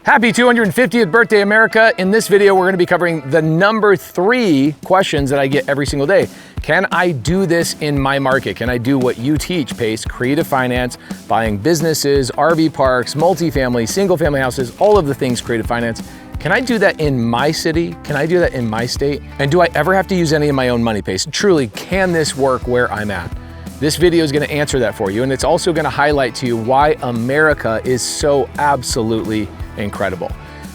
Happy 250th birthday, America. In this video, we're gonna be covering the number 3 questions that I get every single day. Can I do this in my market? Can I do what you teach, Pace? Creative finance, buying businesses, RV parks, multifamily, single family houses, all of the things creative finance. Can I do that in my city? Can I do that in my state? And do I ever have to use any of my own money, Pace? Truly, can this work where I'm at? This video is gonna answer that for you, and it's also gonna highlight to you why America is so absolutely incredible.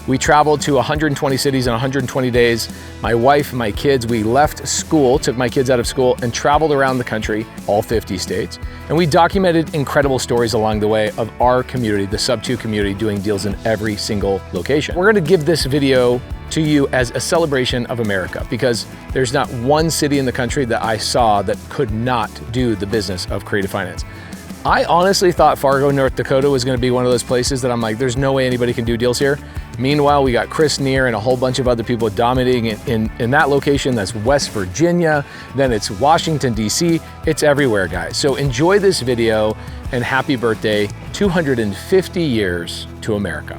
We traveled to 120 cities in 120 days. My wife, my kids, we left school, took my kids out of school and traveled around the country, all 50 states. And we documented incredible stories along the way of our community, the SubTo community, doing deals in every single location. We're gonna give this video to you as a celebration of America, because there's not one city in the country that I saw that could not do the business of creative finance. I honestly thought Fargo, North Dakota was gonna be one of those places that I'm like, there's no way anybody can do deals here. Meanwhile, we got Chris Neer and a whole bunch of other people dominating in that location. That's West Virginia, then it's Washington, DC. It's everywhere, guys. So enjoy this video and happy birthday, 250 years to America.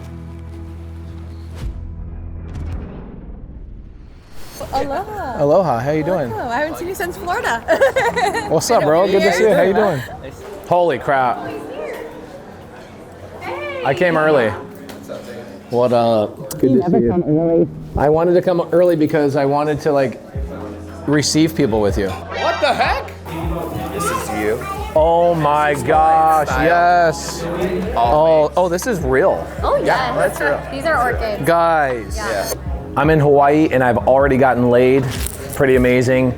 Aloha. Aloha, how you doing? I haven't seen you since Florida. What's up, bro? Good to see you. How you doing? Holy crap. I came early. What up? Good to see you. I wanted to come early because I wanted to like receive people with you. What the heck? This is you. Oh my gosh, yes. Oh, this is real. Oh yeah, that's real. These are orchids. Guys, Yeah. I'm in Hawaii and I've already gotten laid. Pretty amazing.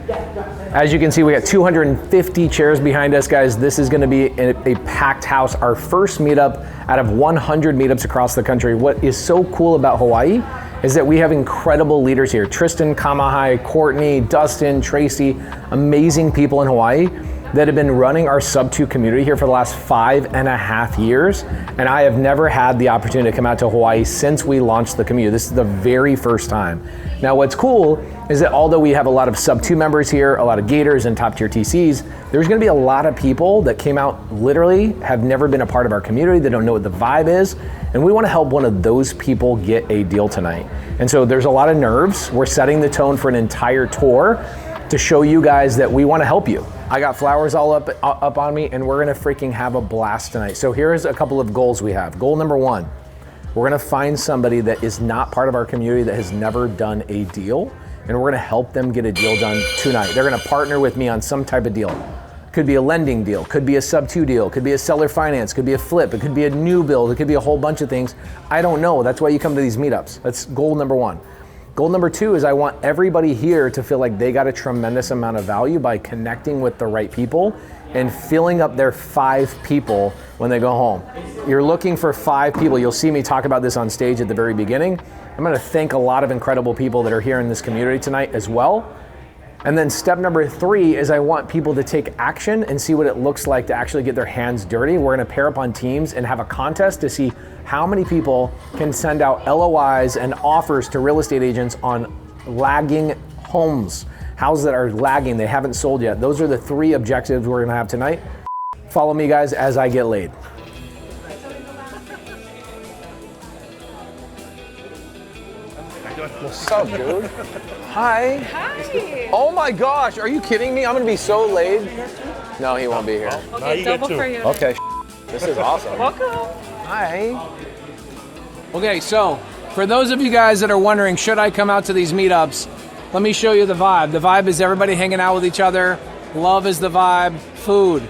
As you can see, we got 250 chairs behind us, guys. This is gonna be a packed house, our first meetup out of 100 meetups across the country. What is so cool about Hawaii is that we have incredible leaders here. Tristan, Kamahai, Courtney, Dustin, Tracy, amazing people in Hawaii that have been running our SubTo community here for the last 5.5 years. And I have never had the opportunity to come out to Hawaii since we launched the community. This is the very first time. Now what's cool is that although we have a lot of SubTo members here, a lot of Gators and top tier TCs, there's gonna be a lot of people that came out literally have never been a part of our community. They don't know what the vibe is. And we wanna help one of those people get a deal tonight. And so there's a lot of nerves. We're setting the tone for an entire tour to show you guys that we wanna help you. I got flowers all up on me, and we're gonna freaking have a blast tonight. So here's a couple of goals we have. Goal number 1, we're gonna find somebody that is not part of our community that has never done a deal, and we're gonna help them get a deal done tonight. They're gonna partner with me on some type of deal. Could be a lending deal, could be a SubTo deal, could be a seller finance, could be a flip, it could be a new build, it could be a whole bunch of things. I don't know, that's why you come to these meetups. That's goal number 1. Goal number 2 is I want everybody here to feel like they got a tremendous amount of value by connecting with the right people and filling up their 5 people when they go home. You're looking for 5 people. You'll see me talk about this on stage at the very beginning. I'm gonna thank a lot of incredible people that are here in this community tonight as well. And then step number 3 is I want people to take action and see what it looks like to actually get their hands dirty. We're gonna pair up on teams and have a contest to see how many people can send out LOIs and offers to real estate agents on lagging homes. Houses that are lagging, they haven't sold yet. Those are the 3 objectives we're gonna have tonight. Follow me, guys, as I get laid. What's up, dude? Hi. Hi. Oh my gosh, are you kidding me? I'm gonna be so laid. No, he won't be here. Okay, double for you. Okay, this is awesome. Welcome. Hi. Okay, so for those of you guys that are wondering, should I come out to these meetups? Let me show you the vibe. The vibe is everybody hanging out with each other. Love is the vibe. Food.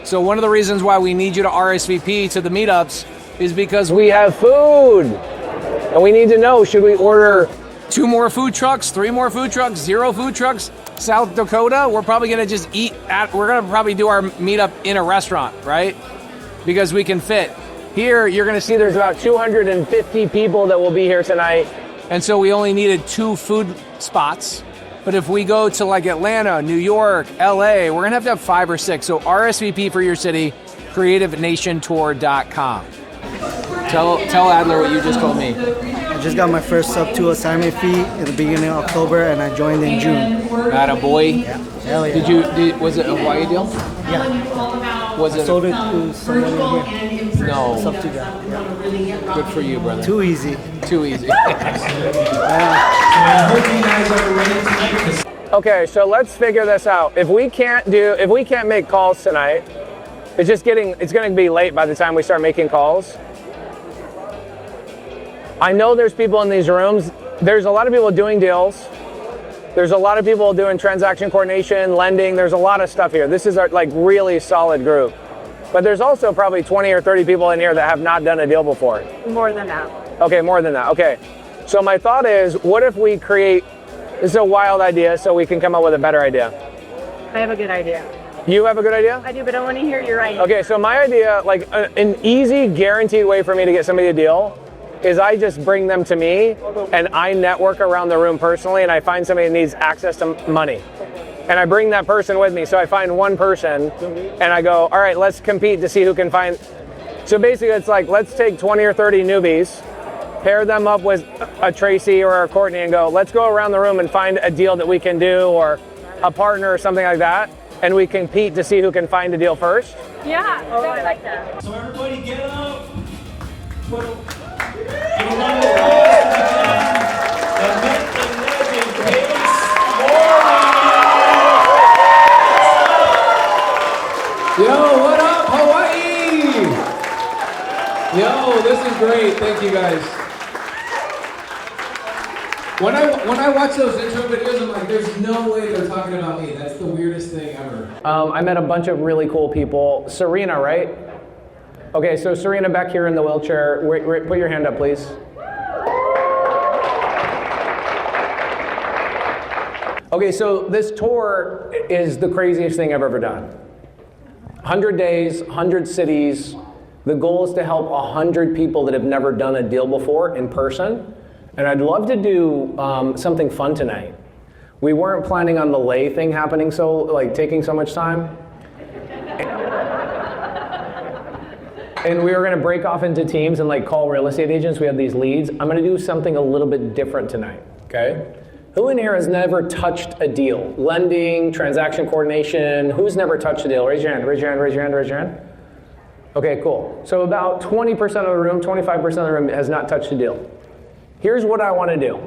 So one of the reasons why we need you to RSVP to the meetups is because we have food. And we need to know, should we order 2 more food trucks, 3 more food trucks, 0 food trucks? South Dakota, we're probably gonna just we're gonna probably do our meetup in a restaurant, right? Because we can fit. Here, you're gonna see there's about 250 people that will be here tonight. And so we only needed 2 food spots. But if we go to like Atlanta, New York, LA, we're gonna have 5 or 6. So RSVP for your city, creativenationtour.com. Tell Adler what you just told me. I just got my first SubTo assignment fee at the beginning of October, and I joined in June. Attaboy. Yeah, hell yeah. Was it a Hawaii deal? Yeah. Was I it? sold it to someone in here. No. SubTo guy. Yeah. Good for you, brother. Too easy. Too easy. Okay, so let's figure this out. If we can't make calls tonight, it's going to be late by the time we start making calls. I know there's people in these rooms. There's a lot of people doing deals. There's a lot of people doing transaction coordination, lending. There's a lot of stuff here. This is our really solid group. But there's also probably 20 or 30 people in here that have not done a deal before. More than that. Okay, more than that. Okay. So my thought is, what if we create, this is a wild idea, so we can come up with a better idea. I have a good idea. You have a good idea? I do, but I want to hear your idea. Okay, so my idea, like an easy, guaranteed way for me to get somebody a deal is I just bring them to me and I network around the room personally and I find somebody that needs access to money. And I bring that person with me. So I find one person and I go, all right, let's compete to see who can find. So basically it's like, let's take 20 or 30 newbies, pair them up with a Tracy or a Courtney and go, let's go around the room and find a deal that we can do or a partner or something like that. And we compete to see who can find a deal first. Yeah, I like that. So everybody get up. Yo, what up, Hawaii? Yo, this is great. Thank you guys. When I watch those intro videos, I'm like, there's no way they're talking about me. That's the weirdest thing ever. I met a bunch of really cool people. Serena, right? Okay, so Serena back here in the wheelchair. Put your hand up, please. Okay, so this tour is the craziest thing I've ever done. 100 days, 100 cities. The goal is to help 100 people that have never done a deal before in person. And I'd love to do something fun tonight. We weren't planning on the lay thing happening taking so much time. And we were gonna break off into teams and call real estate agents. We have these leads. I'm gonna do something a little bit different tonight, okay? Who in here has never touched a deal? Lending, transaction coordination, who's never touched a deal? Raise your hand, raise your hand, raise your hand, raise your hand. Okay, cool. So about 20% of the room, 25% of the room has not touched a deal. Here's what I wanna do.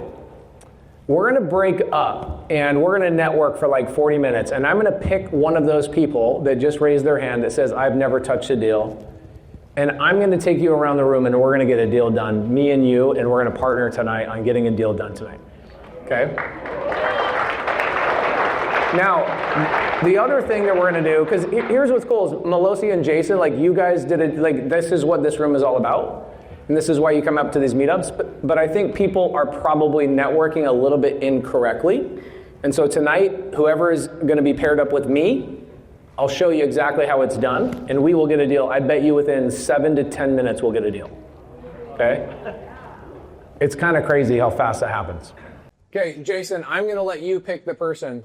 We're gonna break up and we're gonna network for 40 minutes and I'm gonna pick one of those people that just raised their hand that says, I've never touched a deal. And I'm gonna take you around the room and we're gonna get a deal done, me and you, and we're gonna partner tonight on getting a deal done tonight, okay? Now, the other thing that we're gonna do, because here's what's cool, is Melosi and Jason, you guys did it, this is what this room is all about. And this is why you come up to these meetups, but I think people are probably networking a little bit incorrectly. And so tonight, whoever is gonna be paired up with me, I'll show you exactly how it's done, and we will get a deal. I bet you within 7 to 10 minutes we'll get a deal, okay? It's kind of crazy how fast that happens. Okay, Jason, I'm gonna let you pick the person.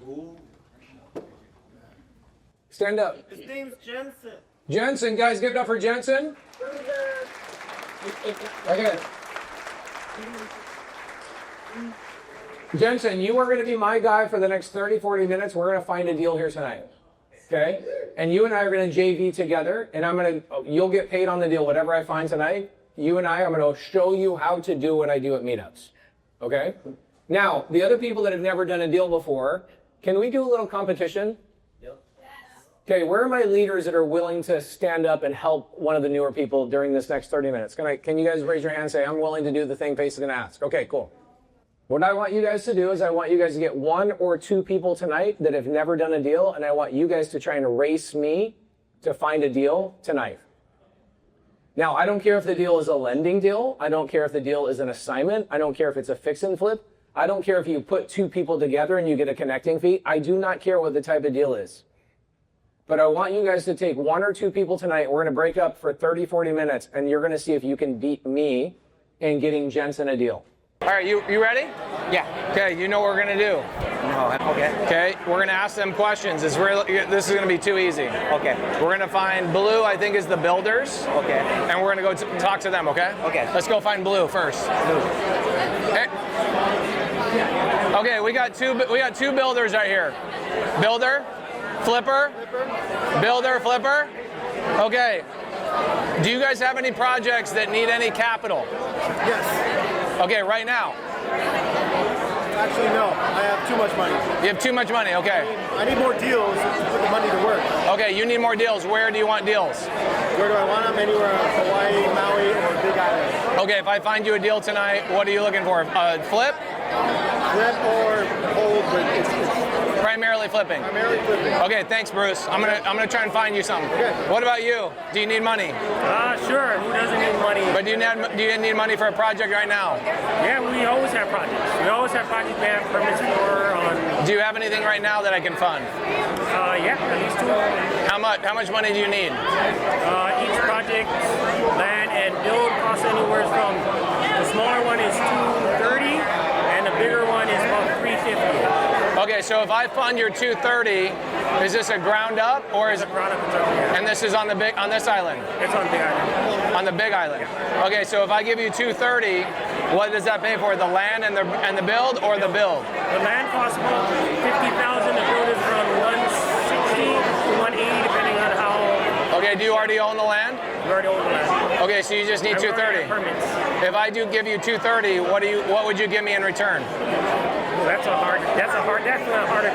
Stand up. His name's Jensen. Jensen, guys, give it up for Jensen. Okay. Jensen, you are gonna be my guy for the next 30, 40 minutes. We're gonna find a deal here tonight. Okay, and you and I are going to JV together, and you'll get paid on the deal, whatever I find tonight. You and I'm going to show you how to do what I do at meetups. Okay? Now, the other people that have never done a deal before, can we do a little competition? Yep. Okay, where are my leaders that are willing to stand up and help one of the newer people during this next 30 minutes? Can you guys raise your hand and say, I'm willing to do the thing Pace is going to ask? Okay, cool. What I want you guys to do is I want you guys to get 1 or 2 people tonight that have never done a deal, and I want you guys to try and race me to find a deal tonight. Now, I don't care if the deal is a lending deal. I don't care if the deal is an assignment. I don't care if it's a fix and flip. I don't care if you put 2 people together and you get a connecting fee. I do not care what the type of deal is. But I want you guys to take 1 or 2 people tonight. We're going to break up for 30, 40 minutes, and you're going to see if you can beat me in getting Jensen a deal. All right, you ready? Yeah. Okay, you know what we're gonna do. No, okay. Okay, we're gonna ask them questions. This is gonna be too easy. Okay. We're gonna find Blue, I think is the builders. Okay. And we're gonna go talk to them, okay? Okay. Let's go find Blue first. Blue. Okay, we got two builders right here. Builder, flipper, builder, flipper. Okay, Do you guys have any projects that need any capital? Yes. Okay, right now. Actually, no. I have too much money. You have too much money, okay. I need more deals to put the money to work. Okay, you need more deals. Where do you want deals? Where do I want them? Anywhere in Hawaii, Maui, or Big Island. Okay, if I find you a deal tonight, what are you looking for? Flip? Flip or hold, but it's Primarily flipping. primarily flipping. Okay, thanks, Bruce. I'm gonna try and find you something. Okay. What about you? Do you need money? Sure, who doesn't need money? But do you need money for a project right now? Yeah, we always have projects. We always have projects we have permits for on, Do you have anything right now that I can fund? yeah, at least 2. How much money do you need? Each project, land and build costs anywhere from, the smaller one is $230 and the bigger one is about $350. Okay, so if I fund your 230, is this a ground up or is It's a product of yeah. and this is on this island? It's on Big Island. On the Big Island. Okay, so if I give you 230, what does that pay for? The land and the build or the build? The land costs about $50,000. The build is from $160 to $180 depending on how Okay, do you already own the land? you already own the land. Okay, so you just need And we already 230. have permits. If I do give you 230, what would you give me in return? That's a harder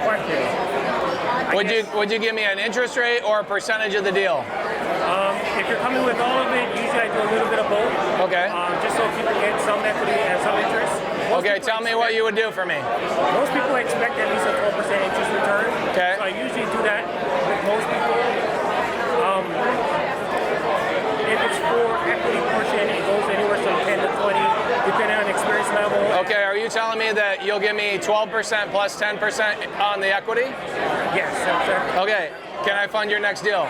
question. Would you give me an interest rate or a percentage of the deal? If you're coming with all of it, usually I do a little bit of both. Okay. Just so people get some equity and some interest. Okay, tell me what you would do for me. Most people expect at least a 12% interest return. Okay. So I usually do that with most people. If it's for equity portion, it goes anywhere from 10 to 20, depending on experience level. Okay, are you telling me that you'll give me 12% plus 10% on the equity? Yes, sir. Okay, can I fund your next deal?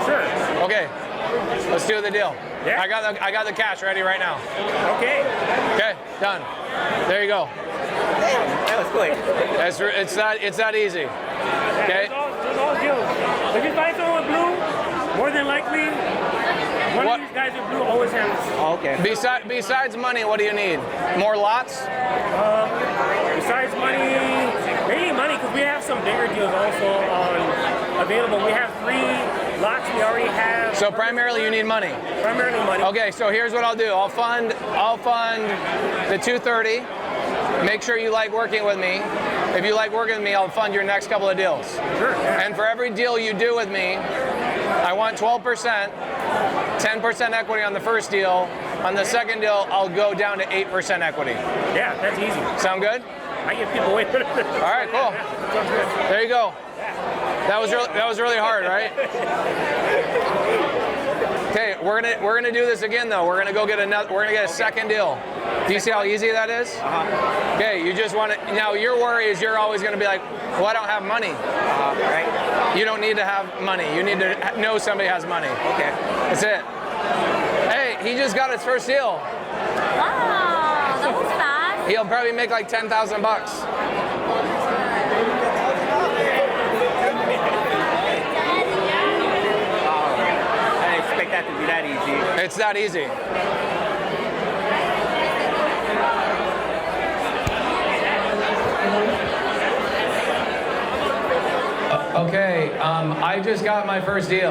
Sure. Okay, let's do the deal. Yeah. I got the cash ready right now. Okay. Okay, done. There you go. That was quick. It's that easy. Okay. There's all deals. If you find someone with blue, more than likely, one What- of these guys with blue always has. Okay. Besides money, what do you need? More lots? Besides money, mainly money, because we have some bigger deals also available. We have 3 lots we already have. So primarily you need money. Primarily money. Okay, so here's what I'll do. I'll fund the 230. Make sure you like working with me. If you like working with me, I'll fund your next couple of deals. Sure. Yeah. And for every deal you do with me, I want 12%, 10% equity on the first deal. On the second deal, I'll go down to 8% equity. Yeah, that's easy. Sound good? I give people away. All right, cool. Sounds good. There you go. That was really hard, right? Okay, we're gonna do this again though. We're gonna get a second deal. Do you see how easy that is? Okay, you just want to. Now your worry is you're always gonna be like, well, I don't have money. Right. You don't need to have money. You need to know somebody has money. Okay. That's it. Hey, he just got his first deal. Wow, that was fast. He'll probably make like 10,000 bucks. I didn't expect that to be that easy. It's that easy. Okay, I just got my first deal.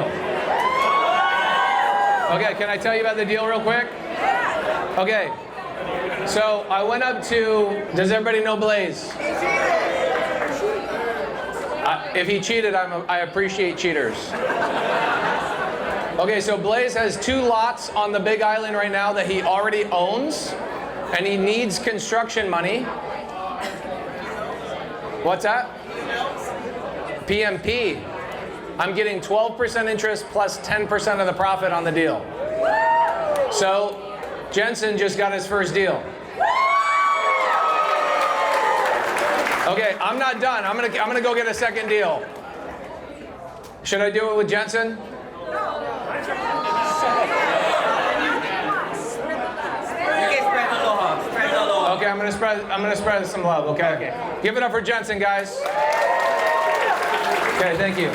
Okay, can I tell you about the deal real quick? Okay, so I went up to, does everybody know Blaze? If he cheated, I appreciate cheaters. Okay, so Blaze has 2 lots on the Big Island right now that he already owns, and he needs construction money. What's that? PMP. I'm getting 12% interest plus 10% of the profit on the deal. So Jensen just got his first deal. Okay, I'm not done. I'm gonna go get a second deal. Should I do it with Jensen? Okay, I'm gonna spread some love. Okay. Give it up for Jensen, guys. Okay, thank you.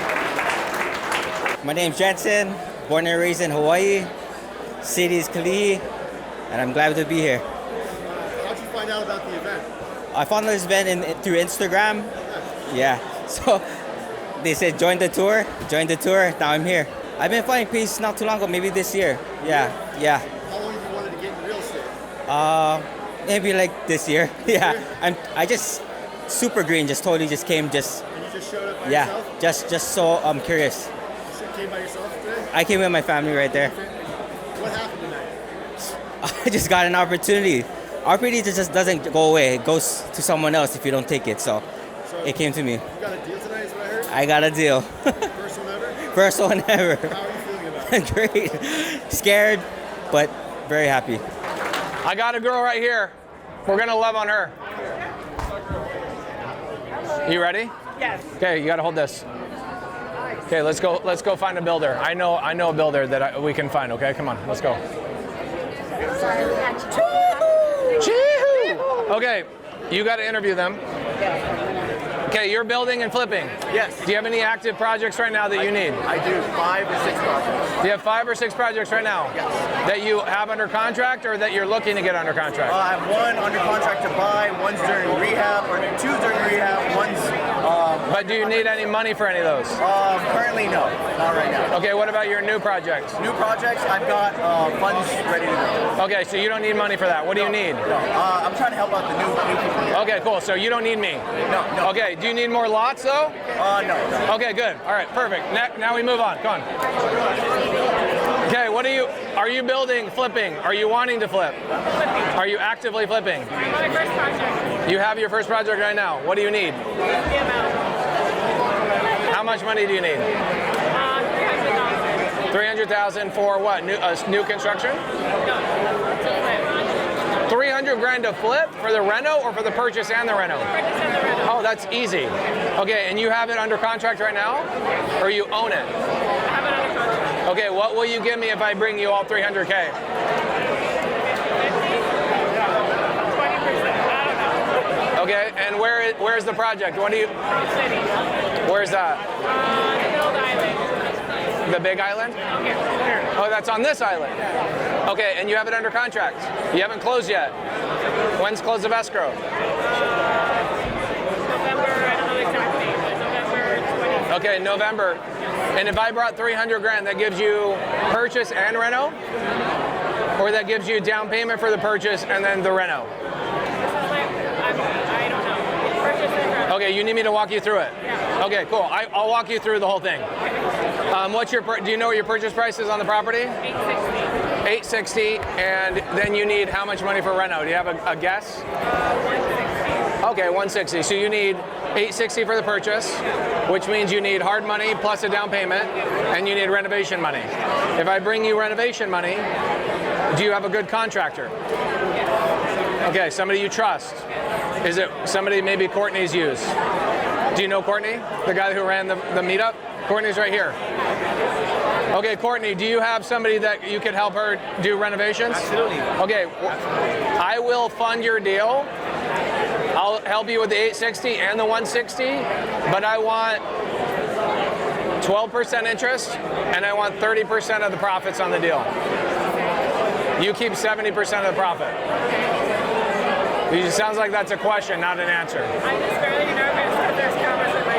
My name's Jensen, born and raised in Hawaii. City is Kalihi, and I'm glad to be here. How'd you find out about the event? I found this event through Instagram. Yeah, so they said join the tour, now I'm here. I've been finding peace not too long ago, maybe this year. Yeah. How long have you wanted to get into real estate? Maybe like this year. Yeah. I just super green, just totally just came, just And you just showed up by yeah, yourself? just so curious. You came by yourself today? I came with my family right there. What happened tonight? I just got an opportunity. Opportunity just doesn't go away. It goes to someone else if you don't take it. So it came to me. You got a deal tonight, is what I heard? I got a deal. First one ever? First one ever. How are you feeling about it? Great. Scared, but very happy. I got a girl right here. We're gonna love on her. You ready? Yes. Okay, you gotta hold this. Okay, let's go find a builder. I know a builder that we can find, okay? Come on, let's go. Chee-hoo! Okay, you gotta interview them. Okay, you're building and flipping. Yes. Do you have any active projects right now that you need? I do 5 or 6 projects. Do you have 5 or 6 projects right now? Yes. That you have under contract or that you're looking to get under contract? I have 1 under contract to buy, 1's during rehab, or 2's during rehab, 1's. But do you need any money for any of those? Currently, no, not right now. Okay, what about your new projects? New projects, I've got funds ready to go. Okay, so you don't need money for that. What do you need? No, I'm trying to help out the new people. Okay, cool. So you don't need me. No. Okay, do you need more lots though? No. Okay, good. All right, perfect. Now we move on. Come on. Okay, are you building, flipping? Are you wanting to flip? Are you actively flipping? My first project. You have your first project right now. What do you need? The amount. How much money do you need? 300,000. 300,000 for what? New construction? No. 300 grand to flip for the reno or for the purchase and the reno? Purchase and the rental. Oh, that's easy. Okay, and you have it under contract right now? Or you own it? I have it under contract. Okay, what will you give me if I bring you all 300K? 50? 20%. I don't know. Okay, and where's the project? What do you? City. Where's that? Build Island. The big island? Okay. Oh, that's on this island. Okay, and you have it under contract. You haven't closed yet. When's close of escrow? November, I don't know the exact date, but November 20th. Okay, November. And if I brought 300 grand, that gives you purchase and reno? Or that gives you down payment for the purchase and then the reno? I don't know. Purchase and rental. Okay, you need me to walk you through it? Yeah. Okay, cool. I'll walk you through the whole thing. Do you know what your purchase price is on the property? 860. 860, and then you need how much money for reno? Do you have a guess? 160. Okay, 160. So you need 860 for the purchase, which means you need hard money plus a down payment, and you need renovation money. If I bring you renovation money, do you have a good contractor? Okay, somebody you trust. Is it somebody maybe Courtney's used? Do you know Courtney? The guy who ran the meetup? Courtney's right here. Okay, Courtney, do you have somebody that you could help her do renovations? Absolutely. Okay, I will fund your deal. I'll help you with the 860 and the 160, but I want 12% interest and I want 30% of the profits on the deal. You keep 70% of the profit. It sounds like that's a question, not an answer. I'm just fairly nervous that there's cameras in my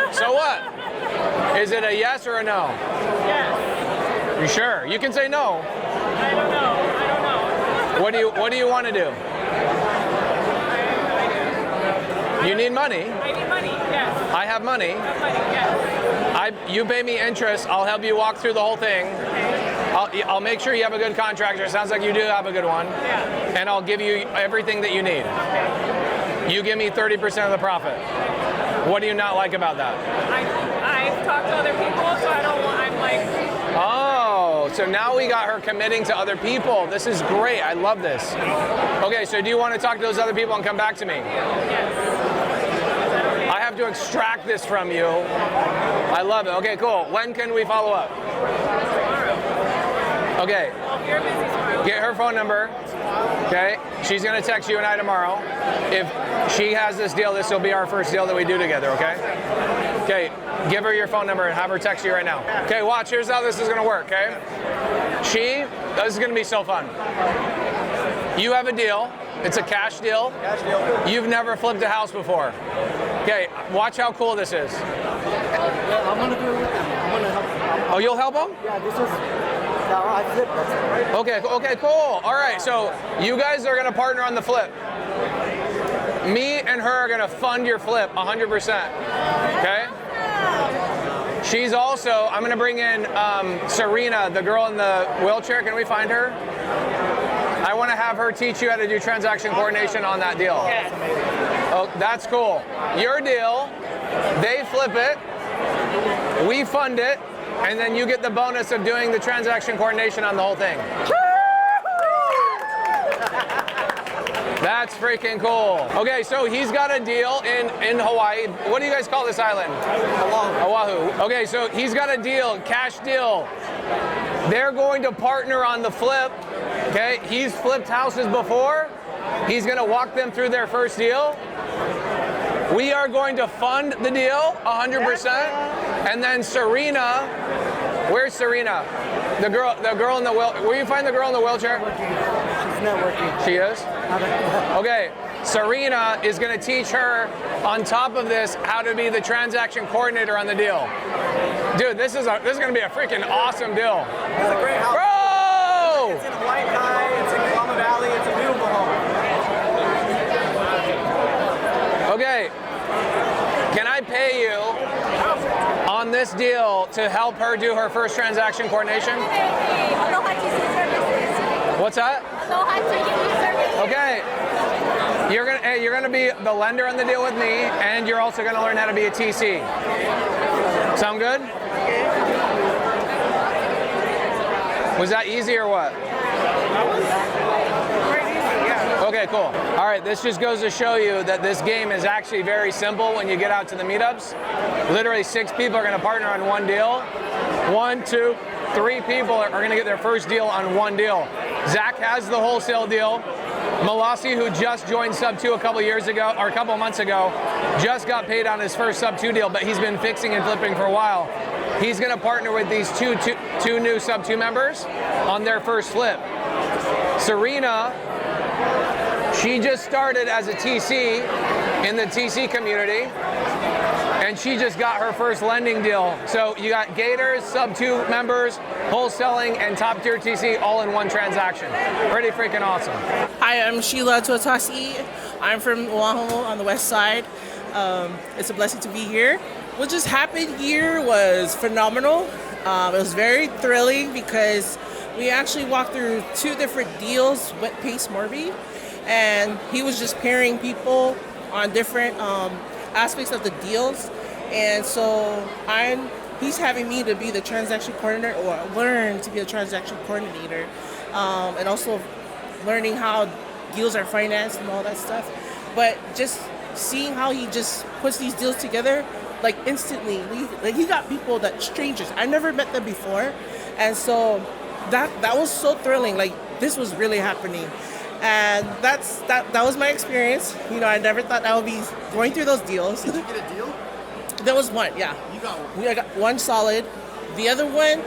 face. So what? Is it a yes or a no? Yes. You sure? You can say no. I don't know. What do you want to do? You need money. I need money, yes. I have money. Money, yes. You pay me interest. I'll help you walk through the whole thing. I'll make sure you have a good contractor. It sounds like you do have a good one. Yeah. And I'll give you everything that you need. You give me 30% of the profit. What do you not like about that? I've talked to other people, so I'm like... Oh, so now we got her committing to other people. This is great. I love this. Okay, so do you want to talk to those other people and come back to me? Yes. I have to extract this from you. I love it. Okay, cool. When can we follow up? Okay. Well, if you're busy tomorrow. Get her phone number. Okay. She's going to text you and I tomorrow. If she has this deal, this will be our first deal that we do together, okay? Okay. Give her your phone number and have her text you right now. Okay, watch. Here's how this is going to work, okay? This is going to be so fun. You have a deal. It's a cash deal. Cash deal. You've never flipped a house before. Okay, watch how cool this is. I'm gonna do it. I'm gonna help. Oh, you'll help him? Yeah, this is I flipped. That's Okay, okay, cool. All right, so you guys are gonna partner on the flip. Me and her are gonna fund your flip 100%. Okay? She's also, I'm gonna bring in Serena, the girl in the wheelchair. Can we find her? I wanna have her teach you how to do transaction coordination on that deal. Oh, that's cool. Your deal, they flip it, we fund it, and then you get the bonus of doing the transaction coordination on the whole thing. That's freaking cool. Okay, so he's got a deal in Hawaii. What do you guys call this island? Oahu. Okay, so he's got a deal, cash deal. They're going to partner on the flip. Okay, he's flipped houses before. He's gonna walk them through their first deal. We are going to fund the deal 100%. And then Serena, where's Serena? The girl in the wheel. Where you find the girl in the wheelchair? She's not working. She is? Okay, Serena is gonna teach her on top of this how to be the transaction coordinator on the deal. Dude, this is gonna be a freaking awesome deal. It's a great house. Bro! It's in Hawaii, it's in Kalama Valley, it's a beautiful home. Okay, can I pay you on this deal to help her do her first transaction coordination? Aloha TC services. What's that? Aloha TC services. Okay, you're gonna be the lender on the deal with me, and you're also gonna learn how to be a TC. Sound good? Was that easy or what? Okay, cool. All right, this just goes to show you that this game is actually very simple when you get out to the meetups. Literally 6 people are gonna partner on one deal. 1, 2, 3 people are gonna get their first deal on one deal. Zach has the wholesale deal. Malasi, who just joined SubTo a couple years ago, or a couple months ago, just got paid on his first SubTo deal, but he's been fixing and flipping for a while. He's gonna partner with these two new SubTo members on their first flip. Serena, she just started as a TC in the TC community, and she just got her first lending deal. So you got Gators, SubTo members, wholesaling, and top tier TC all in one transaction. Pretty freaking awesome. Hi, I'm Sheila Tuatasi. I'm from Oahu on the west side. It's a blessing to be here. What just happened here was phenomenal. It was very thrilling because we actually walked through 2 different deals with Pace Morby, and he was just pairing people on different aspects of the deals. And so he's having me to be the transaction coordinator, or learn to be a transaction coordinator, and also learning how deals are financed and all that stuff. But just seeing how he just puts these deals together, like instantly, he got people that strangers. I never met them before, and so that was so thrilling. Like, this was really happening, and that was my experience. You know, I never thought I would be going through those deals. Did you get a deal? There was one, yeah. You got one. I got one solid. The other one,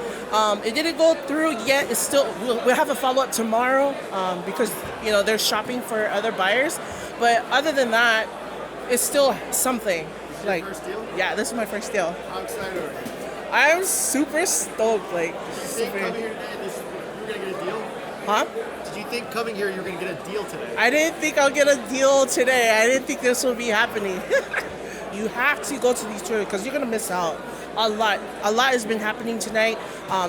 it didn't go through yet. It's still, we'll have a follow-up tomorrow because, you know, they're shopping for other buyers. But other than that, it's still something. This is like, your first deal? Yeah, this is my first deal. How excited are you? I'm super stoked. Like, Did you think coming here today you were going to get a deal? huh? Did you think coming here you were going to get a deal today? I didn't think I'll get a deal today. I didn't think this would be happening. You have to go to these tours because you're going to miss out. A lot has been happening tonight.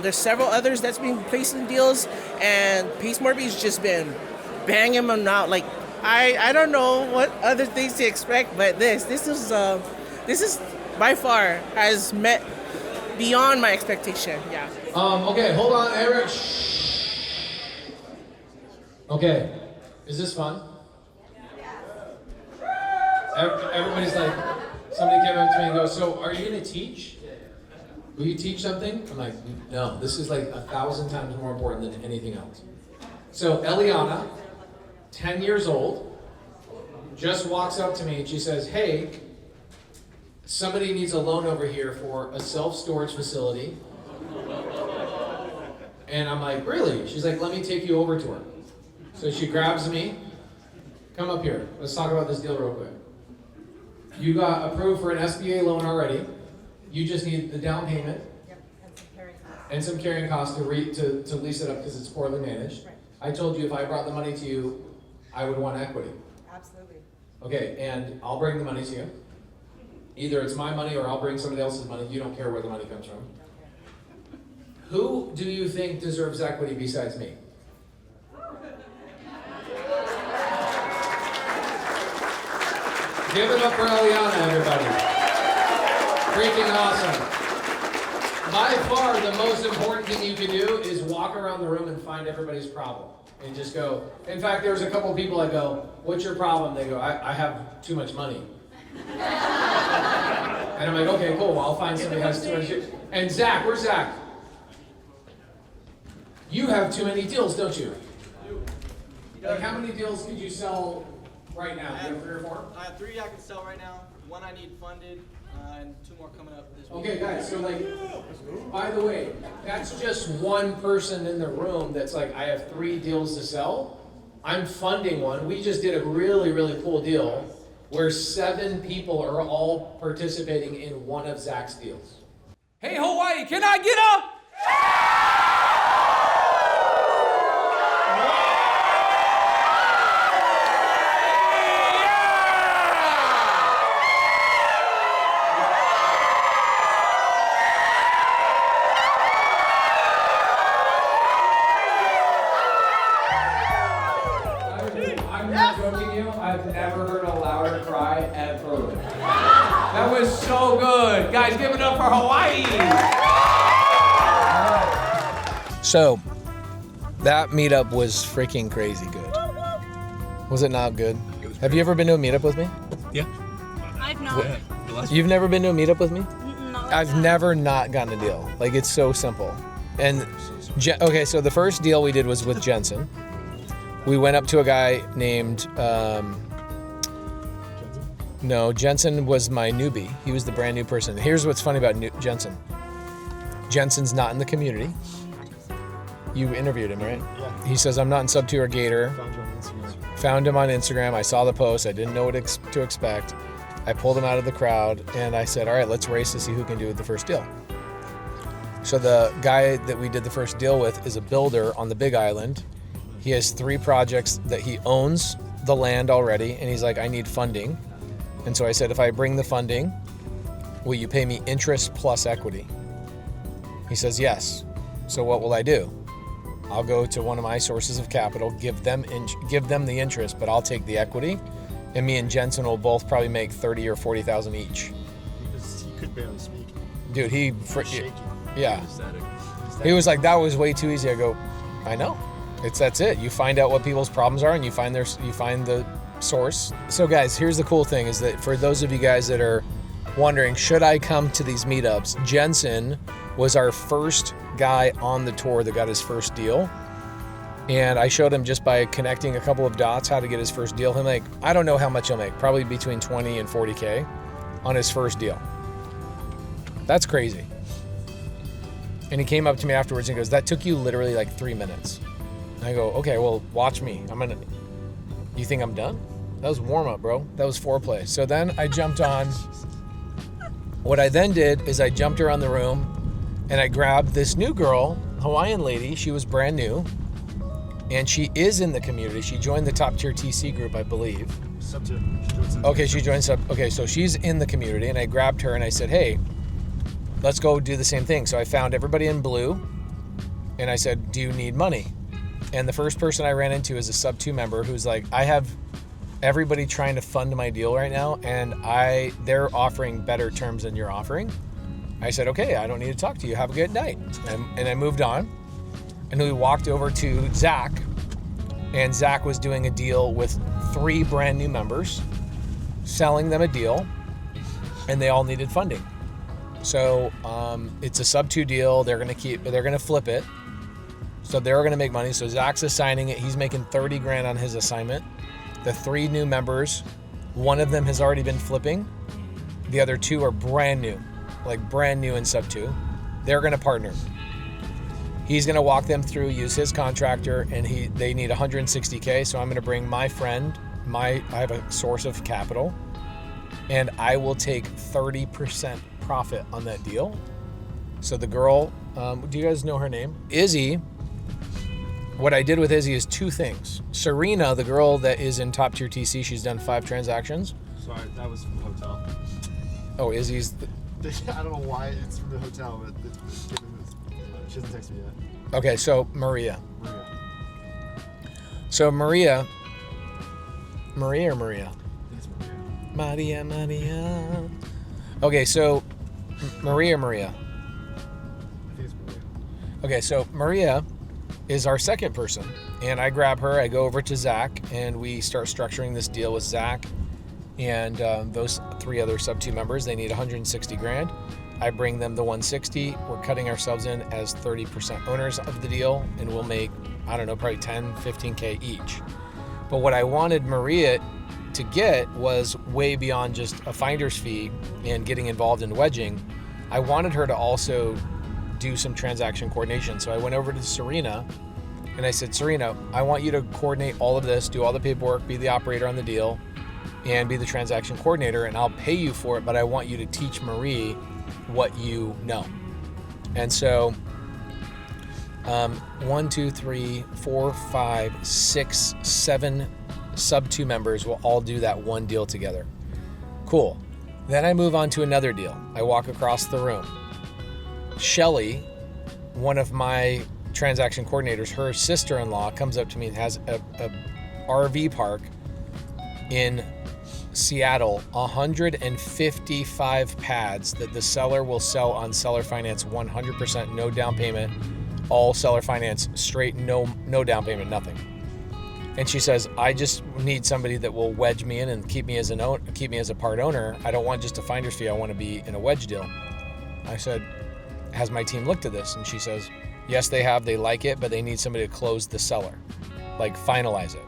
There's several others that's been placing deals, and Pace Morby's just been banging them out. Like, I don't know what other things to expect, but this is by far has met beyond my expectation. Yeah. Okay, hold on, Eric. Okay, is this fun? Everybody's like, somebody came up to me and goes, so are you gonna teach? Will you teach something? I'm like, no, this is like 1,000 times more important than anything else. So Eliana, 10 years old, just walks up to me and she says, hey, somebody needs a loan over here for a self-storage facility. And I'm like, really? She's like, let me take you over to her. So she grabs me, come up here, let's talk about this deal real quick. You got approved for an SBA loan already. You just need the down payment. and some carrying costs to lease it up because it's poorly managed. Right. I told you if I brought the money to you, I would want equity. Absolutely. Okay, and I'll bring the money to you. Either it's my money or I'll bring somebody else's money. You don't care where the money comes from. Who do you think deserves equity besides me? Give it up for Eliana, everybody. Freaking awesome. By far, the most important thing you can do is walk around the room and find everybody's problem. And just go, in fact, there's a couple of people I go, what's your problem? They go, I have too much money. And I'm like, okay, cool, well, I'll find somebody who has too much. And Zach, where's Zach? You have too many deals, don't you? Like, how many deals could you sell right now? Do you have 3 or 4? I have 3 I can sell right now. 1 I need funded, and 2 more coming up this week. Okay, guys, so like, by the way, that's just one person in the room that's like, I have 3 deals to sell. I'm funding one. We just did a really, really cool deal where 7 people are all participating in one of Zach's deals. Hey, Hawaii, can I get up? I'm not joking you, I've never heard a louder cry ever. That was so good. Guys, give it up for Hawaii. So, that meetup was freaking crazy good. Was it not good? Have you ever been to a meetup with me? Yeah. I've not. You've never been to a meetup with me? Not like I've that. never not gotten a deal. Like, it's so simple. And, okay, so the first deal we did was with Jensen. We went up to a guy named, no, Jensen was my newbie. He was the brand new person. Here's what's funny about Jensen. Jensen's not in the community. You interviewed him, right? Yeah. He says, I'm not in SubTo or Gator. Found you on Instagram. Found him on Instagram. I saw the post. I didn't know what to expect. I pulled him out of the crowd and I said, all right, let's race to see who can do the first deal. So the guy that we did the first deal with is a builder on the Big Island. He has 3 projects that he owns the land already, and he's like, I need funding. And so I said, if I bring the funding, will you pay me interest plus equity? He says, yes. So what will I do? I'll go to one of my sources of capital, give them the interest, but I'll take the equity, and me and Jensen will both probably make $30,000 or $40,000 each. He could barely speak. Dude, He was shaking. yeah. Ecstatic. He was like, that was way too easy. I go, I know. That's it. You find out what people's problems are and you find the source. So guys, here's the cool thing is that for those of you guys that are wondering, should I come to these meetups? Jensen was our first guy on the tour that got his first deal. And I showed him just by connecting a couple of dots how to get his first deal. He'll make, I don't know how much he'll make, probably between 20 and 40K on his first deal. That's crazy. And he came up to me afterwards and goes, that took you literally like 3 minutes. And I go, okay, well, watch me. You think I'm done? That was warm up, bro. That was foreplay. So then I jumped on. What I then did is I jumped around the room and I grabbed this new girl, Hawaiian lady. She was brand new and she is in the community. She joined the top tier TC group, I believe. SubTo. Okay, she joined Sub. Okay, so she's in the community and I grabbed her and I said, hey, let's go do the same thing. So I found everybody in blue and I said, do you need money? And the first person I ran into is a SubTo member who's like, I have everybody trying to fund my deal right now and they're offering better terms than you're offering. I said, okay, I don't need to talk to you. Have a good night. And I moved on. And we walked over to Zach. And Zach was doing a deal with 3 brand new members, selling them a deal, and they all needed funding. So it's a SubTo deal. They're gonna flip it. So they're going to make money. So Zach's assigning it. He's making 30 grand on his assignment. The 3 new members, one of them has already been flipping. The other 2 are brand new, like brand new in SubTo. They're going to partner. He's going to walk them through, use his contractor, and they need 160K. So I'm going to bring my friend, I have a source of capital, and I will take 30% profit on that deal. So the girl, do you guys know her name? Izzy. What I did with Izzy is two things. Serena, the girl that is in top tier TC, she's done 5 transactions. Sorry, that was from the hotel. Oh, Izzy's. I don't know why it's from the hotel, but she hasn't texted me yet. Okay, so Maria. So Maria. Maria or Maria? It's Maria. Maria. Okay, so Maria. I think it's Maria. Okay, so Maria is our second person, and I grab her, I go over to Zach, and we start structuring this deal with Zach and those 3 other SubTo members. They need 160 grand. I bring them the 160. We're cutting ourselves in as 30% owners of the deal, and we'll make, I don't know, probably 10, 15K each. But what I wanted Maria to get was way beyond just a finder's fee and getting involved in wedging. I wanted her to also do some transaction coordination. So I went over to Serena and I said, Serena, I want you to coordinate all of this, do all the paperwork, be the operator on the deal, and be the transaction coordinator, and I'll pay you for it, but I want you to teach Marie what you know. And so 1, 2, 3, 4, 5, 6, 7 SubTo members will all do that one deal together. Cool. Then I move on to another deal. I walk across the room. Shelly, one of my transaction coordinators, her sister-in-law comes up to me and has a RV park in Seattle, 155 pads that the seller will sell on seller finance, 100%, no down payment, all seller finance, straight, no down payment, nothing. And she says, I just need somebody that will wedge me in and keep me as a part owner. I don't want just a finder's fee. I want to be in a wedge deal. I said, has my team looked at this? And she says, yes, they have. They like it, but they need somebody to close the seller, like finalize it.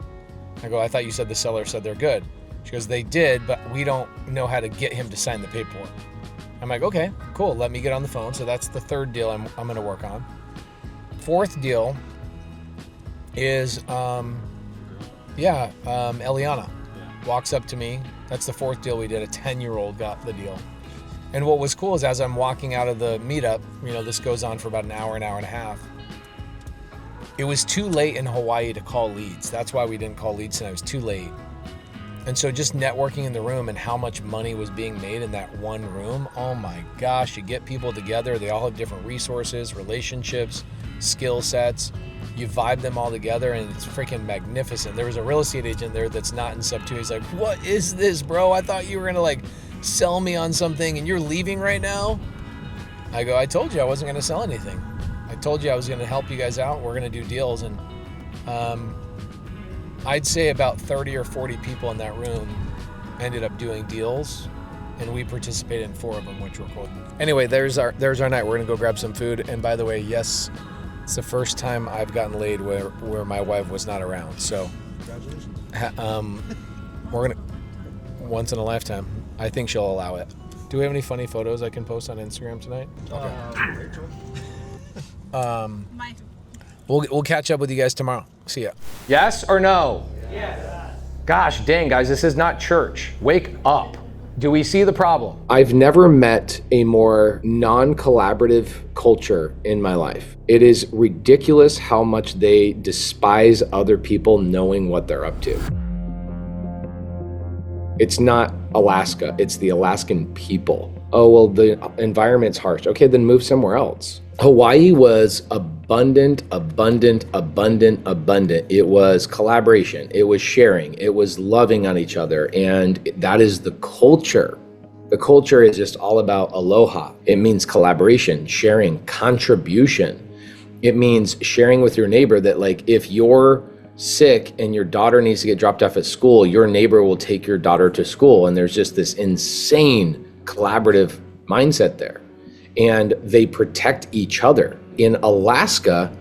I go, I thought you said the seller said they're good. She goes, they did, but we don't know how to get him to sign the paperwork. I'm like, okay, cool. Let me get on the phone. So that's the third deal I'm going to work on. Fourth deal is, Eliana walks up to me. That's the fourth deal we did. A 10-year-old got the deal. And what was cool is as I'm walking out of the meetup, this goes on for about an hour and a half. It was too late in Hawaii to call leads. That's why we didn't call leads tonight. It was too late. And so just networking in the room and how much money was being made in that one room, oh my gosh, you get people together. They all have different resources, relationships, skill sets. You vibe them all together and it's freaking magnificent. There was a real estate agent there that's not in SubTo. He's like, what is this, bro? I thought you were gonna sell me on something and you're leaving right now? I go, I told you I wasn't gonna sell anything. I told you I was gonna help you guys out. We're gonna do deals. And I'd say about 30 or 40 people in that room ended up doing deals, and we participated in 4 of them, which were cool. Anyway, there's our night. We're gonna go grab some food. And by the way, yes, it's the first time I've gotten laid where my wife was not around. So, we're gonna once in a lifetime. I think she'll allow it. Do we have any funny photos I can post on Instagram tonight? Okay. We'll catch up with you guys tomorrow. See ya. Yes or no? Yes. Gosh dang, guys, this is not church. Wake up. Do we see the problem? I've never met a more non-collaborative culture in my life. It is ridiculous how much they despise other people knowing what they're up to. It's not Alaska, it's the Alaskan people. Oh, well, the environment's harsh. Okay, then move somewhere else. Hawaii was abundant. It was collaboration, it was sharing, it was loving on each other, and that is the culture. The culture is just all about aloha. It means collaboration, sharing, contribution. It means sharing with your neighbor that if you're sick and your daughter needs to get dropped off at school, your neighbor will take your daughter to school. And there's just this insane collaborative mindset there. And they protect each other. In Alaska,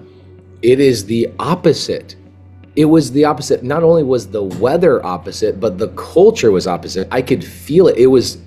it is the opposite. It was the opposite. Not only was the weather opposite, but the culture was opposite. I could feel it. It was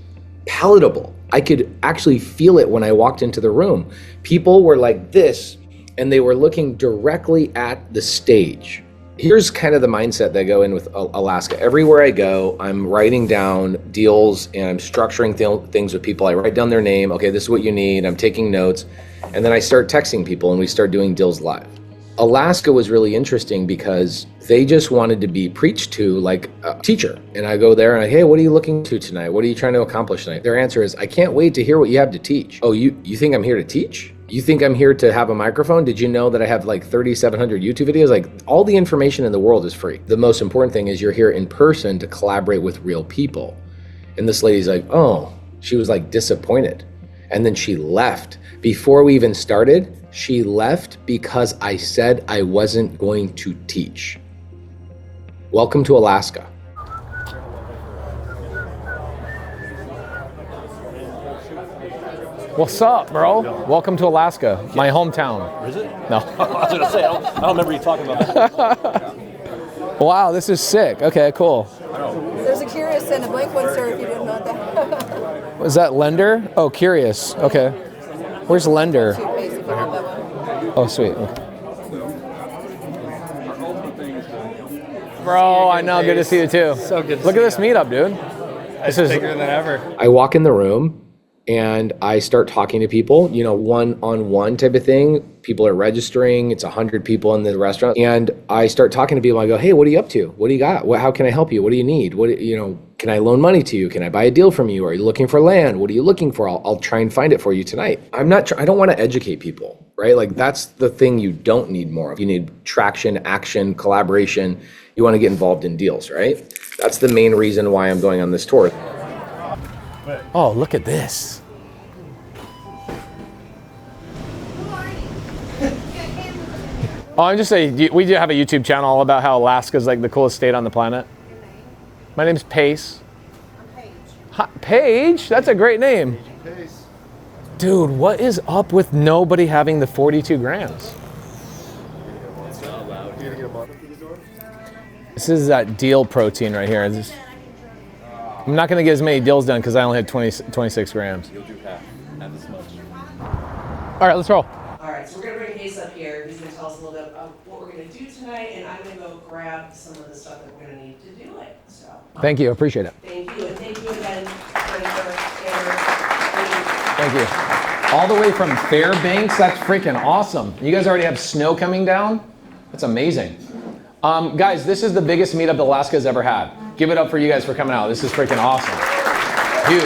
palatable. I could actually feel it when I walked into the room. People were like this, and they were looking directly at the stage. Here's kind of the mindset that I go in with Alaska. Everywhere I go, I'm writing down deals and I'm structuring things with people. I write down their name. Okay, this is what you need. I'm taking notes. And then I start texting people and we start doing deals live. Alaska was really interesting because they just wanted to be preached to like a teacher. And I go there and hey, what are you looking to tonight? What are you trying to accomplish tonight? Their answer is, I can't wait to hear what you have to teach. Oh, you think I'm here to teach? You think I'm here to have a microphone? Did you know that I have like 3,700 YouTube videos? Like all the information in the world is free. The most important thing is you're here in person to collaborate with real people. And this lady's like, oh, she was like disappointed. And then she left. Before we even started, she left because I said I wasn't going to teach. Welcome to Alaska. What's up, bro? Welcome to Alaska, my hometown. Is it? No. I was gonna say, I don't remember you talking about that. Wow, this is sick. Okay, cool. There's a Curious and a blank one, sir, if you didn't know that. Was that Lender? Oh, Curious. Okay. Where's Lender? Oh, sweet. Bro, I know. Good to see you too. So good to Look see at this you. meetup, dude. It's bigger than ever. I walk in the room and I start talking to people, you know, one-on-one type of thing. People are registering. It's 100 people in the restaurant. And I start talking to people. I go, hey, what are you up to? What do you got? How can I help you? What do you need? Can I loan money to you? Can I buy a deal from you? Are you looking for land? What are you looking for? I'll try and find it for you tonight. I don't want to educate people, right? Like that's the thing you don't need more of. You need traction, action, collaboration. You want to get involved in deals, right? That's the main reason why I'm going on this tour. Oh, look at this. Oh, I'm just saying, we do have a YouTube channel all about how Alaska is like the coolest state on the planet. My name's Pace. Paige? That's a great name. Dude, what is up with nobody having the 42 grams? This is that deal protein right here. I'm not going to get as many deals done because I only had 26 grams. You'll do half this much. All right, let's roll. All right, so we're gonna bring Case up here. He's gonna tell us a little bit about what we're gonna do tonight, and I'm gonna go grab some of the stuff that we're gonna need to do it. So. Thank you, appreciate it. Thank you, and thank you again, Jennifer. Thank you. All the way from Fairbanks, that's freaking awesome. You guys already have snow coming down? That's amazing. Guys, this is the biggest meetup Alaska's ever had. Give it up for you guys for coming out. This is freaking awesome. Huge.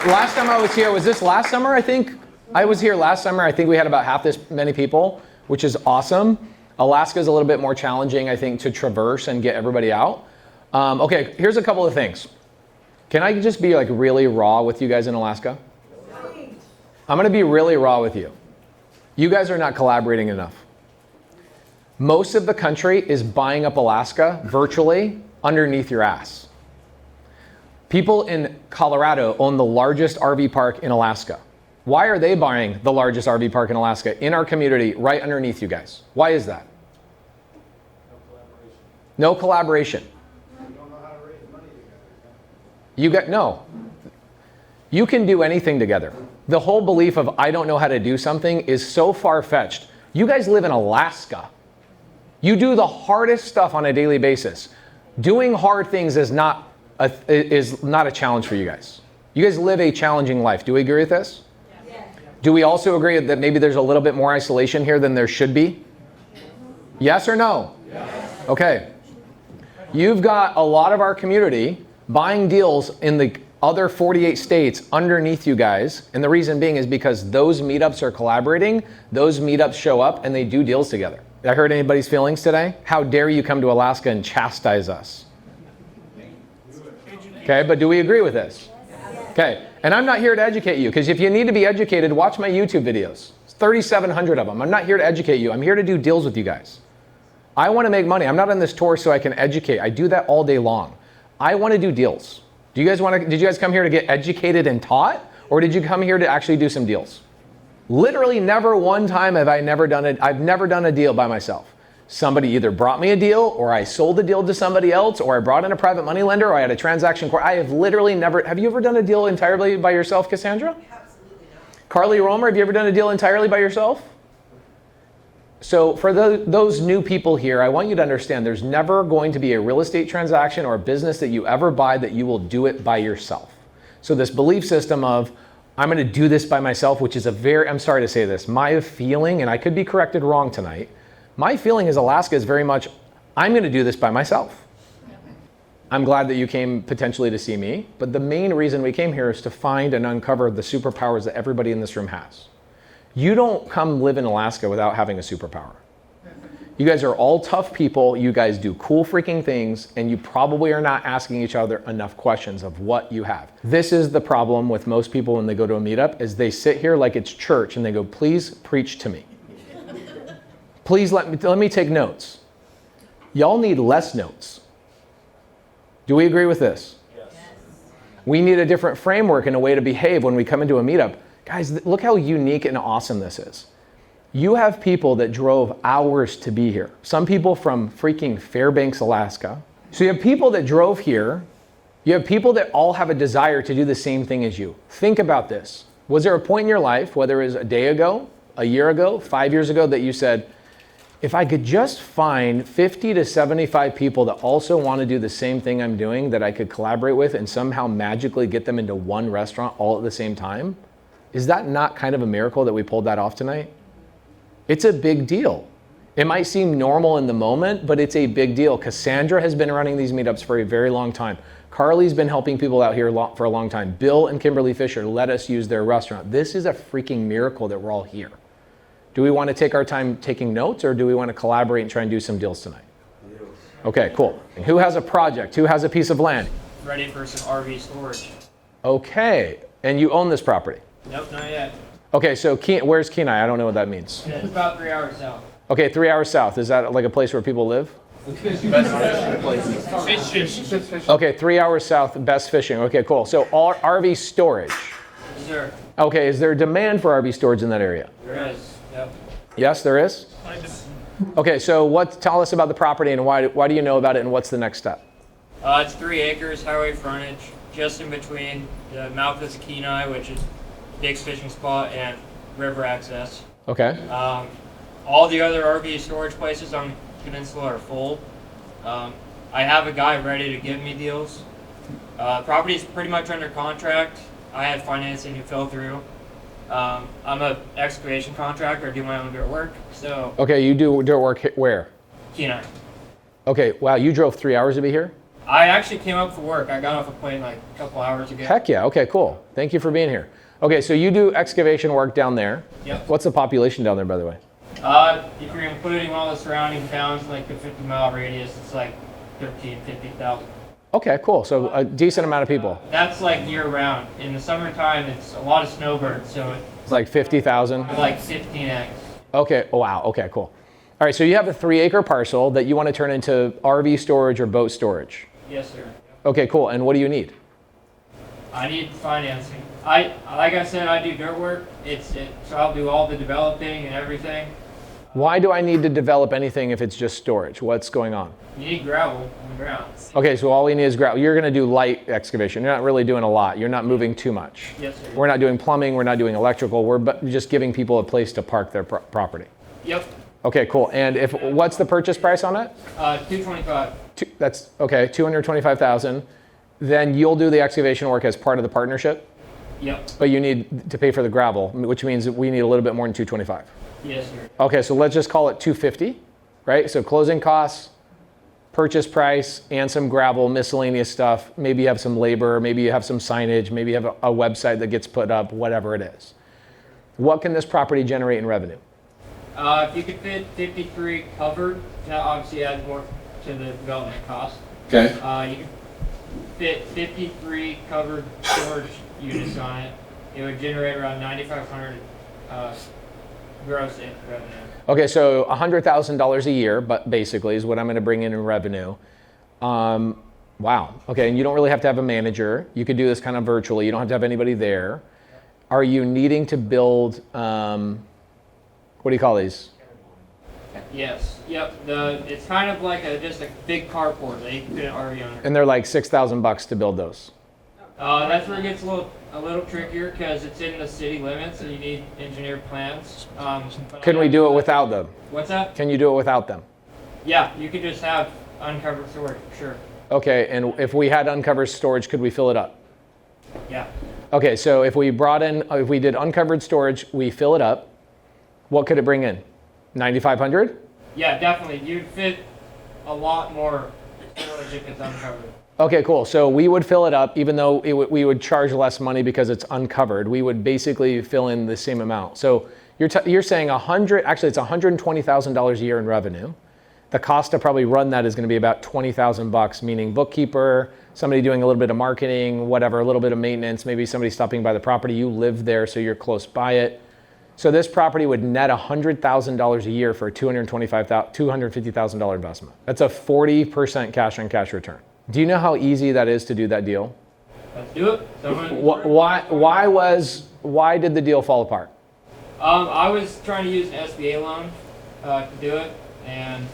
Last time I was here, was this last summer, I think? I was here last summer. I think we had about half this many people, which is awesome. Alaska is a little bit more challenging, I think, to traverse and get everybody out. Okay, here's a couple of things. Can I just be like really raw with you guys in Alaska? I'm gonna be really raw with you. You guys are not collaborating enough. Most of the country is buying up Alaska virtually underneath your ass. People in Colorado own the largest RV park in Alaska. Why are they buying the largest RV park in Alaska in our community right underneath you guys? Why is that? No collaboration. No. You can do anything together. The whole belief of I don't know how to do something is so far-fetched. You guys live in Alaska. You do the hardest stuff on a daily basis. Doing hard things is not a challenge for you guys. You guys live a challenging life. Do we agree with this? Yes. Do we also agree that maybe there's a little bit more isolation here than there should be? Yes or no? Yes. Okay. You've got a lot of our community buying deals in the other 48 states underneath you guys. And the reason being is because those meetups are collaborating, those meetups show up and they do deals together. I hurt anybody's feelings today? How dare you come to Alaska and chastise us? Okay, but do we agree with this? Okay, and I'm not here to educate you, because if you need to be educated, watch my YouTube videos. 3,700 of them. I'm not here to educate you. I'm here to do deals with you guys. I want to make money. I'm not on this tour so I can educate. I do that all day long. I want to do deals. Did you guys come here to get educated and taught, or did you come here to actually do some deals? Literally never one time I've never done a deal by myself. Somebody either brought me a deal, or I sold a deal to somebody else, or I brought in a private money lender, or I had a transaction. I have literally never. Have you ever done a deal entirely by yourself, Cassandra? Absolutely not. Carly Romer, have you ever done a deal entirely by yourself? So for those new people here, I want you to understand there's never going to be a real estate transaction or a business that you ever buy that you will do it by yourself. So this belief system of, I'm going to do this by myself, which is I'm sorry to say this, my feeling, and I could be corrected wrong tonight, my feeling is Alaska is very much, I'm going to do this by myself. I'm glad that you came potentially to see me, but the main reason we came here is to find and uncover the superpowers that everybody in this room has. You don't come live in Alaska without having a superpower. You guys are all tough people, you guys do cool freaking things, and you probably are not asking each other enough questions of what you have. This is the problem with most people when they go to a meetup, is they sit here like it's church and they go, please preach to me. Please let me take notes. Y'all need less notes. Do we agree with this? Yes. We need a different framework and a way to behave when we come into a meetup. Guys, look how unique and awesome this is. You have people that drove hours to be here. Some people from freaking Fairbanks, Alaska. So you have people that drove here. You have people that all have a desire to do the same thing as you. Think about this. Was there a point in your life, whether it was a day ago, a year ago, 5 years ago, that you said, if I could just find 50 to 75 people that also want to do the same thing I'm doing that I could collaborate with and somehow magically get them into one restaurant all at the same time? Is that not kind of a miracle that we pulled that off tonight? It's a big deal. It might seem normal in the moment, but it's a big deal. Cassandra has been running these meetups for a very long time. Carly's been helping people out here for a long time. Bill and Kimberly Fisher let us use their restaurant. This is a freaking miracle that we're all here. Do we want to take our time taking notes, or do we want to collaborate and try and do some deals tonight? Okay, cool. Who has a project? Who has a piece of land? Ready for some RV storage. Okay, and you own this property? Nope, not yet. Okay, so where's Kenai? I don't know what that means. Yeah, it's about 3 hours south. Okay, 3 hours south. Is that like a place where people live? Fishing. Okay, 3 hours south, best fishing. Okay, cool. So all RV storage. Yes, sir. Okay, is there demand for RV storage in that area? There is. Yep. Yes, there is? Okay, so tell us about the property and why do you know about it and what's the next step? It's 3 acres, highway frontage, just in between the mouth of the Kenai, which is Dick's fishing spot, and river access. Okay. All the other RV storage places on the peninsula are full. I have a guy ready to give me deals. Property is pretty much under contract. I had financing to fill through. I'm an excavation contractor. I do my own dirt work. So. Okay, you do dirt work where? Kenai. Okay, wow, you drove 3 hours to be here? I actually came up for work. I got off a plane like a couple hours ago. Heck yeah, okay, cool. Thank you for being here. Okay, so you do excavation work down there. Yep. What's the population down there, by the way? If you're including all the surrounding towns, like the 50-mile radius, it's like 50,000. Okay, cool. So a decent amount of people. That's like year-round. In the summertime, it's a lot of snowbirds, so it's like 50,000? Like 15x. Okay, oh, wow, okay, cool. All right, so you have a 3-acre parcel that you want to turn into RV storage or boat storage? Yes, sir. Okay, cool. And what do you need? I need financing. Like I said, I do dirt work. So I'll do all the developing and everything. Why do I need to develop anything if it's just storage? What's going on? You need gravel on the ground. Okay, so all we need is gravel. You're going to do light excavation. You're not really doing a lot. You're not moving too much. Yes, sir. We're not doing plumbing. We're not doing electrical. We're just giving people a place to park their property. Yep. Okay, cool. And what's the purchase price on it? $225,000. That's okay. $225,000. Then you'll do the excavation work as part of the partnership. Yep. But you need to pay for the gravel, which means that we need a little bit more than $225,000. Yes, sir. Okay, so let's just call it $250,000, right? So closing costs, purchase price, and some gravel, miscellaneous stuff. Maybe you have some labor, maybe you have some signage, maybe you have a website that gets put up, whatever it is. What can this property generate in revenue? If you could fit 53 covered, that obviously adds more to the development cost. Okay. You could fit 53 covered storage units on it. It would generate around $9,500 gross in revenue. Okay, so $100,000 a year, but basically is what I'm going to bring in revenue. Wow. Okay, and you don't really have to have a manager. You could do this kind of virtually. You don't have to have anybody there. Are you needing to build? What do you call these? Yes. Yep. It's kind of like just a big carport that you can put an RV on. And they're like $6,000 to build those. That's where it gets a little trickier because it's in the city limits and you need engineered plans. Can we do it without them? What's that? Can you do it without them? Yeah, you could just have uncovered storage, sure. Okay, and if we had uncovered storage, could we fill it up? Yeah. Okay, so if we did uncovered storage, we fill it up, what could it bring in? 9,500? Yeah, definitely. You'd fit a lot more storage if it's uncovered. Okay, cool. So we would fill it up, even though we would charge less money because it's uncovered. We would basically fill in the same amount. So you're saying actually it's $120,000 a year in revenue. The cost to probably run that is going to be about $20,000, meaning bookkeeper, somebody doing a little bit of marketing, whatever, a little bit of maintenance, maybe somebody stopping by the property. You live there, so you're close by it. So this property would net $100,000 a year for a $250,000 investment. That's a 40% cash on cash return. Do you know how easy that is to do that deal? Let's do it. Why did the deal fall apart? I was trying to use an SBA loan to do it, and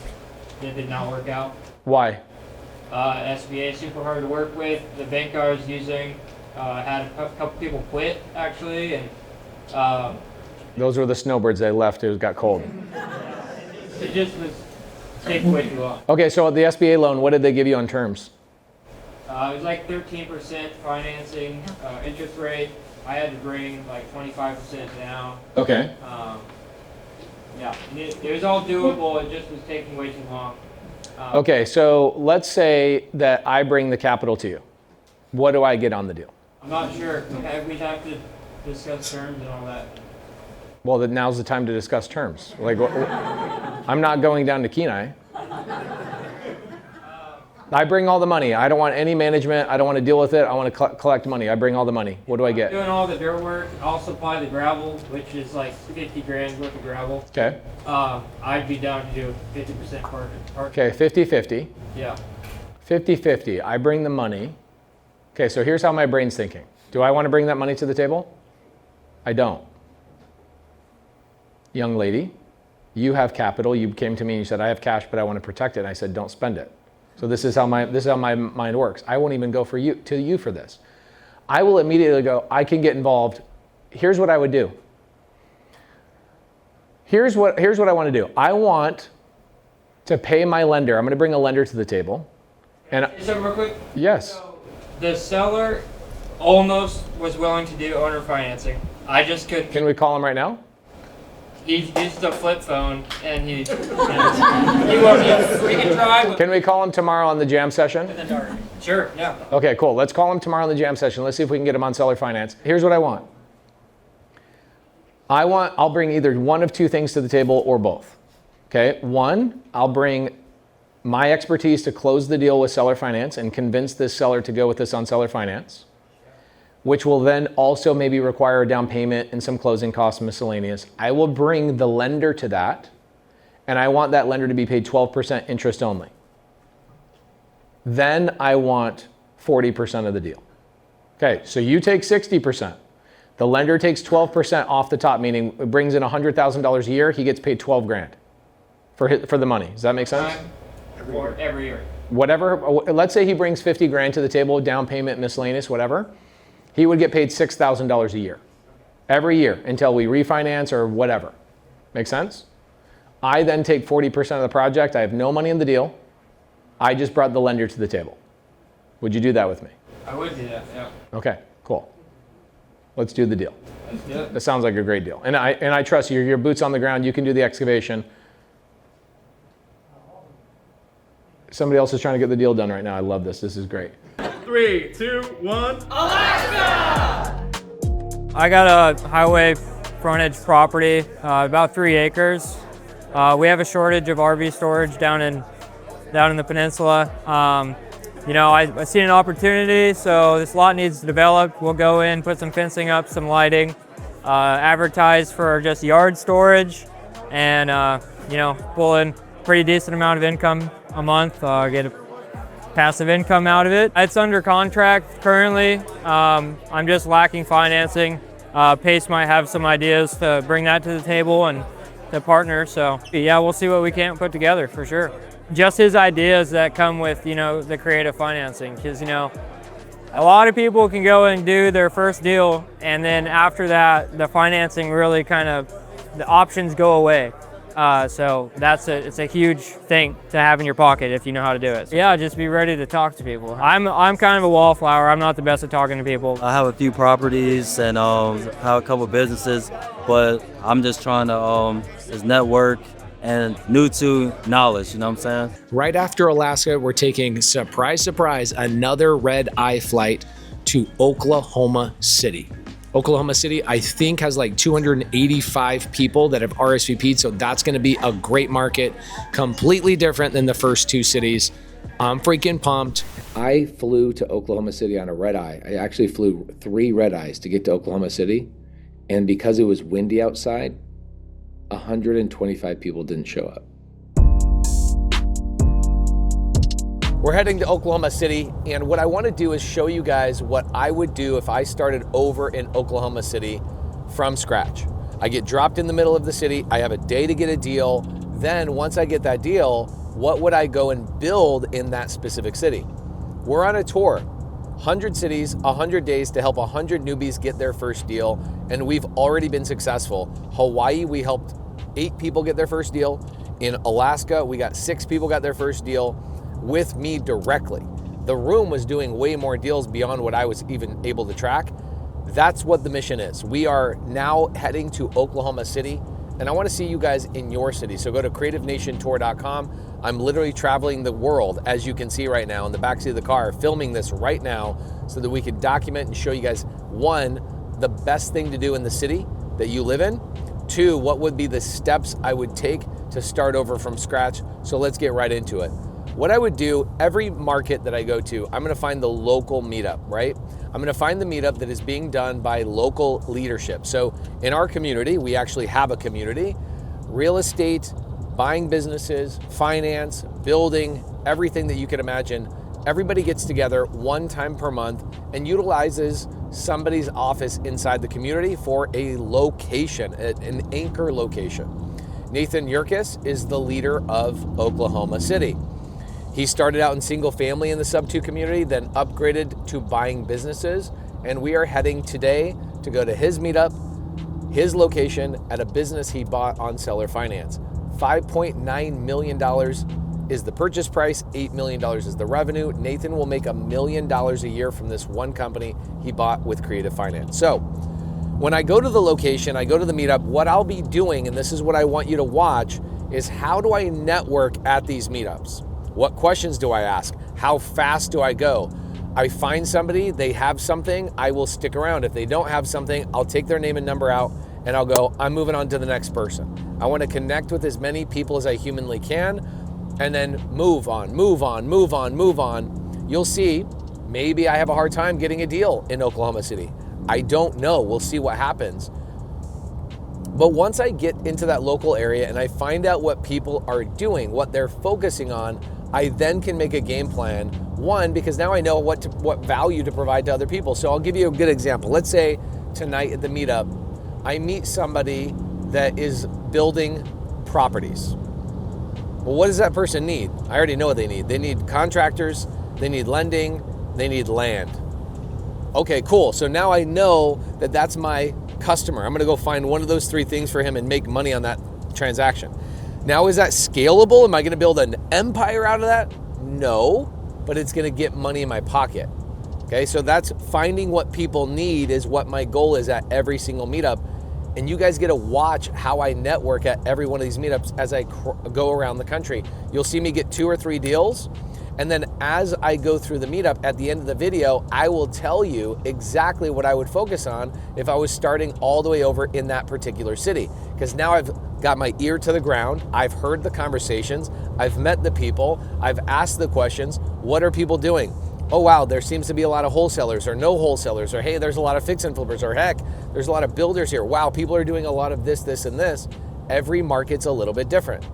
it did not work out. Why? SBA is super hard to work with. The bank I was using had a couple people quit, actually, and those were the snowbirds. They left. It got cold. it just was taking way too long. Okay, so the SBA loan, what did they give you on terms? It was like 13% financing interest rate. I had to bring like 25% down. Okay. Yeah, it was all doable. It just was taking way too long. Okay, so let's say that I bring the capital to you. What do I get on the deal? I'm not sure. We'd have to discuss terms and all that. Well, then now's the time to discuss terms. Like, I'm not going down to Kenai. I bring all the money. I don't want any management. I don't want to deal with it. I want to collect money. I bring all the money. What do I get? Doing all the dirt work. I'll supply the gravel, which is like 50 grand worth of gravel. Okay. I'd be down to do 50% part. Okay, 50-50. Yeah. 50-50. I bring the money. Okay, so here's how my brain's thinking. Do I want to bring that money to the table? I don't. Young lady, you have capital. You came to me and you said, I have cash, but I want to protect it. And I said, don't spend it. So this is how my mind works. I won't even go to you for this. I will immediately go, I can get involved. Here's what I would do. Here's what I want to do. I want to pay my lender. I'm going to bring a lender to the table. And so real quick. Yes. So the seller almost was willing to do owner financing. I just couldn't. Can we call him right now? He used a flip phone, and he we can try. Can we call him tomorrow on the jam session? Sure, yeah. Okay, cool. Let's call him tomorrow on the jam session. Let's see if we can get him on seller finance. Here's what I want. I'll bring either one of two things to the table or both. Okay, one, I'll bring my expertise to close the deal with seller finance and convince this seller to go with this on seller finance, which will then also maybe require a down payment and some closing costs, miscellaneous. I will bring the lender to that, and I want that lender to be paid 12% interest only. Then I want 40% of the deal. Okay, so you take 60%. The lender takes 12% off the top, meaning it brings in $100,000 a year, he gets paid 12 grand for the money. Does that make sense? Every year. Whatever, let's say he brings 50 grand to the table, down payment, miscellaneous, whatever. He would get paid $6,000 a year, every year until we refinance or whatever. Make sense? I then take 40% of the project. I have no money in the deal. I just brought the lender to the table. Would you do that with me? I would do that, yeah. Okay, cool. Let's do the deal. Let's do it. That sounds like a great deal. And I trust you. Your boots on the ground. You can do the excavation. Somebody else is trying to get the deal done right now. I love this. This is great. 3, 2, 1. Alaska! I got a highway frontage property, about 3 acres. We have a shortage of RV storage down in the peninsula. I seen an opportunity, so this lot needs to develop. We'll go in, put some fencing up, some lighting, advertise for just yard storage, and pull in pretty decent amount of income a month, get a passive income out of it. It's under contract currently. I'm just lacking financing. Pace might have some ideas to bring that to the table and to partner. So yeah, we'll see what we can put together for sure. Just his ideas that come with, the creative financing. Because, a lot of people can go and do their first deal, and then after that, the financing really the options go away. So it's a huge thing to have in your pocket if you know how to do it. So yeah, just be ready to talk to people. I'm kind of a wallflower. I'm not the best at talking to people. I have a few properties and have a couple businesses, but I'm just trying to just network and new to knowledge, you know what I'm saying? Right after Alaska, we're taking, surprise, surprise, another red-eye flight to Oklahoma City. Oklahoma City, I think, has like 285 people that have RSVP'd, so that's gonna be a great market, completely different than the first two cities. I'm freaking pumped. I flew to Oklahoma City on a red-eye. I actually flew 3 red-eyes to get to Oklahoma City, and because it was windy outside, 125 people didn't show up. We're heading to Oklahoma City, and what I want to do is show you guys what I would do if I started over in Oklahoma City from scratch. I get dropped in the middle of the city, I have a day to get a deal, then once I get that deal, what would I go and build in that specific city? We're on a tour, 100 cities, 100 days to help 100 newbies get their first deal, and we've already been successful. Hawaii, we helped 8 people get their first deal. In Alaska, we got 6 people got their first deal with me directly. The room was doing way more deals beyond what I was even able to track. That's what the mission is. We are now heading to Oklahoma City, and I want to see you guys in your city. So go to creativenationtour.com. I'm literally traveling the world, as you can see right now, in the backseat of the car, filming this right now so that we can document and show you guys, 1, the best thing to do in the city that you live in, 2, what would be the steps I would take to start over from scratch. So let's get right into it. What I would do, every market that I go to, I'm gonna find the local meetup, right? I'm gonna find the meetup that is being done by local leadership. So in our community, we actually have a community, real estate, buying businesses, finance, building, everything that you can imagine. Everybody gets together 1 time per month and utilizes somebody's office inside the community for a location, an anchor location. Nathan Yurkis is the leader of Oklahoma City. He started out in single family in the SubTo community, then upgraded to buying businesses, and we are heading today to go to his meetup, his location at a business he bought on seller finance. $5.9 million is the purchase price, $8 million is the revenue. Nathan will make $1 million a year from this one company he bought with Creative Finance. So when I go to the location, I go to the meetup, what I'll be doing, and this is what I want you to watch, is how do I network at these meetups? What questions do I ask? How fast do I go? I find somebody, they have something, I will stick around. If they don't have something, I'll take their name and number out and I'll go, I'm moving on to the next person. I want to connect with as many people as I humanly can and then move on, move on, move on, move on. You'll see, maybe I have a hard time getting a deal in Oklahoma City. I don't know, we'll see what happens. But once I get into that local area and I find out what people are doing, what they're focusing on, I then can make a game plan. 1, because now I know what value to provide to other people. So I'll give you a good example. Let's say tonight at the meetup, I meet somebody that is building properties. Well, what does that person need? I already know what they need. They need contractors, they need lending, they need land. Okay, cool. So now I know that that's my customer. I'm gonna go find one of those 3 things for him and make money on that transaction. Now, is that scalable? Am I gonna build an empire out of that? No, but it's gonna get money in my pocket. Okay, so that's finding what people need is what my goal is at every single meetup. And you guys get to watch how I network at every one of these meetups as I go around the country. You'll see me get 2 or 3 deals. And then as I go through the meetup at the end of the video, I will tell you exactly what I would focus on if I was starting all the way over in that particular city. Because now I've got my ear to the ground, I've heard the conversations, I've met the people, I've asked the questions, what are people doing? Oh wow, there seems to be a lot of wholesalers or no wholesalers, or hey, there's a lot of fix and flippers, or heck, there's a lot of builders here. Wow, people are doing a lot of this, this, and this. Every market's a little bit different.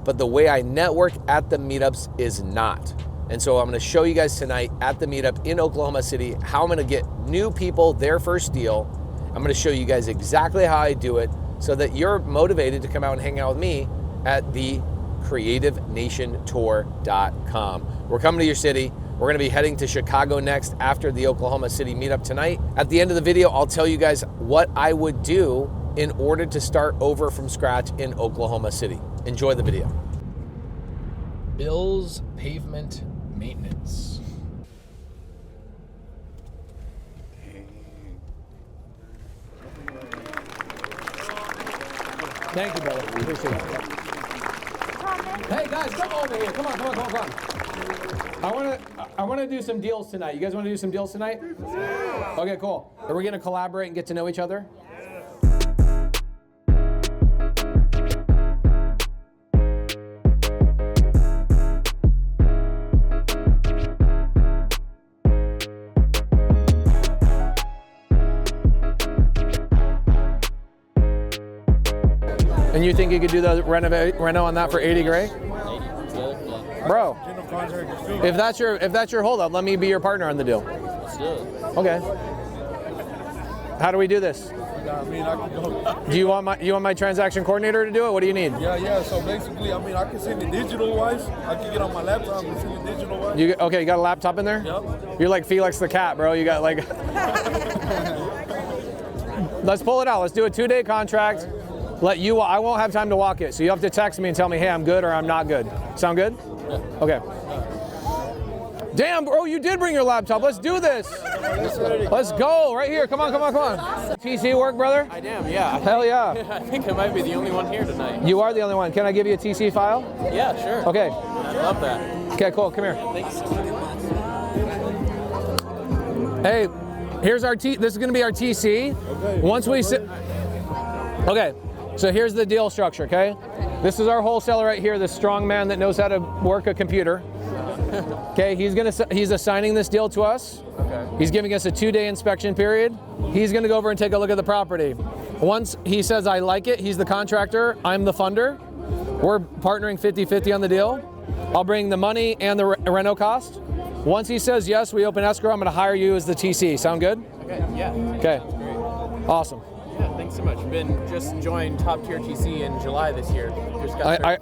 But the way I network at the meetups is not. And so I'm gonna show you guys tonight at the meetup in Oklahoma City how I'm gonna get new people their first deal. I'm gonna show you guys exactly how I do it so that you're motivated to come out and hang out with me at the creativenationtour.com. We're coming to your city. We're gonna be heading to Chicago next after the Oklahoma City meetup tonight. At the end of the video, I'll tell you guys what I would do in order to start over from scratch in Oklahoma City. Enjoy the video. Bill's Pavement Maintenance. Thank you, brother. Appreciate it. Hey guys, come over here. Come on. I want to do some deals tonight. You guys want to do some deals tonight? Okay, cool. Are we going to collaborate and get to know each other? And you think you could do the reno on that for 80 grand? Bro, if that's your holdup, let me be your partner on the deal. Let's do it. Okay. How do we do this? I mean, I can go. Do you want my transaction coordinator to do it? What do you need? Yeah. So basically, I mean, I can send it digital wise. I can get on my laptop and send it digital wise. You got a laptop in there? Yep. You're like Felix the cat, bro. You got like. Let's pull it out. Let's do a 2-day contract. I won't have time to walk it, so you have to text me and tell me, hey, I'm good or I'm not good. Sound good? Yeah. Okay. Damn, bro, you did bring your laptop. Let's do this. Let's go. Right here. Come on. TC work, brother? I am, yeah. Hell yeah. I think I might be the only one here tonight. You are the only one. Can I give you a TC file? Yeah, sure. Okay. I love that. Okay, cool. Come here. Thanks. Hey, here's our this is going to be our TC. Okay. Once we sit. Okay. So here's the deal structure, okay? This is our wholesaler right here, this strong man that knows how to work a computer. Okay, he's assigning this deal to us. Okay. He's giving us a 2-day inspection period. He's gonna go over and take a look at the property. Once he says, I like it, he's the contractor, I'm the funder. We're partnering 50-50 on the deal. I'll bring the money and the reno cost. Once he says yes, we open escrow, I'm gonna hire you as the TC. Sound good? Okay, yeah. Okay, awesome. Yeah, thanks so much. Just joined Top Tier TC in July this year.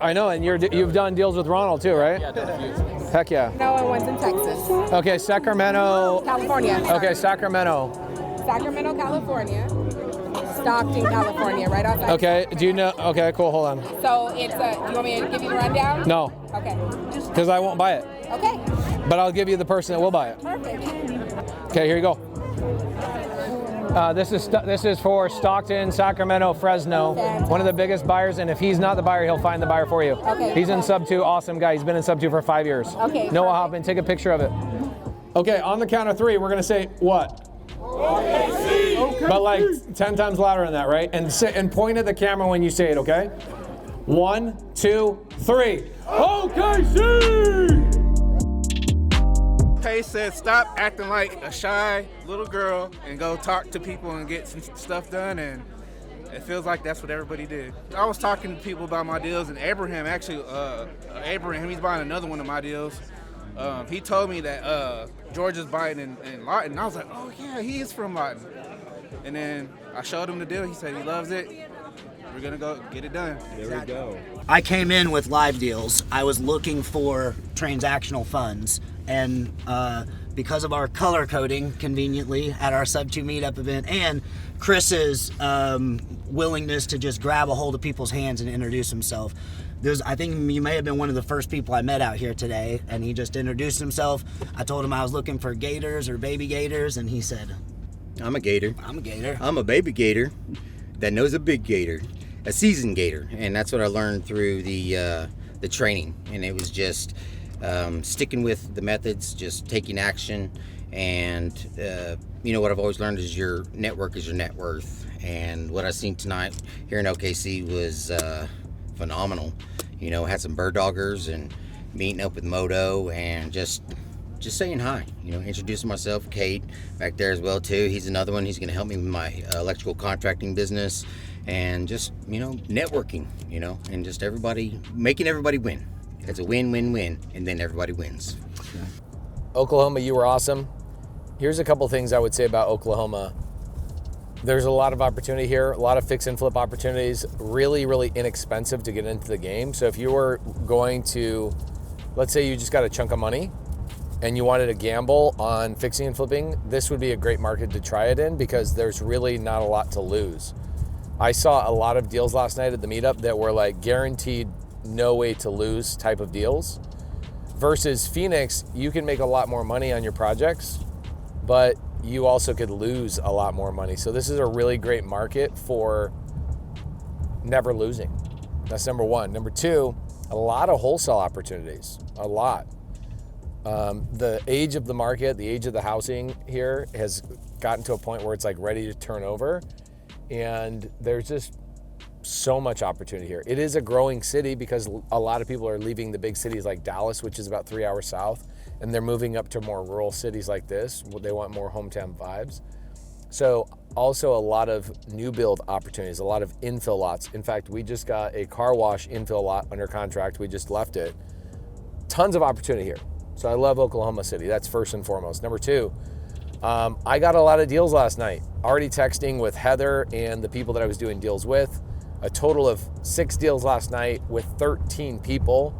I know, and you've done deals with Ronald too, right? Yeah, done a few. Heck yeah. No, I went in Texas. Okay, Sacramento. California. Okay, Sacramento. Sacramento, California. Stockton, California, right outside. Okay, do you know? Okay, cool, hold on. So it's do you want me to give you the rundown? No. Okay. Because I won't buy it. Okay. But I'll give you the person that will buy it. Perfect. Okay, here you go. This is for Stockton, Sacramento, Fresno. Fantastic. One of the biggest buyers, and if he's not the buyer, he'll find the buyer for you. Okay. He's in SubTo, awesome guy. He's been in SubTo for 5 years. Okay. Noah Hoffman, take a picture of it. Okay, on the count of 3, we're gonna say what? OKC. Okay. But like 10 times louder than that, right? And point at the camera when you say it, okay? 1, 2, 3. OKC! Tay said stop acting like a shy little girl and go talk to people and get some stuff done, and it feels like that's what everybody did. I was talking to people about my deals, and Abraham, he's buying another one of my deals. He told me that George is buying in Lawton, and I was like, oh yeah, he is from Lawton. And then I showed him the deal, he said he loves it. We're gonna go get it done. There we go. I came in with live deals. I was looking for transactional funds. And because of our color coding, conveniently, at our SubTo meetup event, and Chris's willingness to just grab a hold of people's hands and introduce himself, I think you may have been one of the first people I met out here today, and he just introduced himself. I told him I was looking for gators or baby gators, and he said, I'm a gator. I'm a gator. I'm a baby gator that knows a big gator, a seasoned gator, and that's what I learned through the training, and it was just sticking with the methods, just taking action, and what I've always learned is your network is your net worth, and what I seen tonight here in OKC was phenomenal. Had some bird doggers and meeting up with Moto and just saying hi, introducing myself. Kate back there as well too, he's another one. He's going to help me with my electrical contracting business, and just networking, and just making everybody win. It's a win-win-win, and then everybody wins. Oklahoma, you were awesome. Here's a couple things I would say about Oklahoma. There's a lot of opportunity here, a lot of fix and flip opportunities, really, really inexpensive to get into the game. So if you were going to, let's say you just got a chunk of money and you wanted to gamble on fixing and flipping, this would be a great market to try it in because there's really not a lot to lose. I saw a lot of deals last night at the meetup that were like guaranteed no way to lose type of deals. Versus Phoenix, you can make a lot more money on your projects, but you also could lose a lot more money. So this is a really great market for never losing. That's number one. Number two, a lot of wholesale opportunities, a lot. The age of the market, the age of the housing here has gotten to a point where it's like ready to turn over, and there's just so much opportunity here. It is a growing city because a lot of people are leaving the big cities like Dallas, which is about 3 hours south, and they're moving up to more rural cities like this. They want more hometown vibes. So also a lot of new build opportunities, a lot of infill lots. In fact, we just got a car wash infill lot under contract. We just left it. Tons of opportunity here. So I love Oklahoma City. That's first and foremost. Number two, I got a lot of deals last night. Already texting with Heather and the people that I was doing deals with. A total of 6 deals last night with 13 people.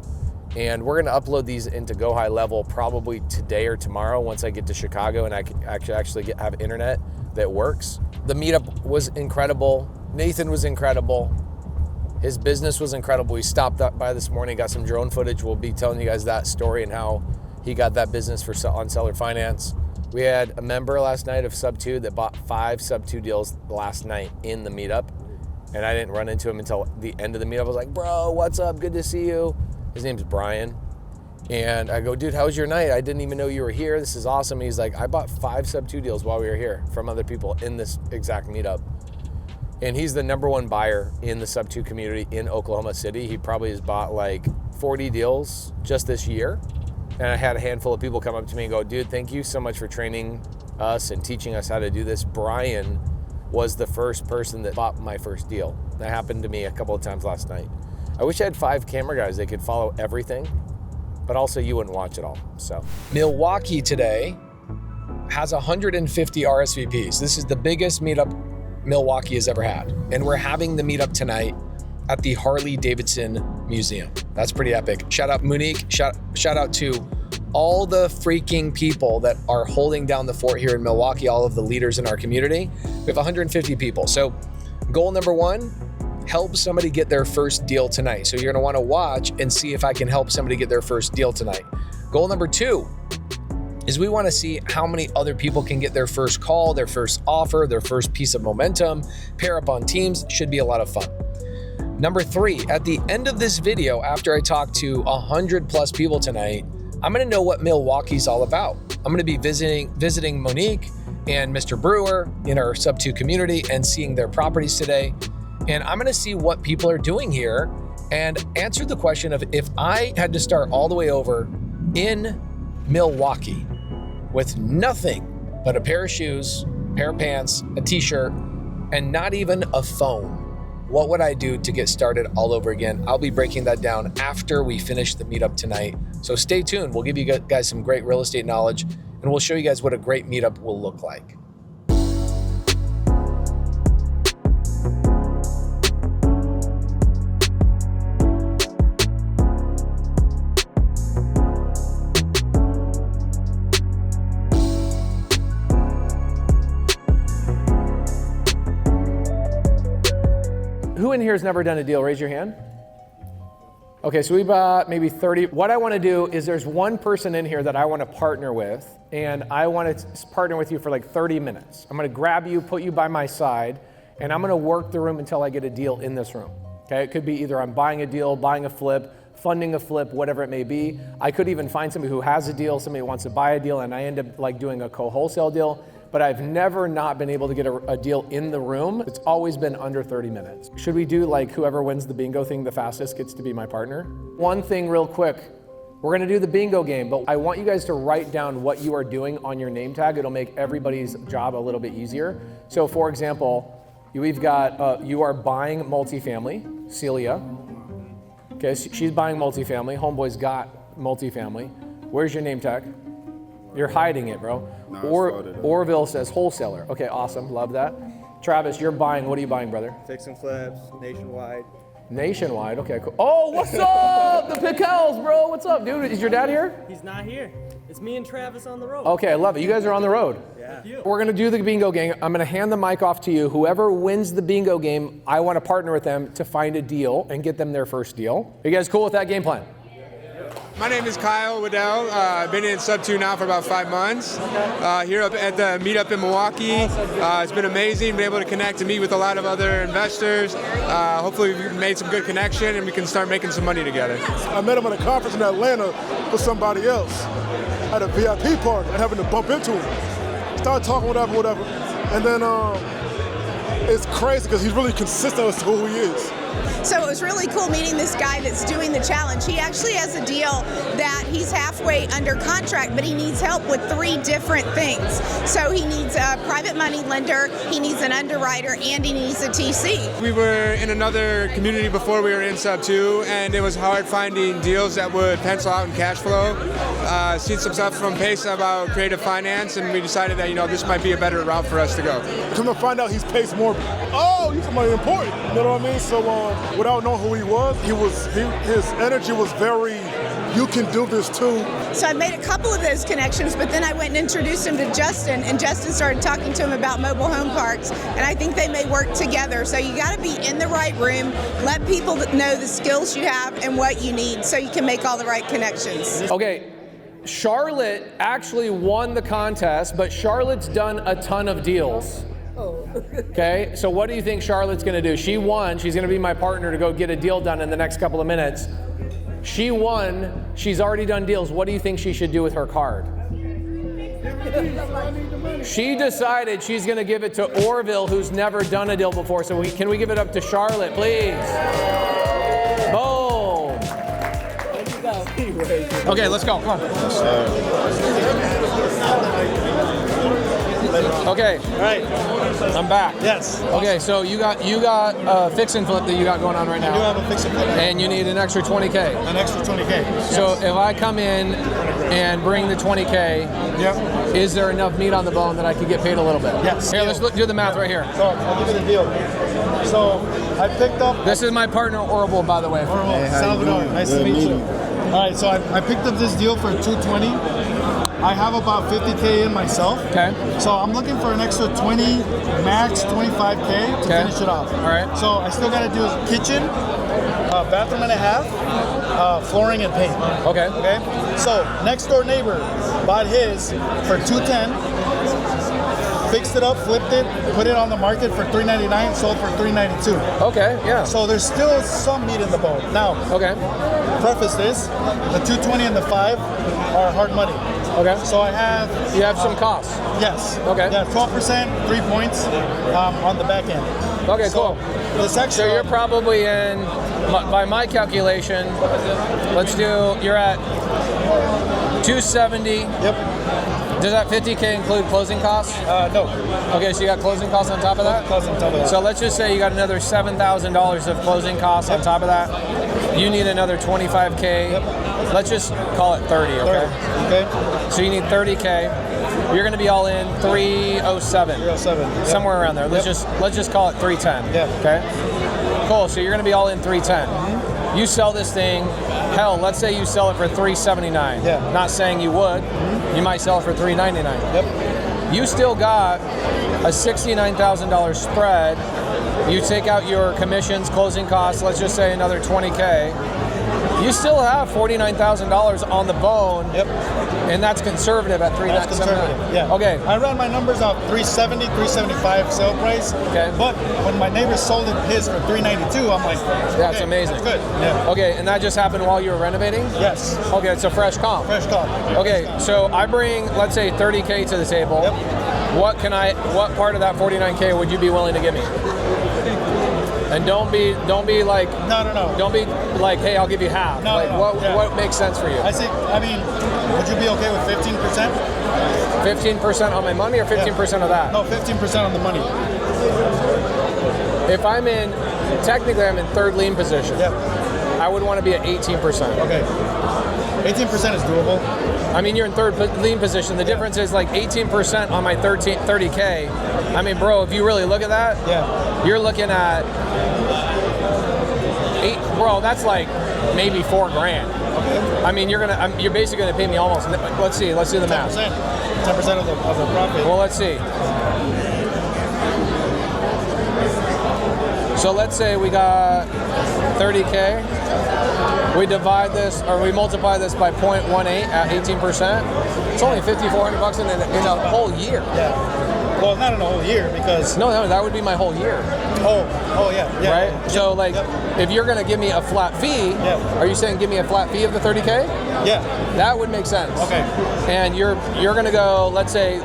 And we're gonna upload these into Go High Level probably today or tomorrow once I get to Chicago and I can actually have internet that works. The meetup was incredible. Nathan was incredible. His business was incredible. We stopped up by this morning, got some drone footage. We'll be telling you guys that story and how he got that business on Seller Finance. We had a member last night of SubTo that bought 5 SubTo deals last night in the meetup. And I didn't run into him until the end of the meetup. I was like, bro, what's up? Good to see you. His name's Brian. And I go, dude, how was your night? I didn't even know you were here. This is awesome. He's like, I bought 5 SubTo deals while we were here from other people in this exact meetup. And he's the #1 buyer in the SubTo community in Oklahoma City. He probably has bought like 40 deals just this year. And I had a handful of people come up to me and go, dude, thank you so much for training us and teaching us how to do this. Brian was the first person that bought my first deal. That happened to me a couple of times last night. I wish I had 5 camera guys that could follow everything, but also you wouldn't watch it all, so. Milwaukee today has 150 RSVPs. This is the biggest meetup Milwaukee has ever had. And we're having the meetup tonight at the Harley-Davidson Museum. That's pretty epic. Shout out Monique, shout out to all the freaking people that are holding down the fort here in Milwaukee, all of the leaders in our community. We have 150 people. So goal number 1, help somebody get their first deal tonight. So you're gonna wanna watch and see if I can help somebody get their first deal tonight. Goal number 2 is we wanna see how many other people can get their first call, their first offer, their first piece of momentum, pair up on teams, should be a lot of fun. Number 3, at the end of this video, after I talk to 100+ people tonight, I'm gonna know what Milwaukee's all about. I'm gonna be visiting Monique and Mr. Brewer in our SubTo community and seeing their properties today. And I'm gonna see what people are doing here and answer the question of if I had to start all the way over in Milwaukee with nothing but a pair of shoes, pair of pants, a t-shirt, and not even a phone, what would I do to get started all over again? I'll be breaking that down after we finish the meetup tonight. So stay tuned. We'll give you guys some great real estate knowledge, and we'll show you guys what a great meetup will look like. Who in here has never done a deal? Raise your hand. Okay, so we bought maybe 30. What I want to do is there's one person in here that I want to partner with, and I want to partner with you for like 30 minutes. I'm going to grab you, put you by my side, and I'm going to work the room until I get a deal in this room. Okay, it could be either I'm buying a deal, buying a flip, funding a flip, whatever it may be. I could even find somebody who has a deal, somebody who wants to buy a deal, and I end up like doing a co-wholesale deal. But I've never not been able to get a deal in the room. It's always been under 30 minutes. Should we do like whoever wins the bingo thing the fastest gets to be my partner? One thing real quick, we're gonna do the bingo game, but I want you guys to write down what you are doing on your name tag. It'll make everybody's job a little bit easier. So for example, we've got, you are buying multifamily, Celia. Okay, she's buying multifamily, homeboy's got multifamily. Where's your name tag? You're hiding it, bro. No, Orville says wholesaler. Okay, awesome, love that. Travis, you're buying, what are you buying, brother? Fix and flips, nationwide, Nationwide. Okay, cool. Oh, what's up? The Pickels, bro. What's up, dude? Is your dad here? He's not here. It's me and Travis on the road. Okay, I love it. You guys are on the road. Yeah. We're going to do the bingo game. I'm going to hand the mic off to you. Whoever wins the bingo game, I want to partner with them to find a deal and get them their first deal. Are you guys cool with that game plan? My name is Kyle Waddell. I've been in SubTo now for about 5 months. Here up at the meetup in Milwaukee. It's been amazing. Been able to connect and meet with a lot of other investors. Hopefully we've made some good connection and we can start making some money together. I met him at a conference in Atlanta for somebody else at a VIP party and having to bump into him. Started talking, whatever. And then it's crazy because he's really consistent as to who he is. So it was really cool meeting this guy that's doing the challenge. He actually has a deal that he's halfway under contract, but he needs help with 3 different things. So he needs a private money lender, he needs an underwriter, and he needs a TC. We were in another community before we were in SubTo, and it was hard finding deals that would pencil out in cash flow. Seen some stuff from Pesa about creative finance, and we decided that this might be a better route for us to go. Come to find out he's Pace Morby. Oh, he's somebody important. You know what I mean? So without knowing who he was, his energy was very, you can do this too. So I made a couple of those connections, but then I went and introduced him to Justin, and Justin started talking to him about mobile home parks, and I think they may work together. So you got to be in the right room, let people know the skills you have and what you need so you can make all the right connections. Okay, Charlotte actually won the contest, but Charlotte's done a ton of deals. Okay, so what do you think Charlotte's going to do? She won. She's going to be my partner to go get a deal done in the next couple of minutes. She won. She's already done deals. What do you think she should do with her card? She decided she's going to give it to Orville, who's never done a deal before. So can we give it up to Charlotte, please? Boom. Okay, let's go. Come on. Okay. All right. I'm back. Yes. Okay, so you got a fix and flip that you got going on right now. I do have a fix and flip. And you need an extra 20K. An extra 20K. So if I come in and bring the 20K, is there enough meat on the bone that I could get paid a little bit? Yes. Here, let's do the math right here. So I'll give you the deal. So I picked up. This is my partner Orville, by the way. Orville, Salvador. Nice to meet you. All right, so I picked up this deal for $220. I have about 50K in myself. Okay. So I'm looking for an extra 20, max 25K to finish it off. All right. So I still got to do kitchen, bathroom and a half, flooring and paint. Okay. Okay. So next door neighbor bought his for $210. Fixed it up, flipped it, put it on the market for $399, sold for $392. Okay, yeah. So there's still some meat in the bone. Now, preface this, the 220 and the 5 are hard money. Okay. So I have... You have some costs? Yes. Okay. Yeah, 12%, 3 points on the back end. Okay, so cool. This extra, so you're probably in, by my calculation, you're at 270. Yep. Does that 50K include closing costs? No. Okay, so you got closing costs on top of that? Costs on top of that. So let's just say you got another $7,000 of closing costs on top of that. You need another 25K. Yep. Let's just call it 30, okay? 30. Okay. So you need 30K. You're going to be all in 307. 307. Yep. Somewhere around there. Let's just call it 310. Yeah. Okay. Cool. So you're going to be all in 310. Mm-hmm. You sell this thing. Hell, let's say you sell it for $379. Yeah. Not saying you would. You might sell it for $399. Yep. You still got a $69,000 spread. You take out your commissions, closing costs, let's just say another 20K. You still have $49,000 on the bone. Yep. And that's conservative at $379. That's conservative, yeah. Okay. I ran my numbers out 370, 375 sale price. Okay. But when my neighbor sold his for 392, I'm like, yeah, it's amazing. That's good. Yeah. Okay, and that just happened while you were renovating? Yes. Okay, it's a fresh comp. Fresh comp. Okay, so I bring, let's say, 30K to the table. Yep. What part of that 49K would you be willing to give me? And don't be like no. Don't be like, hey, I'll give you half. No, like no. What makes sense for you? I mean, would you be okay with 15%? 15% on my money or 15% of that? No, 15% on the money. If technically I'm in third lien position. Yep. I would want to be at 18%. Okay. 18% is doable. I mean, you're in third lien position. The difference is like 18% on my 30K. I mean, bro, if you really look at that, yeah, you're looking at bro, that's like maybe $4 grand. I mean, you're basically gonna pay me almost. Let's see. Let's do the math. 10% of the profit. Well, let's see. So let's say we got 30K. We divide this, or we multiply this by 0.18 at 18%. It's only $5,400 in a whole year. Yeah. Well, not in a whole year because. No, that would be my whole year. Oh, yeah. Right? Yeah, so, like, if you're going to give me a flat fee, are you saying give me a flat fee of the 30K? Yeah. That would make sense. Okay. And you're going to go, let's say,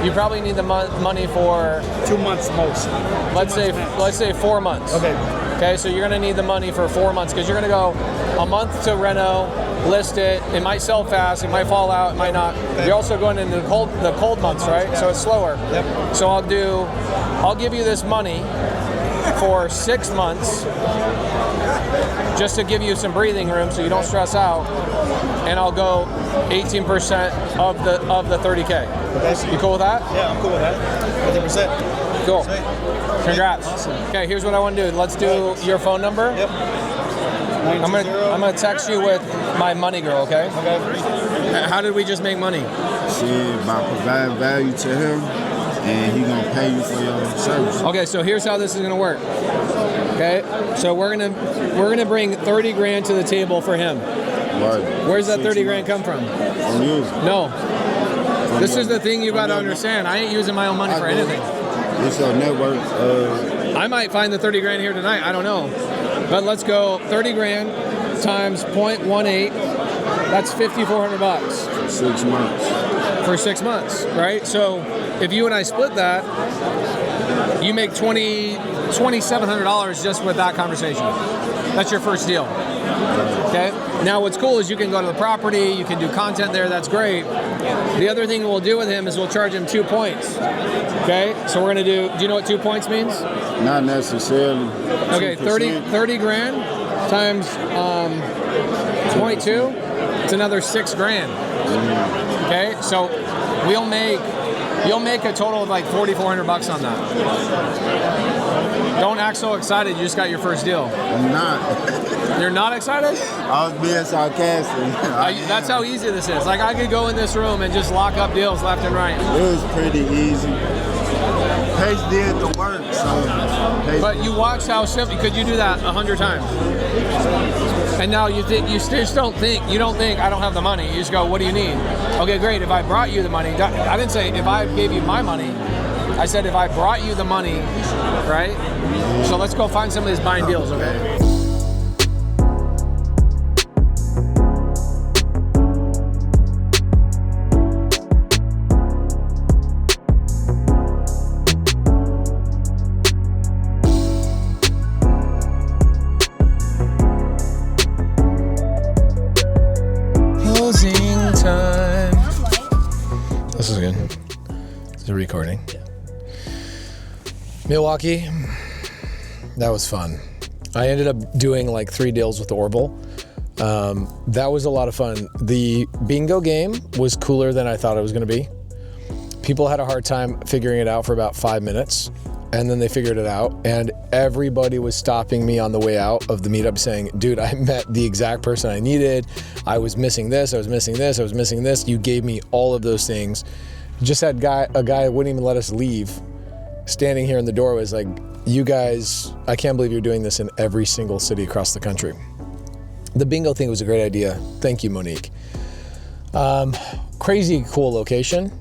you probably need the money for 2 months most. Let's say 4 months. Okay, so you're going to need the money for 4 months because you're going to go a month to reno, list it. It might sell fast, it might fall out, it might not. You're also going into the cold months, right? So it's slower. Yep. So I'll give you this money for 6 months just to give you some breathing room so you don't stress out, and I'll go 18% of the 30K. Okay. You cool with that? Yeah, I'm cool with that. 100%. Cool. Congrats. Awesome. Okay, here's what I want to do. Let's do your phone number. Yep. I'm gonna text you with my money girl, okay? Okay. How did we just make money? Shit, by providing value to him, and he gonna pay you for your service. Okay, so here's how this is gonna work. Okay, so we're gonna bring 30 grand to the table for him. Right. Where's that 30 grand come from? From you. No. This is the thing you gotta understand. I ain't using my own money for anything. It's a network. I might find the 30 grand here tonight. I don't know. But let's go 30 grand times 0.18. That's $5,400. For 6 months. For 6 months, right? So if you and I split that, you make $2,700 just with that conversation. That's your first deal. Okay? Now what's cool is you can go to the property, you can do content there, that's great. The other thing we'll do with him is we'll charge him 2 points. Okay? So we're gonna do you know what 2 points means? Not necessarily. Okay, 30 grand times 0.2, it's another 6 grand. Okay, so you'll make a total of like $4,400 on that. Don't act so excited, you just got your first deal. I'm not. You're not excited? I was being sarcastic. That's how easy this is. Like I could go in this room and just lock up deals left and right. It was pretty easy. Pace did the work, so. But you watched how simple. Could you do that 100 times? And now you don't think I don't have the money. You just go, what do you need? Okay, great. If I brought you the money, I didn't say if I gave you my money. I said if I brought you the money, right? So let's go find somebody who's buying deals, okay? This is good. It's a recording. Milwaukee, that was fun. I ended up doing like 3 deals with Orville. That was a lot of fun. The bingo game was cooler than I thought it was going to be. People had a hard time figuring it out for about 5 minutes, and then they figured it out, and everybody was stopping me on the way out of the meetup saying, dude, I met the exact person I needed. I was missing this, I was missing this, I was missing this. You gave me all of those things. Just had a guy wouldn't even let us leave. Standing here in the door was like, you guys, I can't believe you're doing this in every single city across the country. The bingo thing was a great idea. Thank you, Monique. Crazy cool location.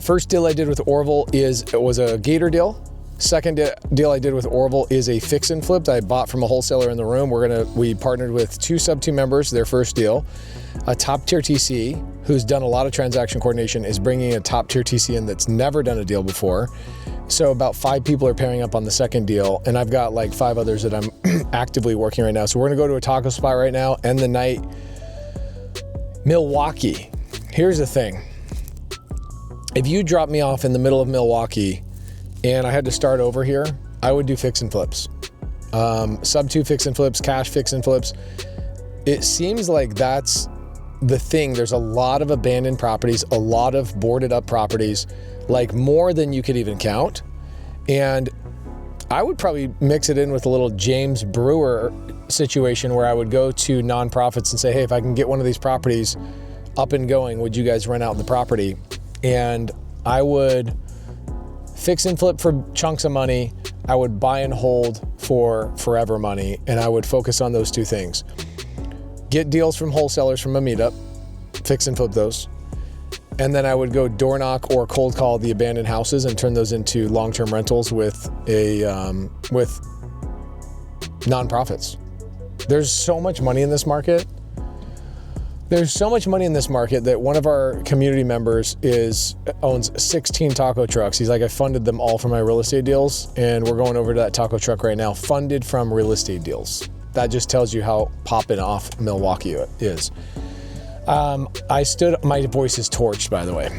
First deal I did with Orville was a gator deal. Second deal I did with Orville is a fix and flip that I bought from a wholesaler in the room. We partnered with 2 SubTo members, their first deal. A top tier TC who's done a lot of transaction coordination is bringing a top tier TC in that's never done a deal before. So about 5 people are pairing up on the second deal, and I've got like 5 others that I'm actively working right now. So we're gonna go to a taco spot right now, end the night. Milwaukee. Here's the thing. If you drop me off in the middle of Milwaukee and I had to start over here, I would do fix and flips. SubTo fix and flips, cash fix and flips. It seems like that's the thing. There's a lot of abandoned properties, a lot of boarded up properties, like more than you could even count. And I would probably mix it in with a little James Brewer situation where I would go to nonprofits and say, hey, if I can get one of these properties up and going, would you guys rent out the property? And I would fix and flip for chunks of money. I would buy and hold for forever money. And I would focus on those two things. Get deals from wholesalers from a meetup, fix and flip those. And then I would go door knock or cold call the abandoned houses and turn those into long-term rentals with nonprofits. There's so much money in this market. There's so much money in this market that one of our community members owns 16 taco trucks. He's like, I funded them all for my real estate deals, and we're going over to that taco truck right now, funded from real estate deals. That just tells you how popping off Milwaukee it is. My voice is torched, by the way.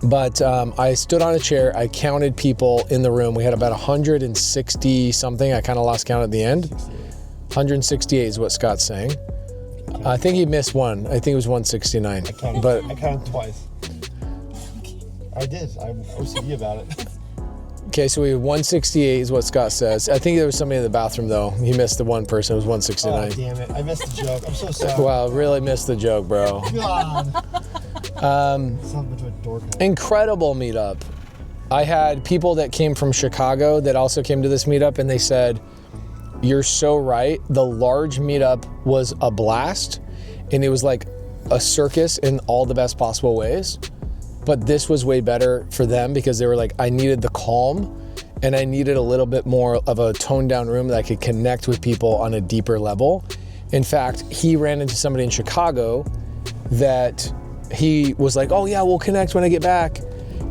But I stood on a chair, I counted people in the room. We had about 160 something. I kind of lost count at the end. 168 is what Scott's saying. I think he missed one. I think it was 169. I counted twice. I did. I'm OCD about it. Okay, so we have 168 is what Scott says. I think there was somebody in the bathroom though. He missed the one person. It was 169. Oh, damn it. I missed the joke. I'm so sorry. Wow, really missed the joke, bro. Incredible meetup. I had people that came from Chicago that also came to this meetup, and they said, you're so right. The large meetup was a blast, and it was like a circus in all the best possible ways. But this was way better for them because they were like, I needed the calm, and I needed a little bit more of a toned down room that I could connect with people on a deeper level. In fact, he ran into somebody in Chicago that he was like, oh yeah, we'll connect when I get back.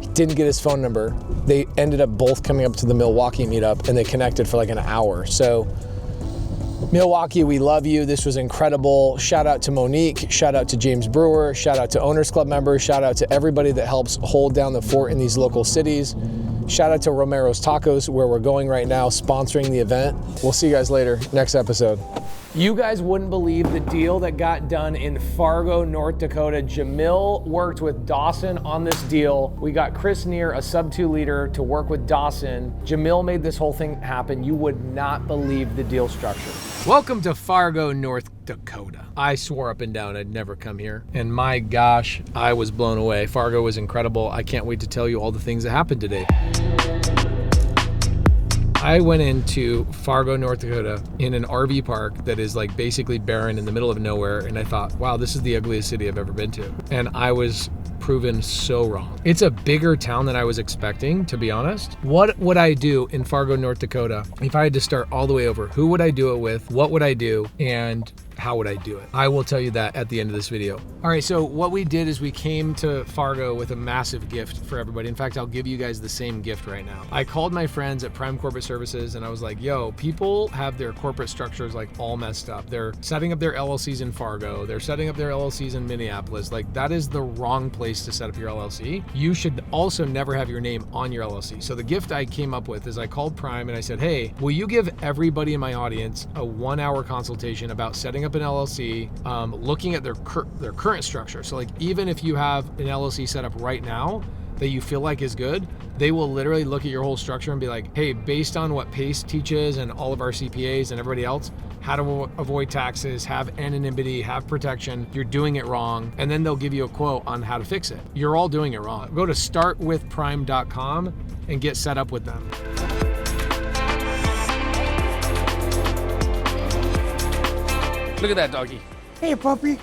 He didn't get his phone number. They ended up both coming up to the Milwaukee meetup, and they connected for like an hour. So Milwaukee, we love you. This was incredible. Shout out to Monique. Shout out to James Brewer. Shout out to Owners Club members. Shout out to everybody that helps hold down the fort in these local cities. Shout out to Romero's Tacos, where we're going right now, sponsoring the event. We'll see you guys later, next episode. You guys wouldn't believe the deal that got done in Fargo, North Dakota. Jamil worked with Dawson on this deal. We got Chris Neer, a SubTo leader, to work with Dawson. Jamil made this whole thing happen. You would not believe the deal structure. Welcome to Fargo, North Dakota. I swore up and down I'd never come here, and my gosh, I was blown away. Fargo was incredible. I can't wait to tell you all the things that happened today. I went into Fargo, North Dakota in an RV park that is like basically barren in the middle of nowhere, and I thought, wow, this is the ugliest city I've ever been to. And I was proven so wrong. It's a bigger town than I was expecting, to be honest. What would I do in Fargo, North Dakota if I had to start all the way over? Who would I do it with? What would I do? And how would I do it? I will tell you that at the end of this video. All right, so what we did is we came to Fargo with a massive gift for everybody. In fact, I'll give you guys the same gift right now. I called my friends at Prime Corporate Services and I was like, yo, people have their corporate structures like all messed up. They're setting up their LLCs in Fargo. They're setting up their LLCs in Minneapolis. Like, that is the wrong place to set up your LLC. You should also never have your name on your LLC. So the gift I came up with is I called Prime and I said, hey, will you give everybody in my audience a 1-hour consultation about setting up an LLC, looking at their current structure. So like, even if you have an LLC set up right now that you feel like is good, they will literally look at your whole structure and be like, hey, based on what PACE teaches and all of our CPAs and everybody else, how to avoid taxes, have anonymity, have protection, you're doing it wrong. And then they'll give you a quote on how to fix it. You're all doing it wrong. Go to startwithprime.com and get set up with them. Look at that doggy. Hey, puppy.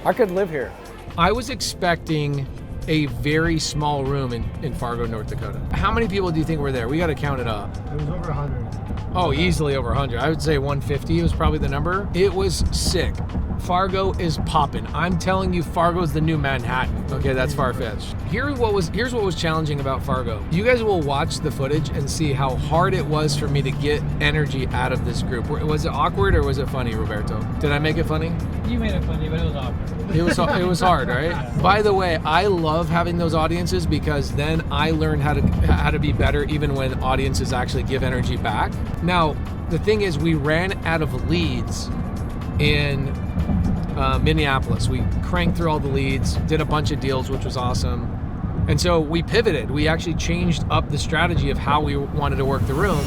I could live here. I was expecting a very small room in Fargo, North Dakota. How many people do you think were there? We got to count it up. It was over 100. Oh, easily over 100. I would say 150 was probably the number. It was sick. Fargo is popping. I'm telling you, Fargo is the new Manhattan. Okay, that's far-fetched. Here's what was challenging about Fargo. You guys will watch the footage and see how hard it was for me to get energy out of this group. Was it awkward or was it funny, Roberto? Did I make it funny? You made it funny, but it was awkward. It was hard, right? By the way, I love having those audiences because then I learn how to be better even when audiences actually give energy back. Now, the thing is, we ran out of leads in Minneapolis. We cranked through all the leads, did a bunch of deals, which was awesome. And so we pivoted. We actually changed up the strategy of how we wanted to work the room.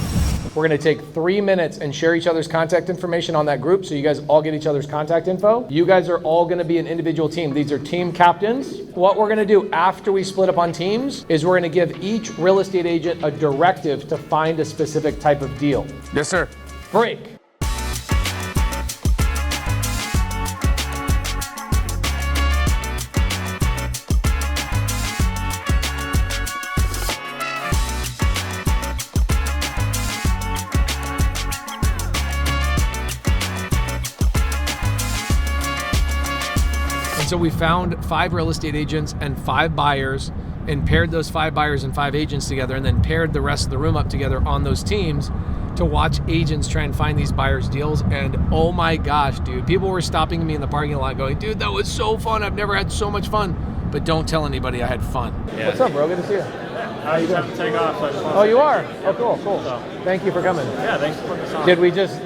We're gonna take 3 minutes and share each other's contact information on that group so you guys all get each other's contact info. You guys are all gonna be an individual team. These are team captains. What we're gonna do after we split up on teams is we're gonna give each real estate agent a directive to find a specific type of deal. Yes, sir. Break. So we found 5 real estate agents and 5 buyers and paired those 5 buyers and 5 agents together and then paired the rest of the room up together on those teams to watch agents try and find these buyers deals. And oh my gosh, dude, people were stopping me in the parking lot going, dude, that was so fun. I've never had so much fun. But don't tell anybody I had fun. Yeah. What's up, bro? Good to see you. How you doing? Take off. Oh, you are? Oh, cool. Thank you for coming. Yeah, thanks for putting this on. Did we just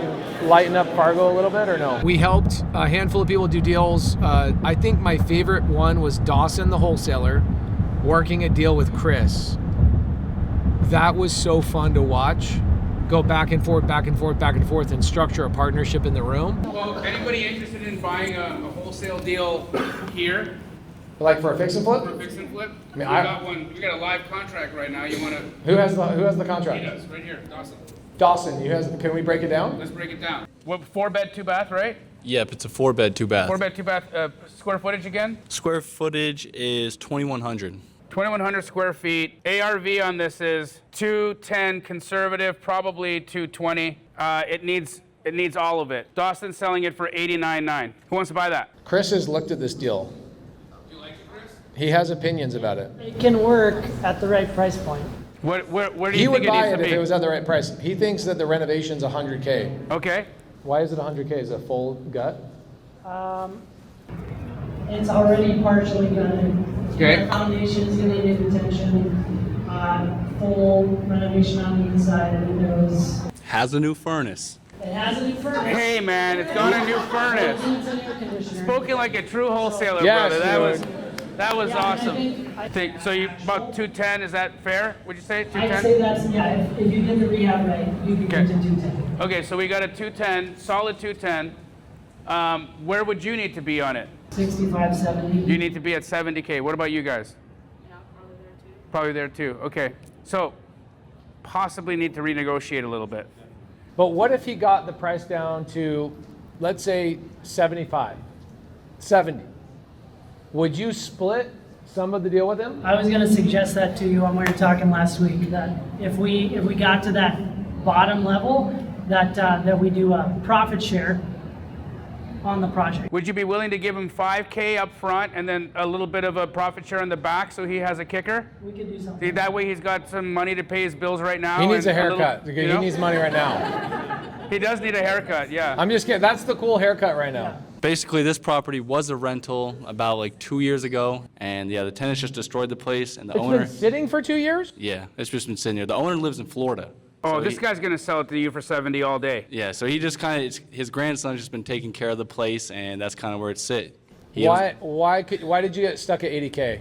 lighten up Fargo a little bit or no? We helped a handful of people do deals. I think my favorite one was Dawson, the wholesaler, working a deal with Chris. That was so fun to watch. Go back and forth, and structure a partnership in the room. Well, anybody interested in buying a wholesale deal here? Like for a fix and flip? For a fix and flip? I mean, we got one. We got a live contract right now. You want to? Who has the contract? He does, right here, Dawson. Dawson, can we break it down? Let's break it down. What, 4-bed, 2-bath, right? Yep, it's a 4-bed, 2-bath. 4-bed, 2-bath. Square footage again? Square footage is 2,100. 2,100 square feet. ARV on this is 210 conservative, probably 220. It needs all of it. Dawson's selling it for $89.9. Who wants to buy that? Chris has looked at this deal. You like it, Chris? He has opinions about it. It can work at the right price point. Where do you think it needs to be? He would buy it if it was at the right price. He thinks that the renovation's $100K. Okay. Why is it $100K? Is it a full gut? It's already partially gutted. Okay. The foundation's gonna need attention. Full renovation on the inside, windows. Has a new furnace. It has a new furnace. Hey man, it's got a new furnace. It's an air conditioner. Spoken like a true wholesaler, Yes, brother. That was Yeah, awesome. I think so. You about 210? Is that fair? Would you say 210? I'd say that's, yeah, if you did the rehab right, you could get to 210. Okay, so we got a 210, solid 210. Where would you need to be on it? 65, 70. You need to be at 70K. What about you guys? Yeah, probably there too. Okay, so possibly need to renegotiate a little bit. But what if he got the price down to, let's say, 75, 70? Would you split some of the deal with him? I was going to suggest that to you when we were talking last week, that if we got to that bottom level, that we do a profit share on the project. Would you be willing to give him 5K up front and then a little bit of a profit share on the back so he has a kicker? We could do something. That way he's got some money to pay his bills right now. He needs and a haircut. little, you know? He needs money right now. He does need a haircut, yeah. I'm just kidding. That's the cool haircut right now. Yeah. Basically, this property was a rental about like 2 years ago, and yeah, the tenants just destroyed the place, and the owner. It's been sitting for 2 years? Yeah, it's just been sitting here. The owner lives in Florida. Oh, so this guy's gonna sell it to you for 70 all day. Yeah, so he just kind of, his grandson's just been taking care of the place, and that's kind of where it's sit. Why did you get stuck at 80K?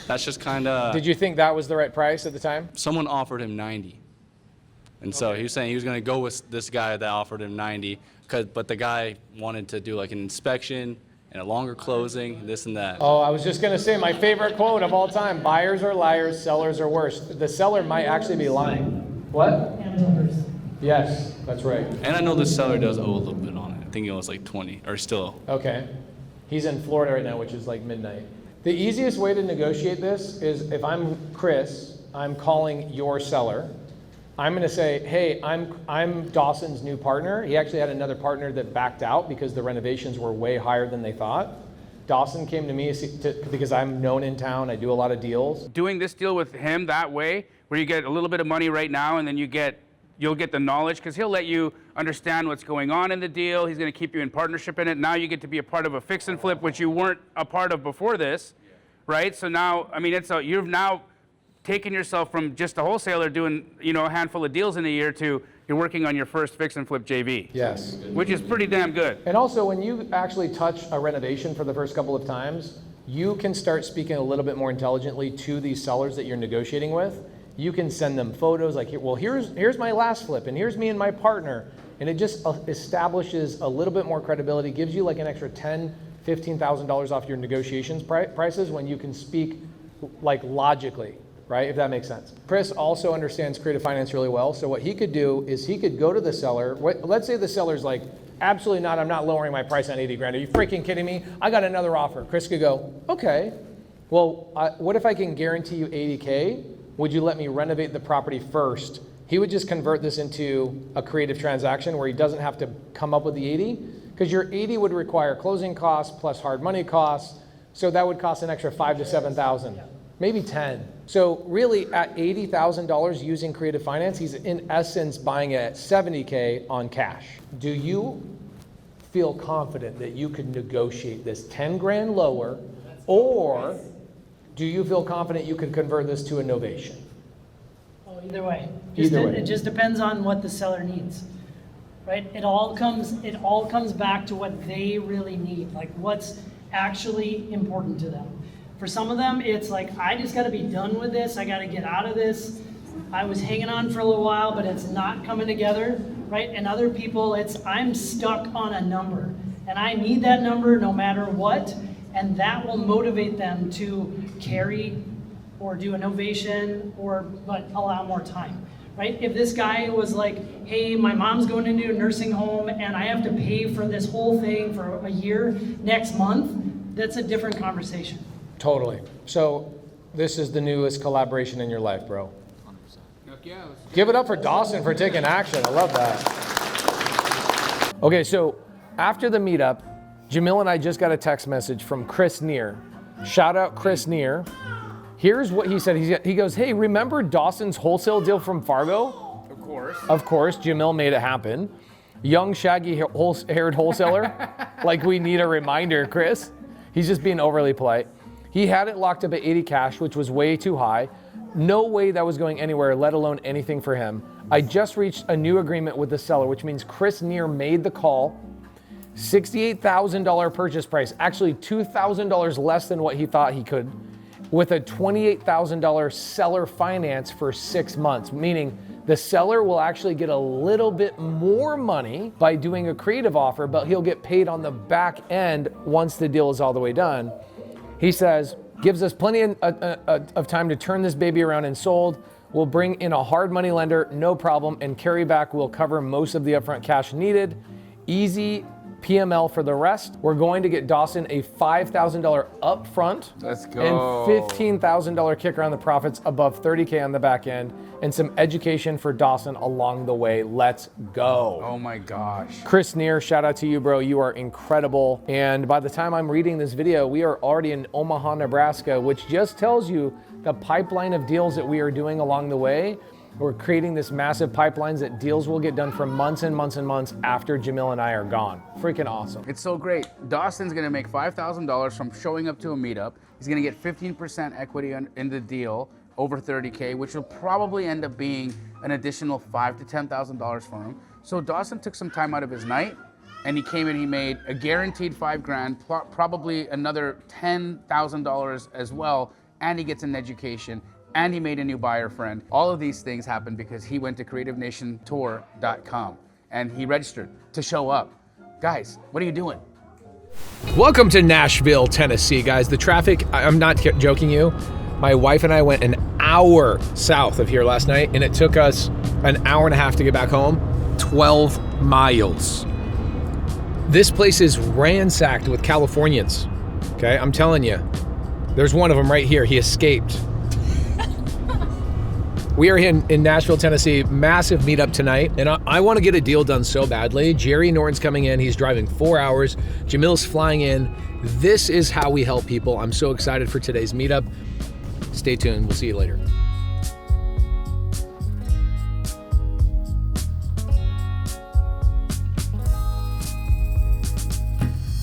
That's just kind of. Did you think that was the right price at the time? Someone offered him 90. And so he was saying he was going to go with this guy that offered him 90, but the guy wanted to do like an inspection and a longer closing, this and that. Oh, I was just going to say my favorite quote of all time, buyers are liars, sellers are worse. The seller might actually be lying. What? Yes, that's right. And I know the seller does owe a little bit on it. I think it was like 20, or still. Okay. He's in Florida right now, which is like midnight. The easiest way to negotiate this is if I'm Chris, I'm calling your seller. I'm going to say, hey, I'm Dawson's new partner. He actually had another partner that backed out because the renovations were way higher than they thought. Dawson came to me because I'm known in town. I do a lot of deals. Doing this deal with him that way, where you get a little bit of money right now and then you'll get the knowledge, because he'll let you understand what's going on in the deal. He's going to keep you in partnership in it. Now you get to be a part of a fix and flip, which you weren't a part of before this, right? So now, I mean, you've now taken yourself from just a wholesaler doing, a handful of deals in a year to you're working on your first fix and flip JV. Yes. Which is pretty damn good. And also, when you actually touch a renovation for the first couple of times, you can start speaking a little bit more intelligently to these sellers that you're negotiating with. You can send them photos like, well, here's my last flip, and here's me and my partner. And it just establishes a little bit more credibility, gives you like an extra $10,000, $15,000 off your negotiations prices when you can speak like logically, right? If that makes sense. Chris also understands creative finance really well. So what he could do is he could go to the seller. Let's say the seller's like, absolutely not, I'm not lowering my price on 80 grand. Are you freaking kidding me? I got another offer. Chris could go, okay, well, what if I can guarantee you 80K? Would you let me renovate the property first? He would just convert this into a creative transaction where he doesn't have to come up with the 80, because your 80 would require closing costs plus hard money costs. So that would cost an extra $5,000 to $7,000, maybe 10. So really at $80,000 using creative finance, he's in essence buying it at $70K on cash. Do you feel confident that you could negotiate this 10 grand lower, or do you feel confident you could convert this to a novation? Oh, either way. Either way. It just depends on what the seller needs, right? It all comes back to what they really need, like what's actually important to them. For some of them, it's like, I just got to be done with this. I got to get out of this. I was hanging on for a little while, but it's not coming together, right? And other people, it's, I'm stuck on a number, and I need that number no matter what, and that will motivate them to carry or do a novation but allow more time, right? If this guy was like, hey, my mom's going into a nursing home and I have to pay for this whole thing for a year next month, that's a different conversation. Totally. So this is the newest collaboration in your life, bro. 100%. Give it up for Dawson for taking action. I love that. Okay, so after the meetup, Jamil and I just got a text message from Chris Neer. Shout out Chris Neer. Here's what he said. He goes, hey, remember Dawson's wholesale deal from Fargo? Of course. Of course, Jamil made it happen. Young, shaggy-haired wholesaler. Like we need a reminder, Chris. He's just being overly polite. He had it locked up at 80 cash, which was way too high. No way that was going anywhere, let alone anything for him. I just reached a new agreement with the seller, which means Chris Neer made the call. $68,000 purchase price, actually $2,000 less than what he thought he could, with a $28,000 seller finance for 6 months, meaning the seller will actually get a little bit more money by doing a creative offer, but he'll get paid on the back end once the deal is all the way done. He says, gives us plenty of time to turn this baby around and sold. We'll bring in a hard money lender, no problem, and carryback will cover most of the upfront cash needed. Easy PML for the rest. We're going to get Dawson a $5,000 upfront. Let's go. And $15,000 kicker on the profits above 30K on the back end, and some education for Dawson along the way. Let's go. Oh my gosh. Chris Neer, shout out to you, bro. You are incredible. And by the time I'm reading this video, we are already in Omaha, Nebraska, which just tells you the pipeline of deals that we are doing along the way. We're creating this massive pipelines that deals will get done for months and months and months after Jamil and I are gone. Freaking awesome. It's so great. Dawson's gonna make $5,000 from showing up to a meetup. He's gonna get 15% equity in the deal over 30K, which will probably end up being an additional $5,000 to $10,000 for him. So Dawson took some time out of his night, and he came in, he made a guaranteed $5,000, probably another $10,000 as well, and he gets an education, and he made a new buyer friend. All of these things happened because he went to creativenationtour.com and he registered to show up. Guys, what are you doing? Welcome to Nashville, Tennessee, guys. The traffic, I'm not joking you. My wife and I went an hour south of here last night, and it took us an hour and a half to get back home. 12 miles. This place is ransacked with Californians. Okay, I'm telling you. There's one of them right here. He escaped. We are in Nashville, Tennessee, massive meetup tonight, and I want to get a deal done so badly. Jerry Norton's coming in, he's driving 4 hours, Jamil's flying in. This is how we help people. I'm so excited for today's meetup. Stay tuned, we'll see you later.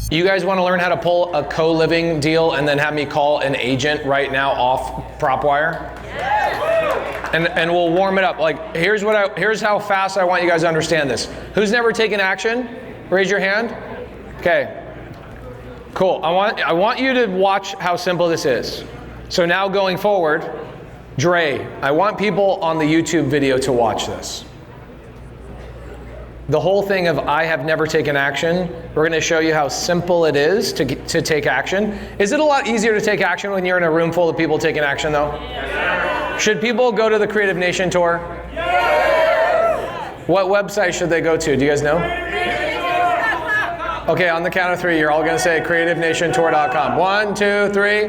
You guys want to learn how to pull a co-living deal and then have me call an agent right now off PropWire? And we'll warm it up. Like, here's how fast I want you guys to understand this. Who's never taken action? Raise your hand. Okay. Cool. I want you to watch how simple this is. So now going forward, Dre, I want people on the YouTube video to watch this. The whole thing of I have never taken action, we're going to show you how simple it is to take action. Is it a lot easier to take action when you're in a room full of people taking action though? Yes. Should people go to the Creative Nation tour? Yes. What website should they go to? Do you guys know? Okay, on the count of 3, you're all going to say creativenationtour.com. 1, 2, 3.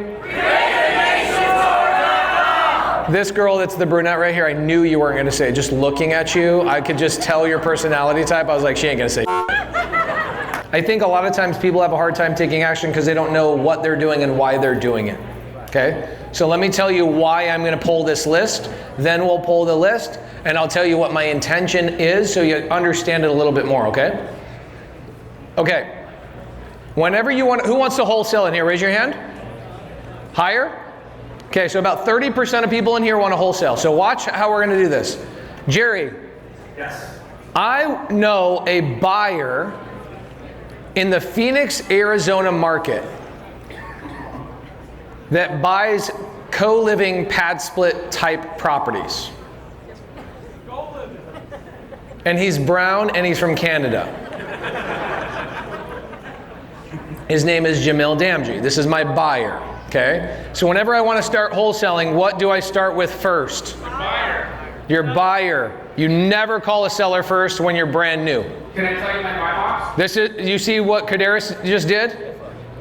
This girl that's the brunette right here, I knew you weren't going to say it. Just looking at you, I could just tell your personality type. I was like, she ain't going to say I think a lot of times people have a hard time taking action because they don't know what they're doing and why they're doing it. Okay? So let me tell you why I'm going to pull this list. Then we'll pull the list, and I'll tell you what my intention is so you understand it a little bit more, okay? Okay. Whenever you want, who wants to wholesale in here? Raise your hand. Higher? Okay, so about 30% of people in here want to wholesale. So watch how we're going to do this. Jerry. Yes. I know a buyer in the Phoenix, Arizona market that buys co-living pad split type properties. And he's brown and he's from Canada. His name is Jamil Damji. This is my buyer. Okay, so whenever I want to start wholesaling, what do I start with first? Your buyer. You never call a seller first when you're brand new. Can I tell you my buy box? This is, you see what Kaderis just did?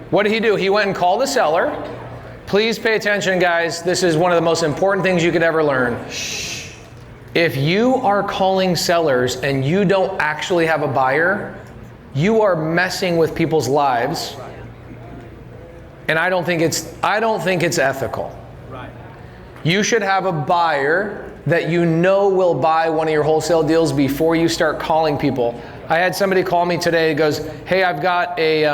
What did he do? He went and called the seller. Please pay attention, guys. This is one of the most important things you could ever learn. Shh. If you are calling sellers and you don't actually have a buyer, you are messing with people's lives. And I don't think it's ethical. Right. You should have a buyer that you know will buy one of your wholesale deals before you start calling people. I had somebody call me today. Goes, hey, I've got a.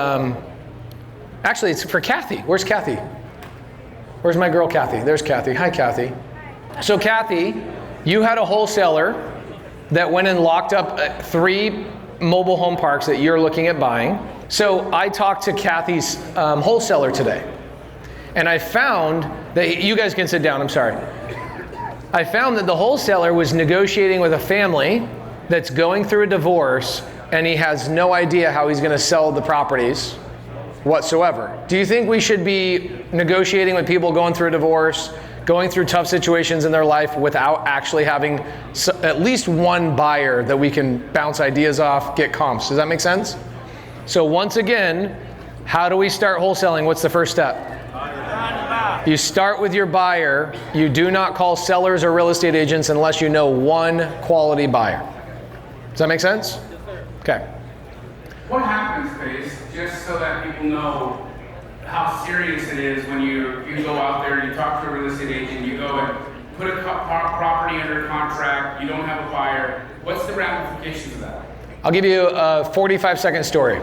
Actually, it's for Kathy. Where's Kathy? Where's my girl Kathy? There's Kathy. Hi, Kathy. So Kathy, you had a wholesaler that went and locked up 3 mobile home parks that you're looking at buying. So I talked to Kathy's wholesaler today, and I found that, you guys can sit down, I'm sorry. I found that the wholesaler was negotiating with a family that's going through a divorce, and he has no idea how he's gonna sell the properties whatsoever. Do you think we should be negotiating with people going through a divorce, going through tough situations in their life without actually having at least one buyer that we can bounce ideas off, get comps? Does that make sense? So once again, how do we start wholesaling? What's the first step? You start with your buyer. You do not call sellers or real estate agents unless you know one quality buyer. Does that make sense? Okay. What happens, Pace, just so that people know how serious it is when you go out there, you talk to a real estate agent, you go and put a property under contract, you don't have a buyer. What's the ramifications of that? I'll give you a 45-second story.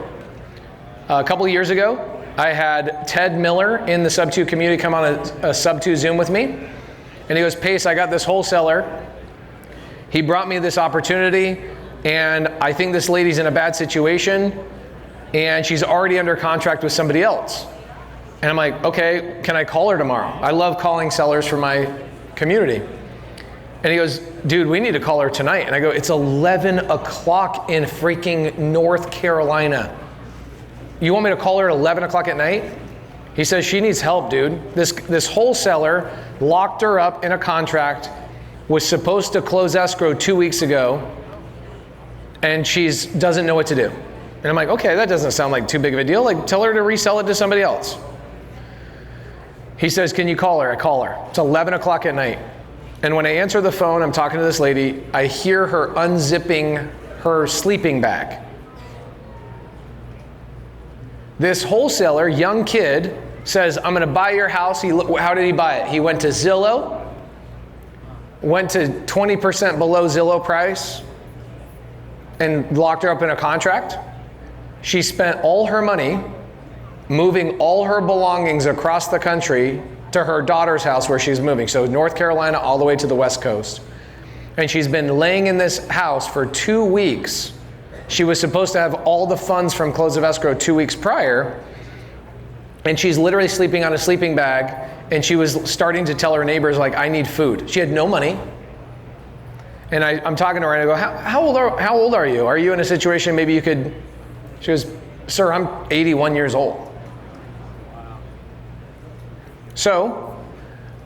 A couple of years ago, I had Ted Miller in the SubTo community come on a SubTo Zoom with me. And he goes, Pace, I got this wholesaler. He brought me this opportunity, and I think this lady's in a bad situation, and she's already under contract with somebody else. And I'm like, okay, can I call her tomorrow? I love calling sellers for my community. And he goes, dude, we need to call her tonight. And I go, it's 11 o'clock in freaking North Carolina. You want me to call her at 11 o'clock at night? He says, she needs help, dude. This wholesaler locked her up in a contract, was supposed to close escrow 2 weeks ago, and doesn't know what to do. And I'm like, okay, that doesn't sound like too big of a deal. Like, tell her to resell it to somebody else. He says, can you call her? I call her. It's 11 o'clock at night. And when I answer the phone, I'm talking to this lady, I hear her unzipping her sleeping bag. This wholesaler, young kid, says, I'm gonna buy your house. How did he buy it? He went to Zillow, went to 20% below Zillow price, and locked her up in a contract. She spent all her money moving all her belongings across the country to her daughter's house where she's moving. So North Carolina all the way to the West Coast. And she's been laying in this house for 2 weeks. She was supposed to have all the funds from close of escrow 2 weeks prior. And she's literally sleeping on a sleeping bag and she was starting to tell her neighbors, like, I need food. She had no money. And I'm talking to her and I go, how old are you? Are you in a situation maybe you could, she goes, sir, I'm 81 years old. So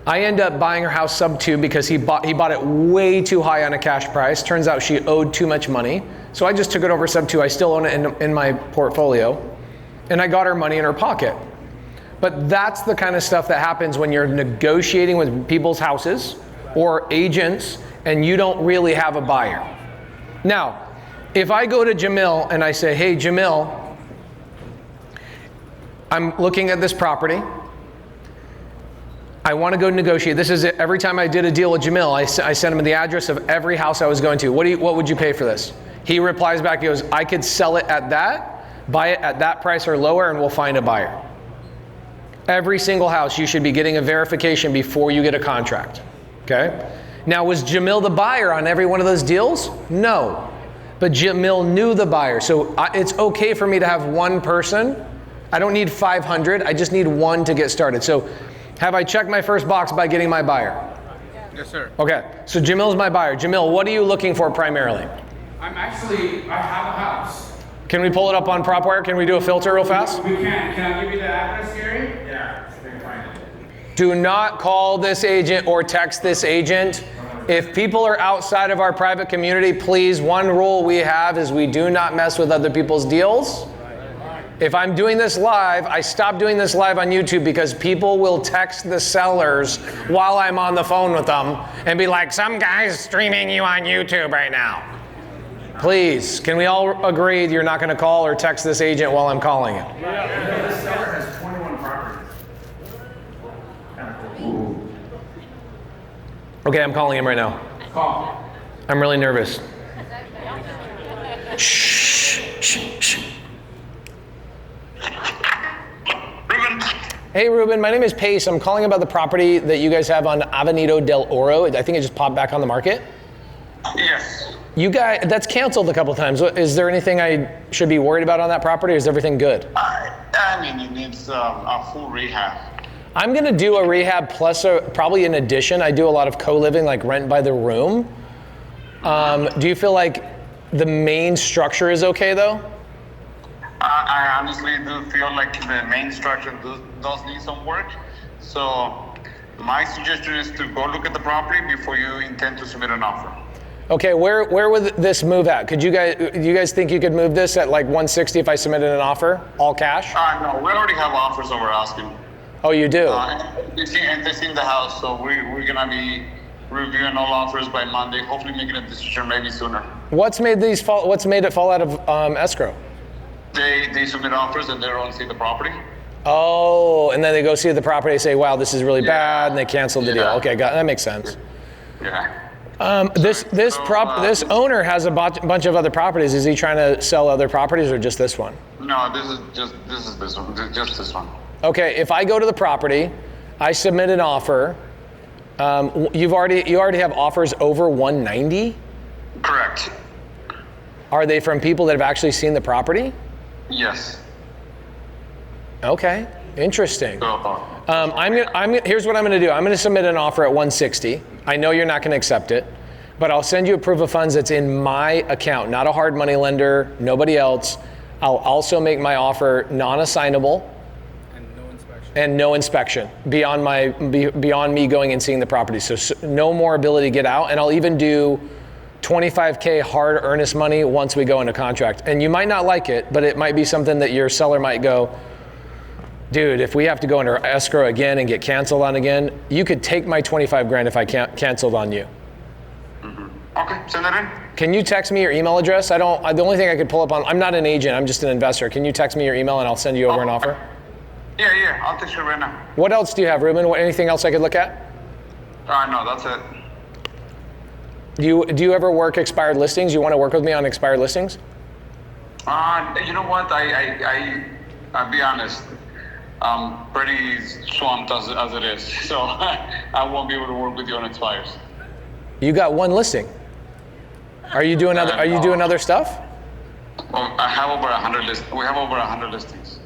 I end up buying her house SubTo because he bought it way too high on a cash price. Turns out she owed too much money. So I just took it over SubTo. I still own it in my portfolio. And I got her money in her pocket. But that's the kind of stuff that happens when you're negotiating with people's houses or agents and you don't really have a buyer. Now, if I go to Jamil and I say, hey, Jamil, I'm looking at this property. I want to go negotiate. This is it. Every time I did a deal with Jamil, I sent him the address of every house I was going to. What would you pay for this? He replies back, he goes, I could sell it at that, buy it at that price or lower, and we'll find a buyer. Every single house, you should be getting a verification before you get a contract, okay? Now, was Jamil the buyer on every one of those deals? No, but Jamil knew the buyer. So it's okay for me to have one person. I don't need 500, I just need one to get started. So have I checked my first box by getting my buyer? Yes, sir. Okay, so Jamil's my buyer. Jamil, what are you looking for primarily? I have a house. Can we pull it up on PropWire? Can we do a filter real fast? We can. Can I give you the address, Gary? Yeah, so they can find it. Do not call this agent or text this agent. If people are outside of our private community, please, one rule we have is we do not mess with other people's deals. If I'm doing this live, I stop doing this live on YouTube because people will text the sellers while I'm on the phone with them and be like, some guy's streaming you on YouTube right now. Please, can we all agree you're not going to call or text this agent while I'm calling it? Yeah, this seller has 21 properties. Okay, I'm calling him right now. Call. I'm really nervous. Shh, shh, shh. Hey Ruben, my name is Pace. I'm calling about the property that you guys have on Avenida del Oro. I think it just popped back on the market. Yes. You guys, that's canceled a couple times. Is there anything I should be worried about on that property, or is everything good? I mean, it needs a full rehab. I'm gonna do a rehab plus probably an addition. I do a lot of co-living, like rent by the room. Do you feel like the main structure is okay though? I honestly do feel like the main structure does need some work. So my suggestion is to go look at the property before you intend to submit an offer. Okay, where would this move at? Do you guys think you could move this at like 160 if I submitted an offer, all cash? No, we already have offers over asking. Oh, you do? And they've seen the house, so we're gonna be reviewing all offers by Monday. Hopefully, making a decision maybe sooner. What's made it fall out of escrow? They submit offers and they don't see the property. Oh, and then they go see the property and say, wow, this is really bad, and they cancel the deal. Okay, that makes sense. Yeah. This owner has a bunch of other properties. Is he trying to sell other properties or just this one? No, this is this one. Just this one. Okay, if I go to the property, I submit an offer. You already have offers over 190? Correct. Are they from people that have actually seen the property? Yes. Okay, interesting. Here's what I'm gonna do. I'm gonna submit an offer at 160. I know you're not gonna accept it, but I'll send you a proof of funds that's in my account, not a hard money lender, nobody else. I'll also make my offer non-assignable and no inspection beyond me going and seeing the property. So no more ability to get out, and I'll even do $25K hard earnest money once we go into contract. And you might not like it, but it might be something that your seller might go, dude, if we have to go under escrow again and get canceled on again, you could take my 25 grand if I canceled on you. Okay, send that in. Can you text me your email address? The only thing I could pull up on, I'm not an agent, I'm just an investor. Can you text me your email and I'll send you over an offer? Yeah, I'll text you right now. What else do you have, Ruben? Anything else I could look at? No, that's it. Do you ever work expired listings? You want to work with me on expired listings? You know what? I'll be honest. I'm pretty swamped as it is, so I won't be able to work with you on expires. You got one listing. Are you doing other stuff? Well, I have over 100 listings. We have over 100 listings.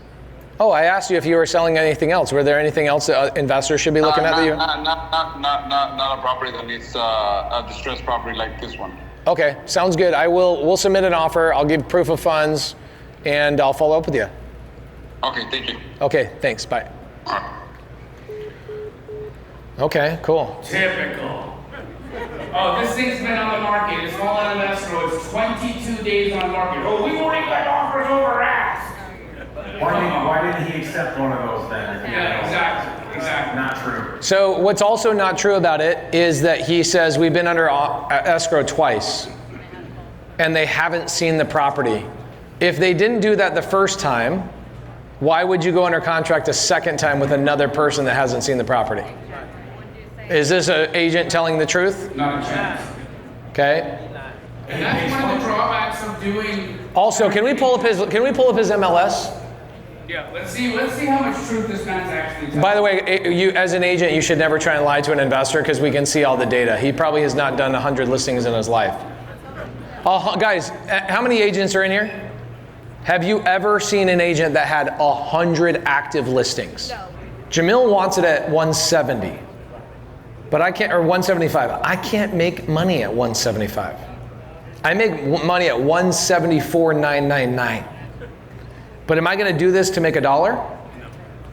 Oh, I asked you if you were selling anything else. Were there anything else that investors should be looking at? Not a property that needs a distressed property like this one. Okay, sounds good. We'll submit an offer. I'll give proof of funds, and I'll follow up with you. Okay, thank you. Okay, thanks. Bye. Okay, cool. Typical. Oh, this thing's been on the market. It's all out of escrow. It's 22 days on the market. Oh, we've already got offers over ask. Why didn't he accept one of those then? Yeah, exactly. Not true. So what's also not true about it is that he says we've been under escrow twice, and they haven't seen the property. If they didn't do that the first time, why would you go under contract a second time with another person that hasn't seen the property? Is this an agent telling the truth? Not a chance. Okay. And that's one of the drawbacks of doing. Also, can we pull up his MLS? Yeah, let's see how much truth this man's actually telling. By the way, you as an agent, you should never try and lie to an investor because we can see all the data. He probably has not done 100 listings in his life. Guys, how many agents are in here? Have you ever seen an agent that had 100 active listings? No. Jamil wants it at 170, but I can't, or 175. I can't make money at 175. I make money at 174,999. But am I going to do this to make $1?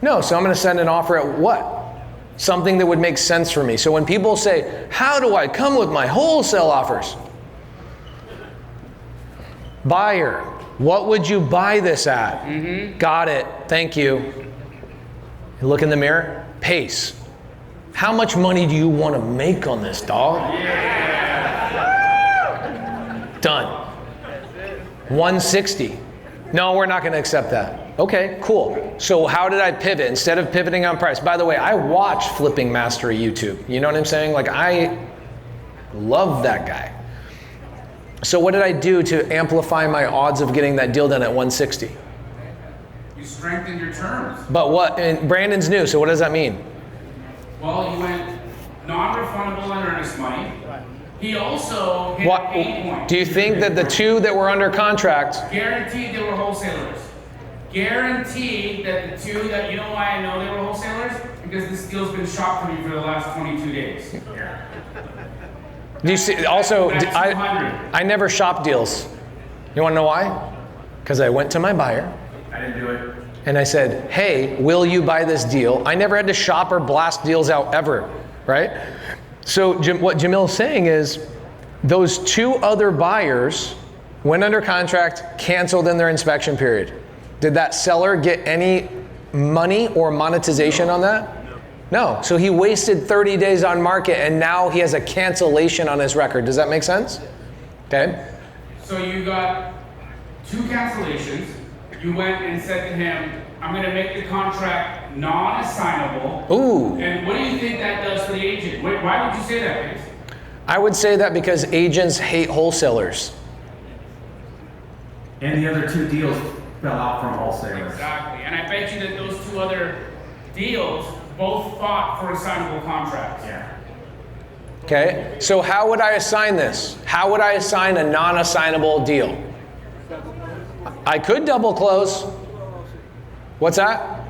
No, so I'm going to send an offer at what? Something that would make sense for me. So when people say, how do I come with my wholesale offers? Buyer, what would you buy this at? Mm-hmm. Got it, thank you. You look in the mirror, pace. How much money do you want to make on this, dog? Yeah. Done. 160. No, we're not going to accept that. Okay, cool. So how did I pivot? Instead of pivoting on price. By the way, I watch Flipping Mastery YouTube. You know what I'm saying? Like, I love that guy. So what did I do to amplify my odds of getting that deal done at 160? You strengthened your terms. But what? And Brandon's new, so what does that mean? Well, you went non-refundable and earnest money. He also hit an 8 point. Do you think that the two that were under contract? Guaranteed they were wholesalers. Guaranteed that the two that, you know why I know they were wholesalers? Because this deal's been shopped for me for the last 22 days. Do you see? Also, I never shop deals. You want to know why? Because I went to my buyer. I didn't do it. And I said, hey, will you buy this deal? I never had to shop or blast deals out ever, right? So what Jamil's saying is those two other buyers went under contract, canceled in their inspection period. Did that seller get any money or monetization on that? No. So he wasted 30 days on market and now he has a cancellation on his record. Does that make sense? Okay. So you got 2 cancellations. You went and said to him, I'm going to make the contract non-assignable. Ooh. And what do you think that does for the agent? Why would you say that, please? I would say that because agents hate wholesalers. And the other 2 deals fell out from wholesalers. Exactly. And I bet you that those 2 other deals both fought for assignable contracts. Yeah. Okay. So how would I assign this? How would I assign a non-assignable deal? I could double close. What's that?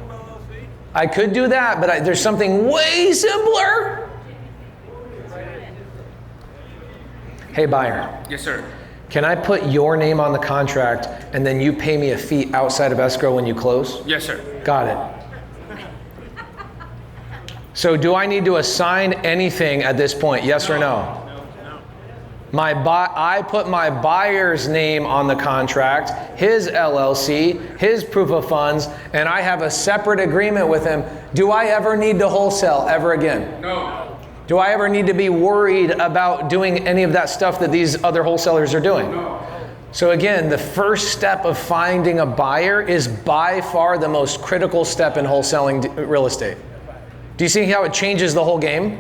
I could do that, but there's something way simpler. Hey, buyer. Yes, sir. Can I put your name on the contract and then you pay me a fee outside of escrow when you close? Yes, sir. Got it. So do I need to assign anything at this point? Yes or no? I put my buyer's name on the contract, his LLC, his proof of funds, and I have a separate agreement with him. Do I ever need to wholesale ever again? No. Do I ever need to be worried about doing any of that stuff that these other wholesalers are doing? No. So again, the first step of finding a buyer is by far the most critical step in wholesaling real estate. Do you see how it changes the whole game?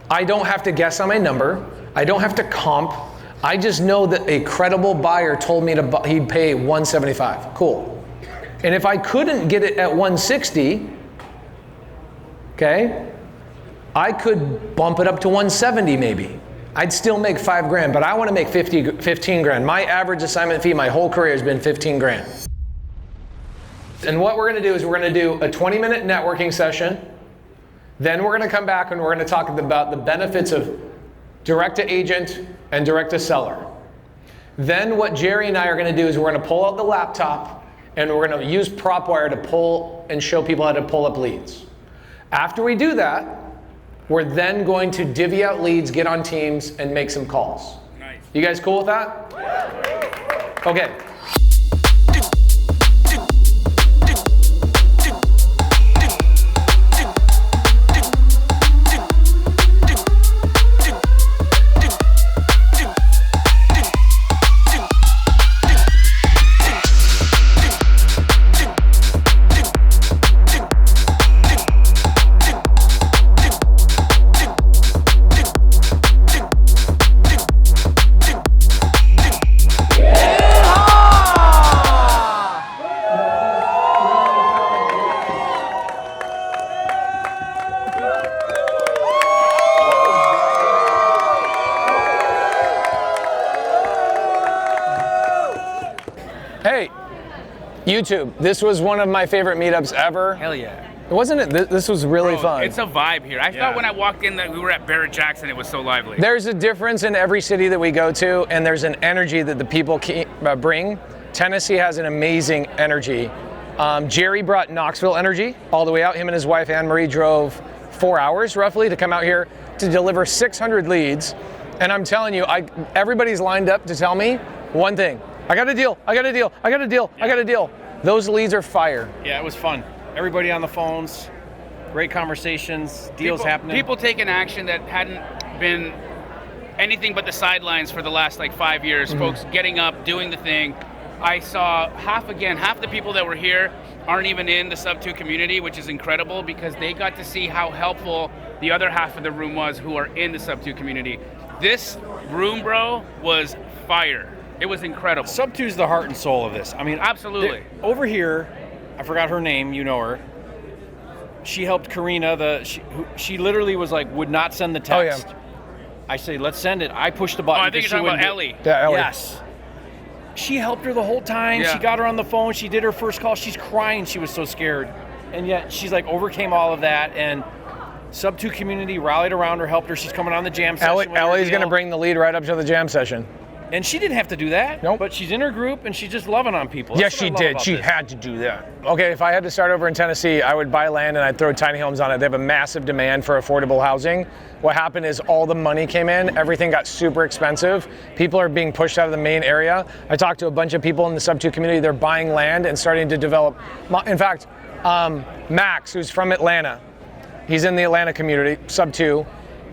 I don't have to guess on my number. I don't have to comp. I just know that a credible buyer told me he'd pay 175. Cool. And if I couldn't get it at 160, okay, I could bump it up to 170 maybe. I'd still make $5,000, but I want to make 15 grand. My average assignment fee my whole career has been 15 grand. And what we're going to do is we're going to do a 20-minute networking session. Then we're going to come back and we're going to talk about the benefits of direct to agent and direct to seller. Then what Jerry and I are going to do is we're going to pull out the laptop and we're going to use PropWire to pull and show people how to pull up leads. After we do that, we're then going to divvy out leads, get on teams, and make some calls. Nice. You guys cool with that? Okay. Hey, YouTube, this was one of my favorite meetups ever. Hell yeah. Wasn't it? This was really fun. It's a vibe here. I thought when I walked in that we were at Barrett Jackson, it was so lively. There's a difference in every city that we go to, and there's an energy that the people bring. Tennessee has an amazing energy. Jerry brought Knoxville energy all the way out. Him and his wife, Anne-Marie, drove 4 hours roughly to come out here to deliver 600 leads. And I'm telling you, everybody's lined up to tell me one thing. I got a deal, I got a deal, I got a deal, I got a deal. Those leads are fire. Yeah, it was fun. Everybody on the phones, great conversations, deals happening. People taking action that hadn't been anything but the sidelines for the last like 5 years. Mm-hmm. Folks getting up, doing the thing. I saw half the people that were here aren't even in the SubTo community, which is incredible because they got to see how helpful the other half of the room was who are in the SubTo community. This room, bro, was fire. It was incredible. SubTo is the heart and soul of this. I mean, absolutely. Over here, I forgot her name, you know her. She helped Karina, she literally was like, would not send the text. Oh, yeah. I say, let's send it. I pushed the button. Oh, I think you're talking about Ellie. Yeah, Ellie. Yes. She helped her the whole time. Yeah. She got her on the phone. She did her first call. She's crying. She was so scared. And yet she's like overcame all of that. And SubTo community rallied around her, helped her. She's coming on the jam session. Ellie's going to bring the lead right up to the jam session. And she didn't have to do that. Nope. But she's in her group and she's just loving on people. Yes, she did. She had to do that. Okay, if I had to start over in Tennessee, I would buy land and I'd throw tiny homes on it. They have a massive demand for affordable housing. What happened is all the money came in, everything got super expensive. People are being pushed out of the main area. I talked to a bunch of people in the SubTo community. They're buying land and starting to develop. In fact, Max, who's from Atlanta, he's in the Atlanta community, SubTo.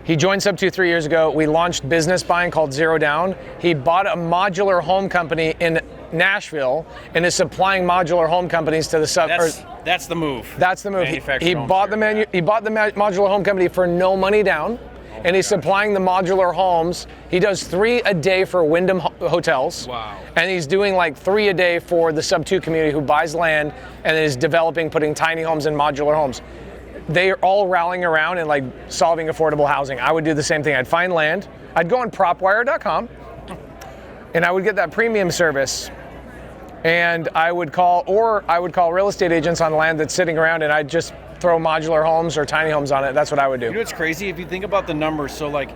He joined SubTo 3 years ago. We launched business buying called Zero Down. He bought a modular home company in Nashville and is supplying modular home companies to the That's the move. That's the move. He bought the modular home company for no money down, and he's supplying the modular homes. He does 3 a day for Wyndham hotels. Wow. And he's doing like 3 a day for the SubTo community who buys land and is developing, putting tiny homes in modular homes. They are all rallying around and like solving affordable housing. I would do the same thing. I'd find land. I'd go on propwire.com and I would get that premium service. And I would call real estate agents on land that's sitting around and I'd just throw modular homes or tiny homes on it. That's what I would do. You know what's crazy? If you think about the numbers, so like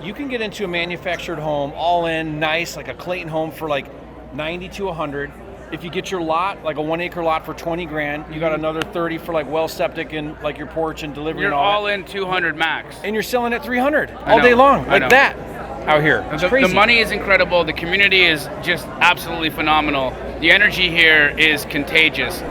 you can get into a manufactured home, all in, nice, like a Clayton home for like 90 to 100. If you get your lot, like a 1 acre lot for 20 grand, you got another 30 for like well septic and like your porch and delivery and all all in 200 max. And you're selling at 300 all day long, like that out here. It's crazy. The money is incredible. The community is just absolutely phenomenal. The energy here is contagious.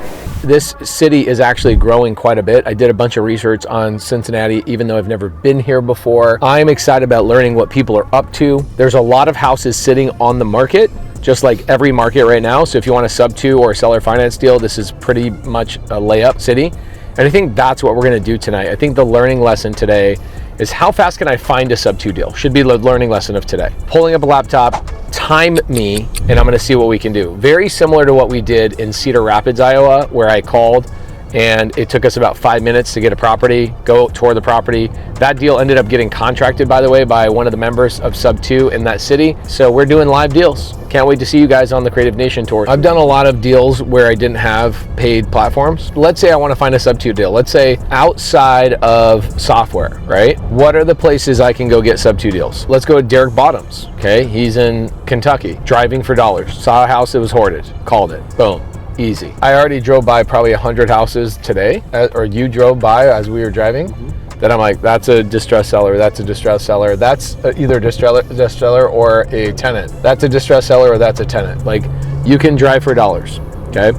This city is actually growing quite a bit. I did a bunch of research on Cincinnati, even though I've never been here before. I'm excited about learning what people are up to. There's a lot of houses sitting on the market, just like every market right now. So if you want a SubTo or a seller finance deal, this is pretty much a layup city. And I think that's what we're gonna do tonight. I think the learning lesson today is how fast can I find a SubTo deal? Should be the learning lesson of today. Pulling up a laptop, time me, and I'm gonna see what we can do. Very similar to what we did in Cedar Rapids, Iowa, where I called and it took us about 5 minutes to get a property, go tour the property. That deal ended up getting contracted, by the way, by one of the members of SubTo in that city. So we're doing live deals. Can't wait to see you guys on the Creative Nation tour. I've done a lot of deals where I didn't have paid platforms. Let's say I want to find a SubTo deal. Let's say outside of software, right? What are the places I can go get SubTo deals? Let's go to Derek Bottoms, okay? He's in Kentucky, driving for dollars. Saw a house that was hoarded, called it, boom. Easy. I already drove by probably 100 houses today, or you drove by as we were driving, that I'm like, that's a distressed seller, that's a distressed seller, that's either a distressed seller or a tenant. That's a distressed seller or that's a tenant. Like, you can drive for dollars, okay?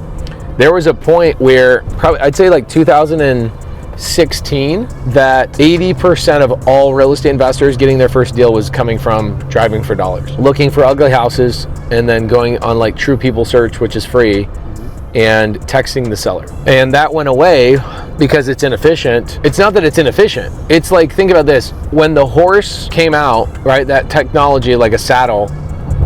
There was a point where, probably, I'd say like 2016, that 80% of all real estate investors getting their first deal was coming from driving for dollars. Looking for ugly houses and then going on like True People Search, which is free, and texting the seller. And that went away because it's inefficient. It's not that it's inefficient. It's like, think about this. When the horse came out, right, that technology like a saddle,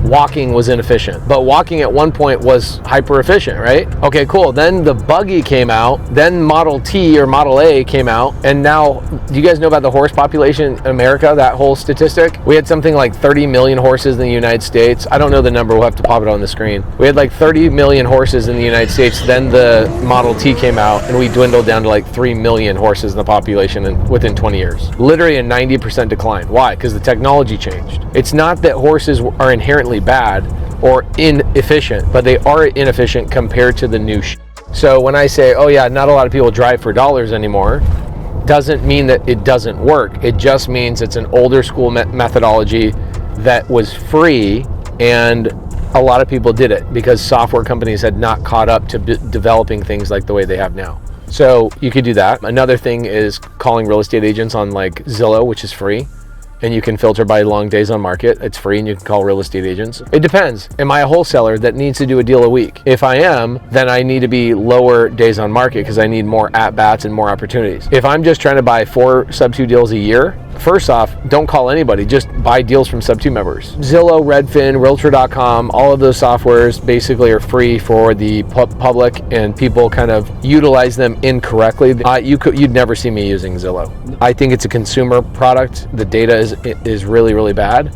walking was inefficient. But walking at one point was hyper efficient, right? Okay, cool. Then the buggy came out, then Model T or Model A came out, and now, do you guys know about the horse population in America, that whole statistic? We had something like 30 million horses in the United States. I don't know the number, we'll have to pop it on the screen. We had like 30 million horses in the United States, then the Model T came out, and we dwindled down to like 3 million horses in the population within 20 years. Literally a 90% decline. Why? Because the technology changed. It's not that horses are inherently bad or inefficient, but they are inefficient compared to the new So when I say, oh yeah, not a lot of people drive for dollars anymore, doesn't mean that it doesn't work. It just means it's an older school methodology that was free, and a lot of people did it because software companies had not caught up to developing things like the way they have now. So you could do that. Another thing is calling real estate agents on like Zillow, which is free. And you can filter by long days on market. It's free, and you can call real estate agents. It depends. Am I a wholesaler that needs to do a deal a week? If I am, then I need to be lower days on market because I need more at-bats and more opportunities. If I'm just trying to buy 4 SubTo deals a year, first off, don't call anybody, just buy deals from SubTo members. Zillow, Redfin, Realtor.com, all of those softwares basically are free for the public, and people kind of utilize them incorrectly. You'd never see me using Zillow. I think it's a consumer product. The data is really, really bad,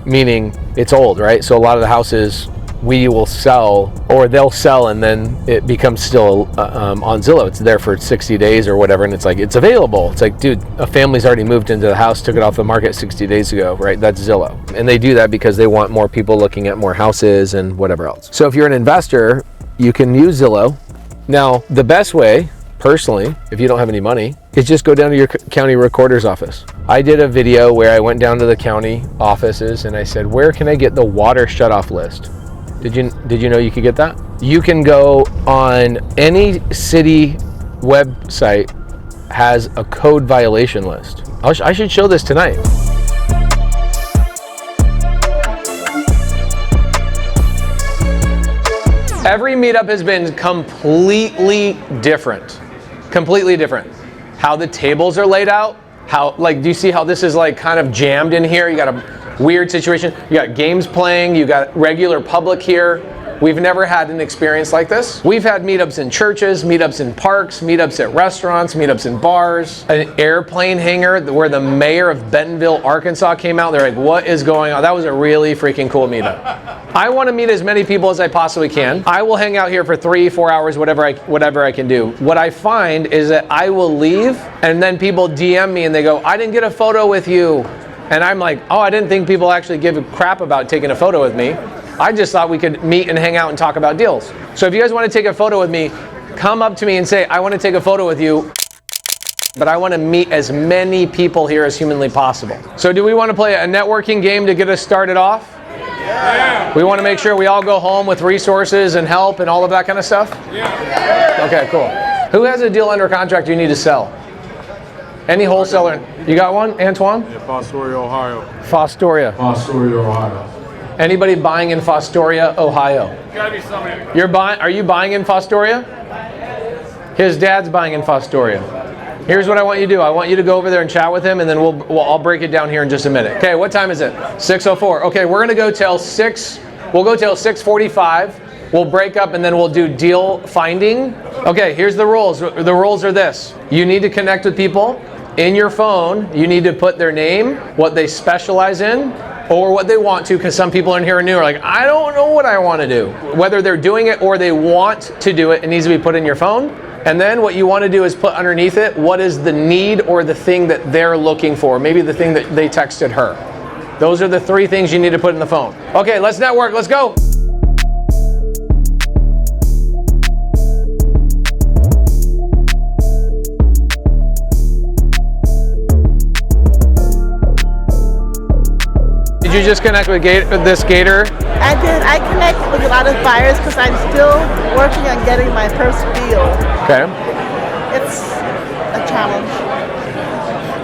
meaning it's old, right? So a lot of the houses we will sell, or they'll sell, and then it becomes still on Zillow. It's there for 60 days or whatever, and it's like, it's available. It's like, dude, a family's already moved into the house, took it off the market 60 days ago, right? That's Zillow. And they do that because they want more people looking at more houses and whatever else. So if you're an investor, you can use Zillow. Now, the best way, personally, if you don't have any money, is just go down to your county recorder's office. I did a video where I went down to the county offices and I said, where can I get the water shutoff list? Did you know you could get that? You can go on any city website, has a code violation list. I should show this tonight. Every meetup has been completely different. Completely different. How the tables are laid out, how, like, do you see how this is like kind of jammed in here? You got a weird situation. You got games playing, you got regular public here. We've never had an experience like this. We've had meetups in churches, meetups in parks, meetups at restaurants, meetups in bars, an airplane hangar where the mayor of Bentonville, Arkansas came out. They're like, what is going on? That was a really freaking cool meetup. I want to meet as many people as I possibly can. I will hang out here for 3-4 hours, whatever I can do. What I find is that I will leave, and then people DM me and they go, I didn't get a photo with you. And I'm like, oh, I didn't think people actually give a crap about taking a photo with me. I just thought we could meet and hang out and talk about deals. So if you guys want to take a photo with me, come up to me and say, I want to take a photo with you, but I want to meet as many people here as humanly possible. So do we want to play a networking game to get us started off? Yeah. We want to make sure we all go home with resources and help and all of that kind of stuff? Yeah. Okay, cool. Who has a deal under contract you need to sell? Any wholesaler? You got one, Antoine? Yeah, Fostoria, Ohio. Fostoria. Fostoria, Ohio. Anybody buying in Fostoria, Ohio? Gotta be somebody. Are you buying in Fostoria? His dad's buying in Fostoria. Here's what I want you to do. I want you to go over there and chat with him, and then I'll break it down here in just a minute. Okay, what time is it? 6:04. Okay, we're gonna go till 6. We'll go till 6:45. We'll break up and then we'll do deal finding. Okay, here's the rules. The rules are this. You need to connect with people. In your phone, you need to put their name, what they specialize in, or what they want to, because some people in here are new are like, I don't know what I want to do. Whether they're doing it or they want to do it, it needs to be put in your phone. And then what you want to do is put underneath it, what is the need or the thing that they're looking for? Maybe the thing that they texted her. Those are the 3 things you need to put in the phone. Okay, let's network, let's go. Did you just connect with this Gator? I did. I connect with a lot of buyers because I'm still working on getting my first deal. Okay. It's a challenge.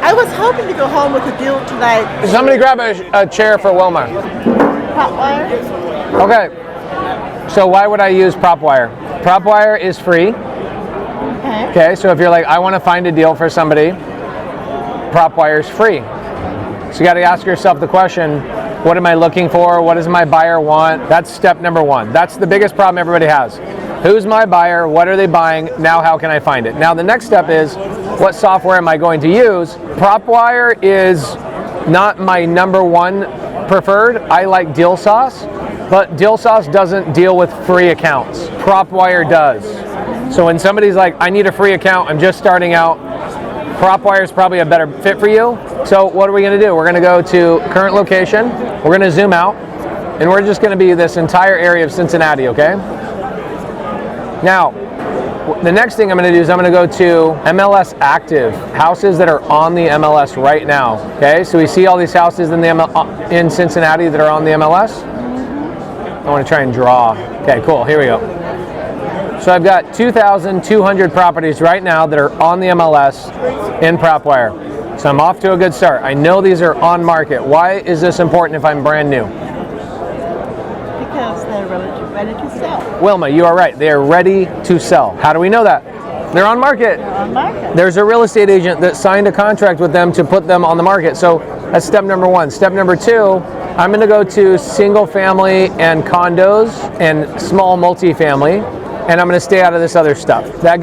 I was hoping to go home with a deal tonight. Somebody grab a chair for Wilma. Prop wire? Okay. So why would I use prop wire? Prop wire is free. Okay. Okay, so if you're like, I want to find a deal for somebody, prop wire is free. So you got to ask yourself the question, what am I looking for? What does my buyer want? That's step number 1. That's the biggest problem everybody has. Who's my buyer? What are they buying? Now how can I find it? Now the next step is, what software am I going to use? PropWire is not my number 1 preferred. I like Deal Sauce, but Deal Sauce doesn't deal with free accounts. PropWire does. So when somebody's like, I need a free account, I'm just starting out, PropWire is probably a better fit for you. So what are we going to do? We're going to go to current location. We're going to zoom out, and we're just going to be this entire area of Cincinnati, okay? Now, the next thing I'm going to do is I'm going to go to MLS active, houses that are on the MLS right now, okay? So we see all these houses in Cincinnati that are on the MLS. I want to try and draw. Okay, cool, here we go. So I've got 2,200 properties right now that are on the MLS in PropWire. So I'm off to a good start. I know these are on market. Why is this important if I'm brand new? Because they're ready to sell. Wilma, you are right. They are ready to sell. How do we know that? They're on market. They're on market. There's a real estate agent that signed a contract with them to put them on the market. So that's step number 1. Step number 2, I'm going to go to single family and condos and small multifamily. And I'm going to stay out of this other stuff. That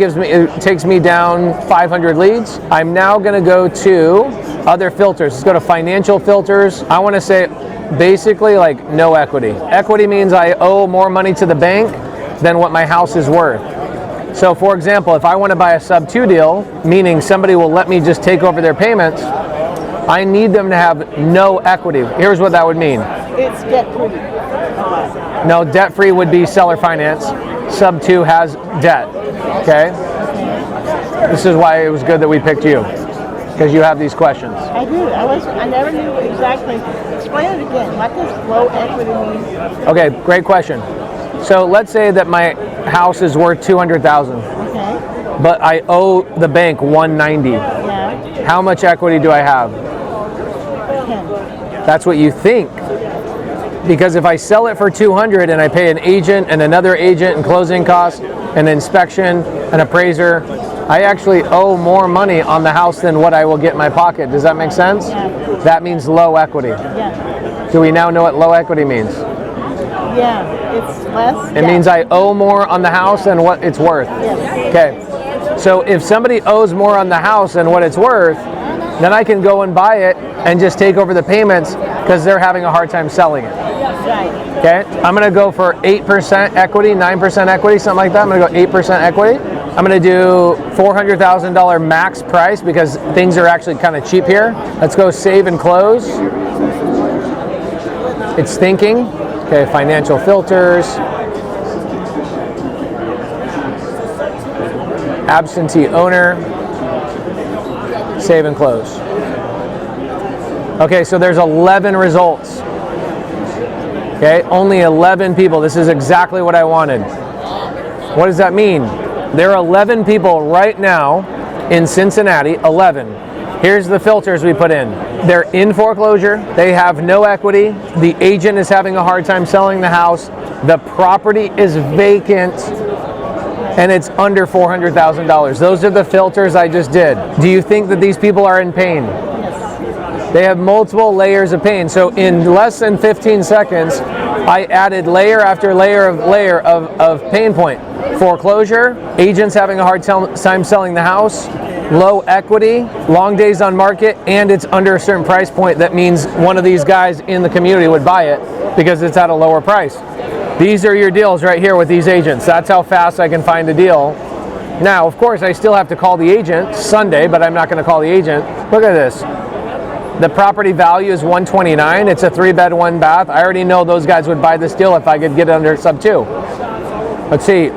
takes me down 500 leads. I'm now going to go to other filters. Let's go to financial filters. I want to say basically like no equity. Equity means I owe more money to the bank than what my house is worth. So for example, if I want to buy a SubTo deal, meaning somebody will let me just take over their payments, I need them to have no equity. Here's what that would mean. It's debt-free. No, debt-free would be seller finance. SubTo has debt, okay? This is why it was good that we picked you, because you have these questions. I do. I never knew exactly. Explain it again. What does low equity mean? Okay, great question. So let's say that my house is worth $200,000, Okay. but I owe the bank $190. Yeah. How much equity do I have? 10. That's what you think. Because if I sell it for $200 and I pay an agent and another agent and closing costs, an inspection, an appraiser, I actually owe more money on the house than what I will get in my pocket. Does that make sense? Yeah. That means low equity. Yeah. Do we now know what low equity means? Yeah. It's less. It means I owe more on the house than what it's worth. Yes. Okay. So if somebody owes more on the house than what it's worth, then I can go and buy it and just take over the payments because they're having a hard time selling it. Right. Okay, I'm going to go for 8% equity, 9% equity, something like that. I'm going to go 8% equity. I'm going to do $400,000 max price because things are actually kind of cheap here. Let's go save and close. It's thinking. Okay, financial filters. Absentee owner. Save and close. Okay, so there's 11 results. Okay, only 11 people. This is exactly what I wanted. What does that mean? There are 11 people right now in Cincinnati, 11. Here's the filters we put in. They're in foreclosure, they have no equity, the agent is having a hard time selling the house, the property is vacant, and it's under $400,000. Those are the filters I just did. Do you think that these people are in pain? They have multiple layers of pain. So in less than 15 seconds, I added layer after layer of pain point. Foreclosure, agents having a hard time selling the house, low equity, long days on market, and it's under a certain price point. That means one of these guys in the community would buy it because it's at a lower price. These are your deals right here with these agents. That's how fast I can find a deal. Now, of course, I still have to call the agent Sunday, but I'm not going to call the agent. Look at this. The property value is $129. It's a 3-bed, 1-bath. I already know those guys would buy this deal if I could get it under SubTo. Let's see.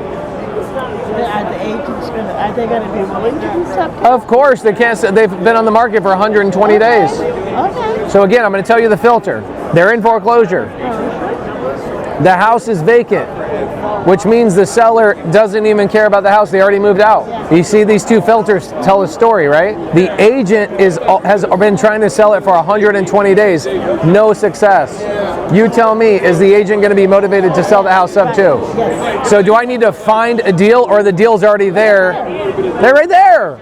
Are they going to be willing to do SubTo? Of course, they can't. They've been on the market for 120 days. Okay. So again, I'm going to tell you the filter. They're in foreclosure. The house is vacant, which means the seller doesn't even care about the house. They already moved out. You see these two filters tell a story, right? The agent has been trying to sell it for 120 days. No success. You tell me, is the agent going to be motivated to sell the house SubTo? Yes. So do I need to find a deal, or the deal's already there? They're right there.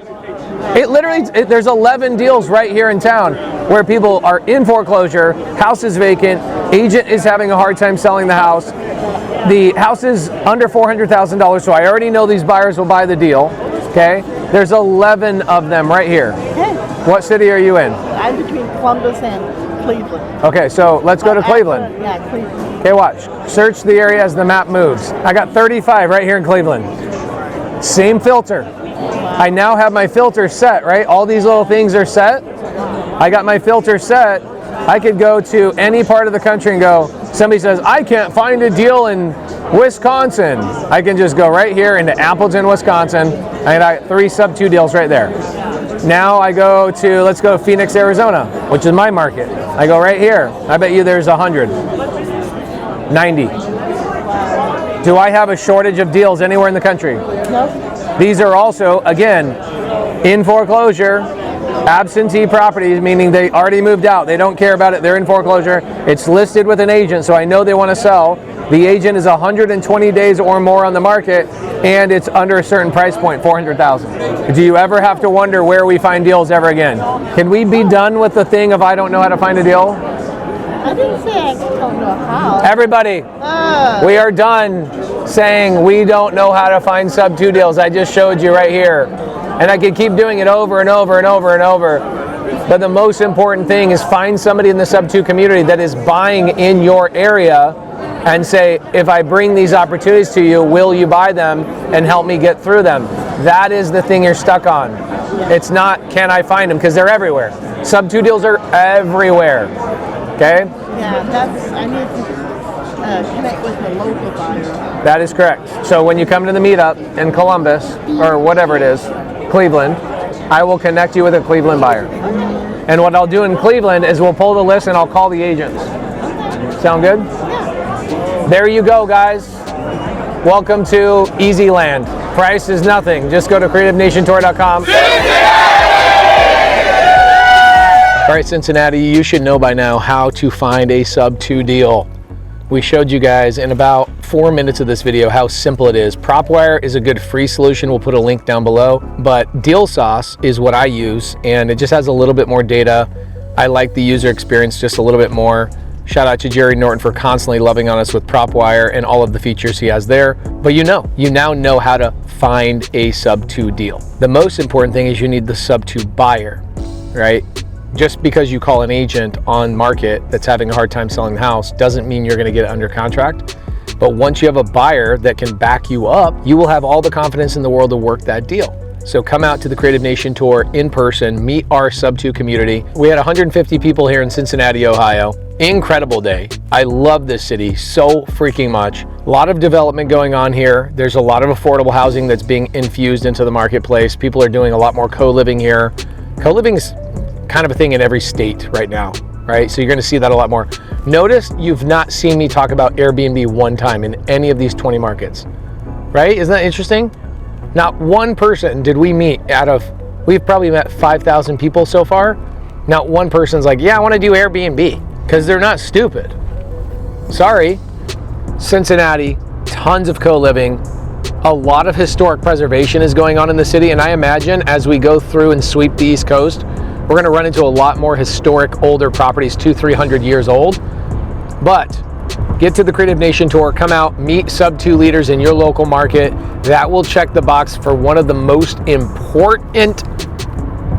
It literally, there's 11 deals right here in town where people are in foreclosure, house is vacant, agent is having a hard time selling the house. The house is under $400,000, so I already know these buyers will buy the deal. Okay, there's 11 of them right here. Okay. What city are you in? I'm between Columbus and Cleveland. Okay, so let's go to Cleveland. Yeah, Cleveland. Okay, watch. Search the area as the map moves. I got 35 right here in Cleveland. Same filter. I now have my filter set, right? All these little things are set. I got my filter set. I could go to any part of the country and go, somebody says, I can't find a deal in Wisconsin. I can just go right here into Appleton, Wisconsin. I got 3 SubTo deals right there. Now I go to, let's go Phoenix, Arizona, which is my market. I go right here. I bet you there's 100. 90. Do I have a shortage of deals anywhere in the country? No. These are also, again, in foreclosure, absentee properties, meaning they already moved out. They don't care about it. They're in foreclosure. It's listed with an agent, so I know they want to sell. The agent is 120 days or more on the market, and it's under a certain price point, $400,000. Do you ever have to wonder where we find deals ever again? Can we be done with the thing of I don't know how to find a deal? I didn't say I don't know how. Everybody, we are done saying we don't know how to find SubTo deals. I just showed you right here. And I could keep doing it over and over and over and over. But the most important thing is find somebody in the SubTo community that is buying in your area and say, if I bring these opportunities to you, will you buy them and help me get through them? That is the thing you're stuck on. It's not, can I find them? Because they're everywhere. SubTo deals are everywhere. Okay? Yeah, I need to connect with the local buyer. That is correct. So when you come to the meetup in Columbus, or whatever it is, Cleveland, I will connect you with a Cleveland buyer. And what I'll do in Cleveland is we'll pull the list and I'll call the agents. Sound good? Yeah. There you go, guys. Welcome to Easy Land. Price is nothing. Just go to creativenationtour.com. All right, Cincinnati, you should know by now how to find a SubTo deal. We showed you guys in about 4 minutes of this video how simple it is. PropWire is a good free solution. We'll put a link down below. But Deal Sauce is what I use, and it just has a little bit more data. I like the user experience just a little bit more. Shout out to Jerry Norton for constantly loving on us with PropWire and all of the features he has there. But you now know how to find a SubTo deal. The most important thing is you need the SubTo buyer, right? Just because you call an agent on market that's having a hard time selling the house doesn't mean you're going to get it under contract. But once you have a buyer that can back you up, you will have all the confidence in the world to work that deal. So come out to the Creative Nation Tour in person, meet our SubTo community. We had 150 people here in Cincinnati, Ohio. Incredible day. I love this city so freaking much. A lot of development going on here. There's a lot of affordable housing that's being infused into the marketplace. People are doing a lot more co-living here. Co-living is kind of a thing in every state right now, right? So you're going to see that a lot more. Notice you've not seen me talk about Airbnb one time in any of these 20 markets, right? Isn't that interesting? Not one person did we meet we've probably met 5,000 people so far. Not one person's like, yeah, I want to do Airbnb, because they're not stupid. Sorry. Cincinnati, tons of co-living. A lot of historic preservation is going on in the city, and I imagine as we go through and sweep the East Coast, we're going to run into a lot more historic older properties, 200-300 years old. But get to the Creative Nation Tour, come out, meet SubTo leaders in your local market. That will check the box for one of the most important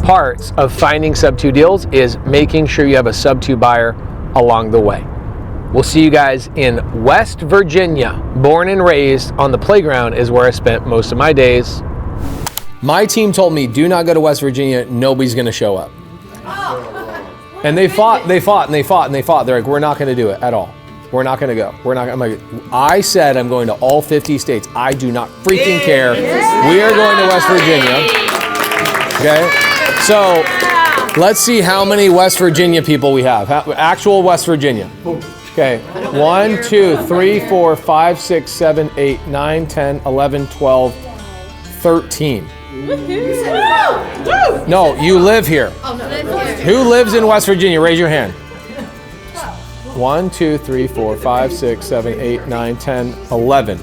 parts of finding SubTo deals is making sure you have a SubTo buyer along the way. We'll see you guys in West Virginia. Born and raised on the playground is where I spent most of my days. My team told me, do not go to West Virginia, nobody's gonna show up. And they fought. They're like, we're not gonna do it at all. We're not gonna go. I said I'm going to all 50 states. I do not freaking care. We are going to West Virginia. Okay? So let's see how many West Virginia people we have. Actual West Virginia. Okay. 1, 2, 3, 4, 5, 6, 7, 8, 9, 10, 11, 12, 13. No, you live here. Who lives in West Virginia? Raise your hand. 1, 2, 3, 4, 5, 6, 7, 8, 9, 10, 11.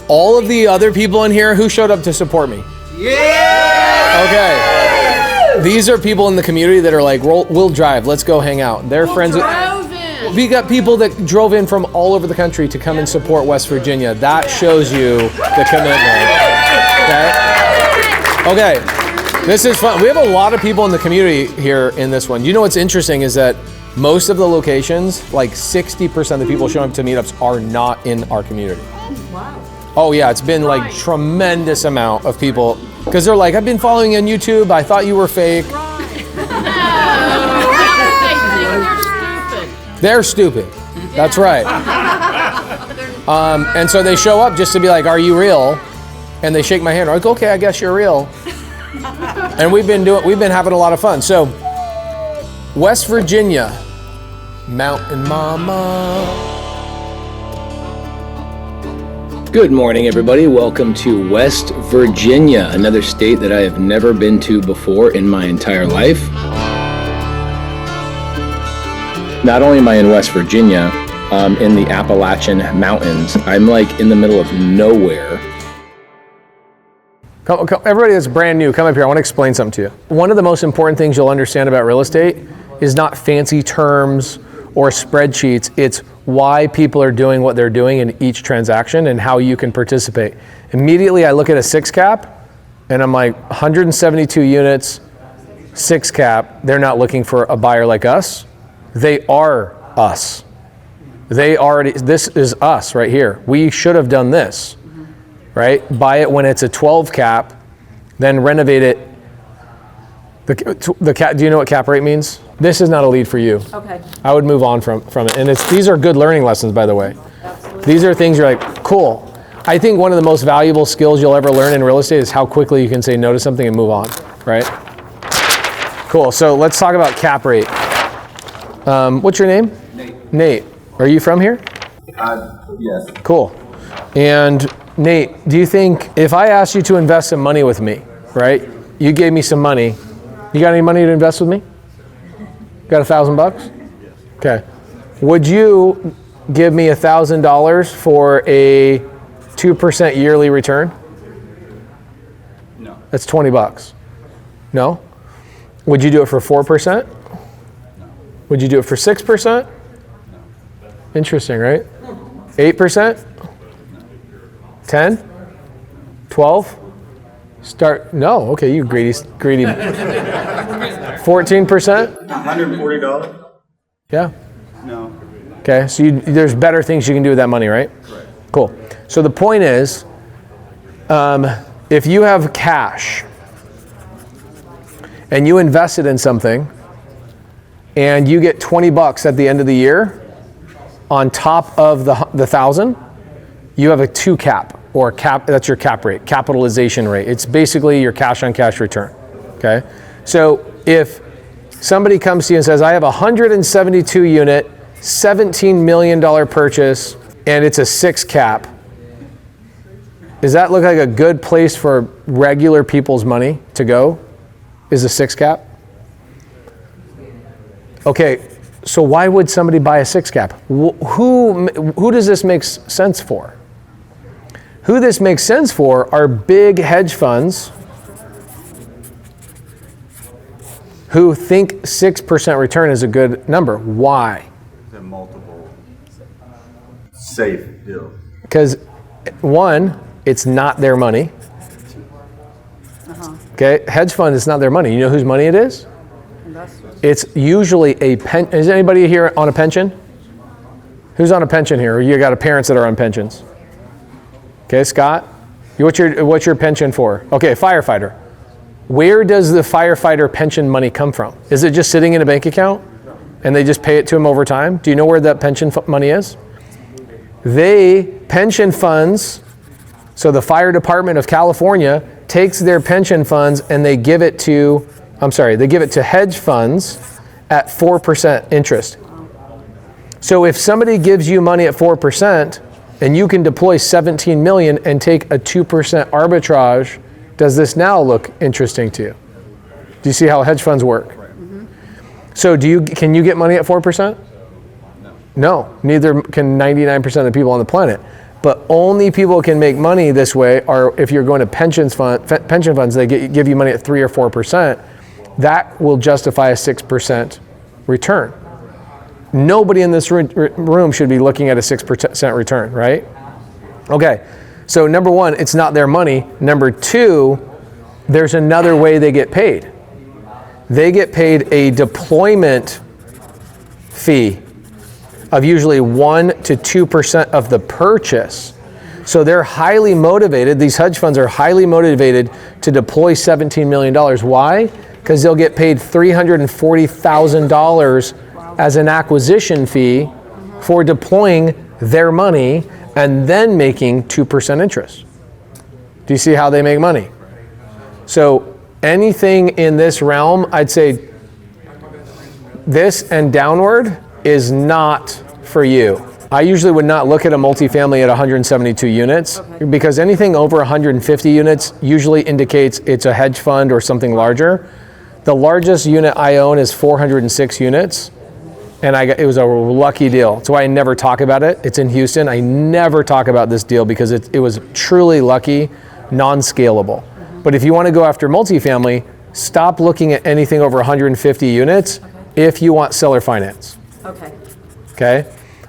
All of the other people in here, who showed up to support me? Yeah! Okay. These are people in the community that are like, we'll drive, let's go hang out. They're friends with... We got people that drove in from all over the country to come and support West Virginia. That shows you the commitment. Okay, this is fun. We have a lot of people in the community here in this one. You know what's interesting is that most of the locations, like 60% of the people showing up to meetups are not in our community. Wow. Oh yeah, it's been like tremendous amount of people because they're like, I've been following you on YouTube. I thought you were fake. They're stupid. That's right. And so they show up just to be like, are you real? And they shake my hand. I'm like, okay, I guess you're real. And we've been having a lot of fun. So West Virginia, Mountain Mama. Good morning, everybody. Welcome to West Virginia, another state that I have never been to before in my entire life. Not only am I in West Virginia, in the Appalachian Mountains, I'm like in the middle of nowhere. Come, everybody that's brand new, come up here. I want to explain something to you. One of the most important things you'll understand about real estate is not fancy terms or spreadsheets. It's why people are doing what they're doing in each transaction and how you can participate. Immediately, I look at a 6 cap and I'm like, 172 units, 6 cap. They're not looking for a buyer like us. They are us. This is us right here. We should have done this, right? Buy it when it's a 12 cap, then renovate it. The cap, do you know what cap rate means? This is not a lead for you. Okay. I would move on from it. And these are good learning lessons, by the way. Absolutely. These are things you're like, cool. I think one of the most valuable skills you'll ever learn in real estate is how quickly you can say no to something and move on, right? Cool, so let's talk about cap rate. What's your name? Nate. Nate. Are you from here? Yes. Cool. And Nate, do you think if I asked you to invest some money with me, right? You gave me some money. You got any money to invest with me? Got $1,000? Yes. Okay. Would you give me $1,000 for a 2% yearly return? No. That's $20. No? Would you do it for 4%? Would you do it for 6%? Interesting, right? 8%? 10? 12? No, okay, you greedy. 14%? $140? Yeah. No. Okay, so there's better things you can do with that money, right? Right. Cool. So the point is, if you have cash and you invest it in something, and you get $20 at the end of the year, on top of the 1,000, you have a 2 cap, or cap. That's your cap rate, capitalization rate. It's basically your cash on cash return. Okay. So if somebody comes to you and says, I have a 172 unit, $17 million purchase, and it's a 6 cap, does that look like a good place for regular people's money to go? Is a 6 cap? Okay, so why would somebody buy a 6 cap? Who does this make sense for? Who this makes sense for are big hedge funds who think 6% return is a good number. Why? The multiple. safe deal? Because one, it's not their money. Okay, hedge fund is not their money. You know whose money it is? It's usually a is anybody here on a pension? Who's on a pension here? Or you got parents that are on pensions? Okay, Scott, what's your pension for? Okay, firefighter. Where does the firefighter pension money come from? Is it just sitting in a bank account and they just pay it to him over time? Do you know where that pension money is? Pension funds, so the fire department of California takes their pension funds and they give it to hedge funds at 4% interest. So if somebody gives you money at 4% and you can deploy 17 million and take a 2% arbitrage, does this now look interesting to you? Do you see how hedge funds work? So can you get money at 4%? No, neither can 99% of the people on the planet. But only people can make money this way are if you're going to pension funds, they give you money at 3 or 4%. That will justify a 6% return. Nobody in this room should be looking at a 6% return, right? Okay, so number one, it's not their money. Number two, there's another way they get paid. They get paid a deployment fee of usually 1 to 2% of the purchase. So they're highly motivated, these hedge funds are highly motivated to deploy $17 million. Why? Because they'll get paid $340,000 as an acquisition fee for deploying their money and then making 2% interest. Do you see how they make money? So anything in this realm, I'd say this and downward is not for you. I usually would not look at a multifamily at 172 units because anything over 150 units usually indicates it's a hedge fund or something larger. The largest unit I own is 406 units, and it was a lucky deal. That's why I never talk about it. It's in Houston. I never talk about this deal because it was truly lucky, non-scalable. But if you want to go after multifamily, stop looking at anything over 150 units if you want seller finance. Okay?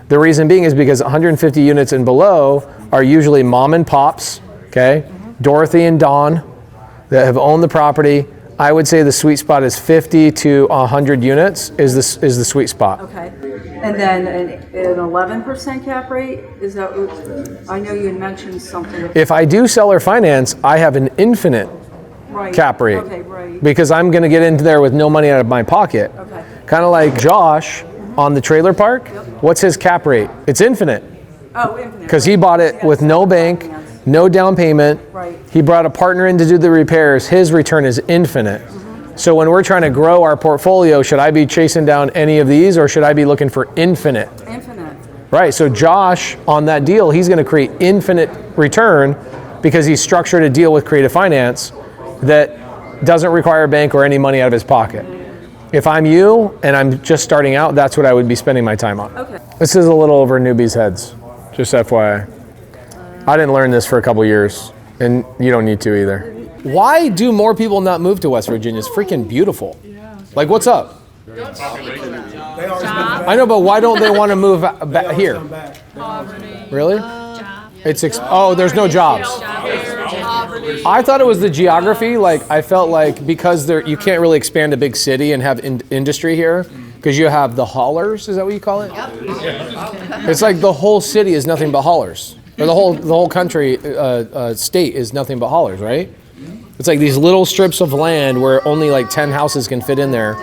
The reason being is because 150 units and below are usually mom and pops, okay? Dorothy and Don that have owned the property. I would say the sweet spot is 50 to 100 units is the sweet spot. Okay. And then an 11% cap rate, is that, I know you had mentioned something. If I do seller finance, I have an infinite cap rate. Okay, right. Because I'm gonna get into there with no money out of my pocket. Okay. Kind of like Josh on the trailer park. What's his cap rate? It's infinite. Oh, infinite. Because he bought it with no bank, no down payment. Right. He brought a partner in to do the repairs. His return is infinite. So when we're trying to grow our portfolio, should I be chasing down any of these or should I be looking for infinite? Infinite. Right, so Josh on that deal, he's gonna create infinite return because he structured a deal with Creative Finance that doesn't require a bank or any money out of his pocket. If I'm you and I'm just starting out, that's what I would be spending my time on. Okay. This is a little over newbies' heads, just FYI. I didn't learn this for a couple years, and you don't need to either. Why do more people not move to West Virginia? It's freaking beautiful. Like, what's up? I know, but why don't they want to move back here? Really? There's no jobs. I thought it was the geography. Like, I felt like because you can't really expand a big city and have industry here because you have the haulers. Is that what you call it? It's like the whole city is nothing but haulers, or the whole country, state is nothing but haulers, right? It's like these little strips of land where only like 10 houses can fit in there.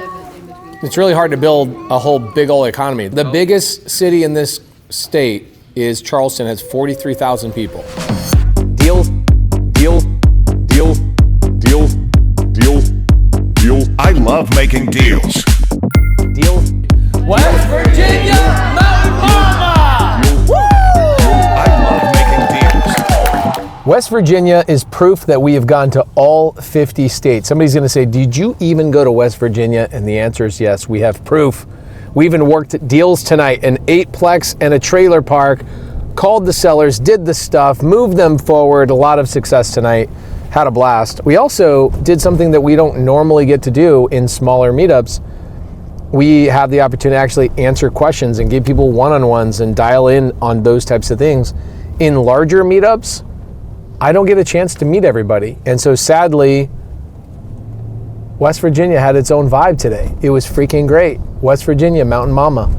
It's really hard to build a whole big old economy. The biggest city in this state is Charleston, has 43,000 people. Deal. I love making deals. West Virginia, Mountain Mama! Woo! I love making deals. West Virginia is proof that we have gone to all 50 states. Somebody's gonna say, did you even go to West Virginia? And the answer is yes, we have proof. We even worked deals tonight, an 8-plex and a trailer park, called the sellers, did the stuff, moved them forward, a lot of success tonight, had a blast. We also did something that we don't normally get to do in smaller meetups. we have the opportunity to actually answer questions and give people one-on-ones and dial in on those types of things. In larger meetups, I don't get a chance to meet everybody. And so sadly, West Virginia had its own vibe today. It was freaking great. West Virginia, Mountain Mama,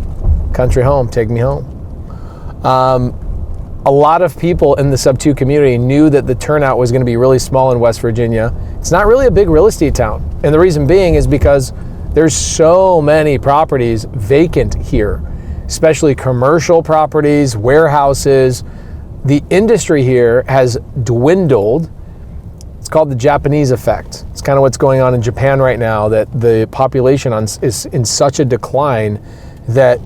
country home, take me home. A lot of people in the SubTo community knew that the turnout was going to be really small in West Virginia. It's not really a big real estate town. And the reason being is because there's so many properties vacant here, especially commercial properties, warehouses. The industry here has dwindled. It's called the Japanese effect. It's kind of what's going on in Japan right now, that the population is in such a decline that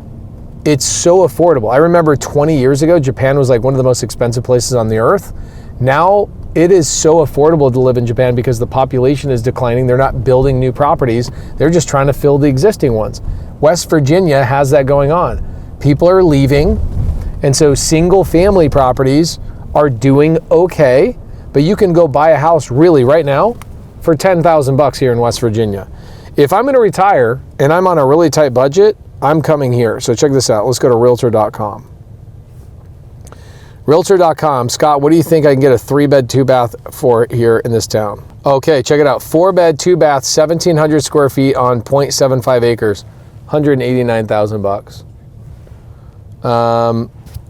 it's so affordable. I remember 20 years ago, Japan was like one of the most expensive places on the earth. Now it is so affordable to live in Japan because the population is declining. They're not building new properties. They're just trying to fill the existing ones. West Virginia has that going on. People are leaving, and so single family properties are doing okay, but you can go buy a house really right now for $10,000 here in West Virginia. If I'm gonna retire and I'm on a really tight budget, I'm coming here. So check this out. Let's go to Realtor.com. Realtor.com. Scott, what do you think I can get a 3-bed, 2-bath for here in this town? Okay, check it out. 4-bed, 2-bath, 1,700 square feet on 0.75 acres, $189,000.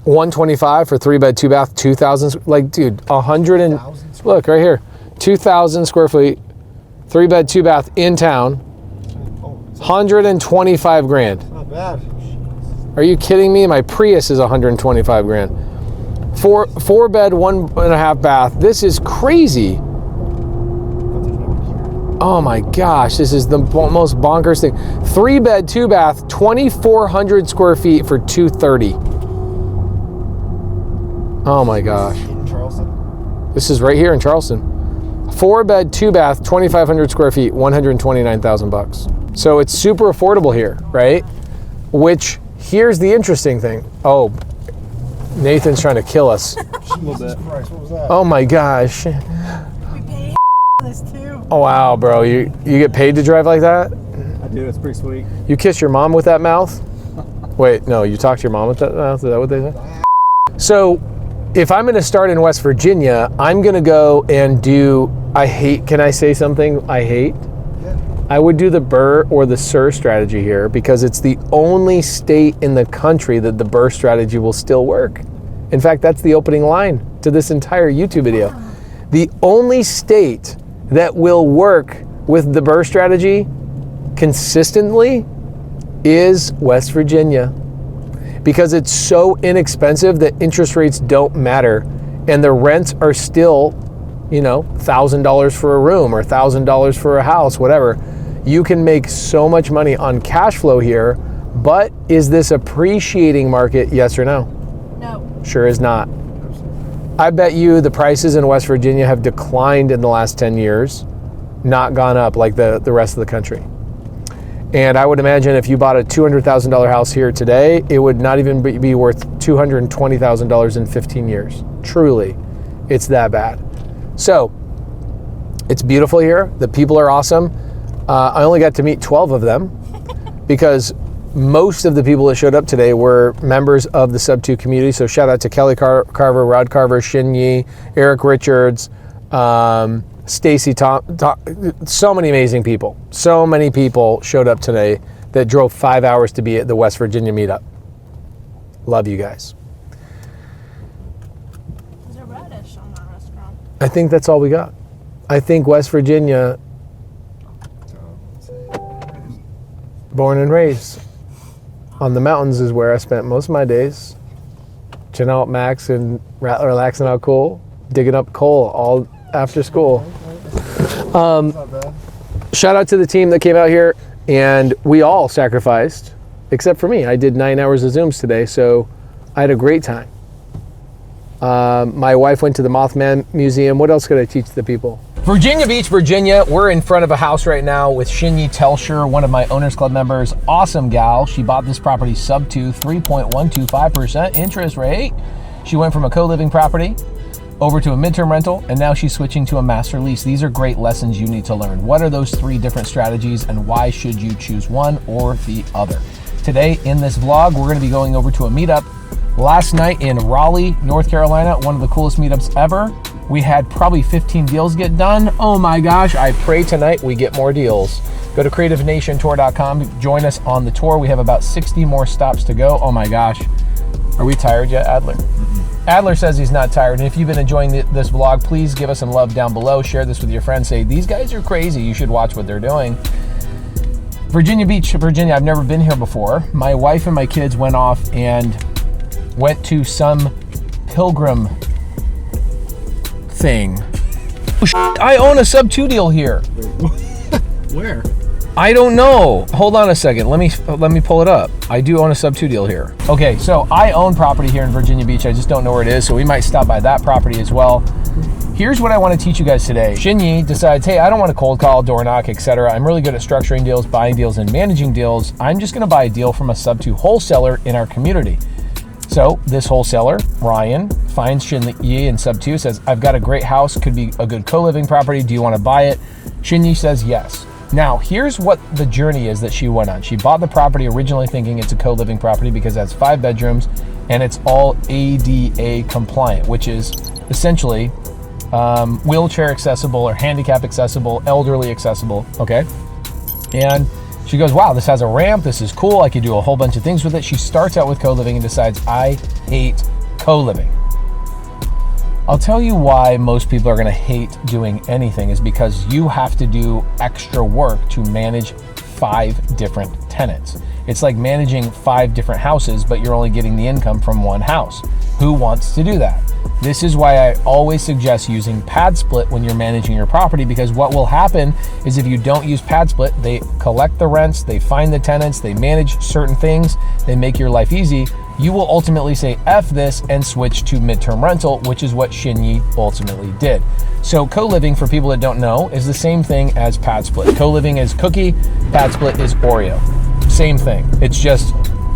125 for 3-bed, 2-bath, 2,000. Like, dude, 100 and look right here, 2,000 square feet, 3-bed, 2-bath in town, 125 grand. Not bad. Are you kidding me? My Prius is 125 grand. 4-bed, 1.5 bath. This is crazy. Oh my gosh, this is the most bonkers thing. 3-bed, 2-bath, 2,400 square feet for $230. Oh my gosh. In Charleston? This is right here in Charleston. 4-bed, 2-bath, 2,500 square feet, $129,000. So it's super affordable here, right? Which, here's the interesting thing. Oh, Nathan's trying to kill us. Jesus Christ, what was that? Oh my gosh. We pay this too. Oh wow, bro, you get paid to drive like that? I do, it's pretty sweet. You kiss your mom with that mouth? Wait, no, you talk to your mom with that mouth? Is that what they say? So, if I'm gonna start in West Virginia, I'm gonna go and do, can I say something I hate? I would do the BRRRR or the SUR strategy here because it's the only state in the country that the BRRRR strategy will still work. In fact, that's the opening line to this entire YouTube video. The only state that will work with the BRRRR strategy consistently is West Virginia, because it's so inexpensive that interest rates don't matter and the rents are still, you know, $1,000 for a room or $1,000 for a house, whatever. You can make so much money on cash flow here, but is this appreciating market, yes or no? No. Sure is not. I bet you the prices in West Virginia have declined in the last 10 years, not gone up like the rest of the country. And I would imagine if you bought a $200,000 house here today, it would not even be worth $220,000 in 15 years. Truly, it's that bad. So, it's beautiful here. The people are awesome. I only got to meet 12 of them because most of the people that showed up today were members of the SubTo community. So shout out to Kelly Carver, Rod Carver, Shin Yi, Eric Richards, Stacy Tom, so many amazing people. So many people showed up today that drove 5 hours to be at the West Virginia meetup. Love you guys. There's a radish on that restaurant. I think that's all we got. I think West Virginia, born and raised on the mountains, is where I spent most of my days. Chilling out Max and relaxing out cool, digging up coal all after school. Shout out to the team that came out here, and we all sacrificed, except for me. I did 9 hours of Zooms today, so I had a great time. My wife went to the Mothman Museum. What else could I teach the people? Virginia Beach, Virginia. We're in front of a house right now with Shinyi Telsher, one of my Owners Club members. Awesome gal. She bought this property SubTo, 3.125% interest rate. She went from a co-living property over to a midterm rental, and now she's switching to a master lease. These are great lessons you need to learn. What are those 3 different strategies, and why should you choose one or the other? Today in this vlog, we're gonna be going over to a meetup last night in Raleigh, North Carolina, one of the coolest meetups ever. We had probably 15 deals get done. Oh my gosh, I pray tonight we get more deals. Go to creativenationtour.com, join us on the tour. We have about 60 more stops to go. Oh my gosh. Are we tired yet, Adler? Adler says he's not tired, and if you've been enjoying this vlog, please give us some love down below. Share this with your friends. Say, these guys are crazy. You should watch what they're doing. Virginia Beach, Virginia. I've never been here before. My wife and my kids went off and went to some pilgrim thing. I own a SubTo deal here. Where? I don't know. Hold on a second. Let me pull it up. I do own a SubTo deal here. Okay, so I own property here in Virginia Beach. I just don't know where it is, so we might stop by that property as well. Here's what I want to teach you guys today. Shinyi decides, hey, I don't want to cold call, door knock, etc. I'm really good at structuring deals, buying deals, and managing deals. I'm just going to buy a deal from a SubTo wholesaler in our community. So this wholesaler, Ryan, finds Shinyi in SubTo, says, I've got a great house, could be a good co-living property. Do you want to buy it? Shinyi says yes. Now, here's what the journey is that she went on. She bought the property originally thinking it's a co-living property because it has 5 bedrooms and it's all ADA compliant, which is essentially wheelchair accessible or handicap accessible, elderly accessible, okay? And she goes, wow, this has a ramp, this is cool, I could do a whole bunch of things with it. She starts out with co-living and decides, I hate co-living. I'll tell you why most people are gonna hate doing anything is because you have to do extra work to manage 5 different tenants. It's like managing 5 different houses, but you're only getting the income from one house. Who wants to do that? This is why I always suggest using pad split when you're managing your property, because what will happen is if you don't use pad split, they collect the rents, they find the tenants, they manage certain things, they make your life easy. You will ultimately say F this and switch to midterm rental, which is what Shinyi ultimately did. So co-living, for people that don't know, is the same thing as pad split. Co-living is cookie, pad split is Oreo. Same thing. It's just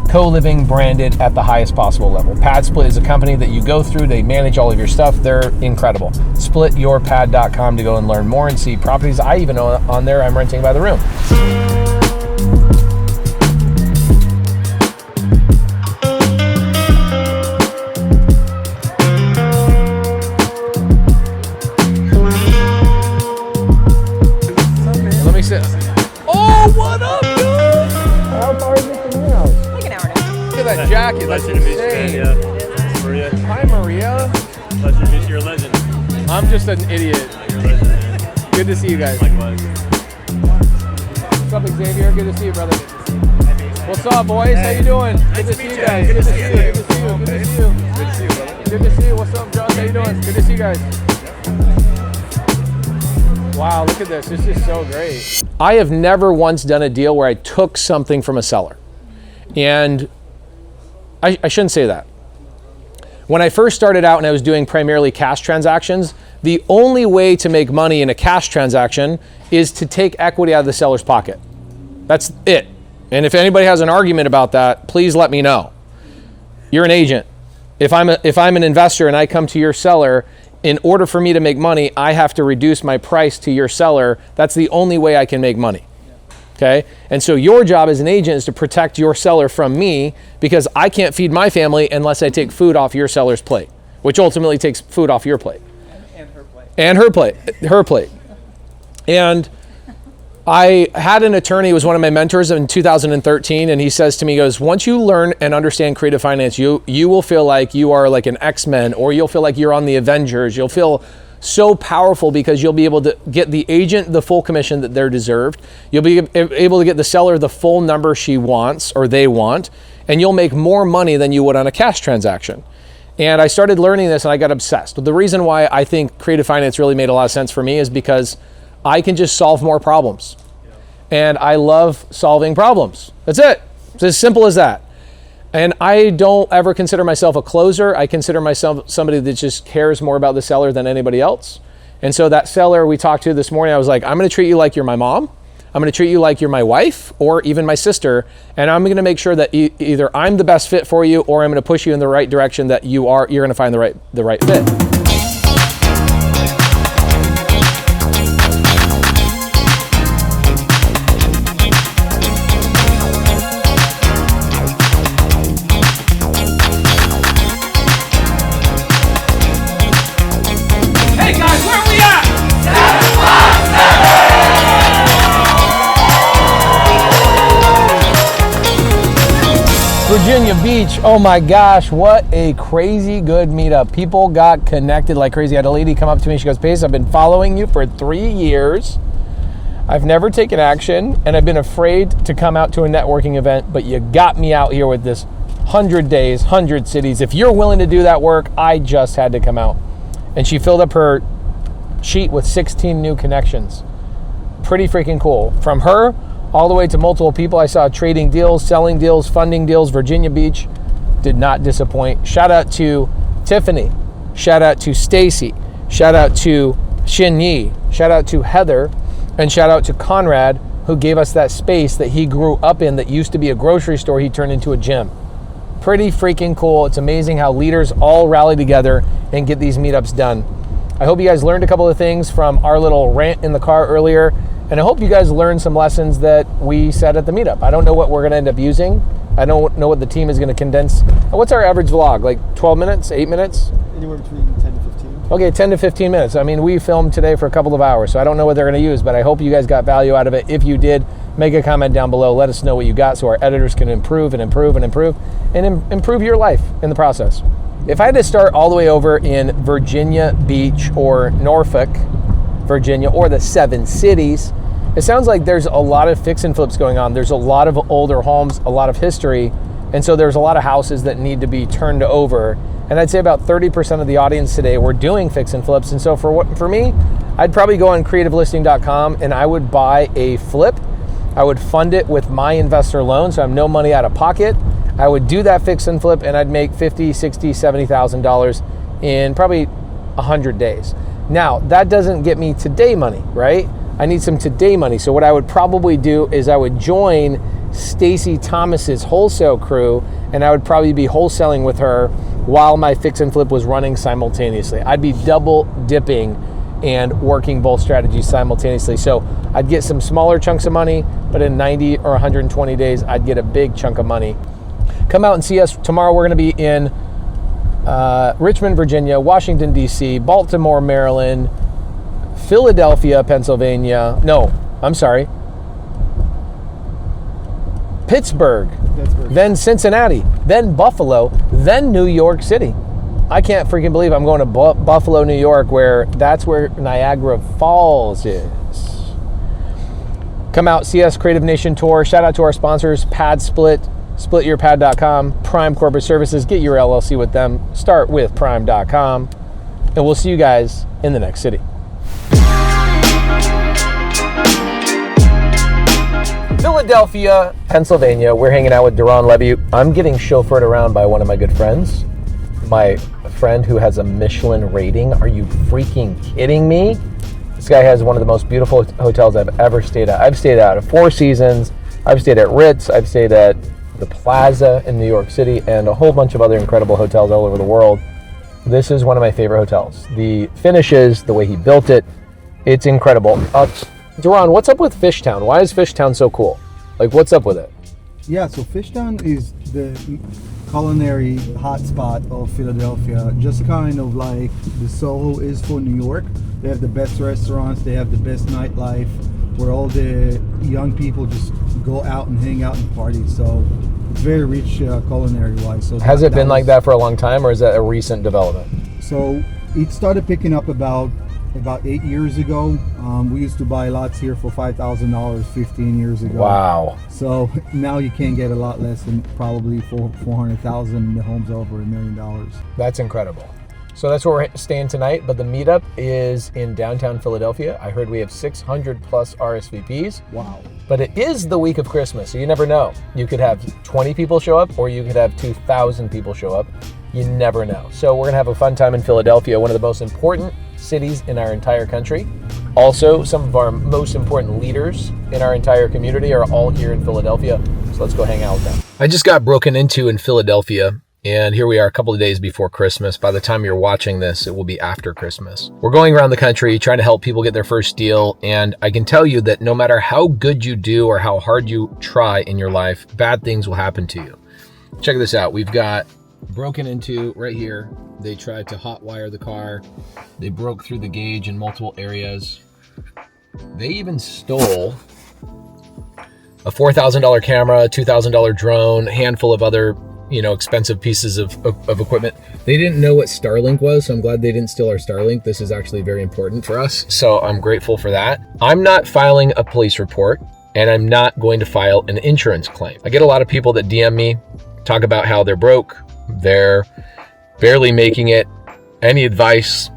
co-living branded at the highest possible level. Pad Split is a company that you go through, they manage all of your stuff, they're incredible. Splityourpad.com to go and learn more and see properties I even own on there I'm renting by the room. Let me sit. Oh, what up, dude? How far is it from your house? Look at that jacket, that's insane. Maria. Hi, Maria. Pleasure to meet you. You're a legend. I'm just an idiot. You're a legend. Good to see you guys. Likewise. What's up, Xavier? Good to see you, brother. What's up, boys? How you doing? Good to see you guys. Good to see you. Good to see you. Good to see you. Good to see you, brother. Good to see you. What's up, John? How you doing? Good to see you guys. Wow, look at this. This is so great. I have never once done a deal where I took something from a seller. And I shouldn't say that. When I first started out and I was doing primarily cash transactions, the only way to make money in a cash transaction is to take equity out of the seller's pocket. That's it. And if anybody has an argument about that, please let me know. You're an agent. If I'm an investor and I come to your seller, in order for me to make money, I have to reduce my price to your seller. That's the only way I can make money. Okay? And so your job as an agent is to protect your seller from me, because I can't feed my family unless I take food off your seller's plate, which ultimately takes food off your plate. And her plate. And her plate. And I had an attorney who was one of my mentors in 2013, and he says to me, he goes, once you learn and understand creative finance, you will feel like you are like an X-Men, or you'll feel like you're on the Avengers. You'll feel so powerful because you'll be able to get the agent the full commission that they're deserved. You'll be able to get the seller the full number she wants or they want, and you'll make more money than you would on a cash transaction. And I started learning this and I got obsessed. But the reason why I think creative finance really made a lot of sense for me is because I can just solve more problems. And I love solving problems. That's it. It's as simple as that. And I don't ever consider myself a closer. I consider myself somebody that just cares more about the seller than anybody else. And so that seller we talked to this morning, I was like, I'm going to treat you like you're my mom. I'm going to treat you like you're my wife or even my sister. And I'm going to make sure that either I'm the best fit for you, or I'm going to push you in the right direction that you're going to find the right fit. Virginia Beach, oh my gosh, what a crazy good meetup. People got connected like crazy. I had a lady come up to me, she goes, Pace, I've been following you for 3 years. I've never taken action, and I've been afraid to come out to a networking event, but you got me out here with this 100 days, 100 cities. If you're willing to do that work, I just had to come out. And she filled up her sheet with 16 new connections. Pretty freaking cool. From her all the way to multiple people I saw trading deals, selling deals, funding deals. Virginia Beach did not disappoint. Shout out to Tiffany. Shout out to Stacy. Shout out to Xin Yi. Shout out to Heather. And shout out to Conrad, who gave us that space that he grew up in that used to be a grocery store he turned into a gym. Pretty freaking cool. It's amazing how leaders all rally together and get these meetups done. I hope you guys learned a couple of things from our little rant in the car earlier. And I hope you guys learned some lessons that we said at the meetup. I don't know what we're going to end up using. I don't know what the team is going to condense. What's our average vlog? Like 12 minutes, 8 minutes? Anywhere between 10 to 15. Okay, 10 to 15 minutes. I mean, we filmed today for a couple of hours, so I don't know what they're going to use, but I hope you guys got value out of it. If you did, make a comment down below. Let us know what you got so our editors can improve and improve and improve and improve your life in the process. If I had to start all the way over in Virginia Beach or Norfolk, Virginia, or the 7 cities, it sounds like there's a lot of fix and flips going on. There's a lot of older homes, a lot of history, and so there's a lot of houses that need to be turned over. And I'd say about 30% of the audience today were doing fix and flips. And so for me, I'd probably go on creativelisting.com and I would buy a flip. I would fund it with my investor loan, so I have no money out of pocket. I would do that fix and flip and I'd make $50,000, $60,000, $70,000 in probably 100 days. Now, that doesn't get me today money, right? I need some today money. So what I would probably do is I would join Stacy Thomas's wholesale crew and I would probably be wholesaling with her while my fix and flip was running simultaneously. I'd be double dipping and working both strategies simultaneously. So I'd get some smaller chunks of money, but in 90 or 120 days, I'd get a big chunk of money. Come out and see us. Tomorrow we're gonna be in Richmond, Virginia, Washington, D.C., Baltimore, Maryland, Philadelphia, Pennsylvania. No, I'm sorry. Pittsburgh, then Cincinnati, then Buffalo, then New York City. I can't freaking believe I'm going to Buffalo, New York, where that's where Niagara Falls is. Come out, see us, Creative Nation Tour. Shout out to our sponsors, Pad Split, splityourpad.com, Prime Corporate Services. Get your LLC with them. Start with prime.com. And we'll see you guys in the next city. Philadelphia, Pennsylvania. We're hanging out with Duran Levy. I'm getting chauffeured around by one of my good friends. My friend who has a Michelin rating. Are you freaking kidding me? This guy has one of the most beautiful hotels I've ever stayed at. I've stayed at Four Seasons. I've stayed at Ritz. I've stayed at the Plaza in New York City and a whole bunch of other incredible hotels all over the world. This is one of my favorite hotels. The finishes, the way he built it, it's incredible. Duran, what's up with Fishtown? Why is Fishtown so cool? Like, what's up with it? Yeah, so Fishtown is the culinary hotspot of Philadelphia, just kind of like the Soho is for New York. They have the best restaurants, they have the best nightlife, where all the young people just go out and hang out and party. So it's very rich culinary-wise. So has it been like that for a long time, or is that a recent development? So it started picking up about 8 years ago. We used to buy lots here for $5,000 15 years ago. Wow. So now you can get a lot less than probably $400,000. The home's over $1 million. That's incredible. So that's where we're staying tonight, but the meetup is in downtown Philadelphia. I heard we have 600 plus RSVPs. Wow. But it is the week of Christmas, so you never know. You could have 20 people show up, or you could have 2,000 people show up. You never know. So we're gonna have a fun time in Philadelphia, one of the most important cities in our entire country. Also, some of our most important leaders in our entire community are all here in Philadelphia. So let's go hang out with them. I just got broken into in Philadelphia, and here we are a couple of days before Christmas. By the time you're watching this, it will be after Christmas. We're going around the country trying to help people get their first deal, and I can tell you that no matter how good you do or how hard you try in your life, bad things will happen to you. Check this out. We've got broken into right here. They tried to hotwire the car. They broke through the gauge in multiple areas. They even stole a $4,000 camera, $2,000 drone, a handful of other, expensive pieces of equipment. They didn't know what Starlink was, so I'm glad they didn't steal our Starlink. This is actually very important for us, so I'm grateful for that. I'm not filing a police report, and I'm not going to file an insurance claim. I get a lot of people that DM me, talk about how they're broke, they're barely making it, any advice,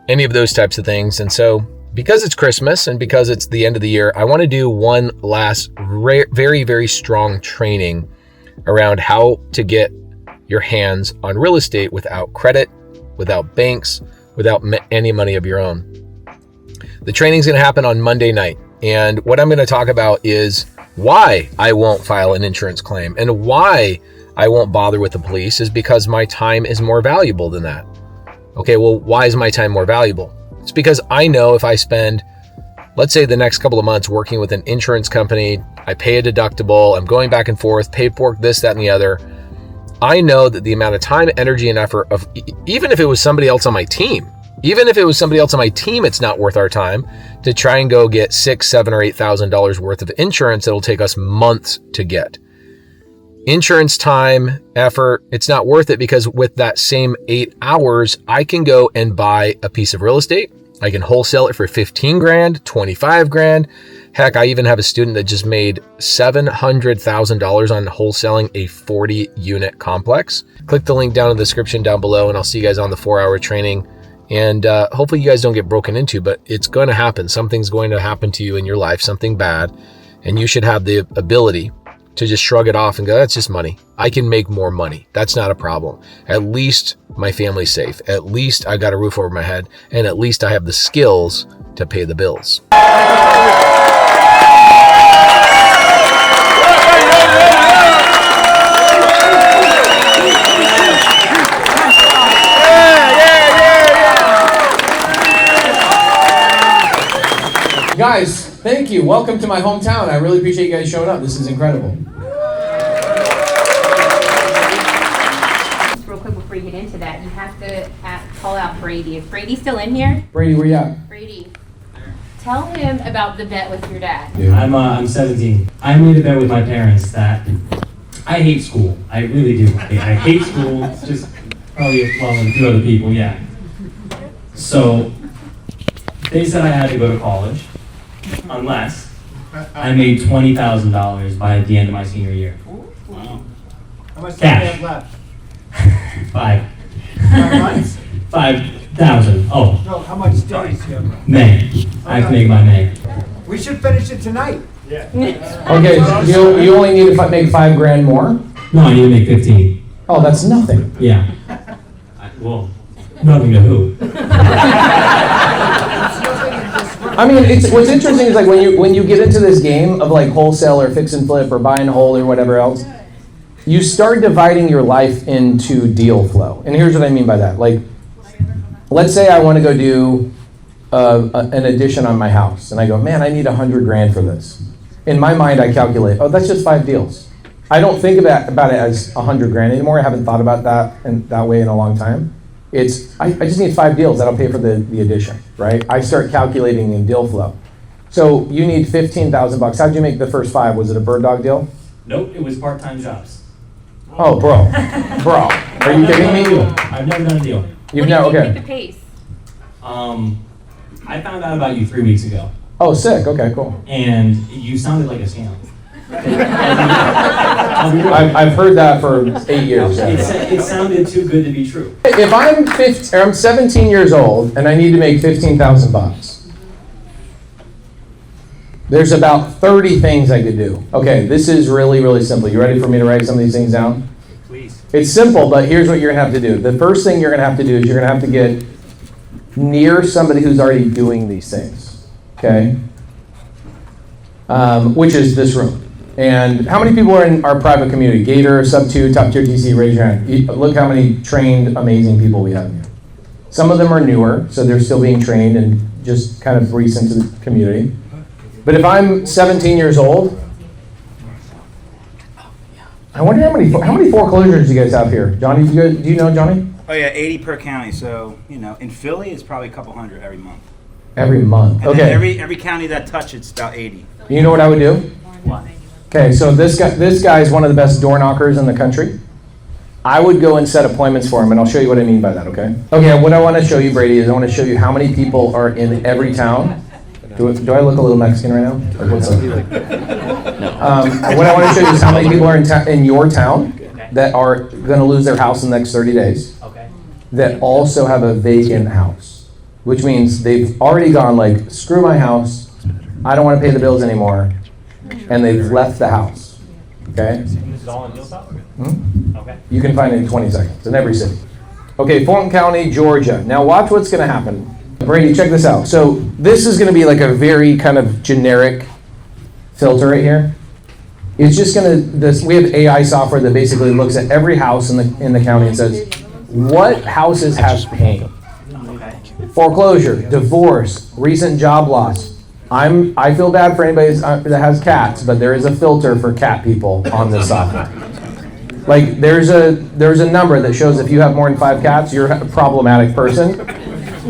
any of those types of things. And so because it's Christmas and because it's the end of the year, I want to do one last very, very strong training around how to get your hands on real estate without credit, without banks, without any money of your own. The training is going to happen on Monday night. And what I'm going to talk about is why I won't file an insurance claim, and why I won't bother with the police is because my time is more valuable than that. Okay, well, why is my time more valuable? It's because I know if I spend, let's say, the next couple of months working with an insurance company, I pay a deductible, I'm going back and forth, paperwork, this, that, and the other. I know that the amount of time, energy, and effort of, even if it was somebody else on my team, it's not worth our time to try and go get $6,000, $7,000, or $8,000 worth of insurance that'll take us months to get. Insurance time, effort, it's not worth it, because with that same 8 hours, I can go and buy a piece of real estate. I can wholesale it for 15 grand, 25 grand. Heck, I even have a student that just made $700,000 on wholesaling a 40 unit complex. Click the link down in the description down below, and I'll see you guys on the 4-hour training. And hopefully you guys don't get broken into, but it's going to happen. Something's going to happen to you in your life, something bad. And you should have the ability to just shrug it off and go, that's just money. I can make more money. That's not a problem. At least my family's safe. At least I got a roof over my head. And at least I have the skills to pay the bills. Guys, thank you. Welcome to my hometown. I really appreciate you guys showing up. This is incredible. Just real quick before you get into that, you have to call out Brady. Is Brady still in here? Brady, where you at? Brady, tell him about the bet with your dad. I'm 17. I made a bet with my parents that I hate school. I really do. I hate school. It's just probably a few other people, yeah. So they said I had to go to college unless I made $20,000 by the end of my senior year. Wow. How much time do you have left? 5. 5 months? 5,000. Oh. No, how much studies do you have? May. I have to make my May. We should finish it tonight. Yeah. Okay, so you only need to make 5 grand more? No, I need to make 15. Oh, that's nothing. Yeah. Well, nothing to who? I mean, what's interesting is like when you get into this game of like wholesale or fix and flip or buy and hold or whatever else, you start dividing your life into deal flow. And here's what I mean by that. Like, let's say I want to go do an addition on my house, and I go, man, I need 100 grand for this. In my mind, I calculate, oh, that's just 5 deals. I don't think about it as 100 grand anymore. I haven't thought about that in that way in a long time. I just need 5 deals that'll pay for the addition, right? I start calculating in deal flow. So you need $15,000. How'd you make the first 5? Was it a bird dog deal? Nope, it was part-time jobs. Oh, bro. Bro, are you kidding me? I've never done a deal. You've never, okay. The pace. I found out about you 3 weeks ago. Oh, sick. Okay, cool. And you sounded like a scam. I've heard that for 8 years. It sounded too good to be true. If I'm 17 years old and I need to make $15,000, there's about 30 things I could do. Okay, this is really, really simple. You ready for me to write some of these things down? Please. It's simple, but here's what you're gonna have to do. The first thing you're gonna have to do is you're gonna have to get near somebody who's already doing these things, okay? Which is this room. And how many people are in our private community? Gator, SubTo, Top Tier TC, raise your hand. Look how many trained, amazing people we have here. Some of them are newer, so they're still being trained and just kind of recent to the community. But if I'm 17 years old, I wonder how many foreclosures you guys have here. Johnny, do you know Johnny? Oh yeah, 80 per county. So, in Philly, it's probably a couple hundred every month. Every month, And okay. then every county that touches, it's about 80. You know what I would do? What? Okay, so this guy is one of the best door knockers in the country. I would go and set appointments for him, and I'll show you what I mean by that, okay? Okay, what I want to show you, Brady, is I want to show you how many people are in every town. Do I look a little Mexican right now? Like, what's up? What I want to show you is how many people are in your town that are going to lose their house in the next 30 days that also have a vacant house, which means they've already gone like, screw my house, I don't want to pay the bills anymore, and they've left the house, okay? This is all in Hilltop? Okay. You can find it in 20 seconds in every city. Okay, Fulton County, Georgia. Now watch what's going to happen. Brady, check this out. So this is going to be like a very kind of generic filter right here. It's just going to, we have AI software that basically looks at every house in the county and says, what houses have pain? Foreclosure, divorce, recent job loss. I feel bad for anybody that has cats, but there is a filter for cat people on this software. Like there's a number that shows if you have more than 5 cats, you're a problematic person.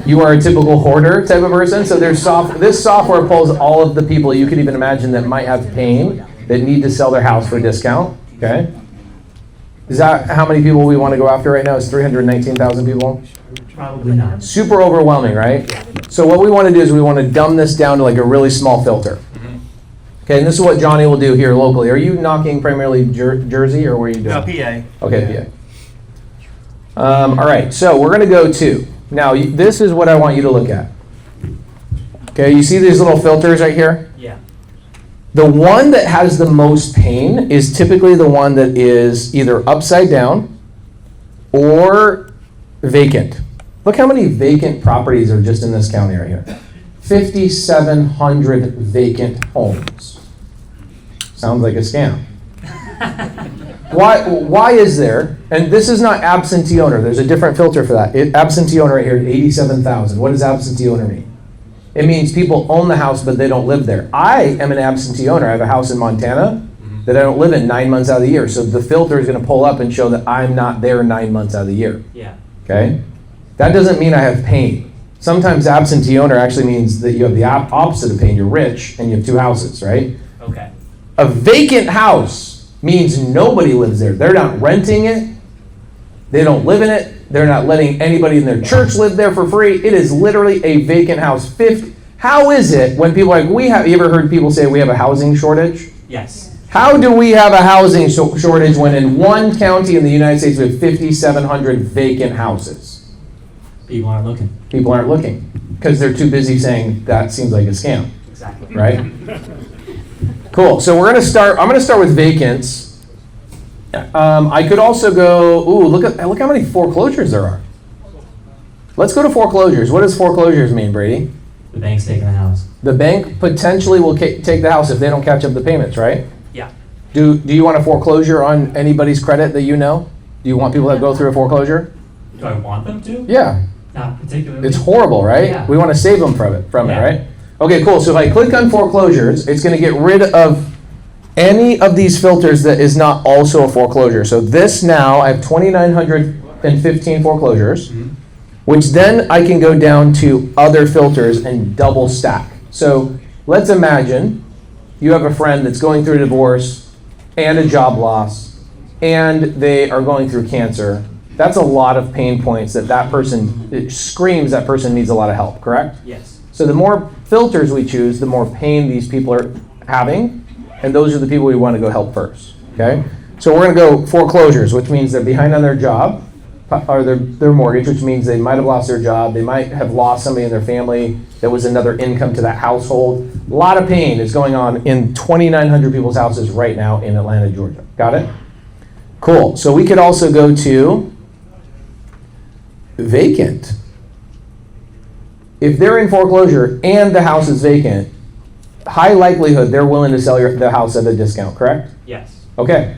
You are a typical hoarder type of person. So this software pulls all of the people you could even imagine that might have pain, that need to sell their house for a discount. Okay. Is that how many people we want to go after right now? Is 319,000 people? Probably not. Super overwhelming, right? So what we want to do is we want to dumb this down to like a really small filter. Okay, and this is what Johnny will do here locally. Are you knocking primarily Jersey, or where are you doing? No, PA. Okay, PA. All right, so we're going to go to, now this is what I want you to look at. Okay, you see these little filters right here? Yeah. The one that has the most pain is typically the one that is either upside down or vacant. Look how many vacant properties are just in this county right here. 5,700 vacant homes. Sounds like a scam. Why is there, and this is not absentee owner, there's a different filter for that. Absentee owner right here, 87,000. What does absentee owner mean? It means people own the house, but they don't live there. I am an absentee owner. I have a house in Montana that I don't live in 9 months out of the year. So the filter is going to pull up and show that I'm not there 9 months out of the year. Yeah. Okay? That doesn't mean I have pain. Sometimes absentee owner actually means that you have the opposite of pain. You're rich and you have 2 houses, right? Okay. A vacant house means nobody lives there. They're not renting it. They don't live in it. They're not letting anybody in their church live there for free. It is literally a vacant house. How is it when people are like, you ever heard people say we have a housing shortage? Yes. How do we have a housing shortage when in one county in the United States we have 5,700 vacant houses? People aren't looking. People aren't looking because they're too busy saying that seems like a scam. Exactly. Right? Cool. So I'm going to start with vacants. I could also go, look how many foreclosures there are. Let's go to foreclosures. What does foreclosures mean, Brady? The bank's taking the house. The bank potentially will take the house if they don't catch up the payments, right? Yeah. Do you want a foreclosure on anybody's credit that you know? Do you want people that go through a foreclosure? Do I want them to? Yeah. Not particularly. It's horrible, right? Yeah. We want to save them from it, right? Okay, cool. So if I click on foreclosures, it's going to get rid of any of these filters that is not also a foreclosure. So this now, I have 2,915 foreclosures, which then I can go down to other filters and double stack. So let's imagine you have a friend that's going through a divorce and a job loss, and they are going through cancer. That's a lot of pain points that person, it screams that person needs a lot of help, correct? Yes. So the more filters we choose, the more pain these people are having, and those are the people we want to go help first, okay? So we're going to go foreclosures, which means they're behind on their job, or their mortgage, which means they might have lost their job, they might have lost somebody in their family that was another income to that household. A lot of pain is going on in 2,900 people's houses right now in Atlanta, Georgia. Got it? Cool. So we could also go to vacant. If they're in foreclosure and the house is vacant, high likelihood they're willing to sell the house at a discount, correct? Yes. Okay.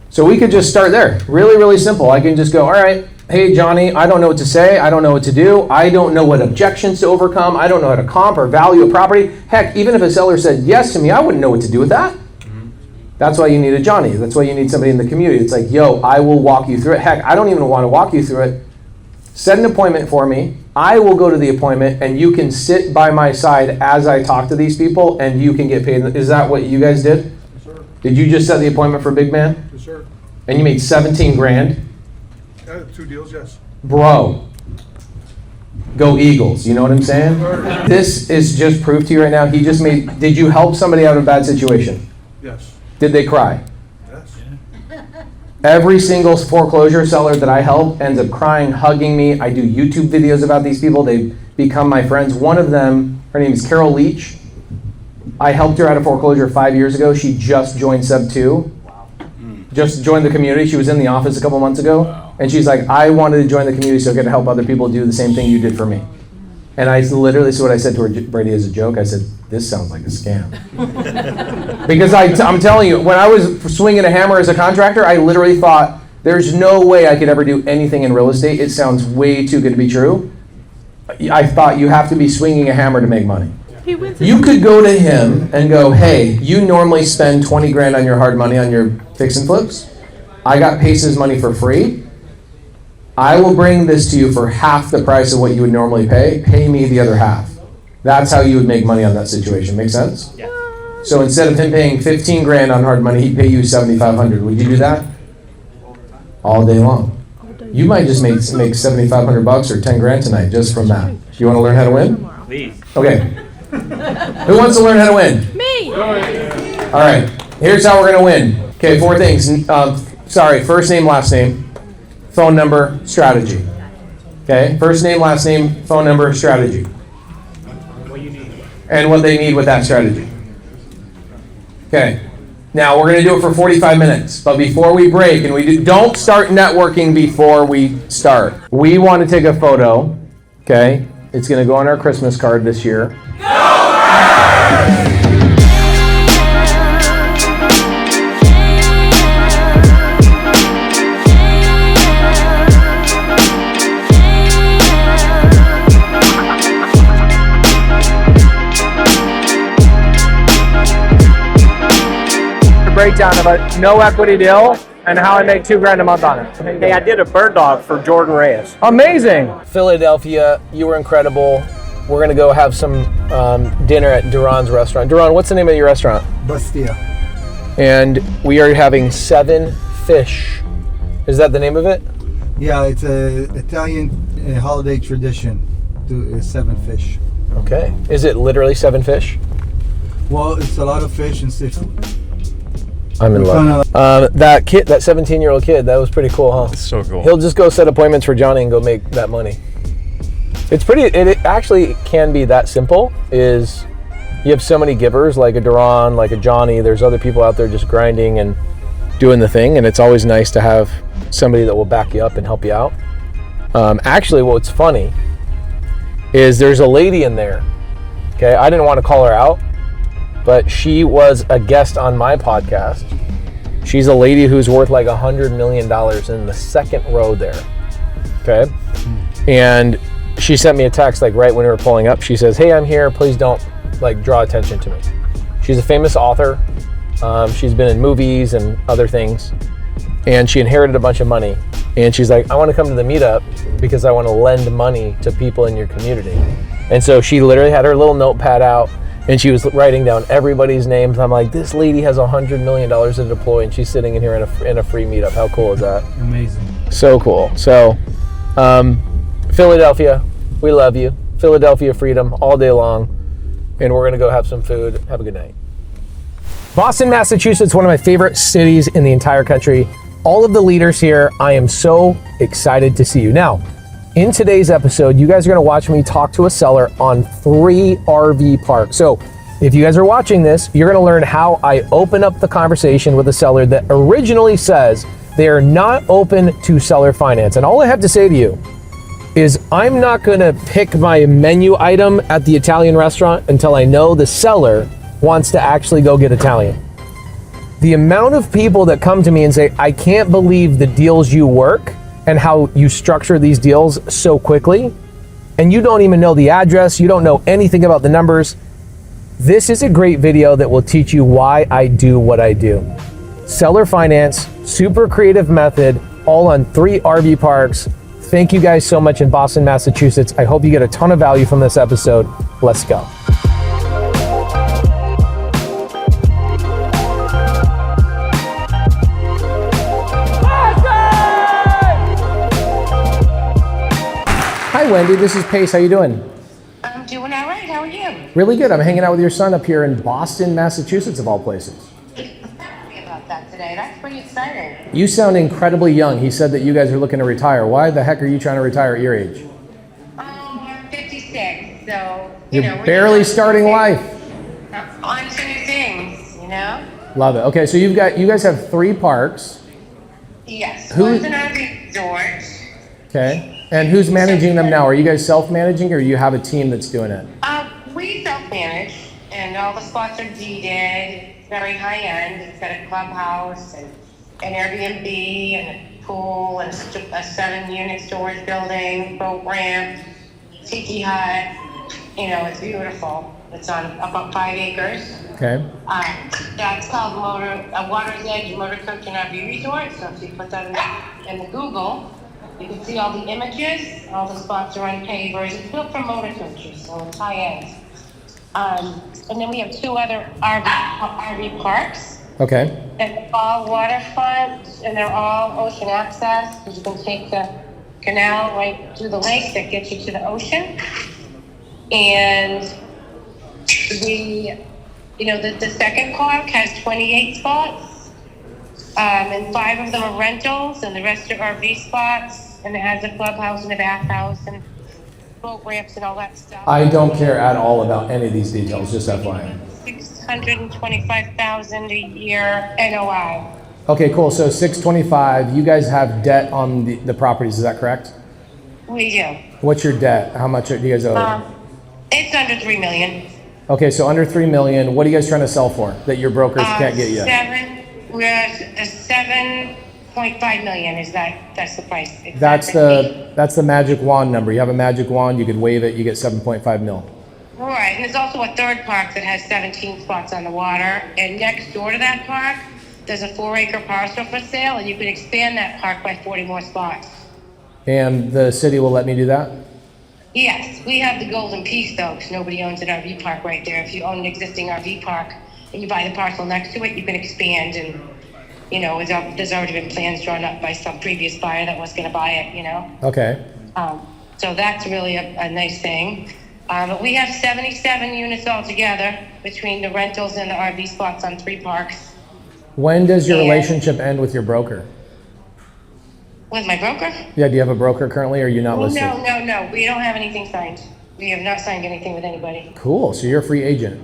So we could just start there. Really, really simple. I can just go, all right, hey, Johnny, I don't know what to say. I don't know what to do. I don't know what objections to overcome. I don't know how to comp or value a property. Heck, even if a seller said yes to me, I wouldn't know what to do with that. That's why you need a Johnny. That's why you need somebody in the community. It's like, yo, I will walk you through it. Heck, I don't even want to walk you through it. Set an appointment for me. I will go to the appointment, and you can sit by my side as I talk to these people, and you can get paid. Is that what you guys did? Did you just set the appointment for Big Man? Yes, sir. And you made 17 grand? I had 2 deals, yes. Bro, go Eagles, you know what I'm saying? This is just proof to you right now. He just made, did you help somebody out of a bad situation? Yes. Did they cry? Yes. Every single foreclosure seller that I help ends up crying, hugging me. I do YouTube videos about these people. They become my friends. One of them, her name is Carol Leach. I helped her out of foreclosure 5 years ago. She just joined SubTo. Just joined the community. She was in the office a couple months ago. And she's like, I wanted to join the community so I could help other people do the same thing you did for me. And I literally, so what I said to her, Brady, as a joke, I said, this sounds like a scam. Because I'm telling you, when I was swinging a hammer as a contractor, I literally thought, there's no way I could ever do anything in real estate. It sounds way too good to be true. I thought you have to be swinging a hammer to make money. You could go to him and go, hey, you normally spend 20 grand on your hard money on your fix and flips. I got Pace's money for free. I will bring this to you for half the price of what you would normally pay. Pay me the other half. That's how you would make money on that situation. Make sense? Yeah. So instead of him paying 15 grand on hard money, he'd pay you 7,500. Would you do that? All day long. You might just make 7,500 bucks or 10 grand tonight just from that. You want to learn how to win? Please. Okay. Who wants to learn how to win? Me! All right. Here's how we're going to win. Okay, 4 things. First name, last name, phone number, strategy. Okay, first name, last name, phone number, strategy. And what they need with that strategy. Okay. Now we're going to do it for 45 minutes, but before we break, and don't start networking before we start. We want to take a photo. Okay, it's going to go on our Christmas card this year. Breakdown of a no equity deal and how I make $2 grand a month on it. Hey, I did a bird dog for Jordan Reyes. Amazing. Philadelphia, you were incredible. We're gonna go have some dinner at Duran's restaurant. Duran, what's the name of your restaurant? Bastia. And we are having 7 fish. Is that the name of it? Yeah, it's a Italian holiday tradition to 7 fish. Okay. Is it literally 7 fish? Well, it's a lot of fish and seafood. I'm in love. That 17-year-old kid, that was pretty cool, huh? It's so cool. He'll just go set appointments for Johnny and go make that money. It actually can be that simple. Is you have so many givers, like a Duran, like a Johnny. There's other people out there just grinding and doing the thing, and it's always nice to have somebody that will back you up and help you out. Actually, what's funny is there's a lady in there. Okay, I didn't want to call her out, but she was a guest on my podcast. She's a lady who's worth like $100 million in the second row there. Okay, and she sent me a text like right when we were pulling up. She says, "Hey, I'm here. Please don't like draw attention to me." She's a famous author. She's been in movies and other things, and she inherited a bunch of money. And she's like, "I want to come to the meetup because I want to lend money to people in your community." And so she literally had her little notepad out, and she was writing down everybody's names. And I'm like, this lady has $100 million to deploy, and she's sitting in here in a free meetup. How cool is that? Amazing. So cool. So, Philadelphia, we love you. Philadelphia freedom all day long. And we're going to go have some food. Have a good night. Boston, Massachusetts, one of my favorite cities in the entire country. All of the leaders here, I am so excited to see you. Now, in today's episode, you guys are gonna watch me talk to a seller on 3 RV parks. So if you guys are watching this, you're gonna learn how I open up the conversation with a seller that originally says they are not open to seller finance. And all I have to say to you is I'm not gonna pick my menu item at the Italian restaurant until I know the seller wants to actually go get Italian. The amount of people that come to me and say, I can't believe the deals you work and how you structure these deals so quickly, and you don't even know the address, you don't know anything about the numbers. This is a great video that will teach you why I do what I do. Seller finance, super creative method, all on 3 RV parks. Thank you guys so much in Boston, Massachusetts. I hope you get a ton of value from this episode. Let's go. Hi, Wendy. This is Pace. How you doing? I'm doing all right. How are you? Really good. I'm hanging out with your son up here in Boston, Massachusetts, of all places. Tell me about that today. That's pretty exciting. You sound incredibly young. He said that you guys are looking to retire. Why the heck are you trying to retire at your age? I'm 56, so You're we're barely just starting life. on to new things. Love it. Okay, so you guys have 3 parks. Yes. Who- One's an RV resort. Okay. And who's managing them now? Are you guys self-managing or do you have a team that's doing it? We self-manage, and all the spots are deeded. It's very high-end. It's got a clubhouse and an Airbnb and a pool and a 7-unit storage building, boat ramp, tiki hut. It's beautiful. It's on about 5 acres. Okay. That's called Water's Edge Motor Coach and RV Resort. So if you put that in the Google, you can see all the images. All the spots are on pavers. It's built for motor coaches, so it's high end. And then we have 2 other RV parks. Okay. They're all waterfront, and they're all ocean access, because you can take the canal right through the lake that gets you to the ocean. And the second park has 28 spots, and 5 of them are rentals, and the rest are RV spots, and it has a clubhouse and a bathhouse and boat ramps and all that stuff. I don't care at all about any of these details, just FYI. $625,000 a year NOI. Okay, cool. So 625, you guys have debt on the properties, is that correct? We do. What's your debt? How much do you guys owe? It's under $3 million. Okay, so under $3 million, what are you guys trying to sell for that your brokers can't get yet? We're at $7.5 million. That's the price? That's the magic wand number. You have a magic wand, you could wave it, you get 7.5 mil. Right, and there's also a third park that has 17 spots on the water, and next door to that park, there's a 4-acre parcel for sale, and you can expand that park by 40 more spots. And the city will let me do that? Yes, we have the golden piece though, because nobody owns an RV park right there. If you own an existing RV park and you buy the parcel next to it, you can expand, and there's already been plans drawn up by some previous buyer that was going to buy it. Okay. So that's really a nice thing. But we have 77 units altogether between the rentals and the RV spots on 3 parks. When does your relationship end with your broker? With my broker? Yeah, do you have a broker currently or are you not listed? No. We don't have anything signed. We have not signed anything with anybody. Cool, so you're a free agent.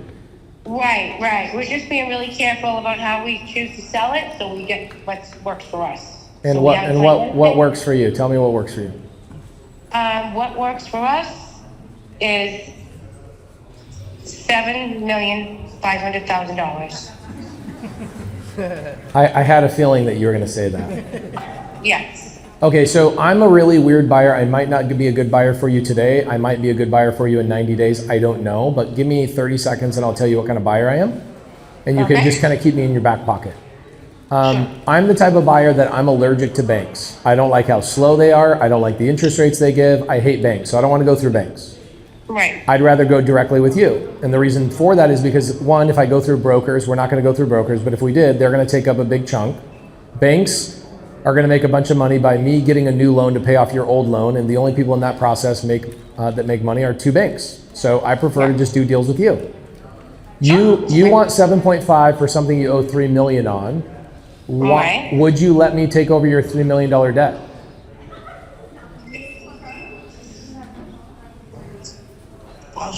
Right. We're just being really careful about how we choose to sell it, so we get what works for us. And So what works for you? Tell me what works for you. What works for us is $7,500,000. I had a feeling that you were going to say that. Yes. Okay, so I'm a really weird buyer. I might not be a good buyer for you today. I might be a good buyer for you in 90 days. I don't know, but give me 30 seconds and I'll tell you what kind of buyer I am. And you can just kind of keep me in your back pocket. I'm the type of buyer that I'm allergic to banks. I don't like how slow they are. I don't like the interest rates they give. I hate banks, so I don't want to go through banks. Right. I'd rather go directly with you. And the reason for that is because, one, if I go through brokers, we're not going to go through brokers, but if we did, they're going to take up a big chunk. Banks are going to make a bunch of money by me getting a new loan to pay off your old loan, and the only people in that process that make money are 2 banks. So I prefer to just do deals with you. You want 7.5 for something you owe $3 million on. Right. Would you let me take over your $3 million debt? Well,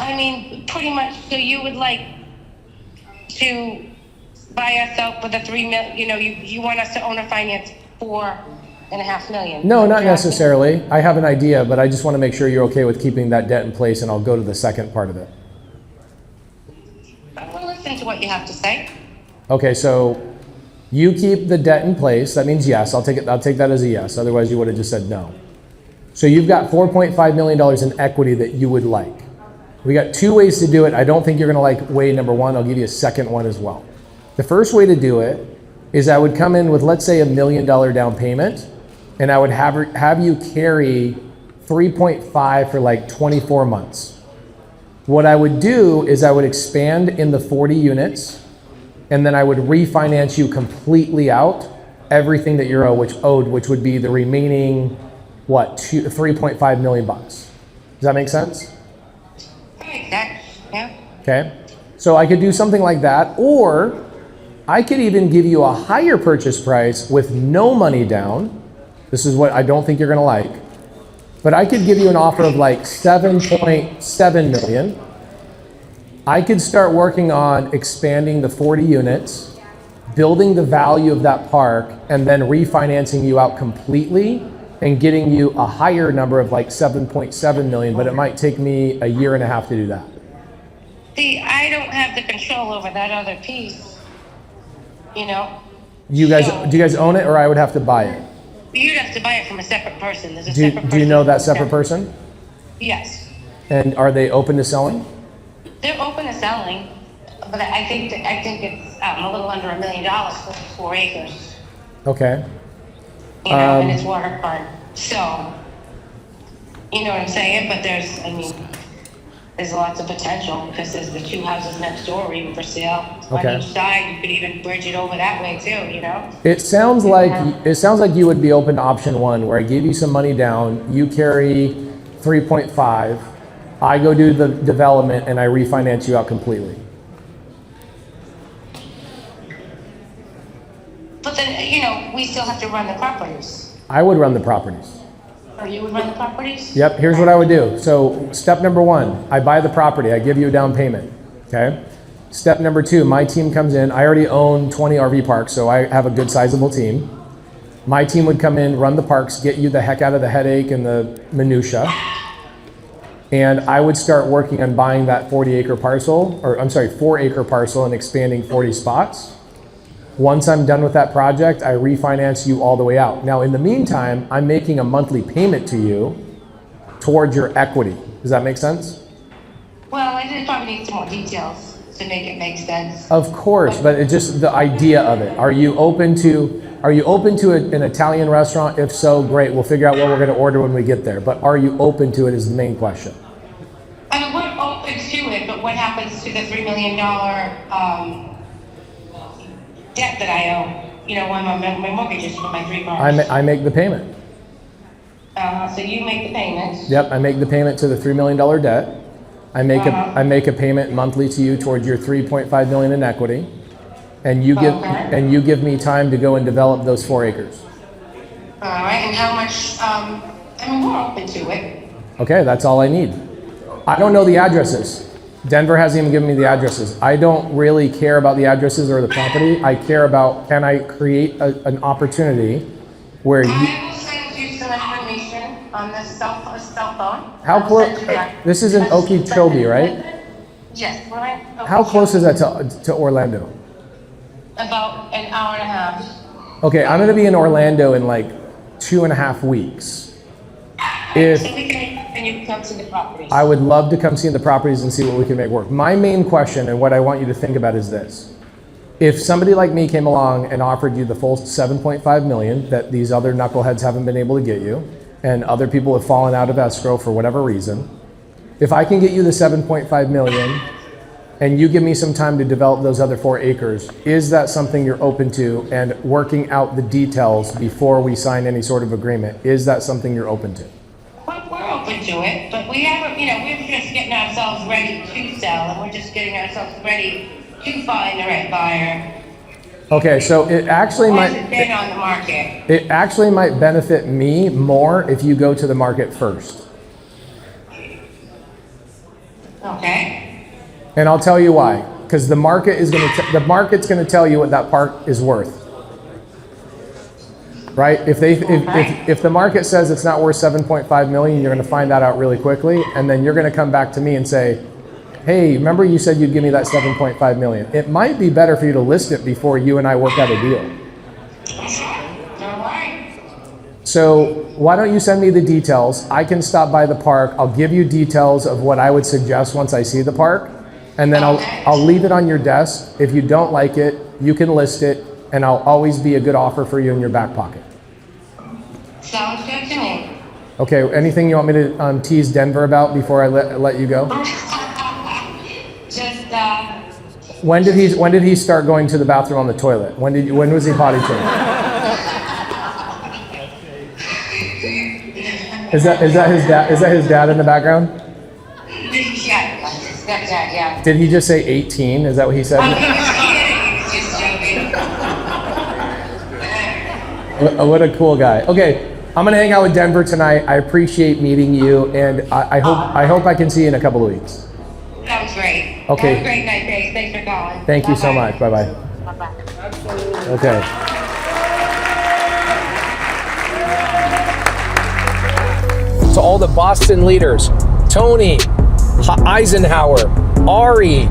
I mean, pretty much. So you would like to buy us out with a $3 million? You want us to owner finance $4.5 million? No, not necessarily. I have an idea, but I just want to make sure you're okay with keeping that debt in place, and I'll go to the second part of it. We'll listen to what you have to say. Okay, so you keep the debt in place. That means yes. I'll take that as a yes. Otherwise, you would have just said no. So you've got $4.5 million in equity that you would like. We got 2 ways to do it. I don't think you're going to like way number 1. I'll give you a second one as well. The first way to do it is I would come in with, let's say, $1 million down payment, and I would have you carry 3.5 for like 24 months. What I would do is I would expand in the 40 units, and then I would refinance you completely out everything that you're owed, which would be the remaining, what, 3.5 million bucks. Does that make sense? Yeah. Okay. So I could do something like that, or I could even give you a higher purchase price with no money down. This is what I don't think you're gonna like. But I could give you an offer of like 7.7 million. I could start working on expanding the 40 units, building the value of that park, and then refinancing you out completely and getting you a higher number of like 7.7 million, but it might take me a year and a half to do that. See, I don't have the control over that other piece, you know? Do you guys own it, or I would have to buy it? You'd have to buy it from a separate person. There's a separate person. Do you know that separate person? Yes. And are they open to selling? They're open to selling, but I think it's a little under $1 million for 4 acres. Okay. You know, and it's waterfront. So, you know what I'm saying? But there's lots of potential because there's the 2 houses next door even for sale. Okay. On each side, you could even bridge it over that way too, you know? It sounds like you would be open to option 1, where I give you some money down, you carry 3.5, I go do the development, and I refinance you out completely. But then, you know, we still have to run the properties. I would run the properties. Or you would run the properties? Yep, here's what I would do. So step number 1, I buy the property, I give you a down payment, okay? Step number 2, my team comes in. I already own 20 RV parks, so I have a good sizable team. My team would come in, run the parks, get you the heck out of the headache and the minutia. And I would start working on buying that 4-acre parcel and expanding 40 spots. Once I'm done with that project, I refinance you all the way out. Now, in the meantime, I'm making a monthly payment to you towards your equity. Does that make sense? Well, I just probably need some more details to make it make sense. Of course, but it's just the idea of it. Are you open to an Italian restaurant? If so, great. We'll figure out what we're going to order when we get there. But are you open to it is the main question. I mean, we're open to it, but what happens to the $3 million debt that I owe? You know, when my mortgage is for my 3 cars. I make the payment. So you make the payment. Yep, I make the payment to the $3 million debt. I make a payment monthly to you towards your 3.5 million in equity, and you give me time to go and develop those 4 acres. All right, and how much? I mean, we're open to it. Okay, that's all I need. I don't know the addresses. Denver hasn't even given me the addresses. I don't really care about the addresses or the property. I care about, can I create an opportunity where I will send you some information on this cell phone. How close? This is in Okeechobee, right? Yes, we're in Okeechobee. How close is that to Orlando? About an hour and a half. Okay, I'm gonna be in Orlando in like 2.5 weeks. And you can come see the properties. I would love to come see the properties and see what we can make work. My main question and what I want you to think about is this. If somebody like me came along and offered you the full 7.5 million that these other knuckleheads haven't been able to get you, and other people have fallen out of escrow for whatever reason, if I can get you the 7.5 million and you give me some time to develop those other 4 acres, is that something you're open to? And working out the details before we sign any sort of agreement, is that something you're open to? We're open to it, but we haven't, you know, we're just getting ourselves ready to sell, and we're just getting ourselves ready to find the right buyer. Okay, so it actually Hasn't been on the market. It actually might benefit me more if you go to the market first. Okay. And I'll tell you why. Because the market's going to tell you what that park is worth. Right? If the market says it's not worth 7.5 million, you're going to find that out really quickly, and then you're going to come back to me and say, hey, remember you said you'd give me that 7.5 million. It might be better for you to list it before you and I work out a deal. So why don't you send me the details? I can stop by the park. I'll give you details of what I would suggest once I see the park, and then I'll leave it on your desk. If you don't like it, you can list it, and I'll always be a good offer for you in your back pocket. Sounds good to me. Okay, anything you want me to tease Denver about before I let you go? Just, When did he start going to the bathroom on the toilet? When was he potty trained? Is that his dad? Is that his dad in the background? Yeah, stepdad, yeah. Did he just say 18? Is that what he said? He was kidding, he was just joking. What a cool guy. Okay, I'm gonna hang out with Denver tonight. I appreciate meeting you, and I hope I can see you in a couple of weeks. Sounds great. Okay. Have a great night, Grace. Thanks for calling. Thank you so much. Bye bye. Bye-bye. Okay. To all the Boston leaders, Tony, Eisenhower, Ari,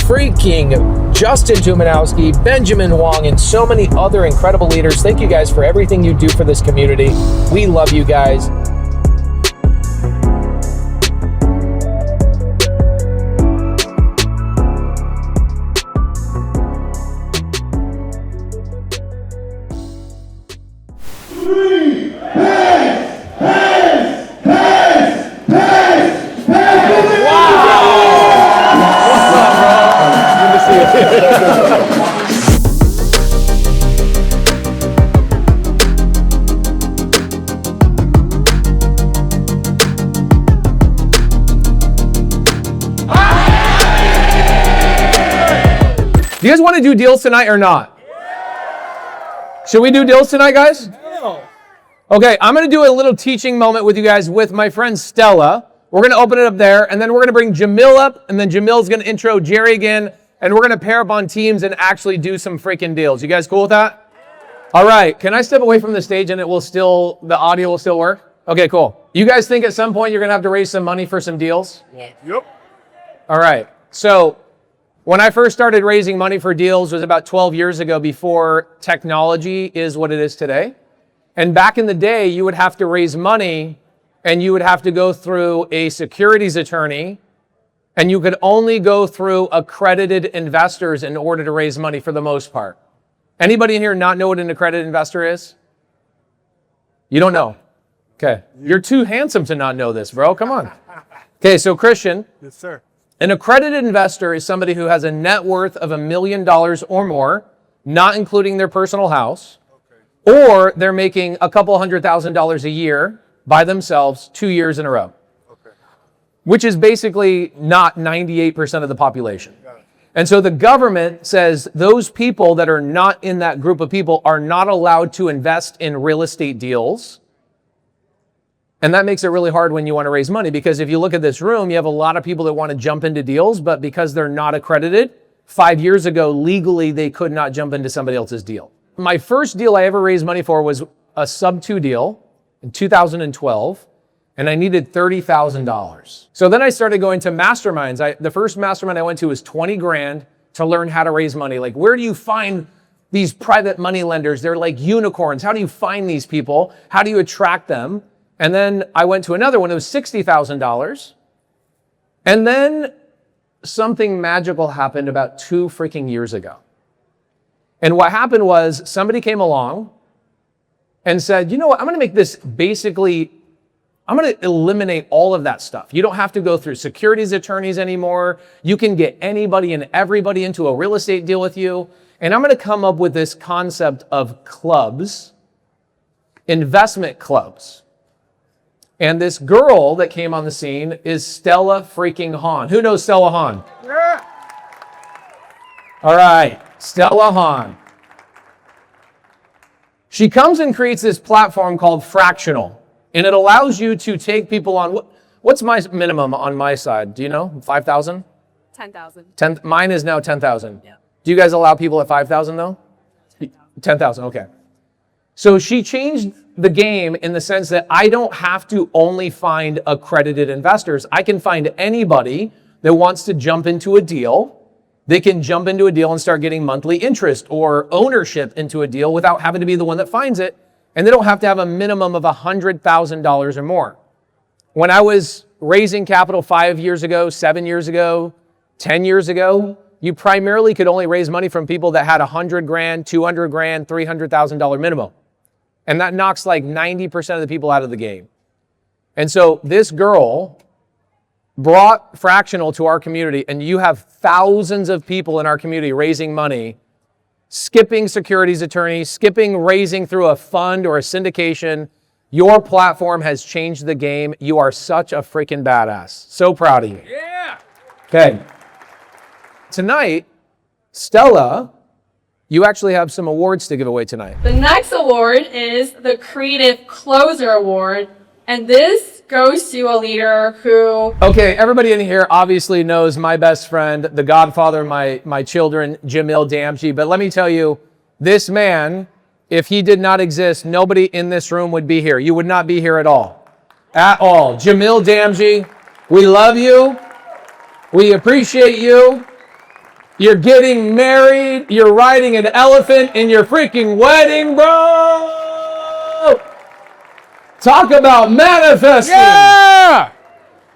freaking Justin Tumanowski, Benjamin Wong, and so many other incredible leaders. Thank you guys for everything you do for this community. We love you guys. Do you guys want to do deals tonight or not? Should we do deals tonight, guys? Okay, I'm going to do a little teaching moment with you guys with my friend Stella. We're going to open it up there, and then we're going to bring Jamil up, and then Jamil's going to intro Jerry again, and we're going to pair up on teams and actually do some freaking deals. You guys cool with that? All right, can I step away from the stage and the audio will still work? Okay, cool. You guys think at some point you're going to have to raise some money for some deals? Yeah. Yep. All right, so when I first started raising money for deals was about 12 years ago, before technology is what it is today. And back in the day, you would have to raise money and you would have to go through a securities attorney, and you could only go through accredited investors in order to raise money for the most part. Anybody in here not know what an accredited investor is? You don't know? Okay. You're too handsome to not know this, bro. Come on. Okay, so Christian. Yes, sir. An accredited investor is somebody who has a net worth of $1 million or more, not including their personal house, or they're making a couple $100,000 a year by themselves 2 years in a row, which is basically not 98% of the population. And so the government says those people that are not in that group of people are not allowed to invest in real estate deals. And that makes it really hard when you want to raise money, because if you look at this room, you have a lot of people that want to jump into deals, but because they're not accredited, 5 years ago, legally, they could not jump into somebody else's deal. My first deal I ever raised money for was a SubTo deal in 2012, and I needed $30,000. So then I started going to masterminds. The first mastermind I went to was 20 grand to learn how to raise money. Like, where do you find these private money lenders? They're like unicorns. How do you find these people? How do you attract them? And then I went to another one. It was $60,000. And then something magical happened about 2 freaking years ago. And what happened was somebody came along and said, you know what, I'm going to make this basically, I'm going to eliminate all of that stuff. You don't have to go through securities attorneys anymore. You can get anybody and everybody into a real estate deal with you. And I'm going to come up with this concept of clubs, investment clubs. And this girl that came on the scene is Stella freaking Hahn. Who knows Stella Hahn? Yeah. All right, Stella Hahn. She comes and creates this platform called Fractional. And it allows you to take people on, what's my minimum on my side? Do you know? 5,000? 10,000. Mine is now 10,000. Yeah. Do you guys allow people at 5,000 though? 10,000, okay. So she changed the game in the sense that I don't have to only find accredited investors. I can find anybody that wants to jump into a deal. They can jump into a deal and start getting monthly interest or ownership into a deal without having to be the one that finds it. And they don't have to have a minimum of $100,000 or more. When I was raising capital 5 years ago, 7 years ago, 10 years ago, you primarily could only raise money from people that had 100 grand, 200 grand, $300,000 minimum. And that knocks like 90% of the people out of the game. And so this girl brought Fractional to our community, and you have thousands of people in our community raising money, skipping securities attorneys, skipping raising through a fund or a syndication. Your platform has changed the game. You are such a freaking badass. So proud of you. Yeah. Okay. Tonight, Stella, you actually have some awards to give away tonight. The next award is the Creative Closer Award, and this goes to a leader who... Okay, everybody in here obviously knows my best friend, the godfather of my children, Jamil Damji. But let me tell you, this man, if he did not exist, nobody in this room would be here. You would not be here at all. At all. Jamil Damji, we love you. We appreciate you. You're getting married. You're riding an elephant in your freaking wedding, bro. Talk about manifesting. Yeah!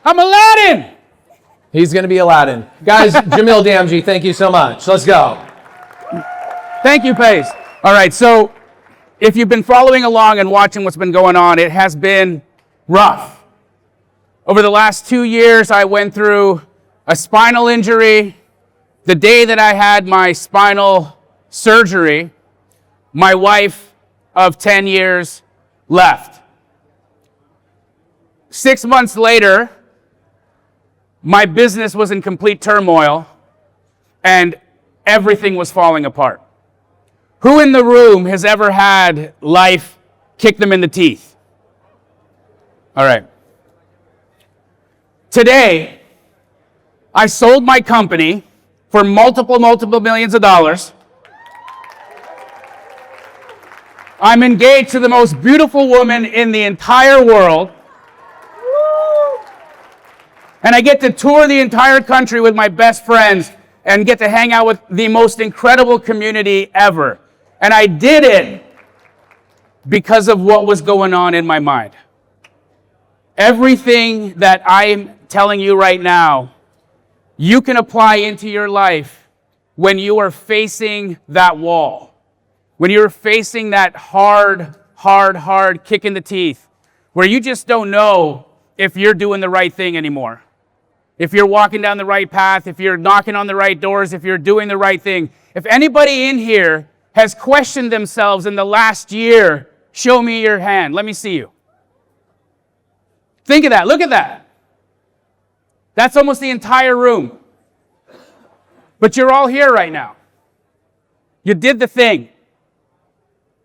I'm Aladdin. He's going to be Aladdin. Guys, Jamil Damji, thank you so much. Let's go. Thank you, Pace. All right, so if you've been following along and watching what's been going on, it has been rough. Over the last 2 years, I went through a spinal injury. The day that I had my spinal surgery, my wife of 10 years left. 6 months later, my business was in complete turmoil and everything was falling apart. Who in the room has ever had life kick them in the teeth? All right. Today, I sold my company for multiple millions of dollars. I'm engaged to the most beautiful woman in the entire world. And I get to tour the entire country with my best friends and get to hang out with the most incredible community ever. And I did it because of what was going on in my mind. Everything that I'm telling you right now, you can apply into your life when you are facing that wall. When you're facing that hard kick in the teeth, where you just don't know if you're doing the right thing anymore. If you're walking down the right path, if you're knocking on the right doors, if you're doing the right thing. If anybody in here has questioned themselves in the last year, show me your hand. Let me see you. Think of that. Look at that. That's almost the entire room. But you're all here right now. You did the thing.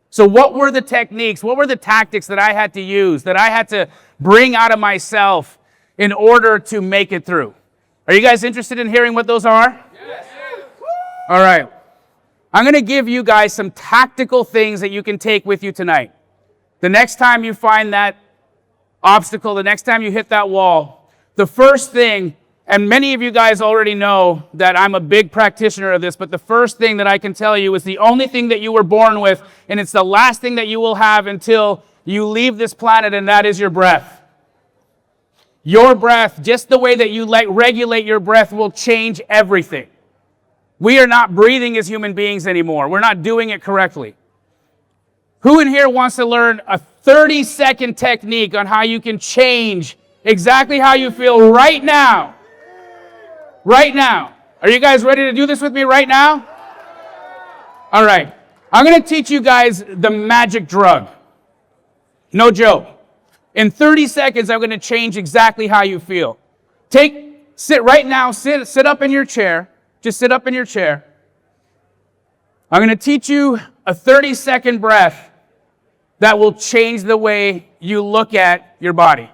So what were the techniques? What were the tactics that I had to use, that I had to bring out of myself in order to make it through? Are you guys interested in hearing what those are? Yes. All right. I'm going to give you guys some tactical things that you can take with you tonight. The next time you find that obstacle, the next time you hit that wall, the first thing, and many of you guys already know that I'm a big practitioner of this, but the first thing that I can tell you is the only thing that you were born with, and it's the last thing that you will have until you leave this planet, and that is your breath. Your breath, just the way that you regulate your breath, will change everything. We are not breathing as human beings anymore. We're not doing it correctly. Who in here wants to learn a 30-second technique on how you can change exactly how you feel right now? Right now. Are you guys ready to do this with me right now? All right. I'm going to teach you guys the magic drug. No joke. In 30 seconds, I'm going to change exactly how you feel. Sit right now, sit up in your chair. Just sit up in your chair. I'm going to teach you a 30-second breath that will change the way you look at your body.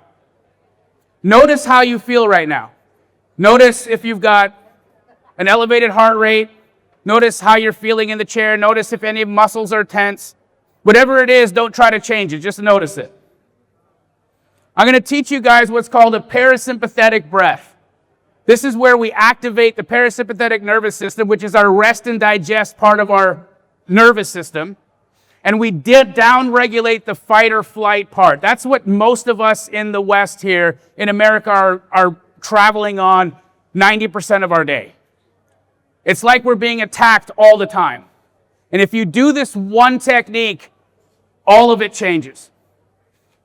Notice how you feel right now. Notice if you've got an elevated heart rate. Notice how you're feeling in the chair. Notice if any muscles are tense. Whatever it is, don't try to change it. Just notice it. I'm going to teach you guys what's called a parasympathetic breath. This is where we activate the parasympathetic nervous system, which is our rest and digest part of our nervous system. And we down-regulate the fight or flight part. That's what most of us in the West here in America are traveling on 90% of our day. It's like we're being attacked all the time. And if you do this one technique, all of it changes.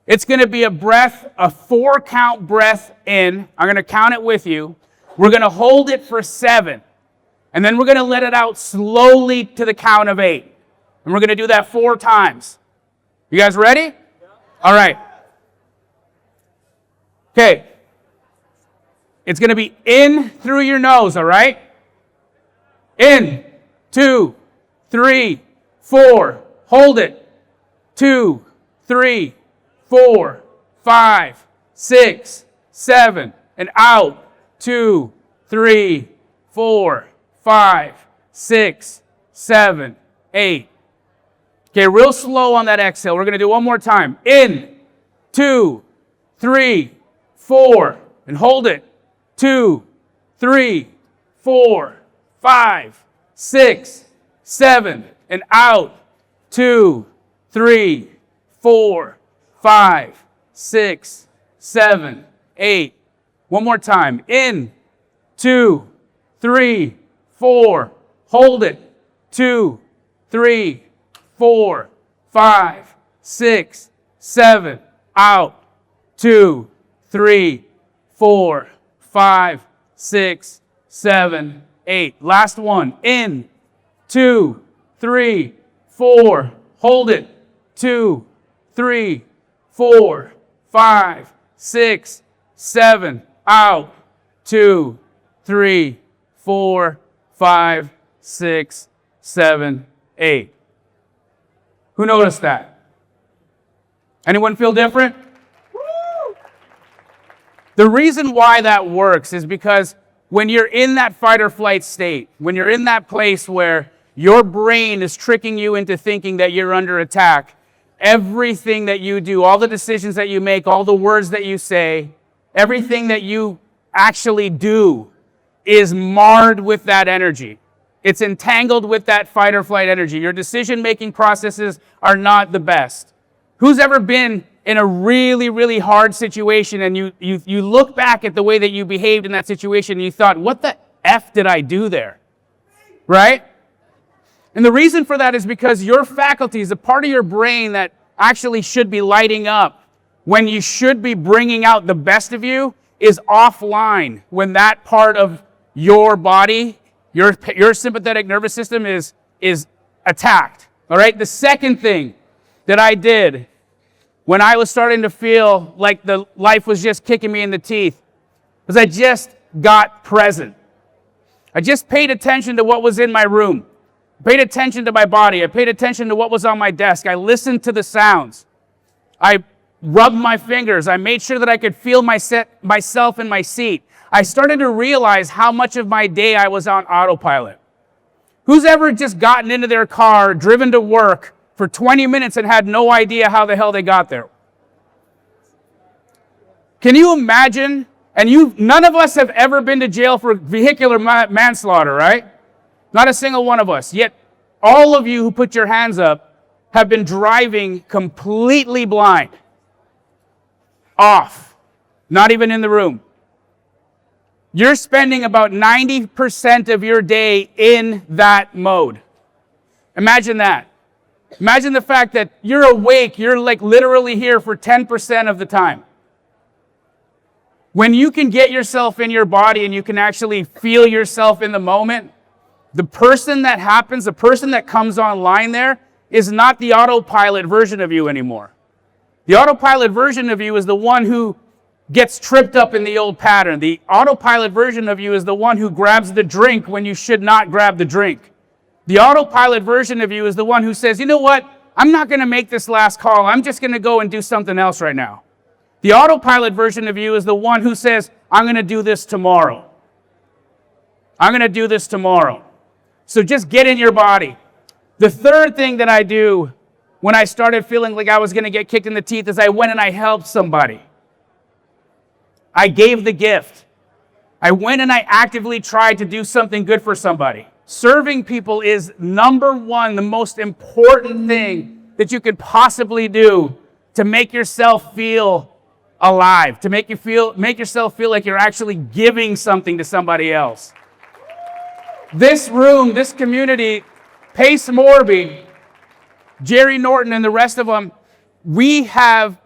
It's going to be a 4-count breath in. I'm going to count it with you. We're going to hold it for 7. And then we're going to let it out slowly to the count of 8. And we're going to do that 4 times. You guys ready? All right. Okay. It's going to be in through your nose, all right? In, 2, 3, 4. Hold it. 2, 3, 4, 5, 6, 7. And out. 2, 3, 4, 5, 6, 7, 8. Okay, real slow on that exhale. We're going to do one more time. In, 2, 3, 4. And hold it. 2, 3, 4, 5, 6, 7, and out. 2, 3, 4, 5, 6, 7, 8. One more time. In, 2, 3, 4. Hold it. 2, 3, 4, 5, 6, 7. Out. 2, 3, 4, 5, 6, 7, 8. Last one. In, 2, 3, 4. Hold it. 2, 3, 4, 5, 6, 7. Out. 2, 3, 4, 5, 6, 7, 8. Who noticed that? Anyone feel different? The reason why that works is because when you're in that fight or flight state, when you're in that place where your brain is tricking you into thinking that you're under attack, everything that you do, all the decisions that you make, all the words that you say, everything that you actually do is marred with that energy. It's entangled with that fight or flight energy. Your decision-making processes are not the best. Who's ever been in a really, really hard situation and you look back at the way that you behaved in that situation and you thought, what the F did I do there? Right? And the reason for that is because your faculties, a part of your brain that actually should be lighting up when you should be bringing out the best of you, is offline when that part of your body, your sympathetic nervous system is attacked. All right? The second thing that I did when I was starting to feel like the life was just kicking me in the teeth was I just got present. I just paid attention to what was in my room. I paid attention to my body. I paid attention to what was on my desk. I listened to the sounds. I rubbed my fingers. I made sure that I could feel myself in my seat. I started to realize how much of my day I was on autopilot. Who's ever just gotten into their car, driven to work for 20 minutes and had no idea how the hell they got there? Can you imagine? And none of us have ever been to jail for vehicular manslaughter, right? Not a single one of us. Yet all of you who put your hands up have been driving completely blind. Off. Not even in the room. You're spending about 90% of your day in that mode. Imagine that. Imagine the fact that you're awake, you're like literally here for 10% of the time. When you can get yourself in your body and you can actually feel yourself in the moment, the person that happens, the person that comes online there is not the autopilot version of you anymore. The autopilot version of you is the one who gets tripped up in the old pattern. The autopilot version of you is the one who grabs the drink when you should not grab the drink. The autopilot version of you is the one who says, you know what? I'm not going to make this last call. I'm just going to go and do something else right now. The autopilot version of you is the one who says, I'm going to do this tomorrow. I'm going to do this tomorrow. So just get in your body. The third thing that I do when I started feeling like I was going to get kicked in the teeth is I went and I helped somebody. I gave the gift. I went and I actively tried to do something good for somebody. Serving people is number one, the most important thing that you could possibly do to make yourself feel alive, to make yourself feel like you're actually giving something to somebody else. This room, this community, Pace Morby, Jerry Norton, and the rest of them, we have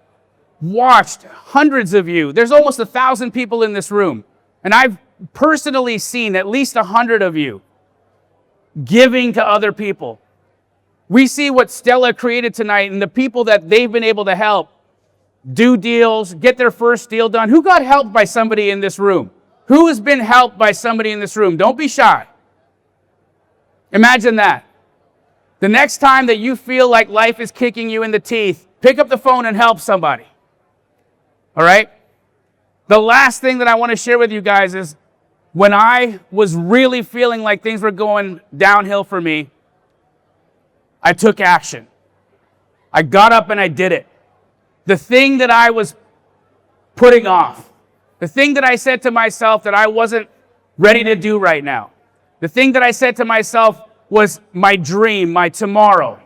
watched hundreds of you. There's almost 1,000 people in this room. And I've personally seen at least 100 of you giving to other people. We see what Stella created tonight and the people that they've been able to help. do deals, get their first deal done. Who got helped by somebody in this room? Who has been helped by somebody in this room? Don't be shy. Imagine that. The next time that you feel like life is kicking you in the teeth, pick up the phone and help somebody. All right? The last thing that I want to share with you guys is when I was really feeling like things were going downhill for me, I took action. I got up and I did it. The thing that I was putting off, the thing that I said to myself that I wasn't ready to do right now, the thing that I said to myself was my dream, my tomorrow,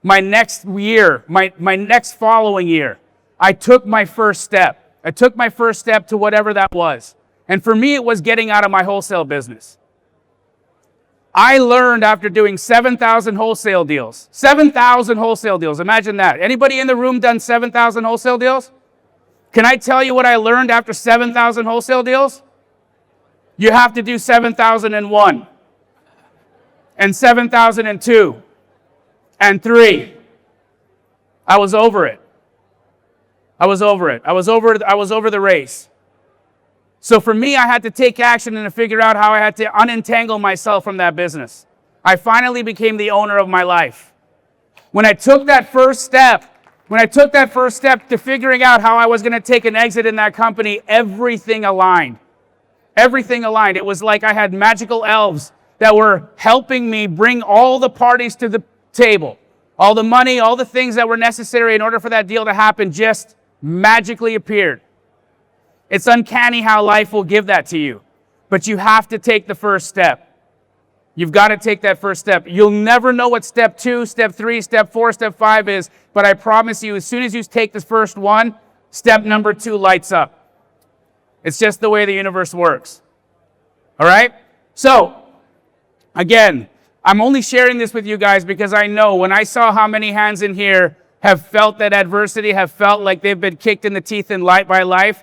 my next year, my next following year. I took my first step. I took my first step to whatever that was. And for me, it was getting out of my wholesale business. I learned after doing 7,000 wholesale deals. 7,000 wholesale deals. Imagine that. Anybody in the room done 7,000 wholesale deals? Can I tell you what I learned after 7,000 wholesale deals? You have to do 7,001 and 7,002 and 3. I was over it. I was over it. I was over the race. So for me, I had to take action and to figure out how I had to unentangle myself from that business. I finally became the owner of my life. When I took that first step to figuring out how I was going to take an exit in that company, everything aligned. Everything aligned. It was like I had magical elves that were helping me bring all the parties to the table. All the money, all the things that were necessary in order for that deal to happen just magically appeared. It's uncanny how life will give that to you. But you have to take the first step. You've got to take that first step. You'll never know what step 2, step 3, step 4, step 5 is, but I promise you, as soon as you take this first one, step number 2 lights up. It's just the way the universe works. All right? So, again, I'm only sharing this with you guys because I know when I saw how many hands in here have felt that adversity, have felt like they've been kicked in the teeth in life by life,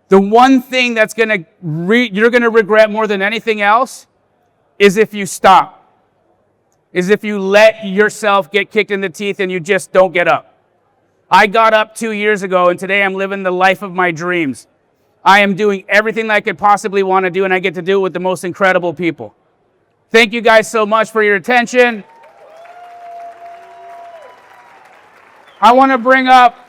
the one thing that's you're going to regret more than anything else is if you stop. Is if you let yourself get kicked in the teeth and you just don't get up. I got up 2 years ago and today I'm living the life of my dreams. I am doing everything I could possibly want to do and I get to do it with the most incredible people. Thank you guys so much for your attention. I want to bring up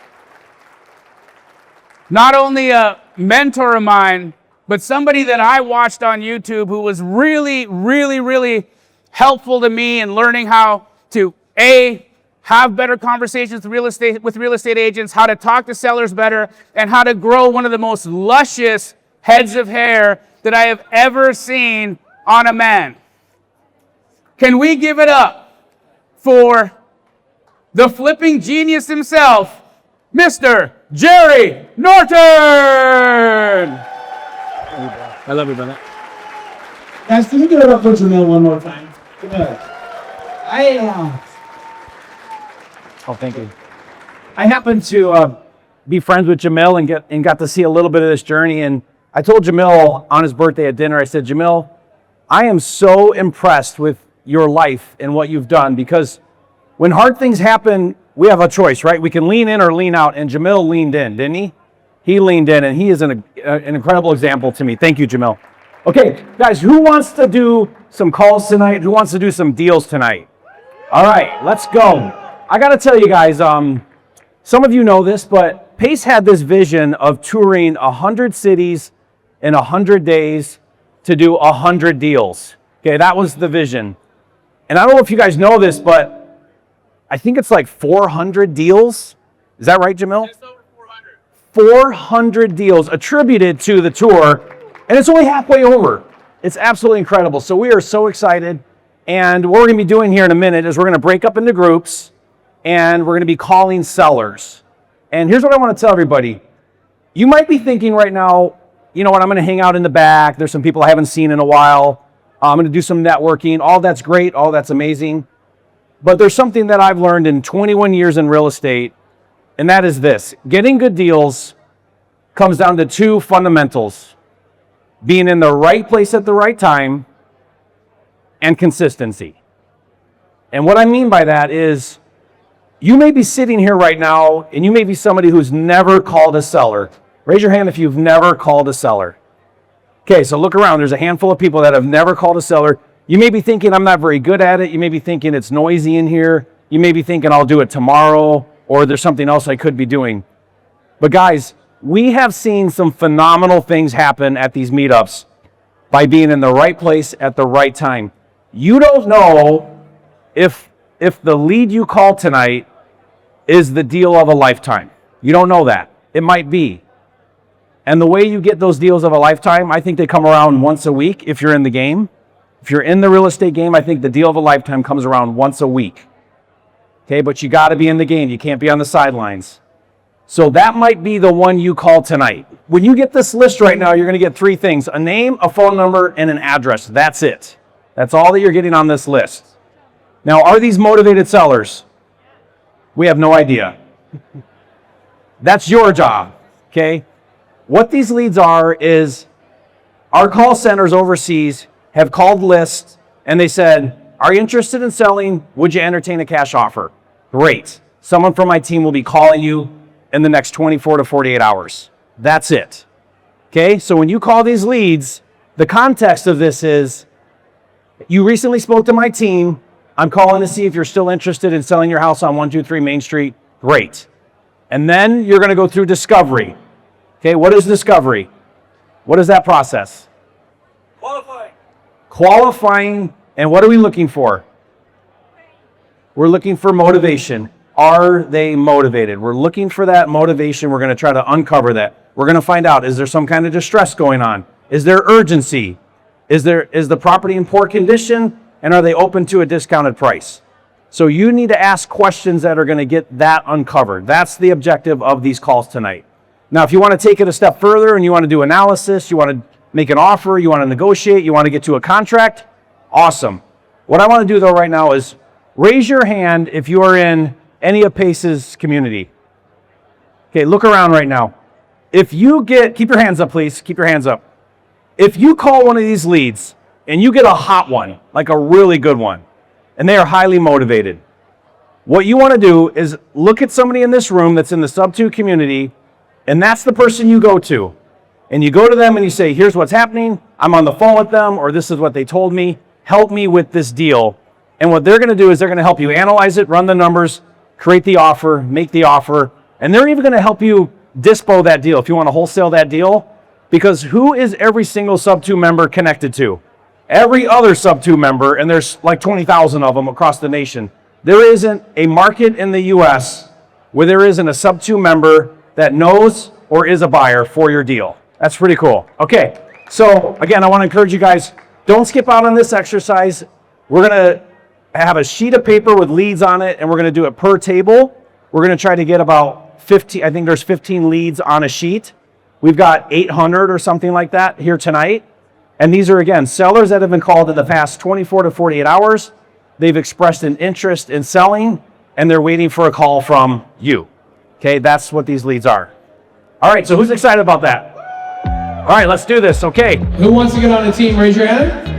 not only a mentor of mine, but somebody that I watched on YouTube who was really, really, really helpful to me in learning how to, A, have better conversations with real estate agents, how to talk to sellers better, and how to grow one of the most luscious heads of hair that I have ever seen on a man. Can we give it up for the flipping genius himself, Mr. Jerry Norton! I love you, brother. Guys, can you give it up for Jamil one more time? Good. Oh, thank you. I happened to be friends with Jamil and got to see a little bit of this journey. And I told Jamil on his birthday at dinner, I said, Jamil, I am so impressed with your life and what you've done, because when hard things happen, we have a choice, right? We can lean in or lean out, and Jamil leaned in, didn't he? He leaned in, and he is an incredible example to me. Thank you, Jamil. Okay, guys, who wants to do some calls tonight? Who wants to do some deals tonight? All right, let's go. I got to tell you guys, some of you know this, but Pace had this vision of touring 100 cities in 100 days to do 100 deals. Okay, that was the vision. And I don't know if you guys know this, but I think it's like 400 deals. Is that right, Jamil? Just over 400. 400 deals attributed to the tour, and it's only halfway over. It's absolutely incredible. So we are so excited. And what we're going to be doing here in a minute is we're going to break up into groups, and we're going to be calling sellers. And here's what I want to tell everybody. You might be thinking right now, you know what, I'm going to hang out in the back. There's some people I haven't seen in a while. I'm going to do some networking. All that's great. All that's amazing. But there's something that I've learned in 21 years in real estate, and that is this. Getting good deals comes down to 2 fundamentals: being in the right place at the right time and consistency. And what I mean by that is you may be sitting here right now and you may be somebody who's never called a seller. Raise your hand if you've never called a seller. Okay, so look around. There's a handful of people that have never called a seller. You may be thinking, I'm not very good at it. You may be thinking it's noisy in here. You may be thinking I'll do it tomorrow, or there's something else I could be doing. But guys, we have seen some phenomenal things happen at these meetups by being in the right place at the right time. You don't know if the lead you call tonight is the deal of a lifetime. You don't know that. It might be. And the way you get those deals of a lifetime, I think they come around once a week if you're in the game. If you're in the real estate game, I think the deal of a lifetime comes around once a week. Okay, but you got to be in the game. You can't be on the sidelines. So that might be the one you call tonight. When you get this list right now, you're going to get 3 things: a name, a phone number, and an address. That's it. That's all that you're getting on this list. Now, are these motivated sellers? We have no idea. That's your job, okay? What these leads are is our call centers overseas have called lists and they said, are you interested in selling? Would you entertain a cash offer? Great. Someone from my team will be calling you in the next 24 to 48 hours. That's it. Okay, so when you call these leads, the context of this is, you recently spoke to my team. I'm calling to see if you're still interested in selling your house on 123 Main Street. Great. And then you're going to go through discovery. Okay, what is discovery? What is that process? Qualifying, and what are we looking for? We're looking for motivation. Are they motivated? We're looking for that motivation. We're going to try to uncover that. We're going to find out, is there some kind of distress going on? Is there urgency? Is the property in poor condition? And are they open to a discounted price? So you need to ask questions that are going to get that uncovered. That's the objective of these calls tonight. Now, if you want to take it a step further and you want to do analysis, you want to make an offer, you want to negotiate, you want to get to a contract, awesome. What I want to do though right now is raise your hand if you are in any of Pace's community. Okay, look around right now. If you get, keep your hands up please, keep your hands up. If you call one of these leads and you get a hot one, like a really good one, and they are highly motivated, what you want to do is look at somebody in this room that's in the SubTo community, and that's the person you go to. And you go to them and you say, here's what's happening, I'm on the phone with them, or this is what they told me, help me with this deal. And what they're going to do is they're going to help you analyze it, run the numbers, create the offer, make the offer, and they're even going to help you dispo that deal if you want to wholesale that deal. Because who is every single SubTo member connected to? Every other SubTo member, and there's like 20,000 of them across the nation. There isn't a market in the US where there isn't a SubTo member that knows or is a buyer for your deal. That's pretty cool. Okay, so again, I want to encourage you guys, don't skip out on this exercise. We're going to have a sheet of paper with leads on it, and we're going to do it per table. We're going to try to get about 15, I think there's 15 leads on a sheet. We've got 800 or something like that here tonight. And these are, again, sellers that have been called in the past 24 to 48 hours. They've expressed an interest in selling, and they're waiting for a call from you. Okay, that's what these leads are. All right, so who's excited about that? All right, let's do this, okay. Who wants to get on a team? Raise your hand.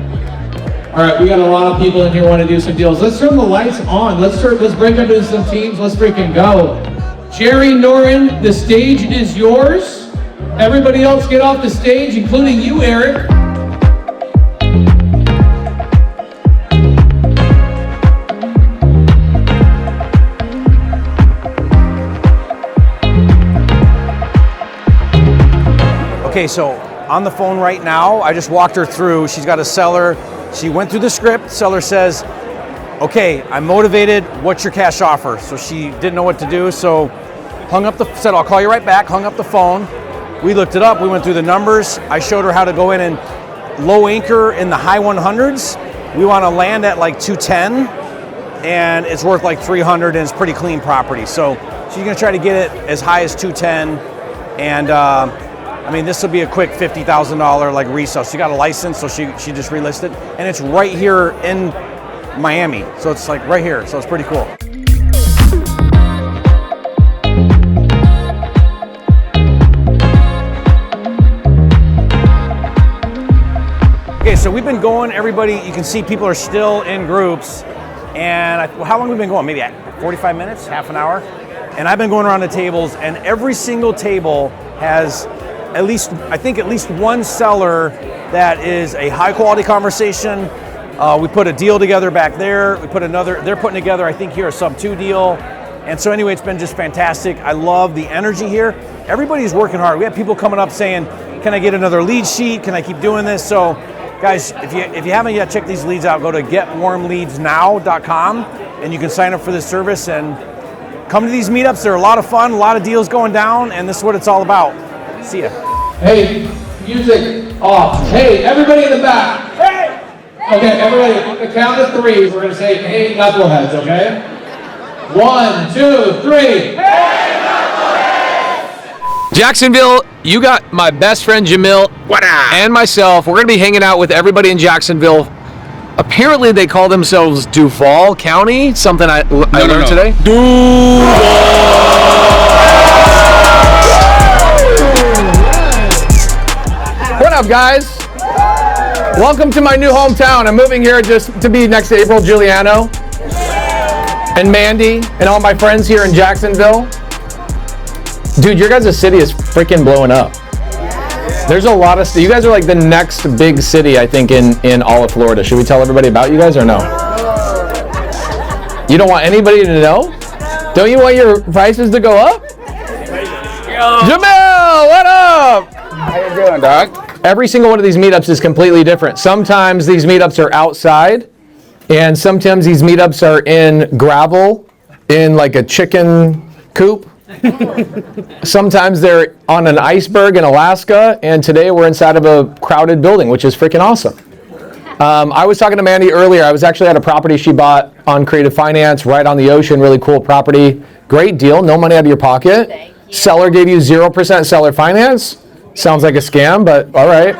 All right, we got a lot of people in here who want to do some deals. Let's turn the lights on. Let's break up into some teams. Let's freaking go. Jerry Norin, the stage is yours. Everybody else get off the stage, including you, Eric. Okay, so on the phone right now, I just walked her through. She's got a seller. She went through the script. Seller says, okay, I'm motivated. What's your cash offer? So she didn't know what to do, so said, I'll call you right back, hung up the phone. We looked it up, we went through the numbers. I showed her how to go in and low anchor in the high 100s. We want to land at like 210, and it's worth like 300, and it's pretty clean property. So she's gonna try to get it as high as 210, and I mean, this will be a quick $50,000 like resale. She got a license, so she just relisted, and it's right here in Miami. So it's like right here, so it's pretty cool. Okay, so we've been going, everybody, you can see people are still in groups. And how long have we been going? Maybe 45 minutes, half an hour? And I've been going around the tables, and every single table has at least one seller that is a high quality conversation. We put a deal together back there. We put another, they're putting together, I think here, a SubTo deal. And so anyway, it's been just fantastic. I love the energy here. Everybody's working hard. We have people coming up saying, can I get another lead sheet? Can I keep doing this? So guys, if you haven't yet checked these leads out, go to getwarmleadsnow.com and you can sign up for this service and come to these meetups. They're a lot of fun, a lot of deals going down, and this is what it's all about. See ya. Hey, music off. Hey, everybody in the back. Hey! Okay, everybody, on the count of 3, we're gonna say, hey, knuckleheads, okay? 1, 2, 3. Hey, Jacksonville, you got my best friend Jamil and myself. We're going to be hanging out with everybody in Jacksonville. Apparently, they call themselves Duval County, something I learned today. What up, guys? Welcome to my new hometown. I'm moving here just to be next to April Giuliano and Mandy and all my friends here in Jacksonville. Dude, your guys' city is freaking blowing up. There's a lot of you guys are like the next big city, I think, in all of Florida. Should we tell everybody about you guys or no? You don't want anybody to know? Don't you want your prices to go up? Jamil, what up? How you doing, dog? Every single one of these meetups is completely different. Sometimes these meetups are outside, and sometimes these meetups are in gravel, in like a chicken coop. Sometimes they're on an iceberg in Alaska, and today we're inside of a crowded building, which is freaking awesome. I was talking to Mandy earlier. I was actually at a property she bought on Creative Finance, right on the ocean, really cool property. Great deal, no money out of your pocket. Thank you. Seller gave you 0% seller finance. Sounds like a scam, but all right.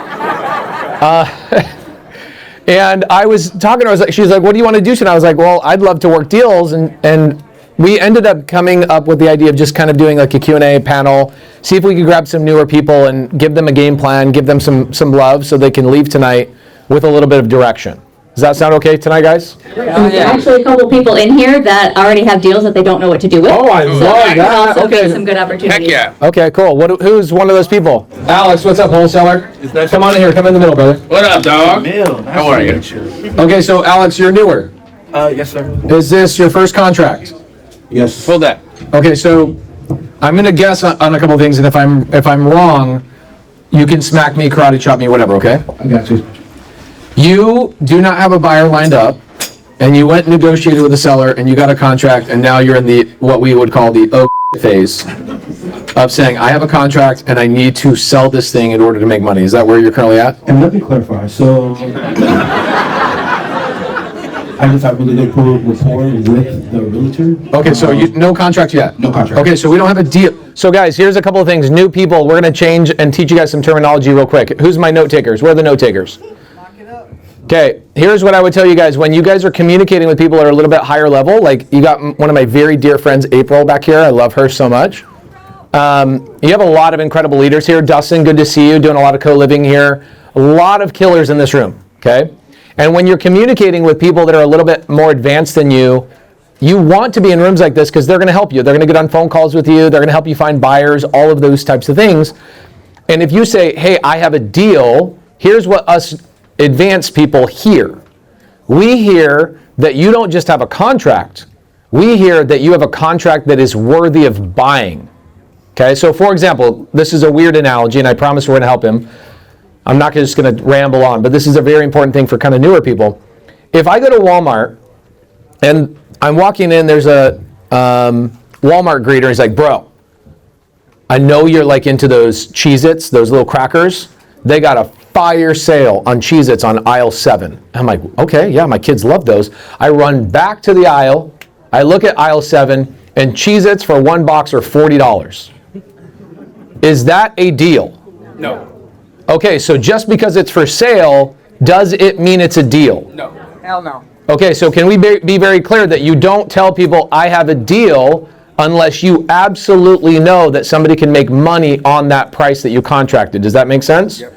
And I was talking to her, she was like, what do you want to do? And I was like, well, I'd love to work deals, and we ended up coming up with the idea of just kind of doing like a Q&A panel, see if we could grab some newer people and give them a game plan, give them some love so they can leave tonight with a little bit of direction. Does that sound okay tonight, guys? There's actually a couple people in here that already have deals that they don't know what to do with. Oh, I love that. Okay. Some good opportunities. Heck yeah. Okay, cool. Who's one of those people? Alex, what's up, wholesaler? Come on in here. Come in the middle, brother. What up, dog? How are you? Okay, so Alex, you're newer. Yes, sir. Is this your first contract? Yes. Pull that. Okay, so I'm gonna guess on a couple of things, and if I'm wrong, you can smack me, karate chop me, whatever. Okay? I got you. You do not have a buyer lined up, and you went and negotiated with a seller, and you got a contract, and now you're in the what we would call the phase of saying, I have a contract, and I need to sell this thing in order to make money. Is that where you're currently at? And let me clarify. So I just have really good rapport with the realtor. Okay, so no contract yet? No contract. Okay, so we don't have a deal. So guys, here's a couple of things. New people, we're going to change and teach you guys some terminology real quick. Who's my note takers? Where are the note takers? Okay, here's what I would tell you guys. When you guys are communicating with people that are a little bit higher level, like you got one of my very dear friends, April, back here. I love her so much. You have a lot of incredible leaders here. Dustin, good to see you, doing a lot of co-living here. A lot of killers in this room, okay? And when you're communicating with people that are a little bit more advanced than you, you want to be in rooms like this because they're going to help you. They're going to get on phone calls with you. They're going to help you find buyers, all of those types of things. And if you say, hey, I have a deal, here's what us advanced people hear. We hear that you don't just have a contract. We hear that you have a contract that is worthy of buying. Okay, so for example, this is a weird analogy, and I promise we're going to help him. I'm not just going to ramble on, but this is a very important thing for kind of newer people. If I go to Walmart and I'm walking in, there's a Walmart greeter, he's like, bro, I know you're like into those Cheez-Its, those little crackers. They got a fire sale on Cheez-Its on aisle 7. I'm like, okay, yeah, my kids love those. I run back to the aisle, I look at aisle 7, and Cheez-Its for one box are $40. Is that a deal? No. Okay, so just because it's for sale, does it mean it's a deal? No. Hell no. Okay, so can we be very clear that you don't tell people I have a deal unless you absolutely know that somebody can make money on that price that you contracted? Does that make sense? Yep.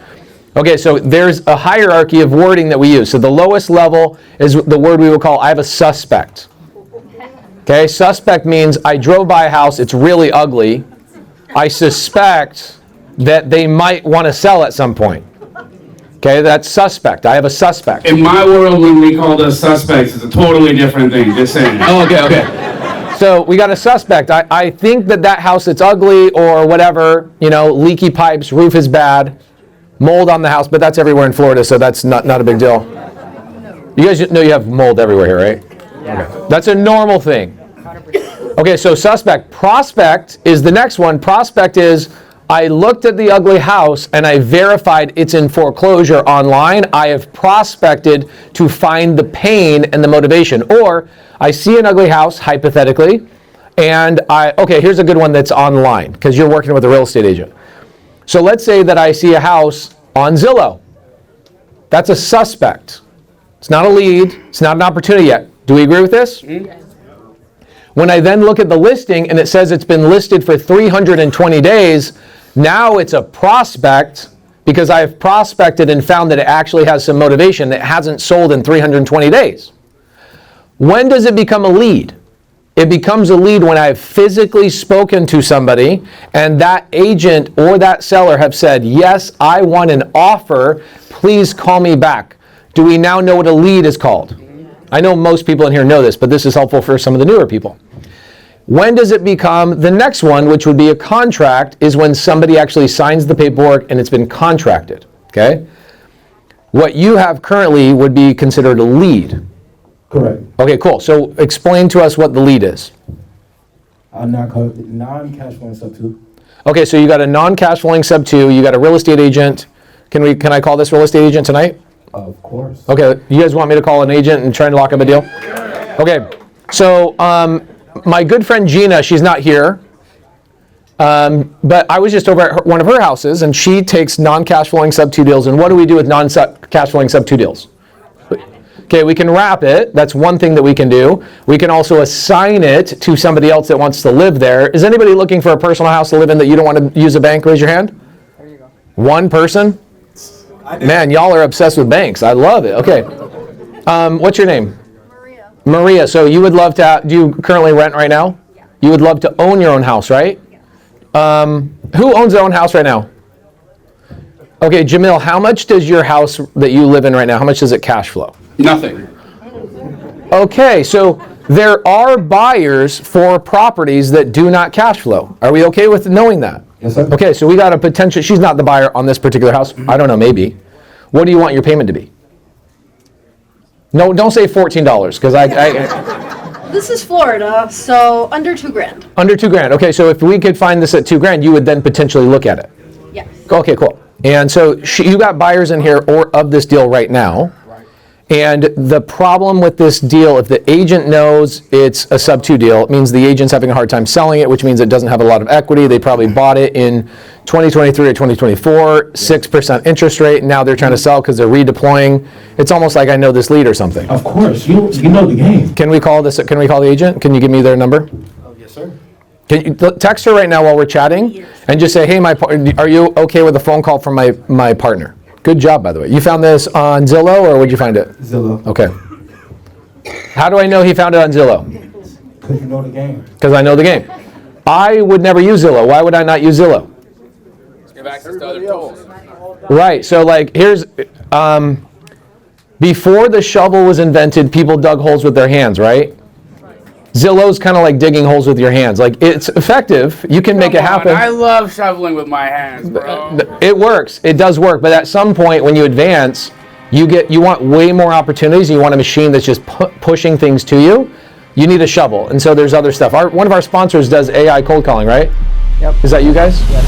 Okay, so there's a hierarchy of wording that we use. So the lowest level is the word we will call, I have a suspect. Okay, suspect means I drove by a house, it's really ugly. I suspect that they might want to sell at some point. Okay, that's suspect. I have a suspect. In my world, when we call those suspects, it's a totally different thing. Just saying. Oh, okay. So we got a suspect. I think that house, it's ugly or whatever, you know, leaky pipes, roof is bad, mold on the house, but that's everywhere in Florida, so that's not a big deal. You guys know you have mold everywhere here, right? Yeah. Okay. That's a normal thing. Okay, so suspect. Prospect is the next one. Prospect is, I looked at the ugly house and I verified it's in foreclosure online. I have prospected to find the pain and the motivation. Or I see an ugly house, hypothetically, and okay, here's a good one that's online because you're working with a real estate agent. So let's say that I see a house on Zillow. That's a suspect. It's not a lead. It's not an opportunity yet. Do we agree with this? Yes. When I then look at the listing and it says it's been listed for 320 days, now it's a prospect because I've prospected and found that it actually has some motivation that hasn't sold in 320 days. When does it become a lead? It becomes a lead when I've physically spoken to somebody and that agent or that seller have said, yes, I want an offer, please call me back. Do we now know what a lead is called? I know most people in here know this, but this is helpful for some of the newer people. When does it become the next one, which would be a contract, is when somebody actually signs the paperwork and it's been contracted, okay? What you have currently would be considered a lead. Correct. Okay, cool. So explain to us what the lead is. Non-cash flowing SubTo. Okay, so you got a non-cash flowing SubTo, you got a real estate agent. Can I call this real estate agent tonight? Of course. Okay, you guys want me to call an agent and try and lock up a deal? Okay, so my good friend Gina, she's not here, but I was just over at one of her houses and she takes non-cash flowing SubTo deals. And what do we do with non-cash flowing SubTo deals? Okay, we can wrap it. That's one thing that we can do. We can also assign it to somebody else that wants to live there. Is anybody looking for a personal house to live in that you don't want to use a bank? Raise your hand. There you go. One person? Man, y'all are obsessed with banks. I love it. Okay. What's your name? Maria. Maria. So you would love to, do you currently rent right now? Yeah. You would love to own your own house, right? Yeah. Who owns their own house right now? Okay, Jamil, how much does your house that you live in right now, how much does it cash flow? Nothing. Okay, so there are buyers for properties that do not cash flow. Are we okay with knowing that? Yes, sir. Okay, so we got a potential, she's not the buyer on this particular house. I don't know, maybe. What do you want your payment to be? No, don't say $14, because This is Florida, so under $2,000. Under $2,000. Okay, so if we could find this at $2,000, you would then potentially look at it. Yes. Okay, cool. And so you got buyers in here or of this deal right now. And the problem with this deal, if the agent knows it's a SubTo deal, it means the agent's having a hard time selling it, which means it doesn't have a lot of equity. They probably bought it in 2023 or 2024, 6% interest rate. Now they're trying to sell because they're redeploying. It's almost like I know this lead or something. Of course, you know the game. Can we call the agent? Can you give me their number? Yes, sir. Can you text her right now while we're chatting and just say, hey, are you okay with a phone call from my partner? Good job, by the way. You found this on Zillow, or where'd you find it? Zillow. Okay. How do I know he found it on Zillow? Because you know the game. Because I know the game. I would never use Zillow. Why would I not use Zillow? You have access to other tools. Right. So, like, here's before the shovel was invented, people dug holes with their hands, right? Zillow's kind of like digging holes with your hands. Like, it's effective. You can make it happen. I love shoveling with my hands, bro. It works. It does work. But at some point, when you advance, you want way more opportunities. You want a machine that's just pushing things to you. You need a shovel. And so there's other stuff. One of our sponsors does AI cold calling, right? Yep. Is that you guys? Yep.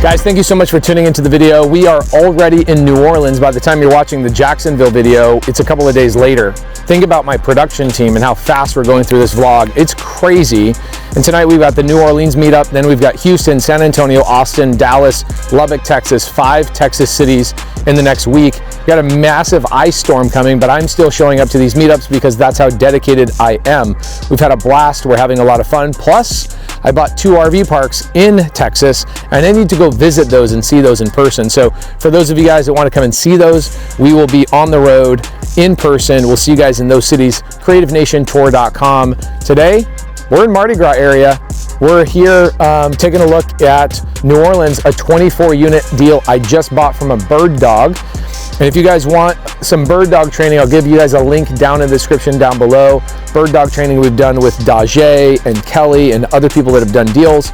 Guys, thank you so much for tuning into the video. We are already in New Orleans. By the time you're watching the Jacksonville video, it's a couple of days later. Think about my production team and how fast we're going through this vlog. It's crazy. And tonight we've got the New Orleans meetup, then we've got Houston, San Antonio, Austin, Dallas, Lubbock, Texas, 5 Texas cities in the next week. We got a massive ice storm coming, but I'm still showing up to these meetups because that's how dedicated I am. We've had a blast, we're having a lot of fun. Plus, I bought 2 RV parks in Texas, and I need to go visit those and see those in person. So for those of you guys that want to come and see those, we will be on the road in person. We'll see you guys in those cities. CreativeNationTour.com. Today, we're in Mardi Gras area. We're here taking a look at New Orleans, a 24 unit deal I just bought from a bird dog. And if you guys want some bird dog training, I'll give you guys a link down in the description down below. Bird dog training we've done with Dajay and Kelly and other people that have done deals.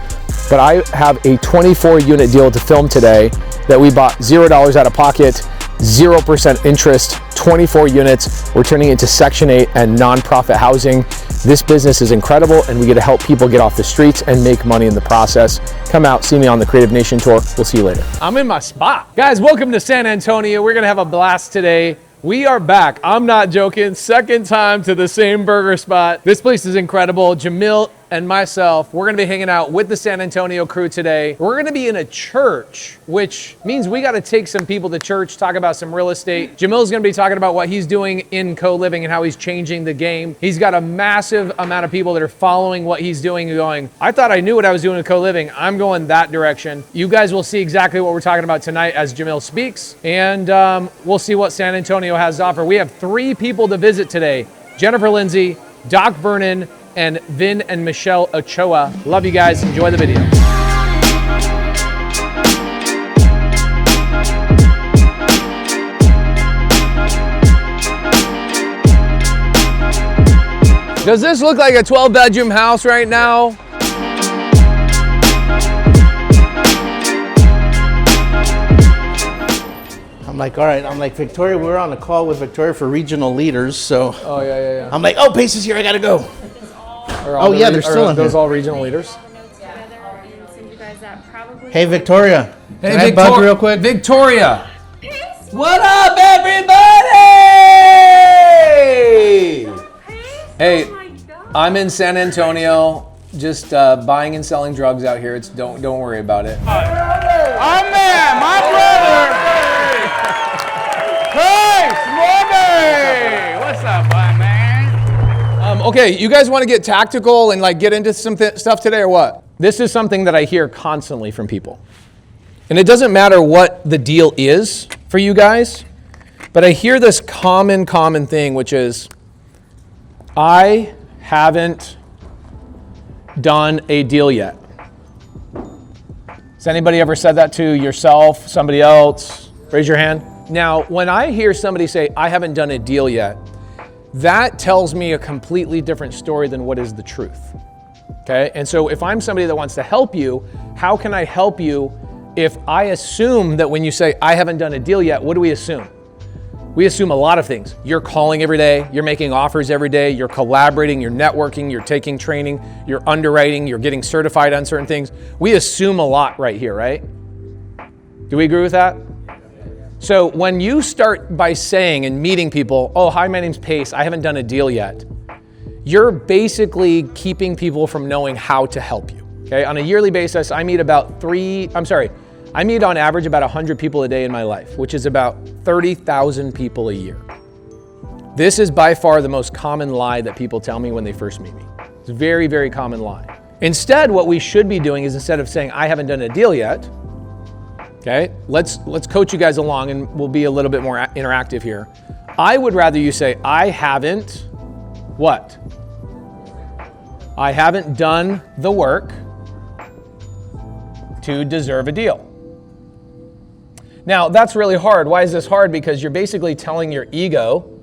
But I have a 24 unit deal to film today that we bought $0 out of pocket, 0% interest, 24 units. We're turning into Section 8 and nonprofit housing. This business is incredible, and we get to help people get off the streets and make money in the process. Come out, see me on the Creative Nation Tour. We'll see you later. I'm in my spot. Guys, welcome to San Antonio. We're gonna have a blast today. We are back. I'm not joking. Second time to the same burger spot. This place is incredible. Jamil and myself, we're gonna be hanging out with the San Antonio crew today. We're gonna be in a church, which means we gotta take some people to church, talk about some real estate. Jamil's gonna be talking about what he's doing in co-living and how he's changing the game. He's got a massive amount of people that are following what he's doing and going, I thought I knew what I was doing in co-living. I'm going that direction. You guys will see exactly what we're talking about tonight as Jamil speaks, and we'll see what San Antonio has to offer. We have 3 people to visit today. Jennifer Lindsay, Doc Vernon, and Vin and Michelle Ochoa. Love you guys. Enjoy the video. Does this look like a 12-bedroom house right now? I'm like, all right. I'm like, Victoria, we were on a call with Victoria for regional leaders, so. Oh, yeah. I'm like, oh, Pace is here. I gotta go. Oh, yeah, they're still in those here. all regional leaders? Hey, Victoria. Hey, Can I bug you real quick? Victoria. What up, everybody? Hey, I'm in San Antonio, just buying and selling drugs out here. Don't worry about it. I'm there, my brother. Hey, Morby. What's up, bud, man? Okay, you guys want to get tactical and like get into some stuff today or what? This is something that I hear constantly from people. And it doesn't matter what the deal is for you guys, but I hear this common thing, which is, I haven't done a deal yet. Has anybody ever said that to yourself, somebody else? Raise your hand. Now, when I hear somebody say, I haven't done a deal yet, that tells me a completely different story than what is the truth, okay? And so if I'm somebody that wants to help you, how can I help you if I assume that when you say, I haven't done a deal yet, what do we assume? We assume a lot of things. You're calling every day, you're making offers every day, you're collaborating, you're networking, you're taking training, you're underwriting, you're getting certified on certain things. We assume a lot right here, right? Do we agree with that? So when you start by saying and meeting people, oh, hi, my name's Pace, I haven't done a deal yet, you're basically keeping people from knowing how to help you, okay? On a yearly basis, I meet on average about 100 people a day in my life, which is about 30,000 people a year. This is by far the most common lie that people tell me when they first meet me. It's a very, very common lie. Instead, what we should be doing is instead of saying, I haven't done a deal yet, okay, let's coach you guys along and we'll be a little bit more interactive here. I would rather you say, I haven't what? I haven't done the work to deserve a deal. Now, that's really hard. Why is this hard? Because you're basically telling your ego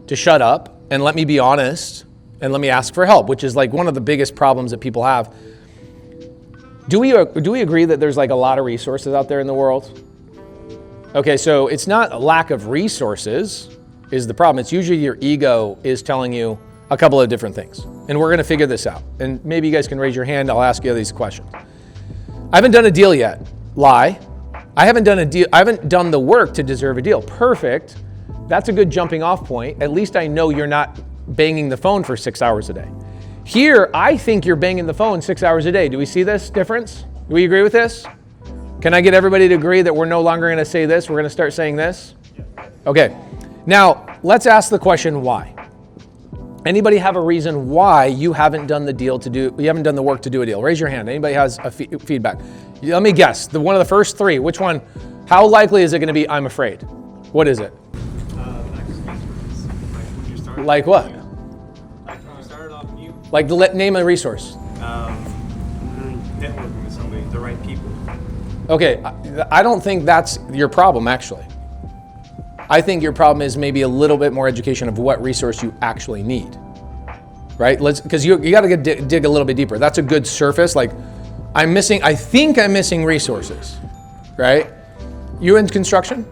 to shut up and let me be honest and let me ask for help, which is like one of the biggest problems that people have. Do we agree that there's like a lot of resources out there in the world? Okay, so it's not a lack of resources is the problem. It's usually your ego is telling you a couple of different things. And we're gonna figure this out. And maybe you guys can raise your hand, I'll ask you these questions. I haven't done a deal yet. Lie. I haven't done a deal. I haven't done the work to deserve a deal. Perfect. That's a good jumping off point. At least I know you're not banging the phone for 6 hours a day. Here, I think you're banging the phone 6 hours a day. Do we see this difference? Do we agree with this? Can I get everybody to agree that we're no longer going to say this? We're going to start saying this? Okay. Now, let's ask the question why. Anybody have a reason why you haven't done the work to do a deal? Raise your hand. Anybody has a feedback? Let me guess. One of the first three. Which one? How likely is it going to be I'm afraid? What is it? Like what? Like name a resource. Networking with somebody, the right people. Okay, I don't think that's your problem actually. I think your problem is maybe a little bit more education of what resource you actually need, right? Because you got to dig a little bit deeper. That's a good surface. Like I think I'm missing resources, right? You in construction?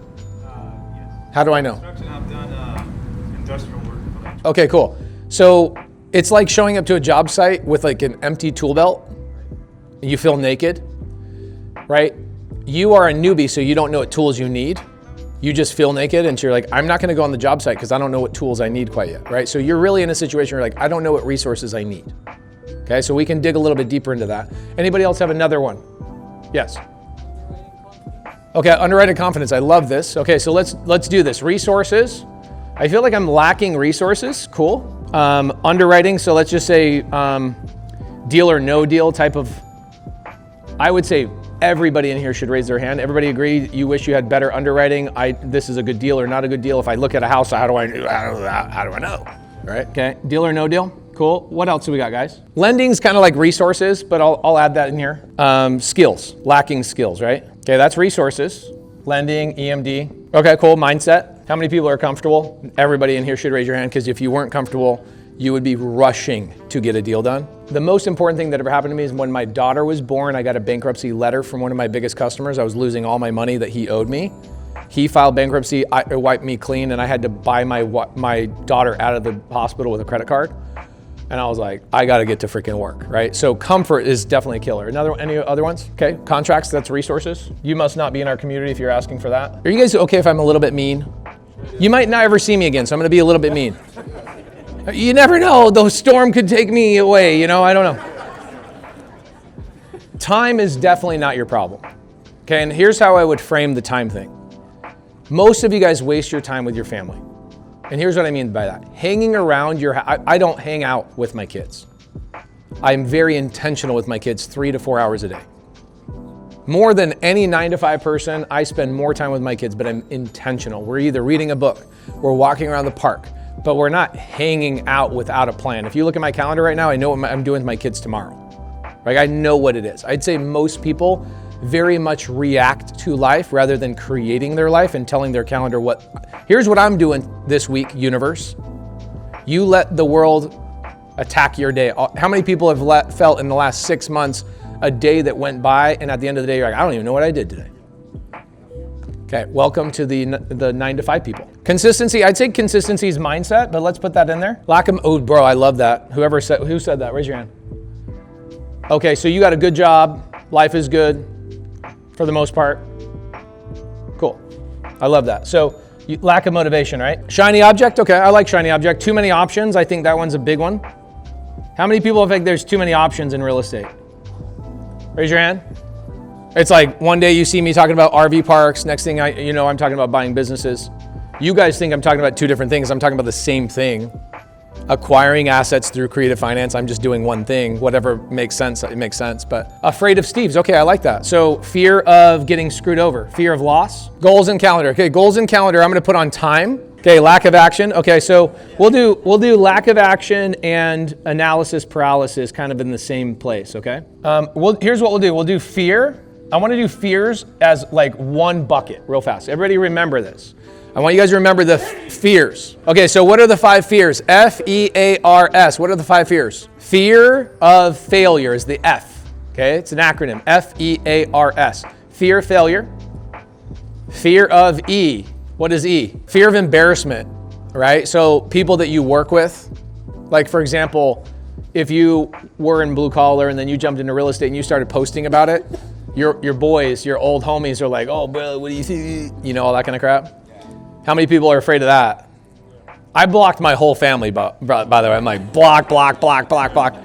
Yes. How do I know? Construction, I've done industrial work. Okay, cool. So it's like showing up to a job site with like an empty tool belt. You feel naked, right? You are a newbie, so you don't know what tools you need. You just feel naked and you're like, I'm not gonna go on the job site because I don't know what tools I need quite yet, right? So you're really in a situation where you're like, I don't know what resources I need. Okay, so we can dig a little bit deeper into that. Anybody else have another one? Yes. Okay, underwriting confidence, I love this. Okay, so let's do this. Resources, I feel like I'm lacking resources, cool. Underwriting, so let's just say deal or no deal type of, I would say everybody in here should raise their hand. Everybody agree you wish you had better underwriting? This is a good deal or not a good deal. If I look at a house, how do I know? Right? Okay. Deal or no deal? Cool. What else do we got, guys? Lending's kind of like resources, but I'll add that in here. Skills. Lacking skills, right? Okay, that's resources. Lending, EMD. Okay, cool. Mindset. How many people are comfortable? Everybody in here should raise your hand because if you weren't comfortable, you would be rushing to get a deal done. The most important thing that ever happened to me is when my daughter was born, I got a bankruptcy letter from one of my biggest customers. I was losing all my money that he owed me. He filed bankruptcy, it wiped me clean, and I had to buy my daughter out of the hospital with a credit card. And I was like, I gotta get to freaking work, right? So comfort is definitely a killer. Any other ones? Okay, contracts, that's resources. You must not be in our community if you're asking for that. Are you guys okay if I'm a little bit mean? You might not ever see me again, so I'm gonna be a little bit mean. You never know, the storm could take me away, I don't know. Time is definitely not your problem. Okay, and here's how I would frame the time thing. Most of you guys waste your time with your family. And here's what I mean by that. Hanging around I don't hang out with my kids. I'm very intentional with my kids 3 to 4 hours a day. More than any 9-to-5 person, I spend more time with my kids, but I'm intentional. We're either reading a book, we're walking around the park, but we're not hanging out without a plan. If you look at my calendar right now, I know what I'm doing with my kids tomorrow. Right? I know what it is. I'd say most people very much react to life rather than creating their life and telling their calendar here's what I'm doing this week, universe. You let the world attack your day. How many people have felt in the last 6 months a day that went by and at the end of the day you're like, I don't even know what I did today. Okay, welcome to the 9-to-5 people. Consistency, I'd say consistency is mindset, but let's put that in there. Oh bro, I love that. Who said that? Raise your hand. Okay, so you got a good job, life is good for the most part. Cool, I love that. So lack of motivation, right? Shiny object, okay, I like shiny object. Too many options, I think that one's a big one. How many people think there's too many options in real estate? Raise your hand. It's like one day you see me talking about RV parks, next thing I'm talking about buying businesses. You guys think I'm talking about two different things. I'm talking about the same thing. Acquiring assets through creative finance. I'm just doing one thing. Whatever makes sense, it makes sense. But afraid of Steve's, okay, I like that. So fear of getting screwed over, fear of loss. Goals and calendar, okay, goals and calendar, I'm gonna put on time. Okay, lack of action. Okay, so we'll do lack of action and analysis paralysis kind of in the same place, okay? Here's what we'll do. We'll do fear. I want to do fears as like one bucket real fast. Everybody remember this. I want you guys to remember the fears. Okay, so what are the 5 fears? F-E-A-R-S. What are the 5 fears? Fear of failure is the F. Okay, it's an acronym. F-E-A-R-S. Fear of failure. Fear of E. What is E? Fear of embarrassment, right? So people that you work with, like for example, if you were in blue collar and then you jumped into real estate and you started posting about it, your boys, your old homies are like, oh, bro, what do you think? All that kind of crap. How many people are afraid of that? I blocked my whole family, by the way. I'm like, block, block, block, block, block.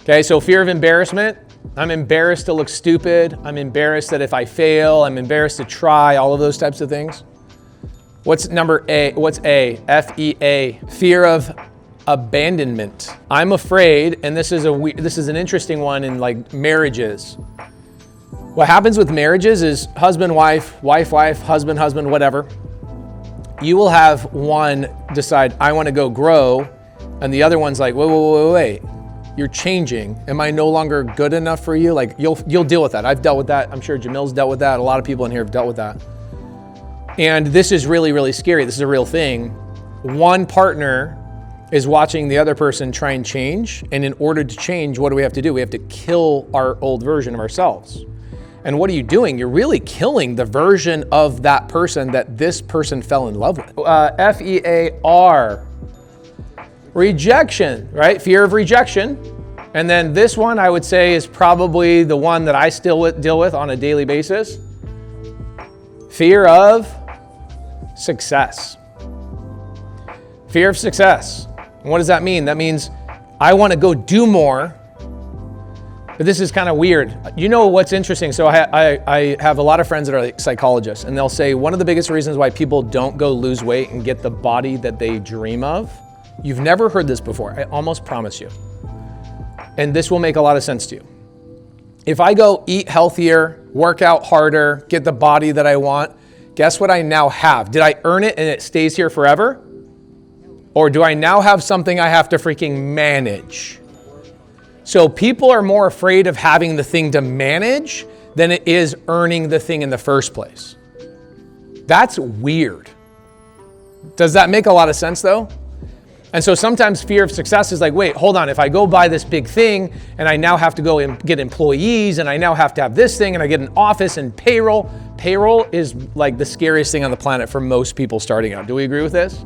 Okay, so fear of embarrassment. I'm embarrassed to look stupid. I'm embarrassed that if I fail, I'm embarrassed to try, all of those types of things. What's number A? What's A? F-E-A. Fear of abandonment. I'm afraid, and this is an interesting one in like marriages. What happens with marriages is husband, wife, wife, wife, husband, husband, whatever. You will have one decide, I want to go grow, and the other one's like, wait. You're changing. Am I no longer good enough for you? Like you'll deal with that. I've dealt with that. I'm sure Jamil's dealt with that. A lot of people in here have dealt with that. And this is really, really scary. This is a real thing. One partner is watching the other person try and change. And in order to change, what do we have to do? We have to kill our old version of ourselves. And what are you doing? You're really killing the version of that person that this person fell in love with. F-E-A-R. Rejection, right? Fear of rejection. And then this one I would say is probably the one that I still deal with on a daily basis. Fear of success. Fear of success. And what does that mean? That means I want to go do more, but this is kind of weird. You know what's interesting? So I have a lot of friends that are like psychologists, and they'll say one of the biggest reasons why people don't go lose weight and get the body that they dream of. You've never heard this before, I almost promise you. And this will make a lot of sense to you. If I go eat healthier, work out harder, get the body that I want, guess what I now have? Did I earn it and it stays here forever? Or do I now have something I have to freaking manage? So people are more afraid of having the thing to manage than it is earning the thing in the first place. That's weird. Does that make a lot of sense though? And so sometimes fear of success is like, wait, hold on. If I go buy this big thing and I now have to go and get employees and I now have to have this thing and I get an office and payroll. Payroll is like the scariest thing on the planet for most people starting out. Do we agree with this?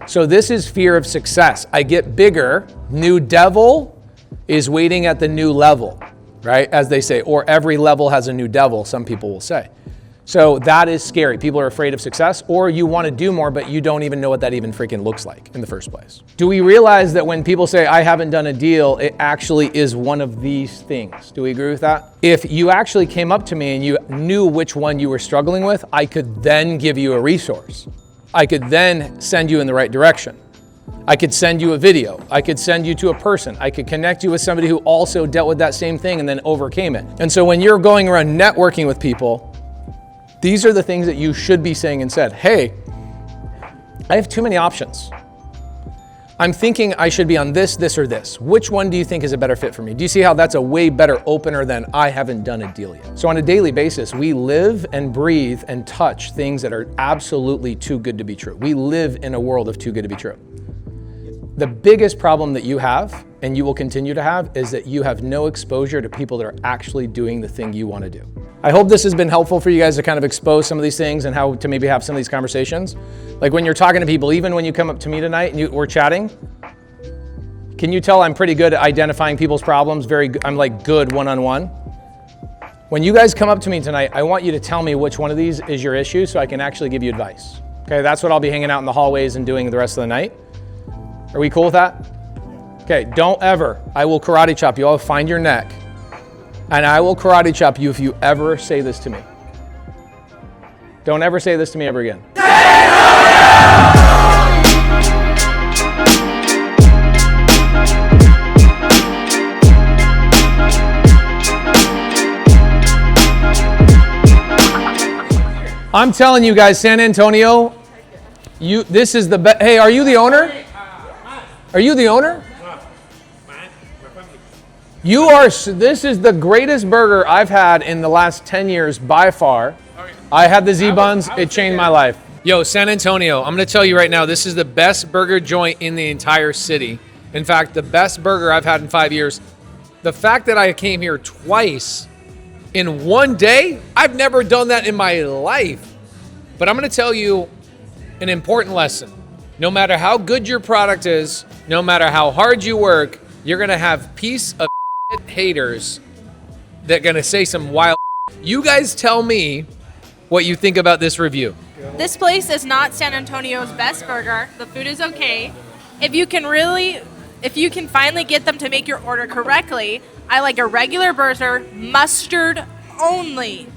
So this is fear of success. I get bigger. New devil is waiting at the new level, right? As they say, or every level has a new devil, some people will say. So that is scary. People are afraid of success, or you want to do more, but you don't even know what that even freaking looks like in the first place. Do we realize that when people say, I haven't done a deal, it actually is one of these things? Do we agree with that? If you actually came up to me and you knew which one you were struggling with, I could then give you a resource. I could then send you in the right direction. I could send you a video. I could send you to a person. I could connect you with somebody who also dealt with that same thing and then overcame it. And so when you're going around networking with people, these are the things that you should be saying instead. Hey, I have too many options. I'm thinking I should be on this, this, or this. Which one do you think is a better fit for me? Do you see how that's a way better opener than I haven't done a deal yet? So on a daily basis, we live and breathe and touch things that are absolutely too good to be true. We live in a world of too good to be true. The biggest problem that you have, and you will continue to have, is that you have no exposure to people that are actually doing the thing you want to do. I hope this has been helpful for you guys to kind of expose some of these things and how to maybe have some of these conversations. Like when you're talking to people, even when you come up to me tonight and we're chatting, can you tell I'm pretty good at identifying people's problems? I'm like good one-on-one. When you guys come up to me tonight, I want you to tell me which one of these is your issue so I can actually give you advice. Okay, that's what I'll be hanging out in the hallways and doing the rest of the night. Are we cool with that? Okay, don't ever, I will karate chop you. I'll find your neck and I will karate chop you if you ever say this to me. Don't ever say this to me ever again. I'm telling you guys, San Antonio, this is the best. Hey, are you the owner? Are you the owner? You are. This is the greatest burger I've had in the last 10 years by far. I had the Z-Buns. It changed my life. Yo, San Antonio, I'm going to tell you right now, this is the best burger joint in the entire city. In fact, the best burger I've had in 5 years. The fact that I came here twice in one day, I've never done that in my life. But I'm going to tell you an important lesson. No matter how good your product is, no matter how hard you work, you're going to have piece of haters that are going to say some wild. You guys tell me what you think about this review. This place is not San Antonio's best burger. The food is okay. If you can finally get them to make your order correctly, I like a regular burger, mustard only.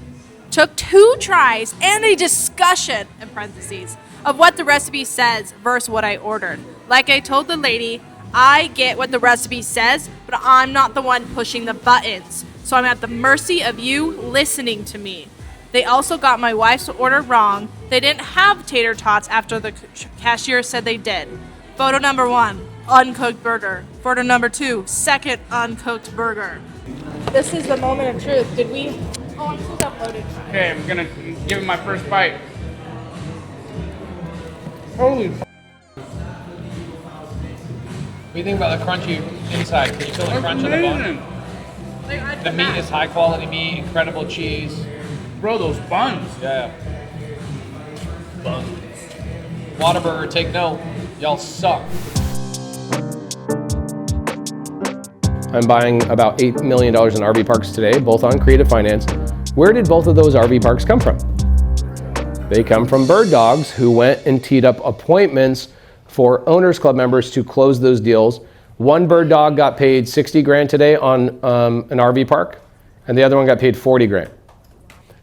Took 2 tries and a discussion, in parentheses, of what the recipe says versus what I ordered. Like I told the lady, I get what the recipe says, but I'm not the one pushing the buttons. So I'm at the mercy of you listening to me. They also got my wife's order wrong. They didn't have tater tots after the cashier said they did. Photo number 1, uncooked burger. Photo number 2, second uncooked burger. This is the moment of truth. Did we? Oh, I'm still uploading. Okay, I'm gonna give it my first bite. Holy f***. What do you think about the crunchy inside? Can you feel the crunch on the bun? The meat is high quality meat, incredible cheese. Bro, those buns. Yeah. Buns. Whataburger, take note. Y'all suck. I'm buying about $8 million in RV parks today, both on Creative Finance. Where did both of those RV parks come from? They come from bird dogs who went and teed up appointments for Owners Club members to close those deals. One bird dog got paid 60 grand today on an RV park, and the other one got paid 40 grand.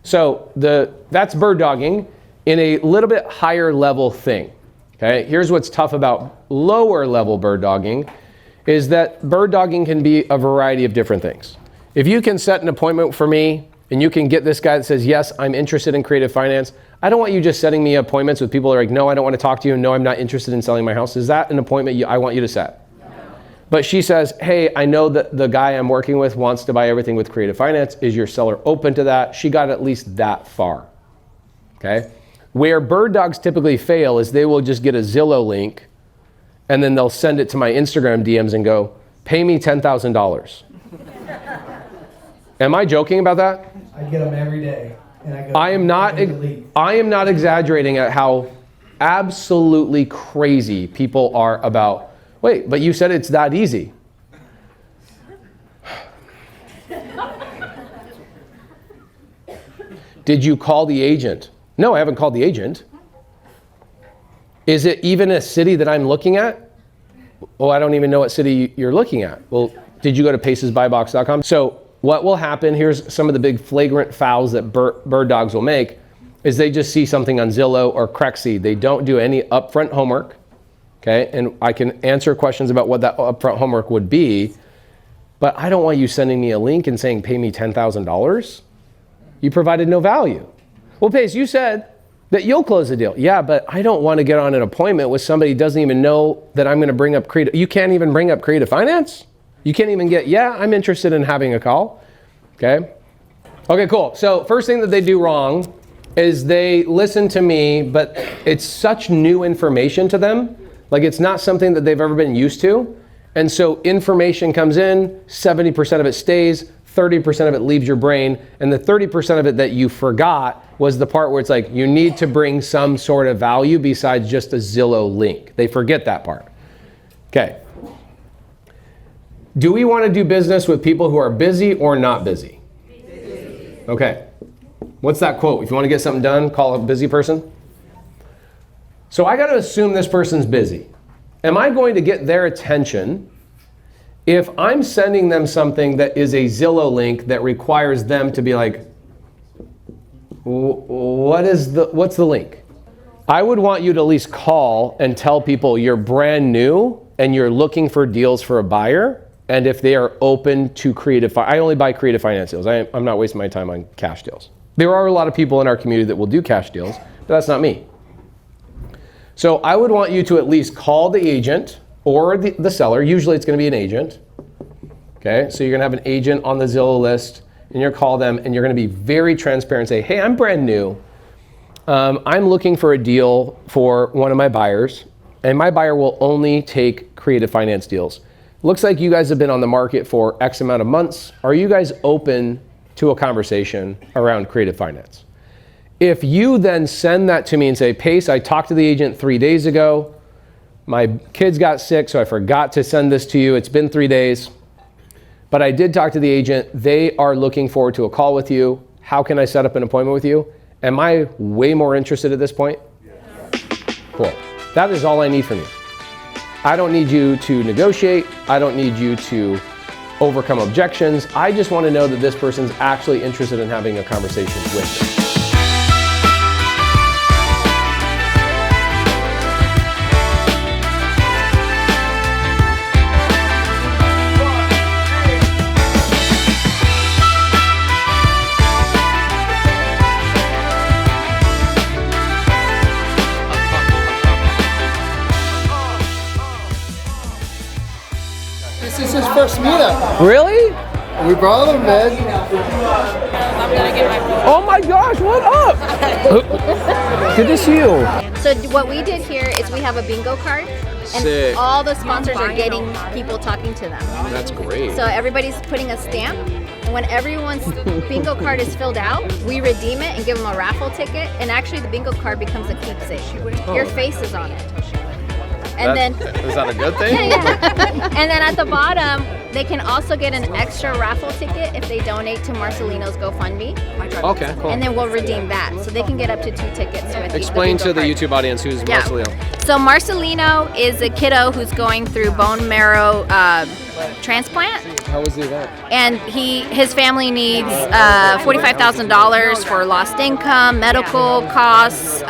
So that's bird dogging in a little bit higher level thing. Okay, here's what's tough about lower level bird dogging is that bird dogging can be a variety of different things. If you can set an appointment for me and you can get this guy that says, yes, I'm interested in creative finance, I don't want you just setting me appointments with people who are like, no, I don't want to talk to you. No, I'm not interested in selling my house. Is that an appointment I want you to set? No. But she says, hey, I know that the guy I'm working with wants to buy everything with creative finance. Is your seller open to that? She got at least that far. Okay? Where bird dogs typically fail is they will just get a Zillow link and then they'll send it to my Instagram DMs and go, pay me $10,000. Am I joking about that? I get them every day. And I go, I am not exaggerating at how absolutely crazy people are about, wait, but you said it's that easy. Did you call the agent? No, I haven't called the agent. Is it even a city that I'm looking at? Well, I don't even know what city you're looking at. Well, did you go to pacesbuybox.com? So what will happen, here's some of the big flagrant fouls that bird dogs will make, is they just see something on Zillow or Crexy. They don't do any upfront homework, okay? And I can answer questions about what that upfront homework would be, but I don't want you sending me a link and saying, pay me $10,000. You provided no value. Well, Pace, you said that you'll close the deal. Yeah, but I don't want to get on an appointment with somebody who doesn't even know that I'm going to bring up creative. You can't even bring up creative finance? You can't even get, yeah, I'm interested in having a call. Okay? Okay, cool. So first thing that they do wrong is they listen to me, but it's such new information to them. Like it's not something that they've ever been used to. And so information comes in, 70% of it stays, 30% of it leaves your brain, and the 30% of it that you forgot was the part where it's like, you need to bring some sort of value besides just a Zillow link. They forget that part. Okay. Do we want to do business with people who are busy or not busy? Okay. What's that quote? If you want to get something done, call a busy person. So I got to assume this person's busy. Am I going to get their attention if I'm sending them something that is a Zillow link that requires them to be like, what's the link? I would want you to at least call and tell people you're brand new and you're looking for deals for a buyer, and if they are open to creative, I only buy creative finance deals. I'm not wasting my time on cash deals. There are a lot of people in our community that will do cash deals, but that's not me. So I would want you to at least call the agent or the seller. Usually it's going to be an agent. Okay, so you're going to have an agent on the Zillow list, and you're going to call them, and you're going to be very transparent and say, hey, I'm brand new. I'm looking for a deal for one of my buyers, and my buyer will only take creative finance deals. Looks like you guys have been on the market for X amount of months. Are you guys open to a conversation around creative finance? If you then send that to me and say, Pace, I talked to the agent 3 days ago. My kids got sick, so I forgot to send this to you. It's been 3 days. But I did talk to the agent. They are looking forward to a call with you. How can I set up an appointment with you? Am I way more interested at this point? Cool. That is all I need from you. I don't need you to negotiate. I don't need you to overcome objections. I just want to know that this person's actually interested in having a conversation with me. This is his first meetup. Really? We brought him, man. Oh my gosh, what up? Good to see you. So what we did here is we have a bingo card, and Sick. all the sponsors are getting people talking to them. That's great. So everybody's putting a stamp, and when everyone's bingo card is filled out, we redeem it and give them a raffle ticket, and actually the bingo card becomes a keepsake. Your face is on it. And is that a good thing? Yeah. And then at the bottom, they can also get an extra raffle ticket if they donate to Marcelino's GoFundMe. Okay, cool. And then we'll redeem that. So they can get up to 2 tickets with Explain to the card. YouTube audience who's Yeah. Marcelino. So Marcelino is a kiddo who's going through bone marrow transplant. How was the event? And his family needs $45,000 for lost income, medical costs,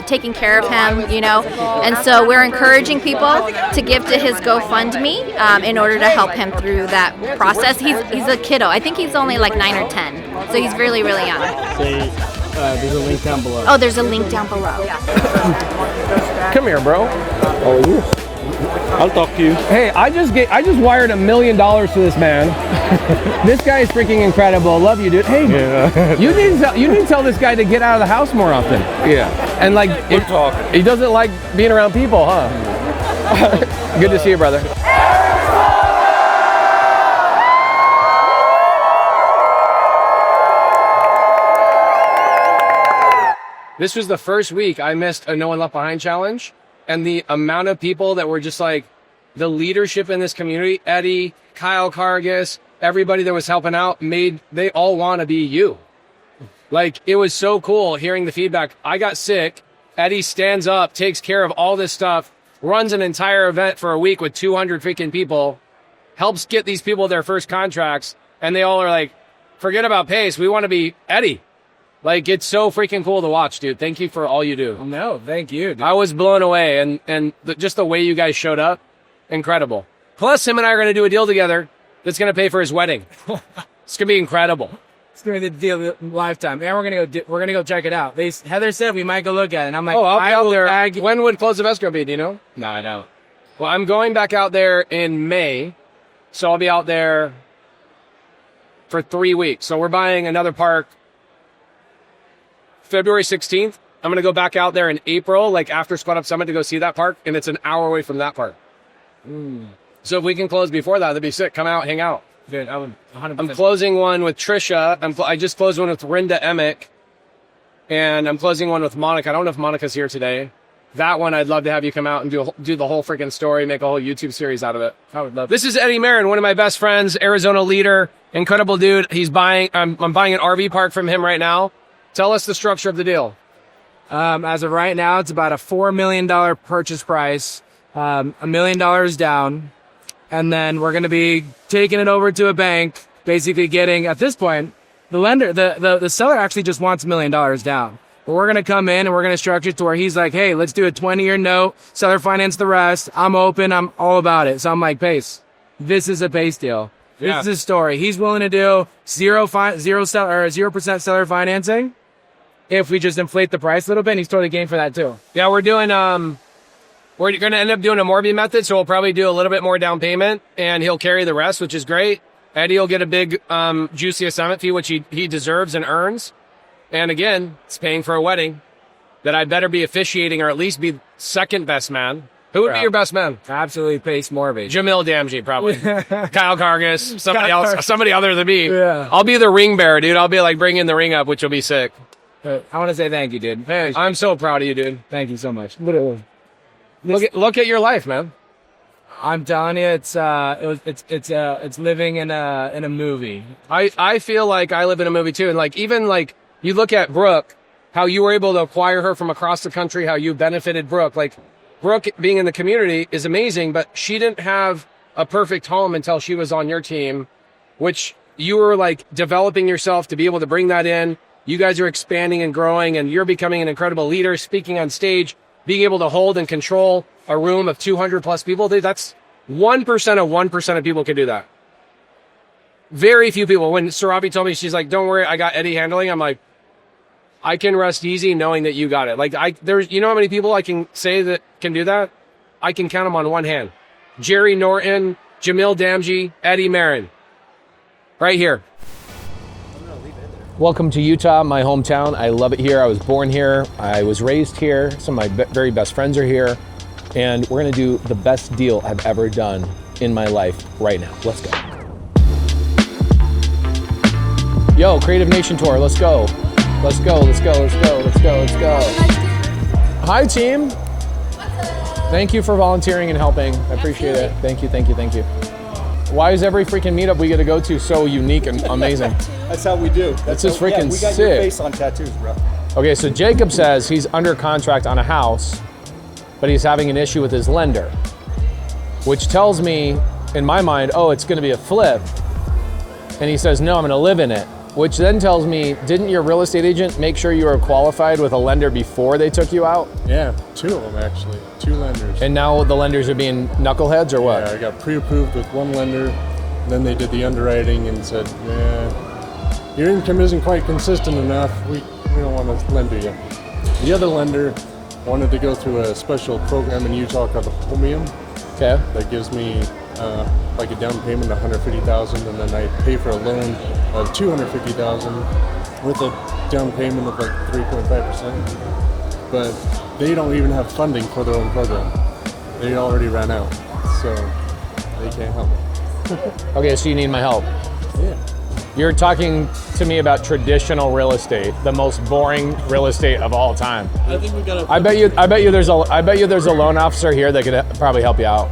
taking care of him, you know. And so we're encouraging people to give to his GoFundMe in order to help him through that process. He's a kiddo. I think he's only like 9 or 10. So he's really, really young. There's a link down below. Oh, there's a link down below. Come here, bro. Oh, yes. I'll talk to you. Hey, I just wired $1 million to this man. This guy is freaking incredible. Love you, dude. Hey, you need to tell this guy to get out of the house more often. Yeah. And like, he doesn't like being around people, huh? Good to see you, brother. This was the first week I missed a No One Left Behind challenge, and the amount of people that were just like, the leadership in this community, Eddie, Kyle Cargus, everybody that was helping out, they all want to be you. Like, it was so cool hearing the feedback. I got sick. Eddie stands up, takes care of all this stuff, runs an entire event for a week with 200 freaking people, helps get these people their first contracts, and they all are like, forget about pace. We want to be Eddie. Like, it's so freaking cool to watch, dude. Thank you for all you do. No, thank you, dude. I was blown away, and just the way you guys showed up, incredible. Plus, him and I are going to do a deal together that's going to pay for his wedding. It's going to be incredible. It's gonna be the deal of a lifetime, and we're gonna go check it out. Heather said we might go look at it, and I'm like, Oh, I'll be out there. tag- When would close of escrow be? Do you know? No, I don't. Well, I'm going back out there in May, so I'll be out there for 3 weeks. So we're buying another park February 16th. I'm going to go back out there in April, like after Spot Up Summit, to go see that park, and it's an hour away from that park. So if we can close before that, that'd be sick. Come out, hang out. Dude, I would 100%. I'm closing one with Trisha. I just closed one with Rinda Emick, and I'm closing one with Monica. I don't know if Monica's here today. That one, I'd love to have you come out and do the whole freaking story, make a whole YouTube series out of it. I would love. This is Eddie Marin, one of my best friends, Arizona leader, incredible dude. I'm buying an RV park from him right now. Tell us the structure of the deal. As of right now, it's about a $4 million purchase price, $1 million down, and then we're going to be taking it over to a bank, basically getting, at this point, the lender, the seller actually just wants $1 million down. But we're going to come in and we're going to structure it to where he's like, hey, let's do a 20-year note, seller finance the rest. I'm open. I'm all about it. So I'm like, Pace, this is a Pace deal. Yeah. This is a story. He's willing to do 0% seller financing. If we just inflate the price a little bit, and he's totally game for that too. Yeah, we're doing, we're going to end up doing a Morby method, so we'll probably do a little bit more down payment, and he'll carry the rest, which is great. Eddie will get a big, juicy assignment fee, which he deserves and earns. And again, it's paying for a wedding that I better be officiating or at least be second best man. Who would be your best man? Absolutely Pace Morby. Jamil Damji, probably. Kyle Cargus, somebody other than me. Yeah. I'll be the ring bearer, dude. I'll be like bringing the ring up, which will be sick. I want to say thank you, dude. Hey, I'm so proud of you, dude. Thank you so much. Look at your life, man. I'm telling you, it's living in a movie. I feel like I live in a movie too, and like even like you look at Brooke, how you were able to acquire her from across the country, how you benefited Brooke. Like, Brooke being in the community is amazing, but she didn't have a perfect home until she was on your team, which you were like developing yourself to be able to bring that in. You guys are expanding and growing, and you're becoming an incredible leader, speaking on stage, being able to hold and control a room of 200 plus people. Dude, that's 1% of 1% of people can do that. Very few people. When Sarabi told me, she's like, don't worry, I got Eddie handling. I'm like, I can rest easy knowing that you got it. Like, there's, you know how many people I can say that can do that? I can count them on one hand. Jerry Norton, Jamil Damji, Eddie Marin. Right here. Welcome to Utah, my hometown. I love it here. I was born here. I was raised here. Some of my very best friends are here. And we're gonna do the best deal I've ever done in my life right now. Let's go. Yo, Creative Nation Tour, let's go. Let's go, let's go, let's go, let's go, let's go. Hi, team. Thank you for volunteering and helping. I appreciate it. Thank you, thank you, thank you. Why is every freaking meetup we get to go to so unique and amazing? That's how we do. That's just freaking we got sick. Your face on tattoos, bro. Okay, so Jacob says he's under contract on a house, but he's having an issue with his lender, which tells me, in my mind, oh, it's gonna be a flip. And he says, no, I'm gonna live in it. Which then tells me, didn't your real estate agent make sure you were qualified with a lender before they took you out? Yeah, 2 of them actually, 2 lenders. And now the lenders are being knuckleheads or what? Yeah, I got pre-approved with one lender, then they did the underwriting and said, yeah, your income isn't quite consistent enough, we don't want to lend to you. The other lender wanted to go through a special program in Utah called the Homium. Okay. That gives me like a down payment of $150,000, and then I pay for a loan of $250,000 with a down payment of like 3.5%. But they don't even have funding for their own program. They already ran out, so they can't help me. Okay, so you need my help. Yeah. You're talking to me about traditional real estate, the most boring real estate of all time. I think we got. I bet you there's a loan officer here that could probably help you out.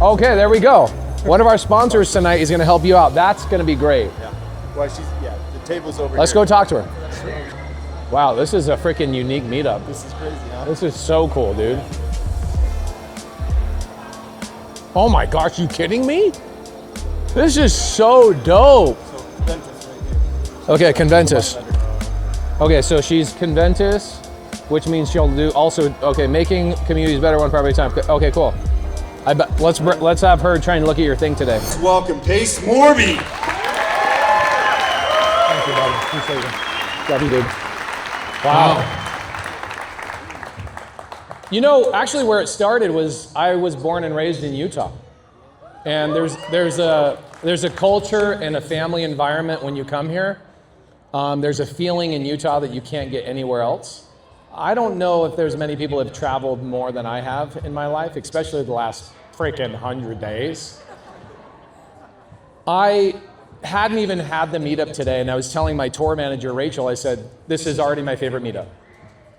Okay, there we go. One of our sponsors tonight is going to help you out. That's going to be great. Yeah. Well, the table's over Let's here. go talk to her. Wow, this is a freaking unique meetup. This is crazy, huh? This is so cool, dude. Oh my gosh, you kidding me? This is so dope. Okay, Conventus. Okay, so she's Conventus, which means she'll do also, okay, making communities better one property at a time. Okay, cool. Let's have her try and look at your thing today. Let's welcome Pace Morby. Thank you, buddy. Appreciate you. Love you, dude. Wow. You know, actually where it started was I was born and raised in Utah. And there's a culture and a family environment when you come here. There's a feeling in Utah that you can't get anywhere else. I don't know if there's many people that have traveled more than I have in my life, especially the last freaking 100 days. I hadn't even had the meetup today, and I was telling my tour manager, Rachel, I said, this is already my favorite meetup.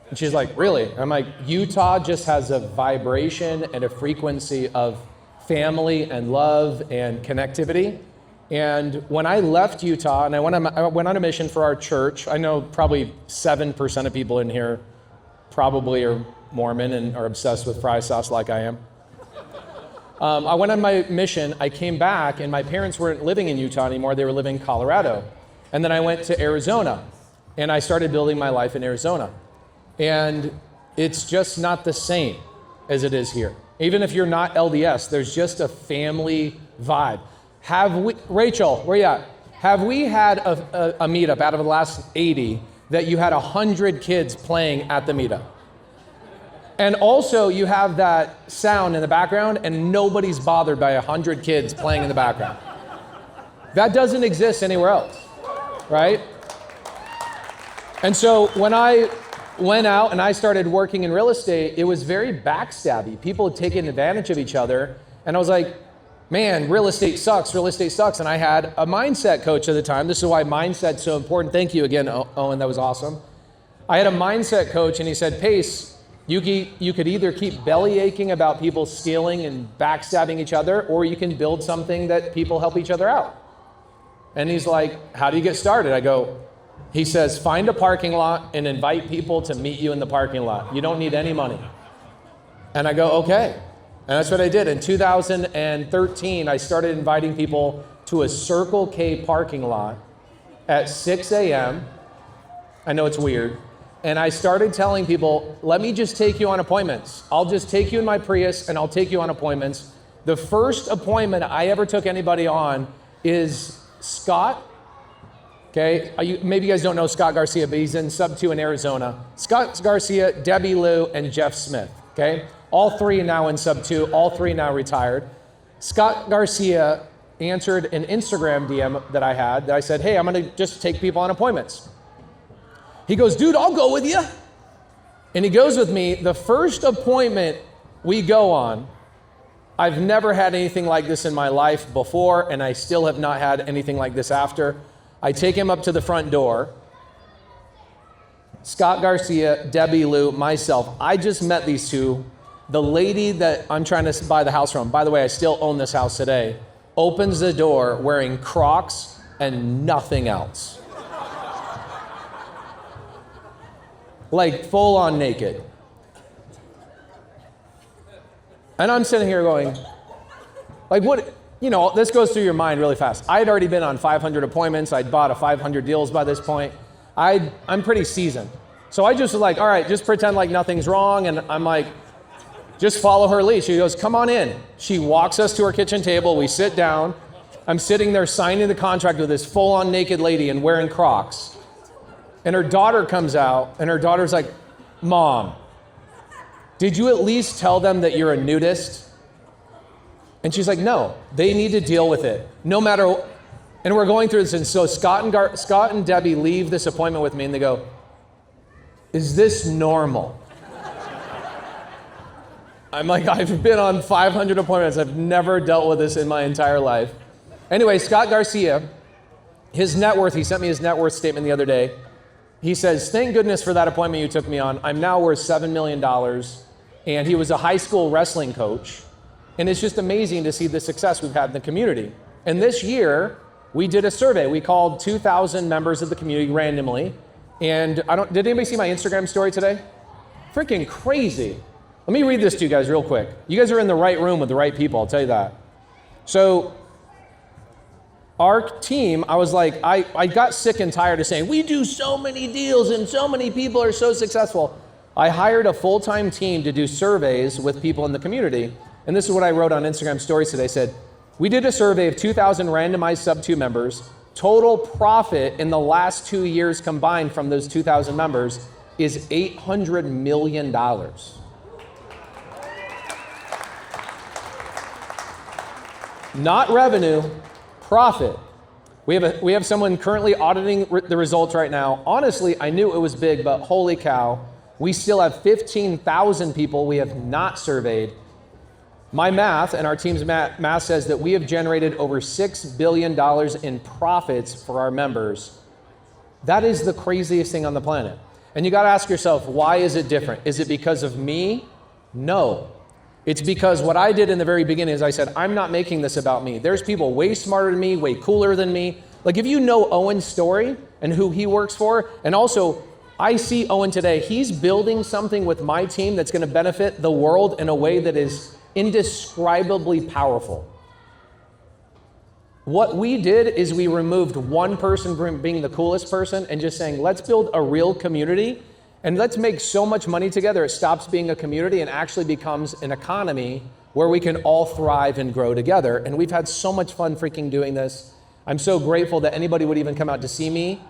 And she's like, really? I'm like, Utah just has a vibration and a frequency of family and love and connectivity. And when I left Utah and I went on a mission for our church, I know probably 7% of people in here probably are Mormon and are obsessed with fry sauce like I am. I went on my mission, I came back, and my parents weren't living in Utah anymore, they were living in Colorado. And then I went to Arizona, and I started building my life in Arizona. And it's just not the same as it is here. Even if you're not LDS, there's just a family vibe. Rachel, where you at? Have we had a meetup out of the last 80 that you had 100 kids playing at the meetup? And also you have that sound in the background and nobody's bothered by 100 kids playing in the background. That doesn't exist anywhere else, right? And so when I went out and I started working in real estate, it was very backstabby. People had taken advantage of each other. And I was like, man, real estate sucks, real estate sucks. And I had a mindset coach at the time. This is why mindset's so important. Thank you again, Owen, that was awesome. I had a mindset coach and he said, Pace, you could either keep belly aching about people stealing and backstabbing each other, or you can build something that people help each other out. And he's like, how do you get started? I go, He says, find a parking lot and invite people to meet you in the parking lot. You don't need any money. And I go, okay. And that's what I did. In 2013, I started inviting people to a Circle K parking lot at 6 a.m. I know it's weird. And I started telling people, let me just take you on appointments. I'll just take you in my Prius and I'll take you on appointments. The first appointment I ever took anybody on is Scott. Okay, maybe you guys don't know Scott Garcia, but he's in SubTo in Arizona. Scott Garcia, Debbie Lou, and Jeff Smith. Okay, all three now in SubTo, all three now retired. Scott Garcia answered an Instagram DM that I had that I said, hey, I'm gonna just take people on appointments. He goes, dude, I'll go with you. And he goes with me. The first appointment we go on, I've never had anything like this in my life before, and I still have not had anything like this after. I take him up to the front door. Scott Garcia, Debbie Lou, myself. I just met these two. The lady that I'm trying to buy the house from, by the way, I still own this house today, opens the door wearing Crocs and nothing else. Like full on naked. And I'm sitting here going, like what, you know, this goes through your mind really fast. I'd already been on 500 appointments. I'd bought a 500 deals by this point. I'm pretty seasoned. So I just was like, all right, just pretend like nothing's wrong. And I'm like, just follow her lead. She goes, come on in. She walks us to her kitchen table. We sit down. I'm sitting there signing the contract with this full on naked lady and wearing Crocs. And her daughter comes out and her daughter's like, Mom, did you at least tell them that you're a nudist? And she's like, no, they need to deal with it. No matter, and we're going through this. And so Scott and Debbie leave this appointment with me and they go, is this normal? I'm like, I've been on 500 appointments. I've never dealt with this in my entire life. Anyway, Scott Garcia, his net worth, he sent me his net worth statement the other day. He says, thank goodness for that appointment you took me on. I'm now worth $7 million. And he was a high school wrestling coach. And it's just amazing to see the success we've had in the community. And this year, we did a survey. We called 2,000 members of the community randomly. And did anybody see my Instagram story today? Freaking crazy. Let me read this to you guys real quick. You guys are in the right room with the right people, I'll tell you that. So our team, I was like, I got sick and tired of saying, we do so many deals and so many people are so successful. I hired a full-time team to do surveys with people in the community. And this is what I wrote on Instagram stories today. I said, we did a survey of 2,000 randomized SubTo members. Total profit in the last 2 years combined from those 2,000 members is $800 million. Not revenue, profit. We have someone currently auditing the results right now. Honestly, I knew it was big, but holy cow, we still have 15,000 people we have not surveyed. My math and our team's math says that we have generated over $6 billion in profits for our members. That is the craziest thing on the planet. And you gotta ask yourself, why is it different? Is it because of me? No. It's because what I did in the very beginning is I said, I'm not making this about me. There's people way smarter than me, way cooler than me. Like if you know Owen's story and who he works for, and also I see Owen today, he's building something with my team that's gonna benefit the world in a way that is indescribably powerful. What we did is we removed one person from being the coolest person and just saying, let's build a real community and let's make so much money together, it stops being a community and actually becomes an economy where we can all thrive and grow together. And we've had so much fun freaking doing this. I'm so grateful that anybody would even come out to see me.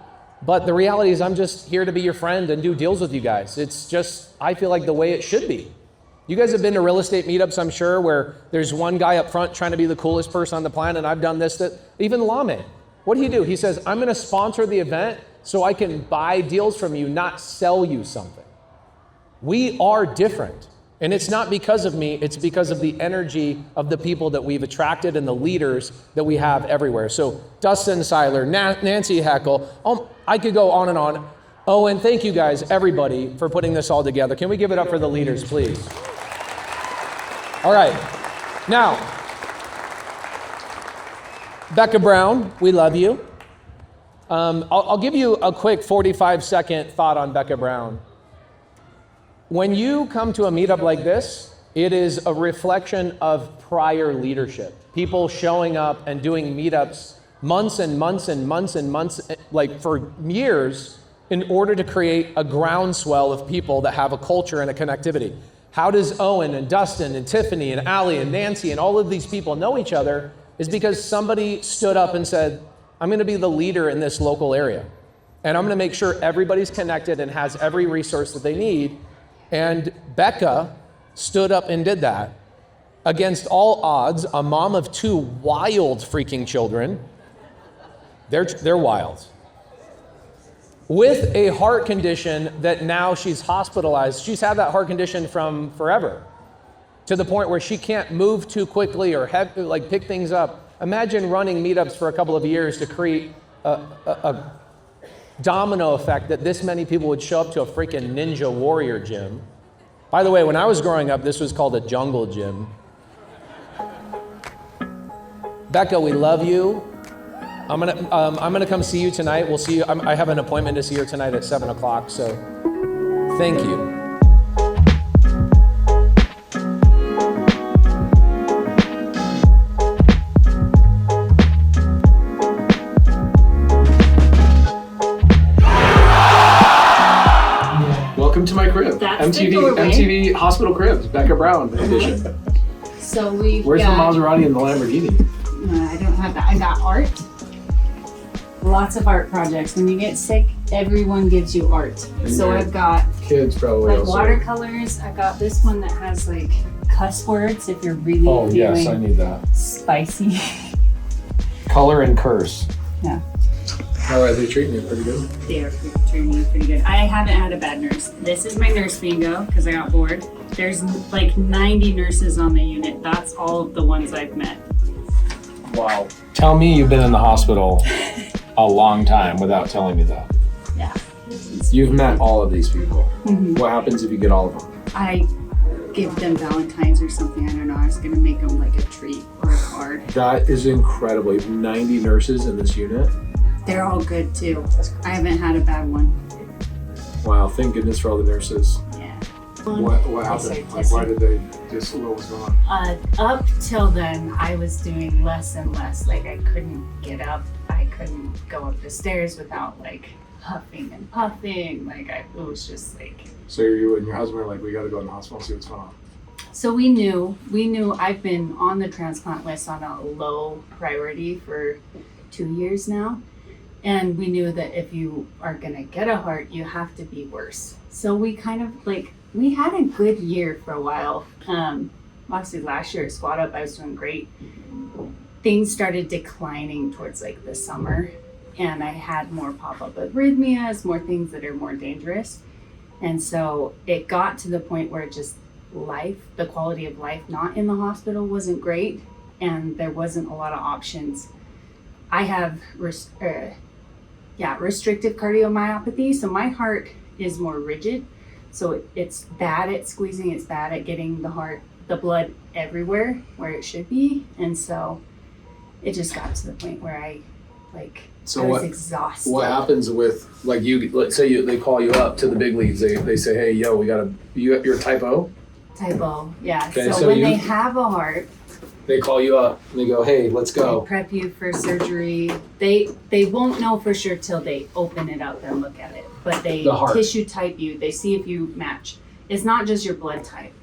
But the reality is I'm just here to be your friend and do deals with you guys. It's just, I feel like the way it should be. You guys have been to real estate meetups, I'm sure, where there's one guy up front trying to be the coolest person on the planet, and I've done this, that even Lame. What do? He says, I'm gonna sponsor the event so I can buy deals from you, not sell you something. We are different. And it's not because of me, it's because of the energy of the people that we've attracted and the leaders that we have everywhere. So Dustin Seiler, Nancy Heckel, I could go on and on. Owen, thank you guys, everybody, for putting this all together. Can we give it up for the leaders, please? All right, now, Becca Brown, we love you. I'll give you a quick 45-second thought on Becca Brown. When you come to a meetup like this, it is a reflection of prior leadership. People showing up and doing meetups months and months and months and months, like for years, in order to create a groundswell of people that have a culture and a connectivity. How does Owen and Dustin and Tiffany and Allie and Nancy and all of these people know each other is because somebody stood up and said, I'm gonna be the leader in this local area. And I'm gonna make sure everybody's connected and has every resource that they need. And Becca stood up and did that against all odds, a mom of 2 wild freaking children. They're wild. With a heart condition that now she's hospitalized. She's had that heart condition from forever, to the point where she can't move too quickly or pick things up. Imagine running meetups for a couple of years to create a domino effect that this many people would show up to a freaking Ninja Warrior gym. By the way, when I was growing up, this was called a jungle gym. Becca, we love you. I'm gonna come see you tonight. We'll see you. I have an appointment to see her tonight at 7 o'clock. So, thank you. Welcome to my crib. That's the doorway. MTV Hospital Cribs, Becca Brown edition. So we've Where's got, the Maserati and the Lamborghini? I don't have that. I got art. Lots of art projects. When you get sick, everyone gives you art. So I've got kids probably like also. watercolors. I got this one that has like cuss words if you're really Oh yes, I need that. spicy. Color and curse. Yeah. How are they treating you? Pretty good. They are treating me pretty good. I haven't had a bad nurse. This is my nurse bingo because I got bored. There's like 90 nurses on the unit. That's all of the ones I've met. Wow. Tell me you've been in the hospital a long time without telling me that. Yeah. You've met all of these people. Mhm. What happens if you get all of them? I give them Valentine's or something. I don't know. I was gonna make them like a treat or a card. That is incredible. You have 90 nurses in this unit. They're all good too. I haven't had a bad one. Wow, thank goodness for all the nurses. Yeah. What happened? Like, why did they just, what was going on? Up till then, I was doing less and less. Like I couldn't get up. I couldn't go up the stairs without like huffing and puffing. Like it was just like. So you and your husband were like, we gotta go in the hospital and see what's going on. So we knew I've been on the transplant list on a low priority for 2 years now. And we knew that if you are gonna get a heart, you have to be worse. So we kind of like, we had a good year for a while. Obviously last year at Squad Up, I was doing great. Things started declining towards like the summer, and I had more pop-up arrhythmias, more things that are more dangerous. And so it got to the point where just life, the quality of life not in the hospital wasn't great, and there wasn't a lot of options. I have restrictive cardiomyopathy, so my heart is more rigid. So it's bad at squeezing, it's bad at getting the blood everywhere where it should be. And so it just got to the point where I was exhausted. What happens with, like, you, let's say they call you up to the big leagues, they say, hey, yo, you're type O? Type O, yeah. Okay, so when they have a heart, they call you up and they go, hey, let's go. they prep you for surgery. They won't know for sure till they open it up and look at it. But they The heart. tissue type you, they see if you match. It's not just your blood type.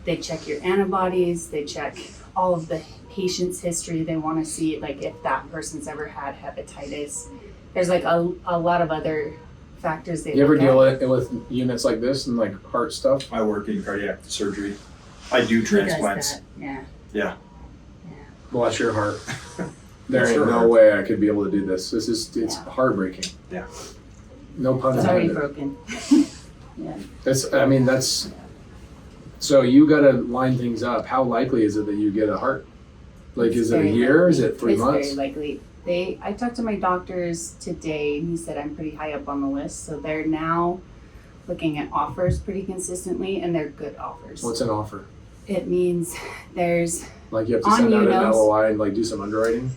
They check your antibodies, they check all of the patient's history. They want to see like if that person's ever had hepatitis. There's like a lot of other factors they You ever look deal at. with units like this and like heart stuff? I work in cardiac surgery. I do Who does transplants. that? Yeah. Yeah. Bless your heart. There Bless ain't your no heart. way I could be able to do this. It's heartbreaking. Yeah. No pun It's already intended. broken. Yeah. That's so you gotta line things up. How likely is it that you get a heart? Like, is it a very year? Is likely. it 3 months? It's very likely. I talked to my doctors today and he said I'm pretty high up on the list. So they're now looking at offers pretty consistently, and they're good offers. What's an offer? It means there's Like you have to on send out an UNOS. LOI and like do some underwriting?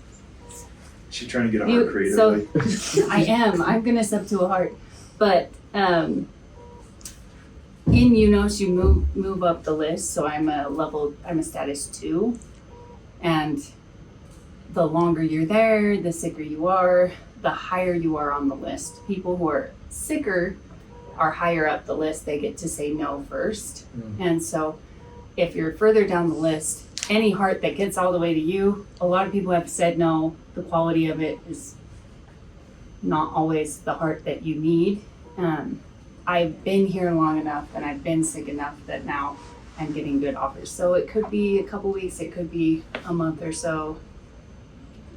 She's trying to get a heart creatively. So I am. I'm gonna SubTo A heart, but in UNOS you move up the list. So I'm a status 2, and the longer you're there, the sicker you are, the higher you are on the list. People who are sicker are higher up the list. They get to say no first, and so if you're further down the list, any heart that gets all the way to you, a lot of people have said no. The quality of it is not always the heart that you need. I've been here long enough and I've been sick enough that now I'm getting good offers. So it could be a couple weeks, it could be a month or so.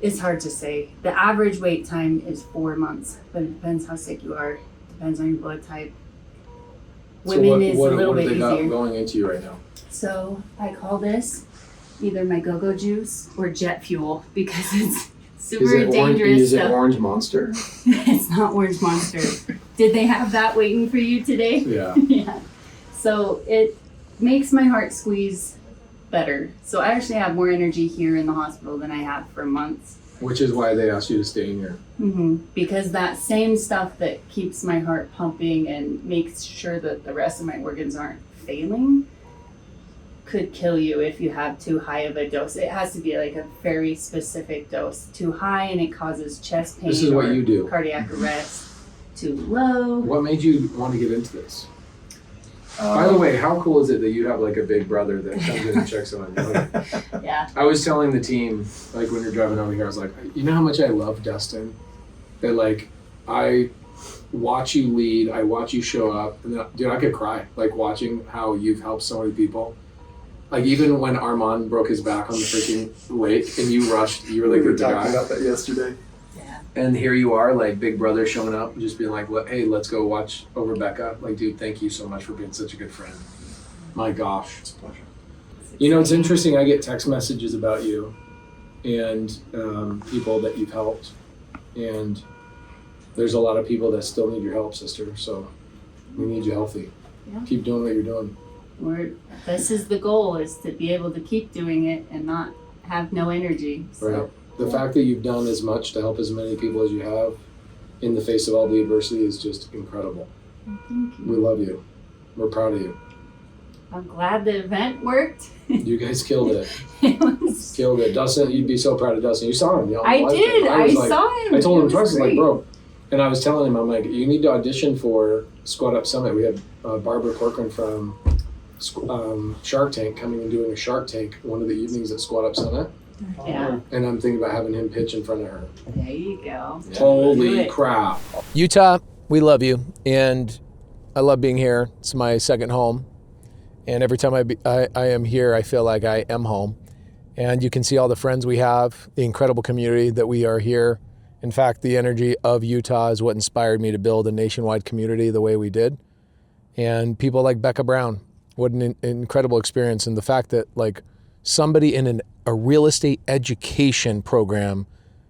It's hard to say. The average wait time is 4 months, but it depends how sick you are, depends on your blood type. Women is a little bit easier. What they got going into you right now? So I call this either my go-go juice or jet fuel because it's super dangerous. Is it Orange Monster? It's not Orange Monster. Did they have that waiting for you today? Yeah. Yeah. So it makes my heart squeeze better. So I actually have more energy here in the hospital than I have for months. Which is why they asked you to stay in here. Because that same stuff that keeps my heart pumping and makes sure that the rest of my organs aren't failing could kill you if you have too high of a dose. It has to be like a very specific dose. Too high and it causes chest pain. This is what you do. Cardiac arrest. Too low. What made you want to get into this? By the way, how cool is it that you have like a big brother that comes in and checks on you? Yeah. I was telling the team, like when you're driving over here, I was like, you know how much I love Dustin? That like, I watch you lead, I watch you show up, and then, dude, I could cry, like watching how you've helped so many people. Like even when Armand broke his back on the freaking lake and you rushed, you were like the guy. We were talking about that yesterday. And here you are, like big brother showing up and just being like, hey, let's go watch over Becca. Like, dude, thank you so much for being such a good friend. My gosh. It's a pleasure. You know, it's interesting. I get text messages about you and people that you've helped. And there's a lot of people that still need your help, sister. So we need you healthy. Yeah. Keep doing what you're doing. This is the goal, is to be able to keep doing it and not have no energy. So. Right. The fact that you've done as much to help as many people as you have in the face of all the adversity is just incredible. Thank you. We love you. We're proud of you. I'm glad the event worked. You guys killed it. Killed it. Dustin, you'd be so proud of Dustin. You saw him. You know, I did. I saw him. I told him twice, I was like, great. bro. And I was telling him, I'm like, you need to audition for Squad Up Summit. We had Barbara Corcoran from Shark Tank coming and doing a Shark Tank one of the evenings at Squad Up Summit. Yeah. And I'm thinking about having him pitch in front of her. There you go. Holy crap. Utah, we love you. And I love being here. It's my second home. And every time I am here, I feel like I am home. And you can see all the friends we have, the incredible community that we are here. In fact, the energy of Utah is what inspired me to build a nationwide community the way we did. And people like Becca Brown, what an incredible experience. And the fact that like somebody in a real estate education program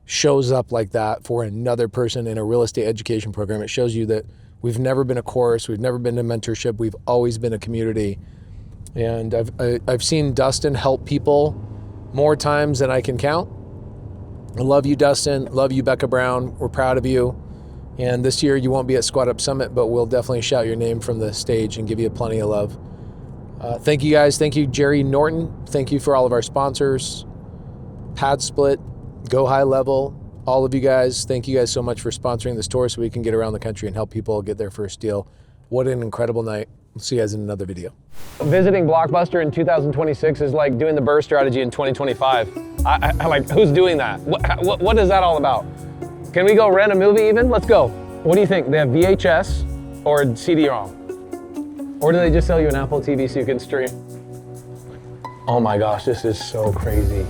shows up like that for another person in a real estate education program, it shows you that we've never been a course, we've never been a mentorship, we've always been a community. And I've seen Dustin help people more times than I can count. I love you, Dustin. Love you, Becca Brown. We're proud of you. And this year you won't be at Squad Up Summit, but we'll definitely shout your name from the stage and give you plenty of love. Thank you guys. Thank you, Jerry Norton. Thank you for all of our sponsors. Pad Split, Go High Level, all of you guys. Thank you guys so much for sponsoring this tour so we can get around the country and help people get their first deal. What an incredible night. We'll see you guys in another video. Visiting Blockbuster in 2026 is like doing the Burr strategy in 2025. I like, who's doing that? What is that all about? Can we go rent a movie even? Let's go. What do you think? They have VHS or CD-ROM? Or do they just sell you an Apple TV so you can stream? Oh my gosh, this is so crazy.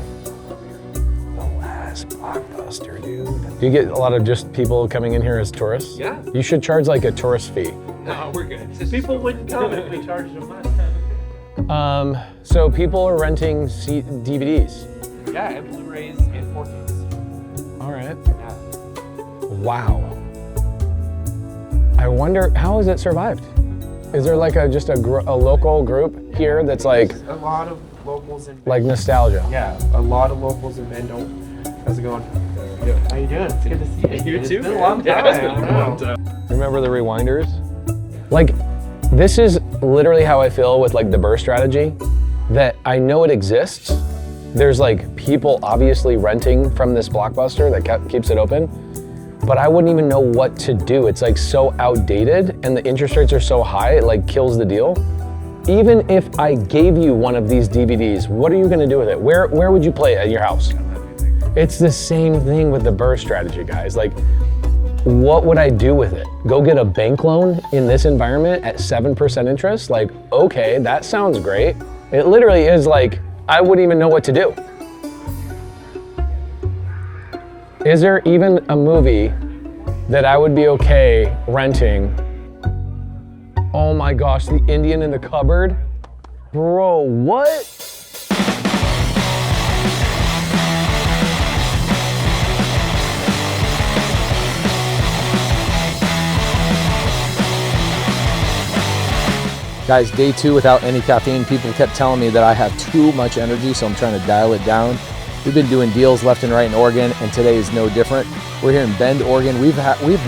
The last Blockbuster, dude. Do you get a lot of just people coming in here as tourists? Yeah. You should charge like a tourist fee. No, we're good. People wouldn't come if we charged them less. So people are renting DVDs. Yeah, and Blu-rays and 4Ks. All right. Yeah. Wow. I wonder, how has it survived? Is there like just a local group here that's like... There's a lot of locals in Bend. Like nostalgia? Yeah, a lot of locals in Bend don't How's it going? How you doing? It's good to see you. You too. It's been a long time. Yeah, it's been a long time. Remember the rewinders? Like, this is literally how I feel with like the burr strategy, that I know it exists. There's like people obviously renting from this Blockbuster that keeps it open, but I wouldn't even know what to do. It's like so outdated and the interest rates are so high, it like kills the deal. Even if I gave you one of these DVDs, what are you gonna do with it? Where would you play it at your house? It's the same thing with the burr strategy, guys. Like, what would I do with it? Go get a bank loan in this environment at 7% interest? Like, okay, that sounds great. It literally is like, I wouldn't even know what to do. Is there even a movie that I would be okay renting? Oh my gosh, The Indian in the Cupboard? Bro, what? Guys, day 2 without any caffeine. People kept telling me that I have too much energy, so I'm trying to dial it down. We've been doing deals left and right in Oregon, and today is no different. We're here in Bend, Oregon. We've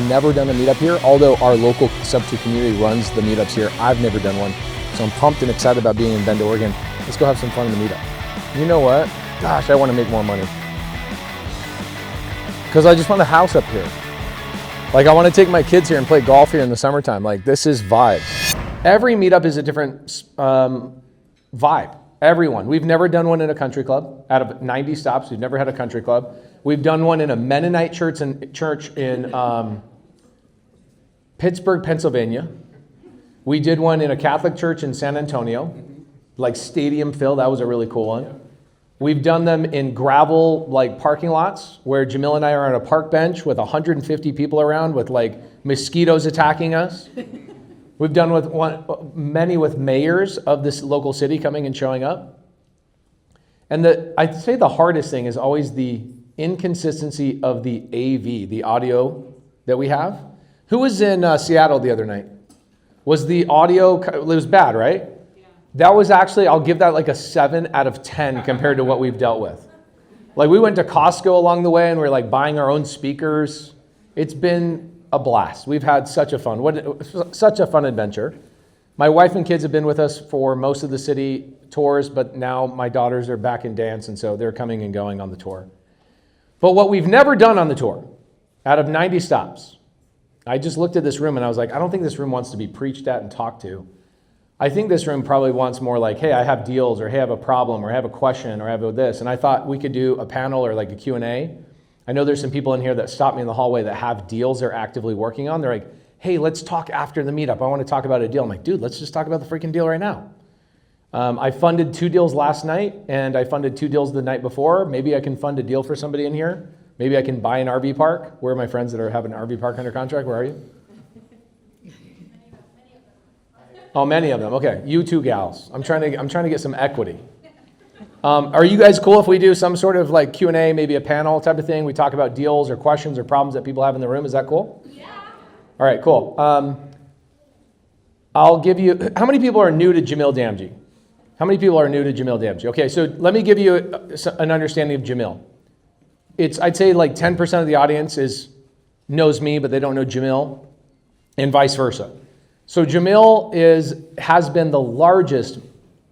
never done a meetup here, although our local SubTo community runs the meetups here. I've never done one, so I'm pumped and excited about being in Bend, Oregon. Let's go have some fun in the meetup. You know what? Gosh, I want to make more money. Because I just want a house up here. Like, I want to take my kids here and play golf here in the summertime. Like, this is vibes. Every meetup is a different vibe. Everyone. We've never done one in a country club. Out of 90 stops, we've never had a country club. We've done one in a Mennonite church in Pittsburgh, Pennsylvania. We did one in a Catholic church in San Antonio, like stadium fill. That was a really cool one. We've done them in gravel, like parking lots, where Jamil and I are on a park bench with 150 people around with like mosquitoes attacking us. We've done many with mayors of this local city coming and showing up. And I'd say the hardest thing is always the inconsistency of the AV, the audio that we have. Who was in Seattle the other night? Was the audio, it was bad, right? Yeah. That was actually, I'll give that like a 7 out of 10 compared to what we've dealt with. Like, we went to Costco along the way and we're like buying our own speakers. It's been a blast. We've had such a fun adventure. My wife and kids have been with us for most of the city tours, but now my daughters are back in dance, and so they're coming and going on the tour. But what we've never done on the tour, out of 90 stops, I just looked at this room and I was like, I don't think this room wants to be preached at and talked to. I think this room probably wants more like, hey, I have deals, or hey, I have a problem, or I have a question, or I have this. And I thought we could do a panel or like a Q&A. I know there's some people in here that stop me in the hallway that have deals they're actively working on. They're like, hey, let's talk after the meetup. I want to talk about a deal. I'm like, dude, let's just talk about the freaking deal right now. I funded 2 deals last night, and I funded 2 deals the night before. Maybe I can fund a deal for somebody in here. Maybe I can buy an RV park. Where are my friends that have an RV park under contract? Where are you? Oh, many of them. Okay, you 2 gals. I'm trying to get some equity. Are you guys cool if we do some sort of like Q&A, maybe a panel type of thing? We talk about deals or questions or problems that people have in the room. Is that cool? Yeah. All right, cool. I'll give you, how many people are new to Jamil Damji? How many people are new to Jamil Damji? Okay, so let me give you an understanding of Jamil. I'd say like 10% of the audience knows me, but they don't know Jamil, and vice versa. So Jamil has been the largest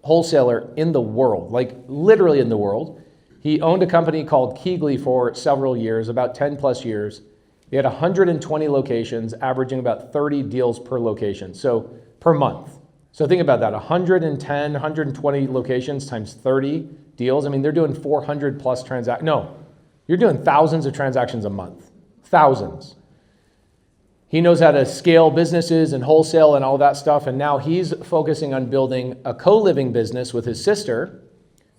wholesaler in the world, like literally in the world. He owned a company called Keegley for several years, about 10 plus years. He had 120 locations, averaging about 30 deals per location, so per month. So think about that, 110, 120 locations times 30 deals. I mean, they're doing 400 plus transactions. No, you're doing thousands of transactions a month, thousands. He knows how to scale businesses and wholesale and all that stuff, and now he's focusing on building a co-living business with his sister,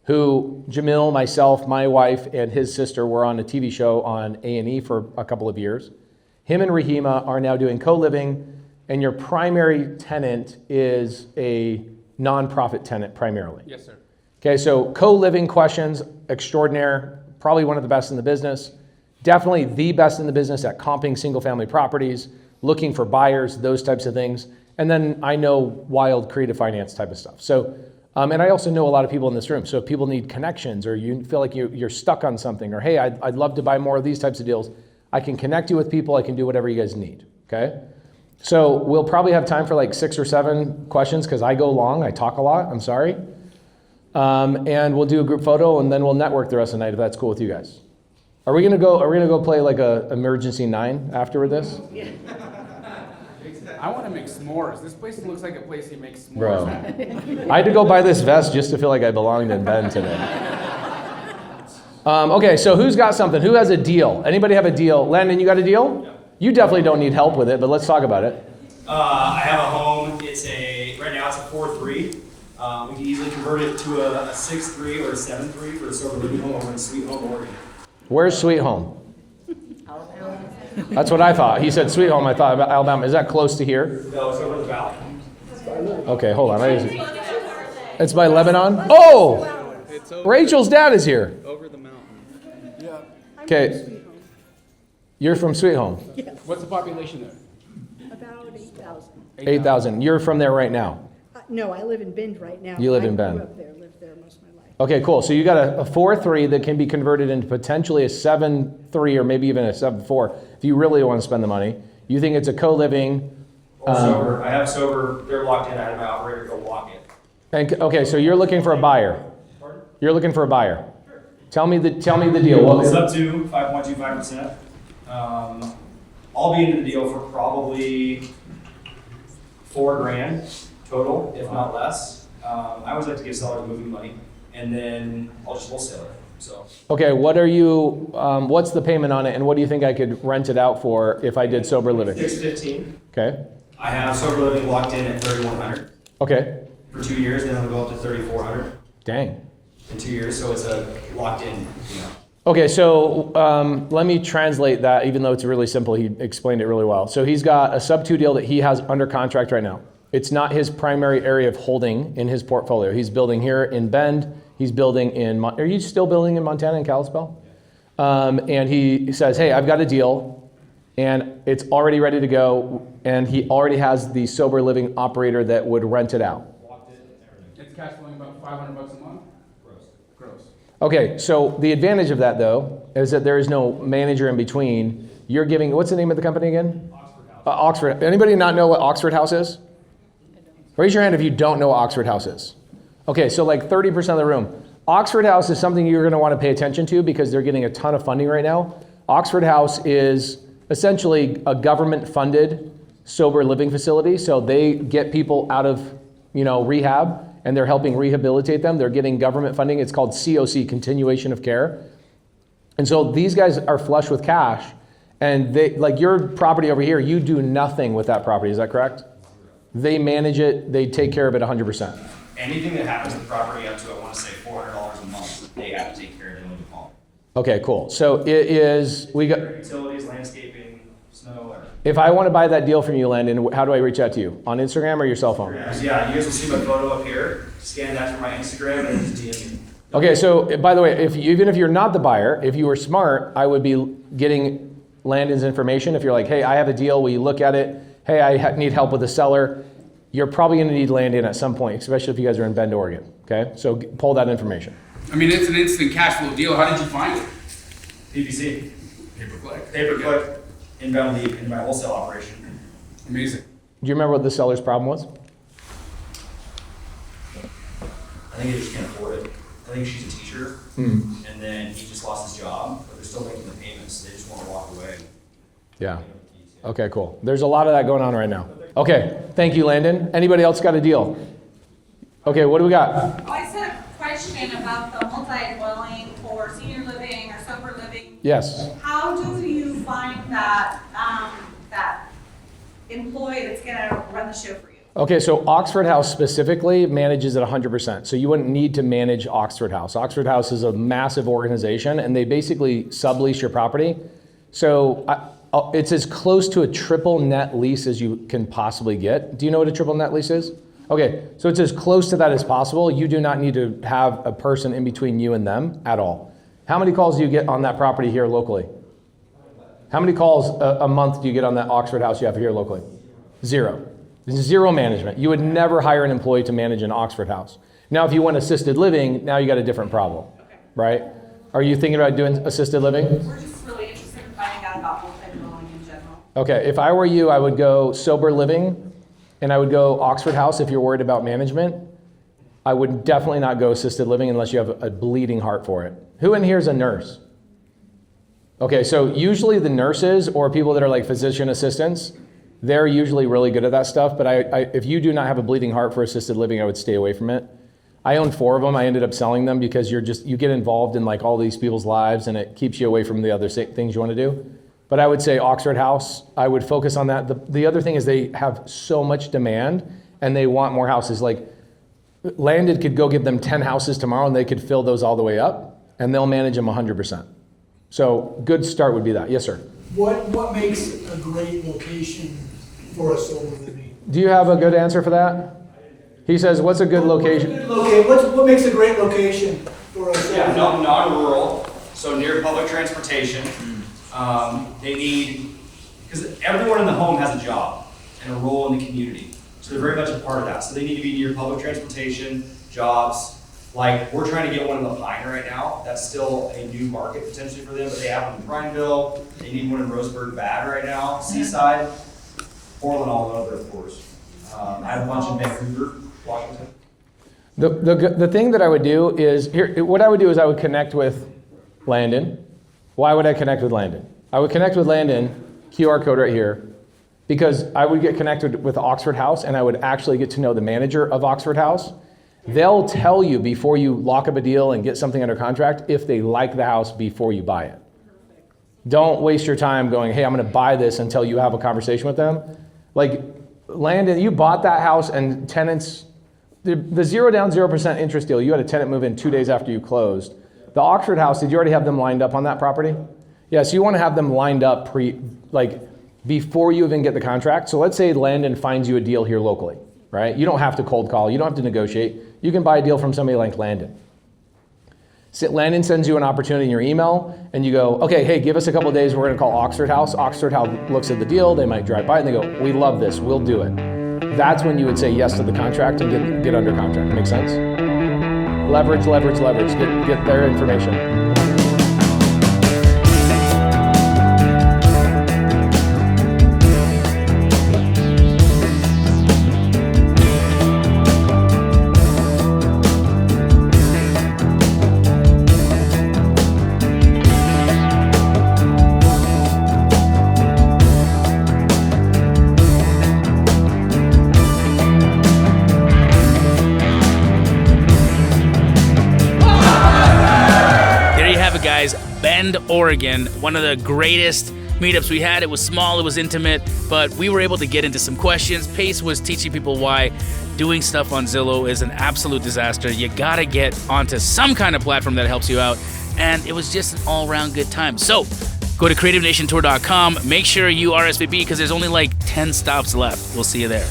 who Jamil, myself, my wife, and his sister were on a TV show on A&E for a couple of years. Him and Rahima are now doing co-living, and your primary tenant is a nonprofit tenant primarily. Yes, sir. Okay, so co-living questions, extraordinaire, probably one of the best in the business. Definitely the best in the business at comping single-family properties, looking for buyers, those types of things. And then I know wild creative finance type of stuff. So And I also know a lot of people in this room. So if people need connections or you feel like you're stuck on something or, hey, I'd love to buy more of these types of deals, I can connect you with people. I can do whatever you guys need, okay? So we'll probably have time for like 6 or 7 questions because I go long. I talk a lot. I'm sorry. And we'll do a group photo and then we'll network the rest of the night if that's cool with you guys. Are we gonna go play like a emergency 9 after this? Yeah. I want to make s'mores. This place looks like a place you make s'mores. Bro, at. I had to go buy this vest just to feel like I belonged in Bend today. Okay, so who's got something? Who has a deal? Anybody have a deal? Landon, you got a deal? Yeah. You definitely don't need help with it, but let's talk about it. I have a home. Right now it's a 4-3. We can easily convert it to a 6-3 or a 7-3 for a sober living home over in Sweet Home, Oregon. Where's Sweet Home? That's what I thought. He said Sweet Home. I thought about Alabama. Is that close to here? No, it's over the valley. Okay, hold on. It's by Lebanon? Oh! Rachel's dad is here. Over the mountain. Yeah. Okay. You're from Sweet Home? Yes. What's the population there? About 8,000. 8,000. You're from there right now? No, I live in Bend right now. You live in Bend. I grew up there, lived there most of my life. Okay, cool. So you got a 4-3 that can be converted into potentially a 7-3 or maybe even a 7-4 if you really want to spend the money. You think it's a co-living. Sober. I have sober. They're locked in. I had my operator go walk it. And, okay, so you're looking for a buyer. Pardon? You're looking for a buyer. Sure. Tell me the deal. It's up to 5.25%. I'll be into the deal for probably $4,000 total, if not less. I always like to give sellers moving money, and then I'll just wholesale it. So. Okay, what's the payment on it, and what do you think I could rent it out for if I did sober living? $615. Okay. I have sober living locked in at $3,100. Okay. For 2 years, then it'll go up to $3,400. Dang. In 2 years, so it's a locked in, Okay, so let me translate that, even though it's really simple. He explained it really well. So he's got a SubTo deal that he has under contract right now. It's not his primary area of holding in his portfolio. He's building here in Bend. He's building in, are you still building in Montana and Kalispell? And he says, hey, I've got a deal and it's already ready to go. And he already has the sober living operator that would rent it out. It's cash flowing about $500 a month? Gross. Okay, so the advantage of that though, is that there is no manager in between. You're giving, what's the name of the company again? Oxford House. Oxford. Anybody not know what Oxford House is? Raise your hand if you don't know what Oxford House is. Okay, so like 30% of the room. Oxford House is something you're gonna wanna pay attention to because they're getting a ton of funding right now. Oxford House is essentially a government-funded sober living facility. So they get people out of rehab and they're helping rehabilitate them. They're getting government funding. It's called COC, Continuation of Care. And so these guys are flush with cash and they, like your property over here, you do nothing with that property, is that correct? They manage it, they take care of it 100%. Anything that happens to the property up to, I want to say, $400 a month, they have to take care of it when you call. Okay, cool. So it is, we got utilities, landscaping, snow. If I want to buy that deal from you, Landon, how do I reach out to you? On Instagram or your cell phone? Yeah, you guys will see my photo up here. Scan that for my Instagram and just DM me. Okay, so by the way, even if you're not the buyer, if you were smart, I would be getting Landon's information. If you're like, hey, I have a deal, will you look at it? Hey, I need help with the seller. You're probably going to need Landon at some point, especially if you guys are in Bend, Oregon. Okay, so pull that information. I mean, it's an instant cash flow deal. How did you find it? PPC. Pay-per-click. Pay-per-click. Inbound lead in my wholesale operation. Amazing. Do you remember what the seller's problem was? I think he just can't afford it. I think she's a teacher, and then he just lost his job, but they're still making the payments. They just want to walk away. Yeah. Okay, cool. There's a lot of that going on right now. Okay, thank you, Landon. Anybody else got a deal? Okay, what do we got? I just had a question about the multi-dwelling for senior living or sober living. Yes. How do you find that that employee that's gonna run the show for you? Okay, so Oxford House specifically manages it 100%. So you wouldn't need to manage Oxford House. Oxford House is a massive organization and they basically sublease your property. So it's as close to a triple net lease as you can possibly get. Do you know what a triple net lease is? Okay, so it's as close to that as possible. You do not need to have a person in between you and them at all. How many calls do you get on that property here locally? How many calls a month do you get on that Oxford House you have here locally? Zero. Zero management. You would never hire an employee to manage an Oxford House. Now, if you want assisted living, now you got a different problem, right? Are you thinking about doing assisted living? We're just really interested in finding out about multi-dwelling in general. Okay, if I were you, I would go sober living, and I would go Oxford House if you're worried about management. I would definitely not go assisted living unless you have a bleeding heart for it. Who in here is a nurse? Okay, so usually the nurses or people that are like physician assistants, they're usually really good at that stuff, but if you do not have a bleeding heart for assisted living, I would stay away from it. I own 4 of them. I ended up selling them because you get involved in like all these people's lives and it keeps you away from the other things you want to do. But I would say Oxford House, I would focus on that. The other thing is they have so much demand and they want more houses. Like Landed could go give them 10 houses tomorrow and they could fill those all the way up and they'll manage them 100%. So good start would be that. Yes, sir. What makes a great location for a sober living? Do you have a good answer for that? He says, what's a good location? What makes a great location for a sober living? Non-rural, so near public transportation. They need, because everyone in the home has a job and a role in the community. So they're very much a part of that. So they need to be near public transportation, jobs. Like we're trying to get one in the Pine right now. That's still a new market potentially for them, but they have one in Prineville. They need one in Roseburg bad right now, Seaside, Portland all over, of course. I have a bunch in Vancouver, Washington. The thing that I would do is, what I would do is I would connect with Landon. Why would I connect with Landon? I would connect with Landon, QR code right here, because I would get connected with Oxford House and I would actually get to know the manager of Oxford House. They'll tell you before you lock up a deal and get something under contract if they like the house before you buy it. Don't waste your time going, hey, I'm gonna buy this until you have a conversation with them. Like Landon, you bought that house and tenants, the 0 down 0% interest deal, you had a tenant move in 2 days after you closed. The Oxford House, did you already have them lined up on that property? Yeah, so you want to have them lined up before you even get the contract. So let's say Landon finds you a deal here locally, right? You don't have to cold call, you don't have to negotiate. You can buy a deal from somebody like Landon. So Landon sends you an opportunity in your email and you go, okay, hey, give us a couple of days, we're gonna call Oxford House. Oxford House looks at the deal, they might drive by and they go, we love this, we'll do it. That's when you would say yes to the contract and get under contract. Make sense? Leverage, leverage, leverage. Get their information. Bend, Oregon, one of the greatest meetups we had. It was small, it was intimate, but we were able to get into some questions. Pace was teaching people why doing stuff on Zillow is an absolute disaster. You gotta get onto some kind of platform that helps you out, and it was just an all-around good time. So go to creativenationtour.com, make sure you RSVP because there's only like 10 stops left. We'll see you there.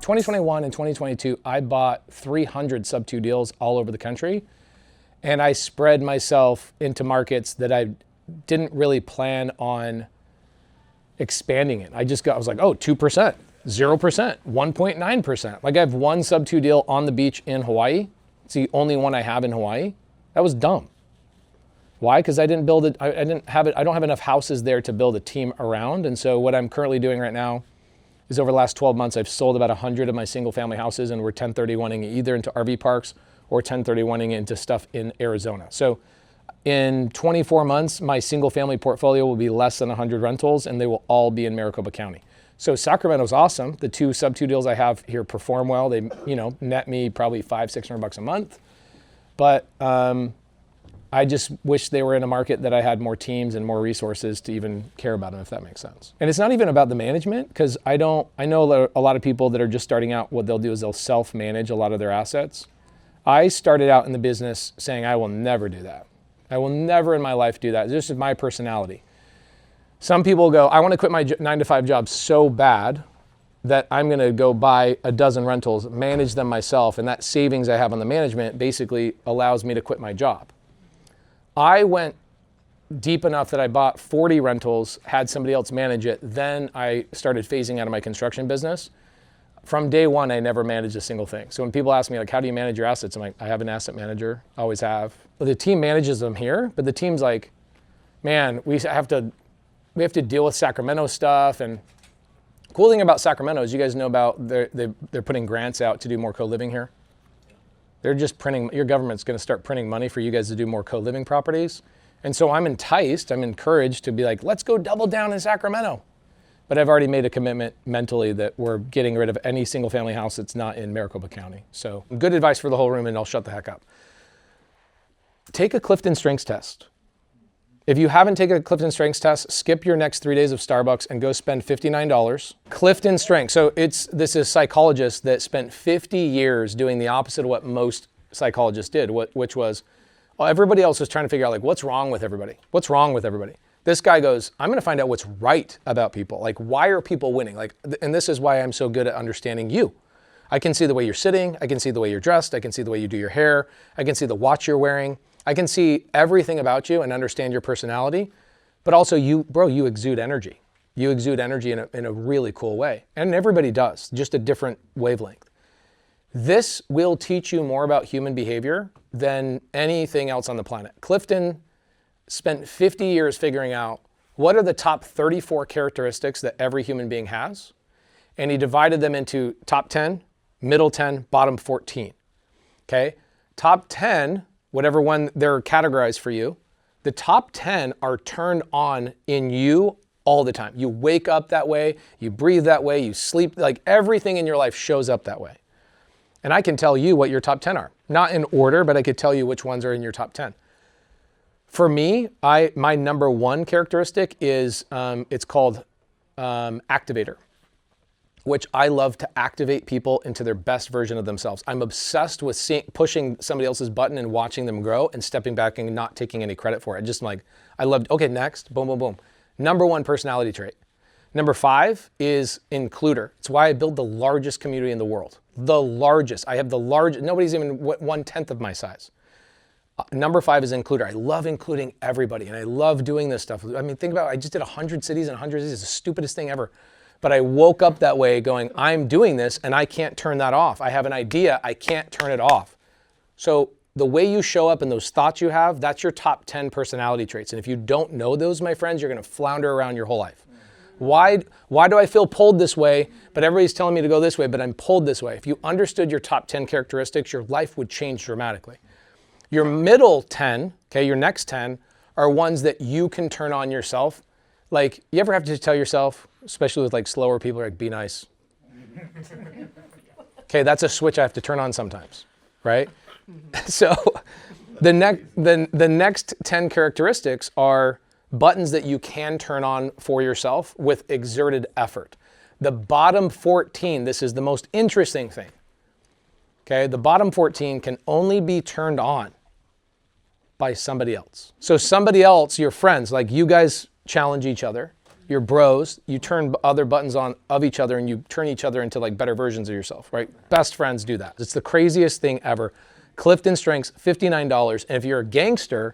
2021 and 2022, I bought 300 SubTo deals all over the country, and I spread myself into markets that I didn't really plan on expanding in. I was like, oh, 2%, 0%, 1.9%. Like I have one SubTo deal on the beach in Hawaii. It's the only one I have in Hawaii. That was dumb. Why? Because I didn't build it. I don't have enough houses there to build a team around. And so what I'm currently doing right now is over the last 12 months, I've sold about 100 of my single family houses and we're 1031ing either into RV parks or 1031ing into stuff in Arizona. So in 24 months, my single family portfolio will be less than 100 rentals and they will all be in Maricopa County. So Sacramento's awesome. The 2 SubTo deals I have here perform well. They, net me probably $500-600 a month. But I just wish they were in a market that I had more teams and more resources to even care about them, if that makes sense. And it's not even about the management, because I know a lot of people that are just starting out, what they'll do is they'll self-manage a lot of their assets. I started out in the business saying, I will never do that. I will never in my life do that. This is my personality. Some people go, I want to quit my 9-to-5 job so bad that I'm going to go buy a dozen rentals, manage them myself, and that savings I have on the management basically allows me to quit my job. I went deep enough that I bought 40 rentals, had somebody else manage it. Then I started phasing out of my construction business. From day one, I never managed a single thing. So when people ask me, like, how do you manage your assets? I'm like, I have an asset manager, always have. Well, the team manages them here, but the team's like, man, we have to deal with Sacramento stuff. And cool thing about Sacramento is you guys know about they're putting grants out to do more co-living here. They're just printing, your government's going to start printing money for you guys to do more co-living properties. And so I'm encouraged to be like, let's go double down in Sacramento. But I've already made a commitment mentally that we're getting rid of any single family house that's not in Maricopa County. So good advice for the whole room, and I'll shut the heck up. Take a Clifton Strengths test. If you haven't taken a Clifton Strengths test, skip your next 3 days of Starbucks and go spend $59. Clifton Strengths. So this is a psychologist that spent 50 years doing the opposite of what most psychologists did, which was, well, everybody else was trying to figure out, like, what's wrong with everybody? What's wrong with everybody? This guy goes, I'm going to find out what's right about people. Like, why are people winning? Like, and this is why I'm so good at understanding you. I can see the way you're sitting. I can see the way you're dressed. I can see the way you do your hair. I can see the watch you're wearing. I can see everything about you and understand your personality. But also you exude energy. You exude energy in a really cool way. And everybody does, just a different wavelength. This will teach you more about human behavior than anything else on the planet. Clifton spent 50 years figuring out what are the top 34 characteristics that every human being has. And he divided them into top 10, middle 10, bottom 14. Okay? Top 10, whatever one they're categorized for you, the top 10 are turned on in you all the time. You wake up that way, you breathe that way, you sleep, like everything in your life shows up that way. And I can tell you what your top 10 are. Not in order, but I could tell you which ones are in your top 10. For me, my number one characteristic is, it's called activator, which I love to activate people into their best version of themselves. I'm obsessed with pushing somebody else's button and watching them grow and stepping back and not taking any credit for it. Just like, I love, okay, next, boom, boom, boom. Number one personality trait. Number 5 is includer. It's why I build the largest community in the world. The largest. I have the largest, nobody's even 1/10 of my size. Number 5 is includer. I love including everybody, and I love doing this stuff. I mean, think about it. I just did 100 cities and 100 cities. It's the stupidest thing ever. But I woke up that way going, I'm doing this, and I can't turn that off. I have an idea. I can't turn it off. So the way you show up and those thoughts you have, that's your top 10 personality traits. And if you don't know those, my friends, you're going to flounder around your whole life. Why do I feel pulled this way, but everybody's telling me to go this way, but I'm pulled this way? If you understood your top 10 characteristics, your life would change dramatically. Your middle 10, okay, your next 10 are ones that you can turn on yourself. Like, you ever have to tell yourself, especially with like slower people, like, be nice. Okay, that's a switch I have to turn on sometimes, right? So the next 10 characteristics are buttons that you can turn on for yourself with exerted effort. The bottom 14, this is the most interesting thing. Okay, the bottom 14 can only be turned on by somebody else. So somebody else, your friends, like you guys challenge each other, you're bros, you turn other buttons on of each other and you turn each other into like better versions of yourself, right? Best friends do that. It's the craziest thing ever. Clifton Strengths, $59. And if you're a gangster,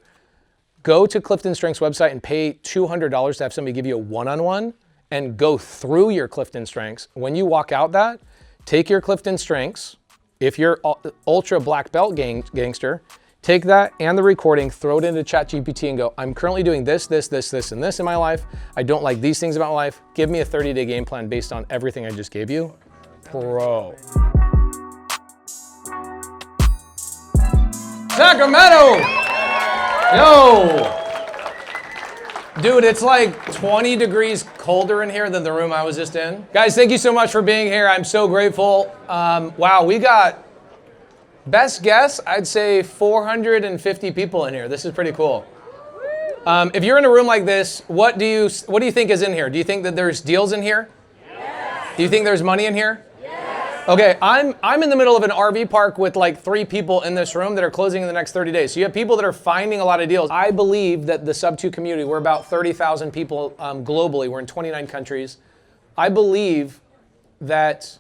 go to Clifton Strengths website and pay $200 to have somebody give you a one-on-one and go through your Clifton Strengths. When you walk out that, take your Clifton Strengths. If you're ultra black belt gangster, take that and the recording, throw it into ChatGPT and go, I'm currently doing this, this, this, this, and this in my life. I don't like these things about my life. Give me a 30-day game plan based on everything I just gave you. Bro. Sacramento! Yo! Dude, it's like 20 degrees colder in here than the room I was just in. Guys, thank you so much for being here. I'm so grateful. Wow, we got, best guess, I'd say 450 people in here. This is pretty cool. If you're in a room like this, what do you think is in here? Do you think that there's deals in here? Yes. Do you think there's money in here? Okay, I'm in the middle of an RV park with like 3 people in this room that are closing in the next 30 days. So you have people that are finding a lot of deals. I believe that the SubTo community, we're about 30,000 people globally. We're in 29 countries. I believe that,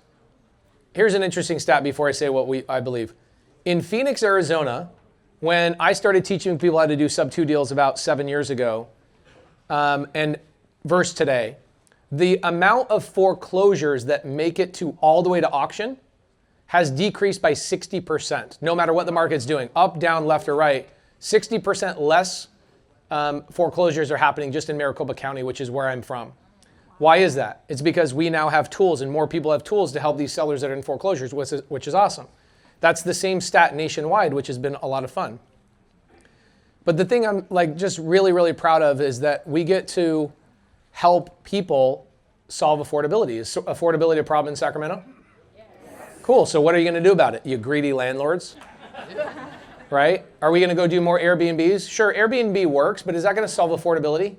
here's an interesting stat before I say what I believe. In Phoenix, Arizona, When I started teaching people how to do SubTo deals about 7 years ago, and versus today, the amount of foreclosures that make it to all the way to auction has decreased by 60%, no matter what the market's doing, up, down, left, or right. 60% less foreclosures are happening just in Maricopa County, which is where I'm from. Why is that? It's because we now have tools, and more people have tools to help these sellers that are in foreclosures, which is awesome. That's the same stat nationwide, which has been a lot of fun. But the thing I'm like just really, really proud of is that we get to help people solve affordability. Is affordability a problem in Sacramento? Cool, so what are you gonna do about it, you greedy landlords? Right? Are we gonna go do more Airbnbs? Sure, Airbnb works, but is that gonna solve affordability?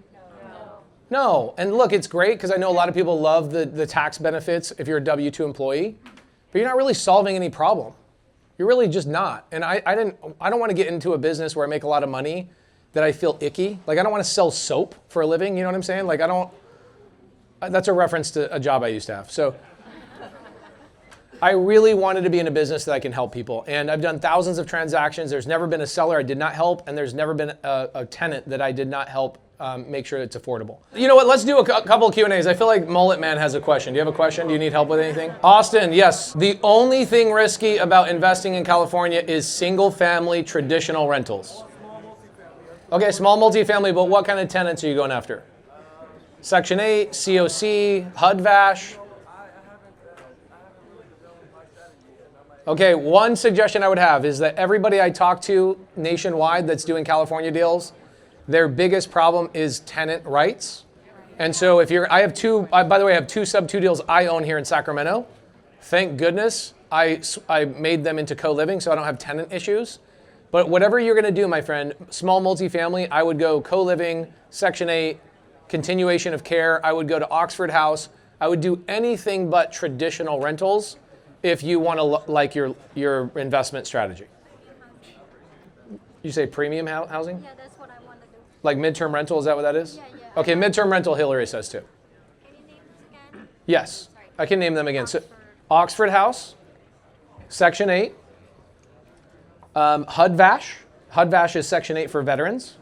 No, and look, it's great because I know a lot of people love the tax benefits if you're a W-2 employee, but you're not really solving any problem. You're really just not. And I don't want to get into a business where I make a lot of money that I feel icky. Like I don't want to sell soap for a living, you know what I'm saying? Like that's a reference to a job I used to have. So I really wanted to be in a business that I can help people. And I've done thousands of transactions. There's never been a seller I did not help, and there's never been a tenant that I did not help make sure it's affordable. You know what, let's do a couple of Q&As. I feel like Mullet Man has a question. Do you have a question? Do you need help with anything? Austin, yes. The only thing risky about investing in California is single family traditional rentals. Okay, small multifamily, but what kind of tenants are you going after? Section 8, COC, HUD-VASH? Okay, one suggestion I would have is that everybody I talk to nationwide that's doing California deals, their biggest problem is tenant rights. And so if you're, by the way, I have 2 SubTo deals I own here in Sacramento. Thank goodness I made them into co-living so I don't have tenant issues. But whatever you're gonna do, my friend, small multifamily, I would go co-living, Section 8, continuation of care. I would go to Oxford House. I would do anything but traditional rentals if you wanna like your investment strategy. You say premium housing? Yeah, that's what I want to do. Like midterm rental, is that what that is? Yeah. Okay, midterm rental, Hillary says too. Can you name this again? Yes, I can name them again. So, Oxford House, Section 8, HUD-VASH. HUD-VASH is Section 8 for veterans.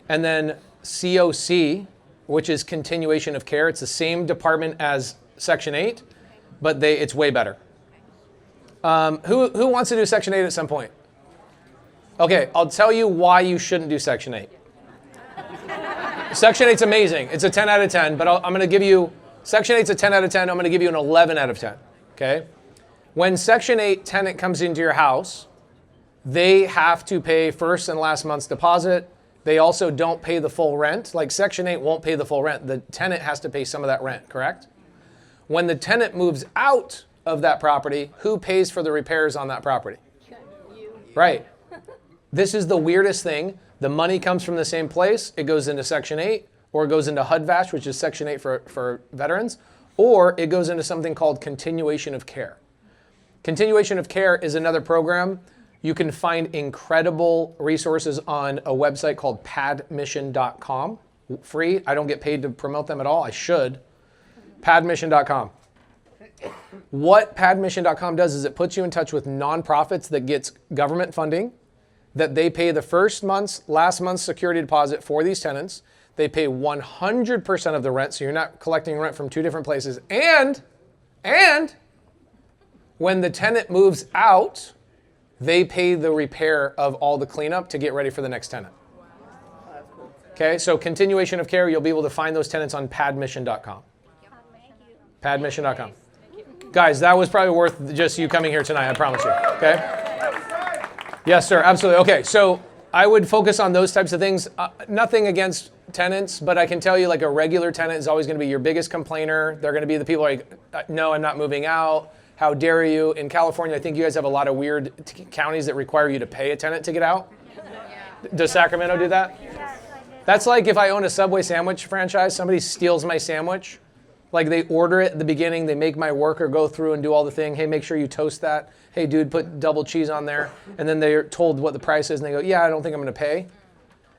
And then COC, which is continuation of care. It's the same department as Section 8, but it's way better. Who wants to do Section 8 at some point? Okay, I'll tell you why you shouldn't do Section 8. Section 8's amazing. It's a 10 out of 10, but I'm going to give you, Section 8's a 10 out of 10. I'm going to give you an 11 out of 10, okay? When Section 8 tenant comes into your house, they have to pay first and last month's deposit. They also don't pay the full rent. Like Section 8 won't pay the full rent. The tenant has to pay some of that rent, correct? When the tenant moves out of that property, who pays for the repairs on that property? Right. This is the weirdest thing. The money comes from the same place. It goes into Section 8, or it goes into HUD-VASH, which is Section 8 for veterans, or it goes into something called continuation of care. Continuation of care is another program. You can find incredible resources on a website called padmission.com. Free. I don't get paid to promote them at all. I should. Padmission.com. What padmission.com does is it puts you in touch with nonprofits that gets government funding, that they pay the last month's security deposit for these tenants. They pay 100% of the rent, so you're not collecting rent from 2 different places. And when the tenant moves out, they pay the repair of all the cleanup to get ready for the next tenant. Okay, so continuation of care, you'll be able to find those tenants on padmission.com. Padmission.com. Guys, that was probably worth just you coming here tonight, I promise you, okay? Yes, sir, absolutely. Okay, so I would focus on those types of things. Nothing against tenants, but I can tell you like a regular tenant is always gonna be your biggest complainer. They're gonna be the people like, no, I'm not moving out. How dare you? In California, I think you guys have a lot of weird counties that require you to pay a tenant to get out. Does Sacramento do that? That's like if I own a Subway sandwich franchise, somebody steals my sandwich. Like they order it at the beginning, they make my worker go through and do all the thing. Hey, make sure you toast that. Hey, dude, put double cheese on there. And then they're told what the price is and they go, yeah, I don't think I'm gonna pay.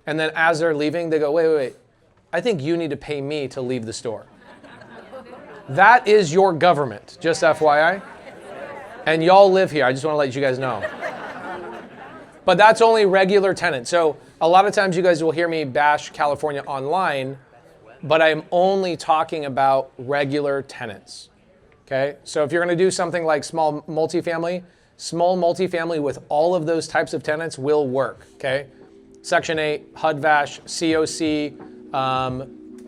And then as they're leaving, they go, wait. I think you need to pay me to leave the store. That is your government, just FYI. And y'all live here, I just wanna let you guys know. But that's only regular tenants. So a lot of times you guys will hear me bash California online, but I'm only talking about regular tenants. Okay? So if you're going to do something like small multifamily with all of those types of tenants will work. Okay? Section 8, HUD-VASH, COC,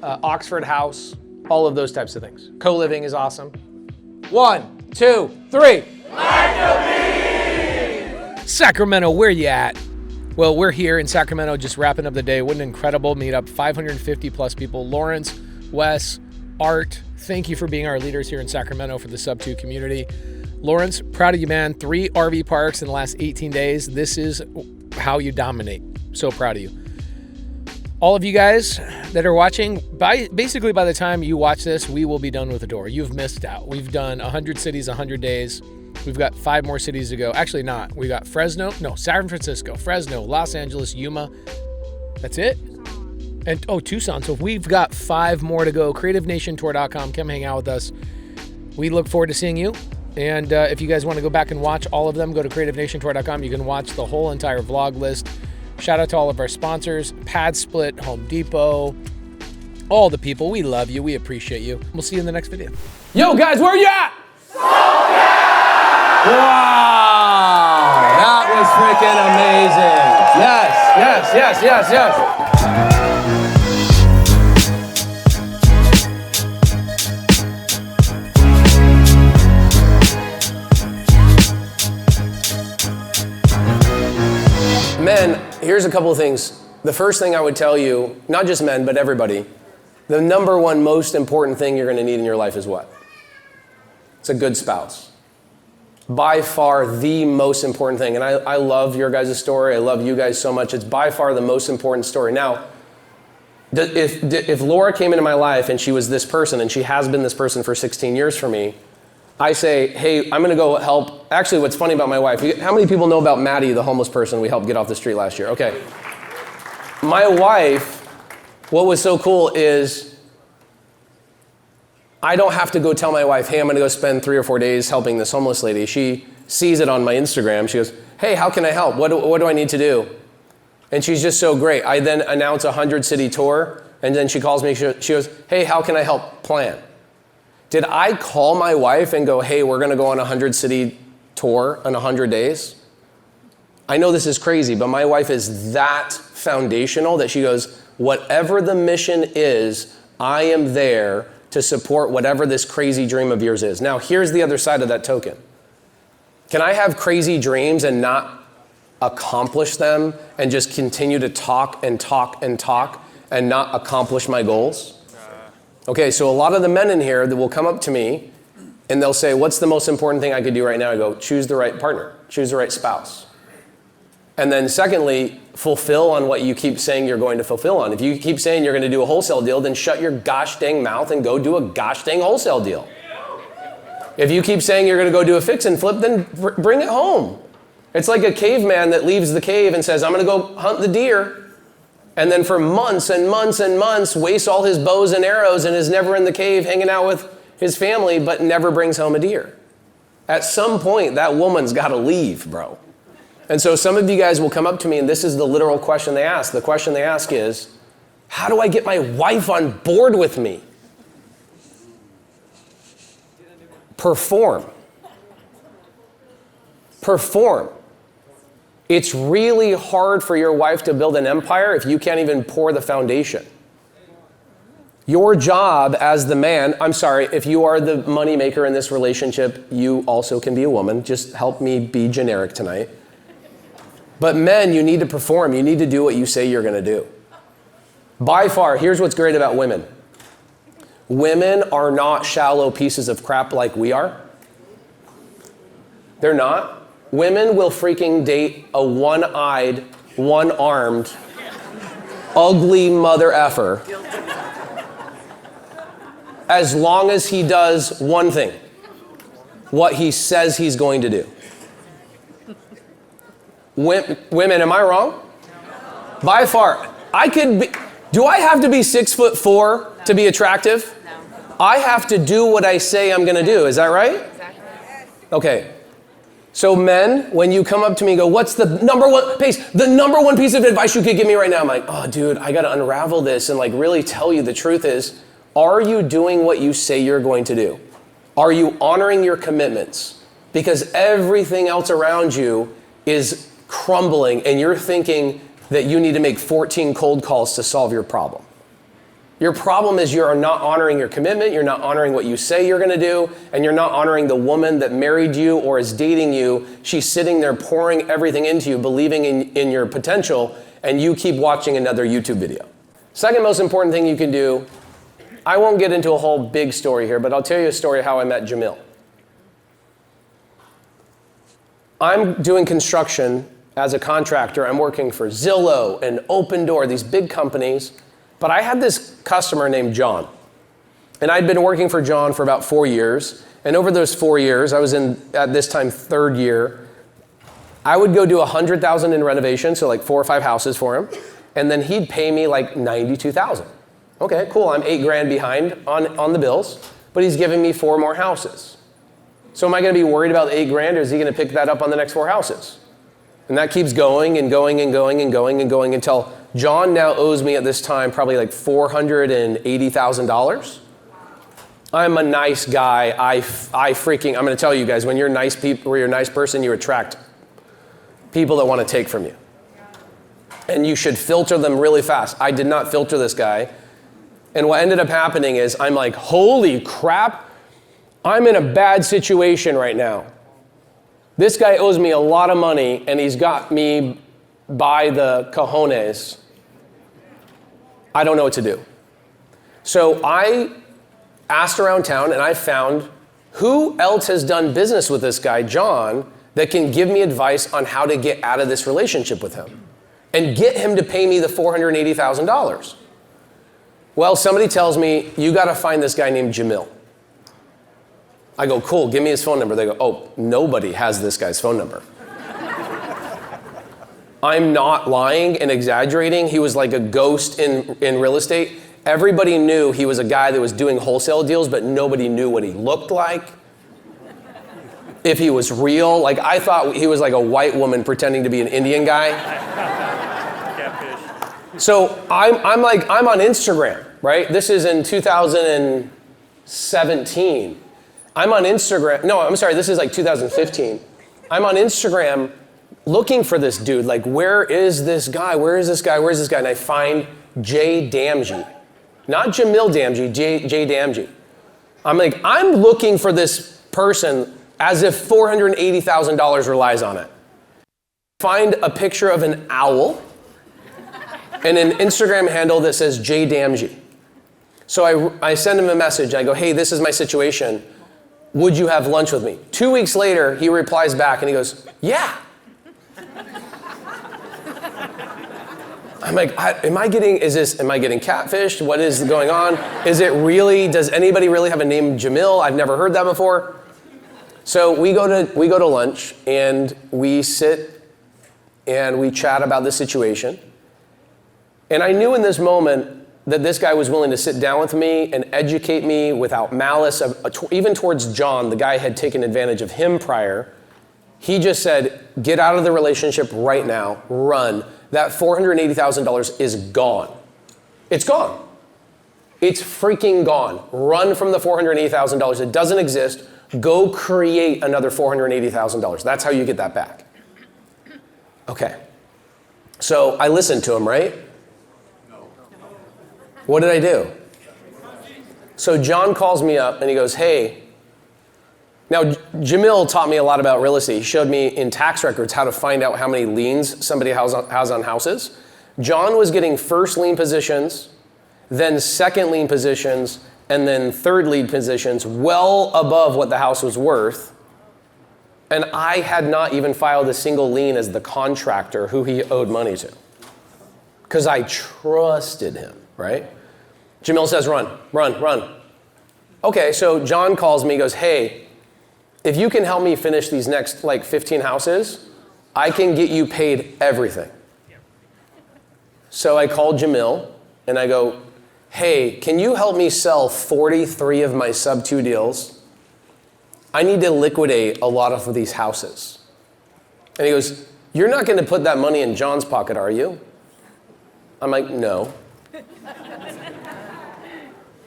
Oxford House, all of those types of things. Co-living is awesome. 1, 2, 3. Sacramento, where you at? Well, we're here in Sacramento just wrapping up the day. What an incredible meetup. 550 plus people. Lawrence, Wes, Art, thank you for being our leaders here in Sacramento for the SubTo community. Lawrence, proud of you, man. 3 RV parks in the last 18 days. This is how you dominate. So proud of you. All of you guys that are watching, basically by the time you watch this, we will be done with the door. You've missed out. We've done 100 cities, 100 days. We've got 5 more cities to go. Actually not. We got San Francisco, Fresno, Los Angeles, Yuma. That's it? And Tucson. So we've got 5 more to go. CreativeNationTour.com. Come hang out with us. We look forward to seeing you. And if you guys want to go back and watch all of them, go to CreativeNationTour.com. You can watch the whole entire vlog list. Shout out to all of our sponsors, Pad Split, Home Depot, all the people. We love you. We appreciate you. We'll see you in the next video. Yo, guys, where you at? Wow, that was freaking amazing. Yes. Men, here's a couple of things. The first thing I would tell you, not just men, but everybody, the number one most important thing you're going to need in your life is what? It's a good spouse. By far the most important thing. And I love your guys' story. I love you guys so much. It's by far the most important story. Now, if Laura came into my life and she was this person, and she has been this person for 16 years for me, I say, hey, I'm going to go help. Actually, what's funny about my wife, how many people know about Maddie, the homeless person we helped get off the street last year? Okay. My wife, what was so cool is I don't have to go tell my wife, hey, I'm going to go spend 3 or 4 days helping this homeless lady. She sees it on my Instagram. She goes, hey, how can I help? What do I need to do? And she's just so great. I then announce a 100-city tour, and then she calls me. She goes, hey, how can I help plan? Did I call my wife and go, hey, we're going to go on a 100-city tour in 100 days? I know this is crazy, but my wife is that foundational that she goes, whatever the mission is, I am there to support whatever this crazy dream of yours is. Now, here's the other side of that token. Can I have crazy dreams and not accomplish them and just continue to talk and not accomplish my goals? Okay, so a lot of the men in here that will come up to me and they'll say, what's the most important thing I could do right now? I go, choose the right partner, choose the right spouse. And then secondly, fulfill on what you keep saying you're going to fulfill on. If you keep saying you're going to do a wholesale deal, then shut your gosh dang mouth and go do a gosh dang wholesale deal. If you keep saying you're going to go do a fix and flip, then bring it home. It's like a caveman that leaves the cave and says, I'm going to go hunt the deer. And then for months and months and months, wastes all his bows and arrows and is never in the cave hanging out with his family, but never brings home a deer. At some point, that woman's got to leave, bro. And so some of you guys will come up to me, and this is the literal question they ask. The question they ask is, how do I get my wife on board with me? Perform. It's really hard for your wife to build an empire if you can't even pour the foundation. Your job as the man, I'm sorry, if you are the money maker in this relationship, you also can be a woman. Just help me be generic tonight. But men, you need to perform. You need to do what you say you're going to do. By far, here's what's great about women. Women are not shallow pieces of crap like we are. They're not. Women will freaking date a one-eyed, one-armed, ugly mother effer as long as he does one thing, what he says he's going to do. Women, am I wrong? By far, do I have to be 6'4" to be attractive? No. I have to do what I say I'm going to do. Is that right? Exactly. Okay. So men, when you come up to me and go, what's the number one piece of advice you could give me right now? I'm like, oh dude, I gotta unravel this and like really tell you the truth is, are you doing what you say you're going to do? Are you honoring your commitments? Because everything else around you is crumbling and you're thinking that you need to make 14 cold calls to solve your problem. Your problem is you are not honoring your commitment, you're not honoring what you say you're gonna do, and you're not honoring the woman that married you or is dating you. She's sitting there pouring everything into you, believing in your potential, and you keep watching another YouTube video. Second most important thing you can do, I won't get into a whole big story here, but I'll tell you a story of how I met Jamil. I'm doing construction as a contractor. I'm working for Zillow and Open Door, these big companies. But I had this customer named John. And I'd been working for John for about 4 years. And over those 4 years, I was in, at this time, 3rd year, I would go do $100,000 in renovation, so like 4 or 5 houses for him. And then he'd pay me like $92,000. Okay, cool, I'm $8,000 behind on the bills, but he's giving me 4 more houses. So am I gonna be worried about the $8,000 or is he gonna pick that up on the next 4 houses? And that keeps going and going and going and going and going until John now owes me at this time probably like $480,000. I'm a nice guy. I'm gonna tell you guys, when you're nice people, or you're a nice person, you attract people that want to take from you. And you should filter them really fast. I did not filter this guy. And what ended up happening is I'm like, holy crap, I'm in a bad situation right now. This guy owes me a lot of money and he's got me by the cojones. I don't know what to do. So I asked around town and I found who else has done business with this guy, John, that can give me advice on how to get out of this relationship with him and get him to pay me the $480,000. Well, somebody tells me, you gotta find this guy named Jamil. I go, cool, give me his phone number. They go, oh, nobody has this guy's phone number. I'm not lying and exaggerating. He was like a ghost in real estate. Everybody knew he was a guy that was doing wholesale deals, but nobody knew what he looked like, if he was real. Like, I thought he was like a white woman pretending to be an Indian guy. So I'm on Instagram, right? This is in 2017. I'm on Instagram. No, I'm sorry, this is like 2015. I'm on Instagram looking for this dude. Like, where is this guy? Where is this guy? Where is this guy? And I find Jay Damji. Not Jamil Damji, Jay Damji. I'm like, I'm looking for this person as if $480,000 relies on it. Find a picture of an owl and an Instagram handle that says Jay Damji. So I send him a message. I go, hey, this is my situation. Would you have lunch with me? 2 weeks later, he replies back and he goes, yeah. I'm like, am I getting catfished? What is going on? Is it really, does anybody really have a name Jamil? I've never heard that before. So we go to lunch and we sit and we chat about the situation. And I knew in this moment that this guy was willing to sit down with me and educate me without malice, even towards John. The guy had taken advantage of him prior. He just said, get out of the relationship right now, run. That $480,000 is gone. It's gone. It's freaking gone. Run from the $480,000. It doesn't exist. Go create another $480,000. That's how you get that back. Okay. So I listened to him, right? What did I do? So John calls me up and he goes, hey, now Jamil taught me a lot about real estate. He showed me in tax records how to find out how many liens somebody has on houses. John was getting first lien positions, then second lien positions, and then third lien positions well above what the house was worth. And I had not even filed a single lien as the contractor who he owed money to, because I trusted him. Right? Jamil says, run. Okay, so John calls me, goes, hey, if you can help me finish these next like 15 houses, I can get you paid everything. So I called Jamil and I go, hey, can you help me sell 43 of my SubTo deals? I need to liquidate a lot of these houses. And he goes, "You're not going to put that money in John's pocket, are you?" I'm like, "No."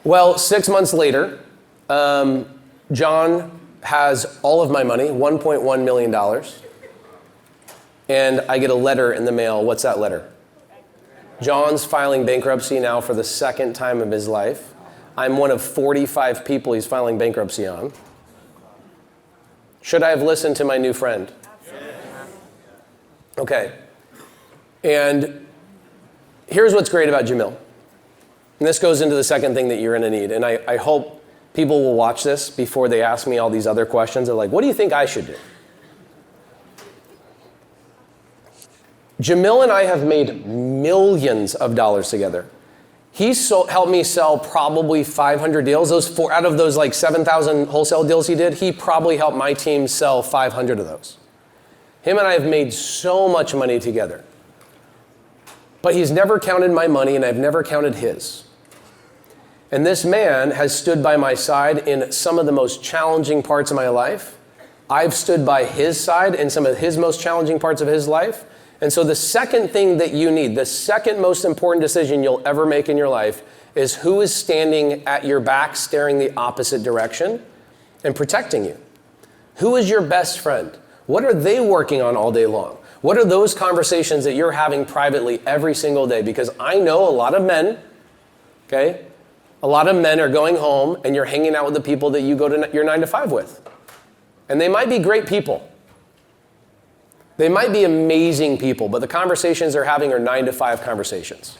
Well, 6 months later, John has all of my money, $1.1 million. And I get a letter in the mail. What's that letter? John's filing bankruptcy now for the second time of his life. I'm one of 45 people he's filing bankruptcy on. Should I have listened to my new friend? Okay. And here's what's great about Jamil. And this goes into the second thing that you're going to need. And I hope people will watch this before they ask me all these other questions. They're like, what do you think I should do? Jamil and I have made millions of dollars together. He's helped me sell probably 500 deals. Out of those like 7,000 wholesale deals he did, he probably helped my team sell 500 of those. Him and I have made so much money together. But he's never counted my money, and I've never counted his. And this man has stood by my side in some of the most challenging parts of my life. I've stood by his side in some of his most challenging parts of his life. And so the second thing that you need, the second most important decision you'll ever make in your life is who is standing at your back, staring the opposite direction and protecting you. Who is your best friend? What are they working on all day long? What are those conversations that you're having privately every single day? Because I know a lot of men, okay? A lot of men are going home and you're hanging out with the people that you go to your 9 to 5 with. And they might be great people. They might be amazing people, but the conversations they're having are 9 to 5 conversations.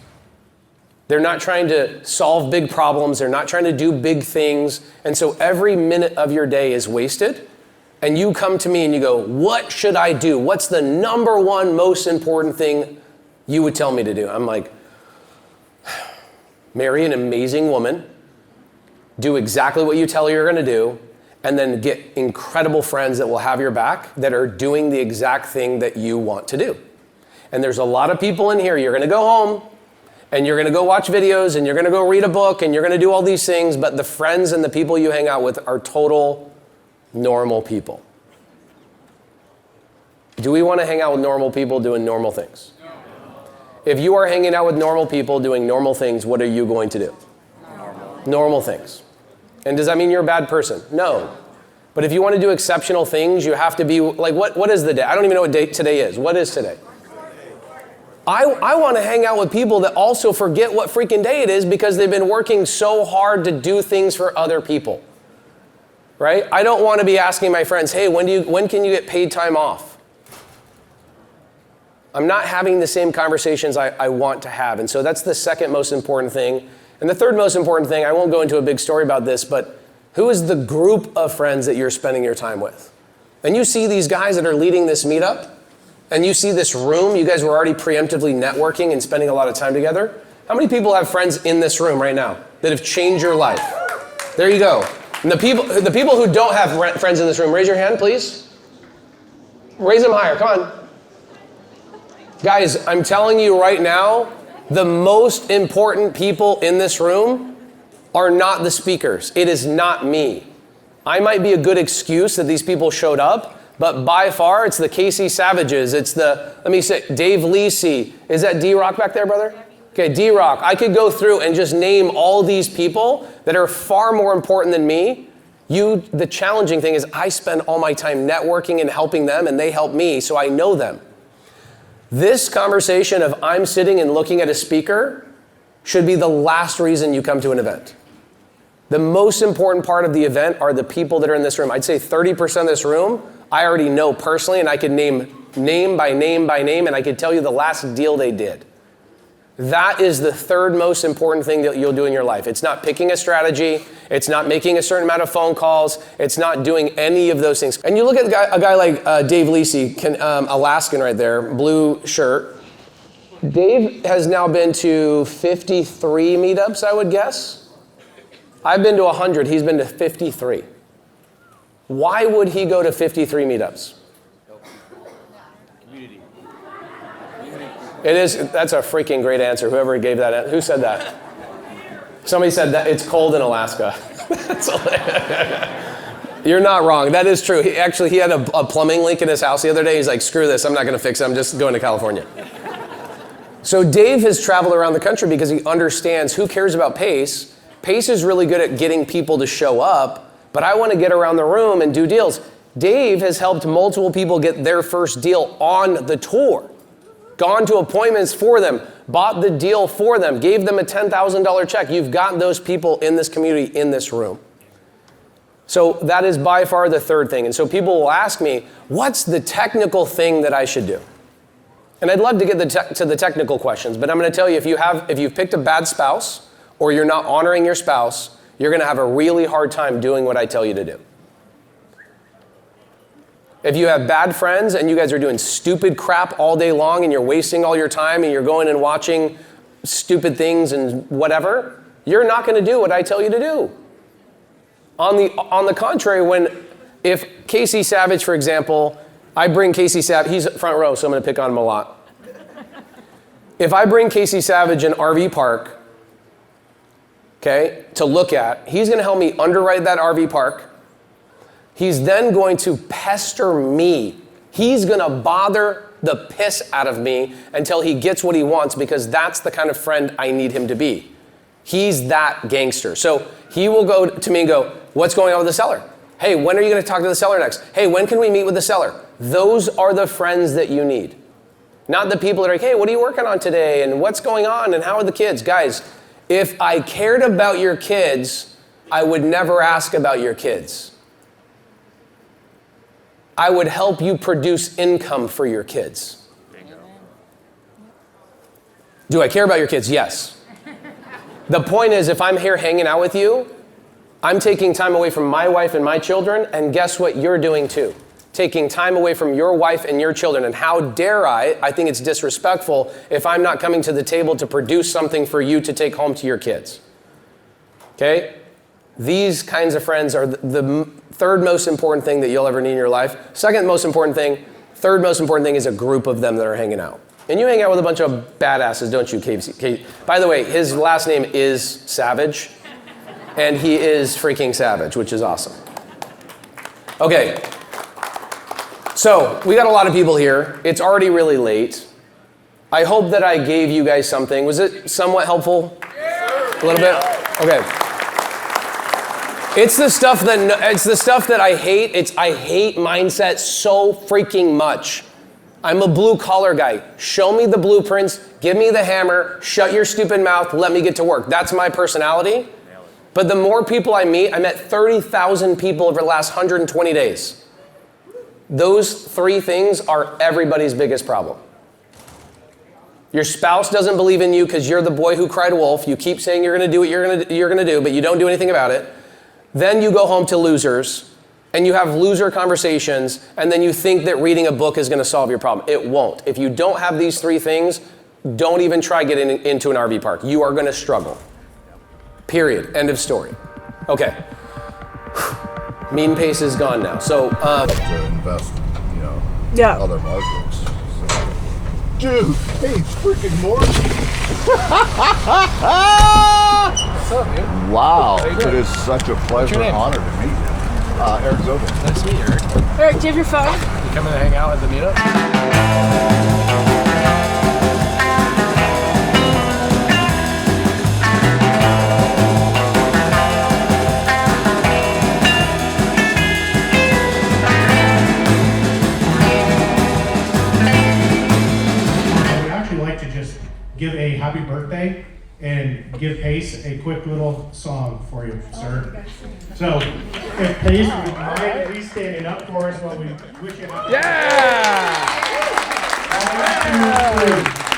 They're not trying to solve big problems. They're not trying to do big things. And so every minute of your day is wasted. And you come to me and you go, what should I do? What's the number one most important thing you would tell me to do? I'm like, marry an amazing woman, do exactly what you tell her you're going to do, and then get incredible friends that will have your back that are doing the exact thing that you want to do. And there's a lot of people in here, you're going to go home, and you're going to go watch videos, and you're going to go read a book, and you're going to do all these things, but the friends and the people you hang out with are total normal people. Do we want to hang out with normal people doing normal things? If you are hanging out with normal people doing normal things, what are you going to do? Normal things. And does that mean you're a bad person? No. But if you want to do exceptional things, you have to be like, what is the day? I don't even know what day today is. What is today? I want to hang out with people that also forget what freaking day it is because they've been working so hard to do things for other people. Right? I don't want to be asking my friends, hey, when can you get paid time off? I'm not having the same conversations I want to have. And so that's the second most important thing. And the third most important thing, I won't go into a big story about this, but who is the group of friends that you're spending your time with? And you see these guys that are leading this meetup, and you see this room, you guys were already preemptively networking and spending a lot of time together. How many people have friends in this room right now that have changed your life? There you go. And the people who don't have friends in this room, raise your hand, please. Raise them higher, come on. Guys, I'm telling you right now, the most important people in this room are not the speakers. It is not me. I might be a good excuse that these people showed up, but by far it's the Casey Savages. It's the, let me say, Dave Lisi. Is that D-Rock back there, brother? Okay, D-Rock. I could go through and just name all these people that are far more important than me. The challenging thing is I spend all my time networking and helping them, and they help me, so I know them. This conversation of I'm sitting and looking at a speaker should be the last reason you come to an event. The most important part of the event are the people that are in this room. I'd say 30% of this room I already know personally, and I could name by name by name, and I could tell you the last deal they did. That is the third most important thing that you'll do in your life. It's not picking a strategy. It's not making a certain amount of phone calls. It's not doing any of those things. And you look at a guy like Dave Lisi, Alaskan right there, blue shirt. Dave has now been to 53 meetups, I would guess. I've been to 100. He's been to 53. Why would he go to 53 meetups? That's a freaking great answer. Whoever gave that, who said that? Somebody said that it's cold in Alaska. You're not wrong. That is true. He had a plumbing leak in his house the other day. He's like, screw this. I'm not going to fix it. I'm just going to California. So Dave has traveled around the country because he understands who cares about pace. Pace is really good at getting people to show up, but I want to get around the room and do deals. Dave has helped multiple people get their first deal on the tour, gone to appointments for them, bought the deal for them, gave them a $10,000 check. You've got those people in this community, in this room. So that is by far the third thing. And so people will ask me, what's the technical thing that I should do? And I'd love to get to the technical questions, but I'm going to tell you, if you've picked a bad spouse or you're not honoring your spouse, you're going to have a really hard time doing what I tell you to do. If you have bad friends and you guys are doing stupid crap all day long and you're wasting all your time and you're going and watching stupid things and whatever, you're not going to do what I tell you to do. On the contrary, if Casey Savage, for example, I bring Casey Savage, he's front row, so I'm going to pick on him a lot. If I bring Casey Savage an RV park, okay, to look at, he's going to help me underwrite that RV park. He's then going to pester me. He's going to bother the piss out of me until he gets what he wants, because that's the kind of friend I need him to be. He's that gangster. So he will go to me and go, what's going on with the seller? Hey, when are you going to talk to the seller next? Hey, when can we meet with the seller? Those are the friends that you need. Not the people that are like, hey, what are you working on today? And what's going on? And how are the kids? Guys, if I cared about your kids, I would never ask about your kids. I would help you produce income for your kids. Do I care about your kids? Yes. The point is, if I'm here hanging out with you, I'm taking time away from my wife and my children, and guess what you're doing too? Taking time away from your wife and your children. And how dare I think it's disrespectful if I'm not coming to the table to produce something for you to take home to your kids. Okay? These kinds of friends are the third most important thing that you'll ever need in your life. Second most important thing, third most important thing is a group of them that are hanging out. And you hang out with a bunch of badasses, don't you, Casey? By the way, his last name is Savage, and he is freaking savage, which is awesome. Okay, so we got a lot of people here. It's already really late. I hope that I gave you guys something. Was it somewhat helpful? A little bit? Okay. It's the stuff that I hate. I hate mindset so freaking much. I'm a blue collar guy. Show me the blueprints, give me the hammer, shut your stupid mouth, let me get to work. That's my personality. But the more people I met 30,000 people over the last 120 days. Those three things are everybody's biggest problem. Your spouse doesn't believe in you because you're the boy who cried wolf. You keep saying you're going to do what you're going to do, but you don't do anything about it. Then you go home to losers, and you have loser conversations, and then you think that reading a book is going to solve your problem. It won't. If you don't have these three things, don't even try getting into an RV park. You are going to struggle. Period. End of story. Okay. Mean pace is gone now. So, to invest, other markets. Dude, hey, it's freaking Morby. What's up, dude? Wow, How you it doing? is such a pleasure and honor to meet you. Eric Zobel. Nice to meet you, Eric. Eric, do you have your phone? You coming to hang out at the meetup? I would actually like to just give a happy birthday and give Pace a quick little song for you, sir. So, if Pace would mind at least standing up for us while we wish you happy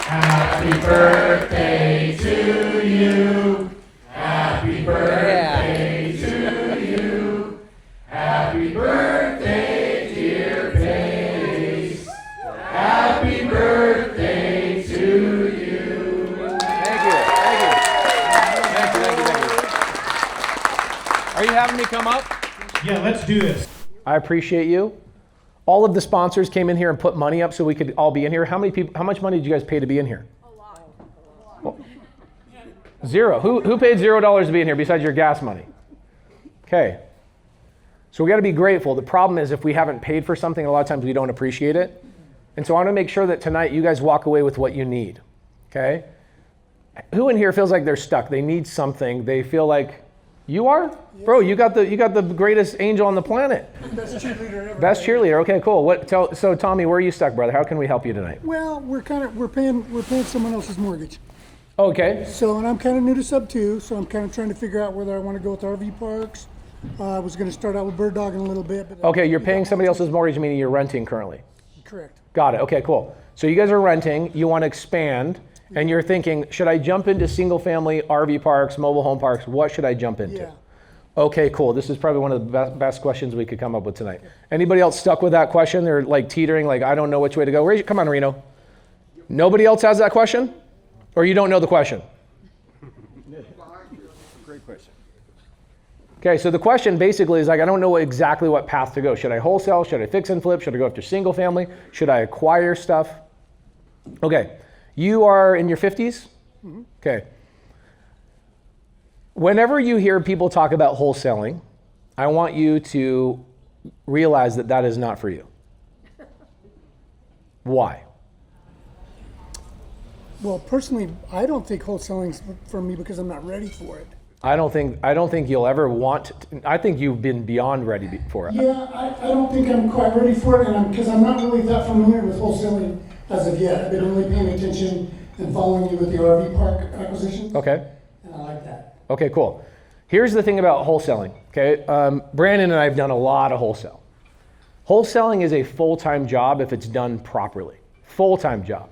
Happy birthday to you. Happy birthday to you. Happy birthday, dear Pace. Happy birthday to you. Thank you. Are you having me come up? Yeah, let's do this. I appreciate you. All of the sponsors came in here and put money up so we could all be in here. How much money did you guys pay to be in here? A lot. Zero. Who paid $0 to be in here besides your gas money? Okay. So we got to be grateful. The problem is if we haven't paid for something, a lot of times we don't appreciate it. And so I want to make sure that tonight you guys walk away with what you need, okay? Who in here feels like they're stuck? They need something. They feel like, you are? Yes. Bro, you got the greatest angel on the planet. Best cheerleader ever. Best cheerleader. Okay, cool. So Tommy, where are you stuck, brother? How can we help you tonight? Well, we're paying someone else's mortgage. Okay. So, and I'm kind of new to SubTo, so I'm kind of trying to figure out whether I want to go with RV parks. I was going to start out with bird dogging a little bit. But okay, you're paying somebody else's mortgage, meaning you're renting currently. Correct. Got it. Okay, cool. So you guys are renting. You want to expand, and you're thinking, should I jump into single-family RV parks, mobile home parks? What should I jump into? Yeah. Okay, cool. This is probably one of the best questions we could come up with tonight. Anybody else stuck with that question? They're like teetering, like I don't know which way to go. Come on, Reno. Nobody else has that question? Or you don't know the question? Great question. Okay, so the question basically is like, I don't know exactly what path to go. Should I wholesale? Should I fix and flip? Should I go after single family? Should I acquire stuff? Okay, you are in your 50s? Mm-hmm. Okay. Whenever you hear people talk about wholesaling, I want you to realize that that is not for you. Why? Well, personally, I don't think wholesaling's for me because I'm not ready for it. I don't think you'll ever want to, I think you've been beyond ready for it. Yeah, I don't think I'm quite ready for it, and because I'm not really that familiar with wholesaling as of yet. I've been only paying attention and following you with the RV park acquisition. Okay. And I like that. Okay, cool. Here's the thing about wholesaling, okay? Brandon and I have done a lot of wholesale. Wholesaling is a full-time job if it's done properly. Full-time job.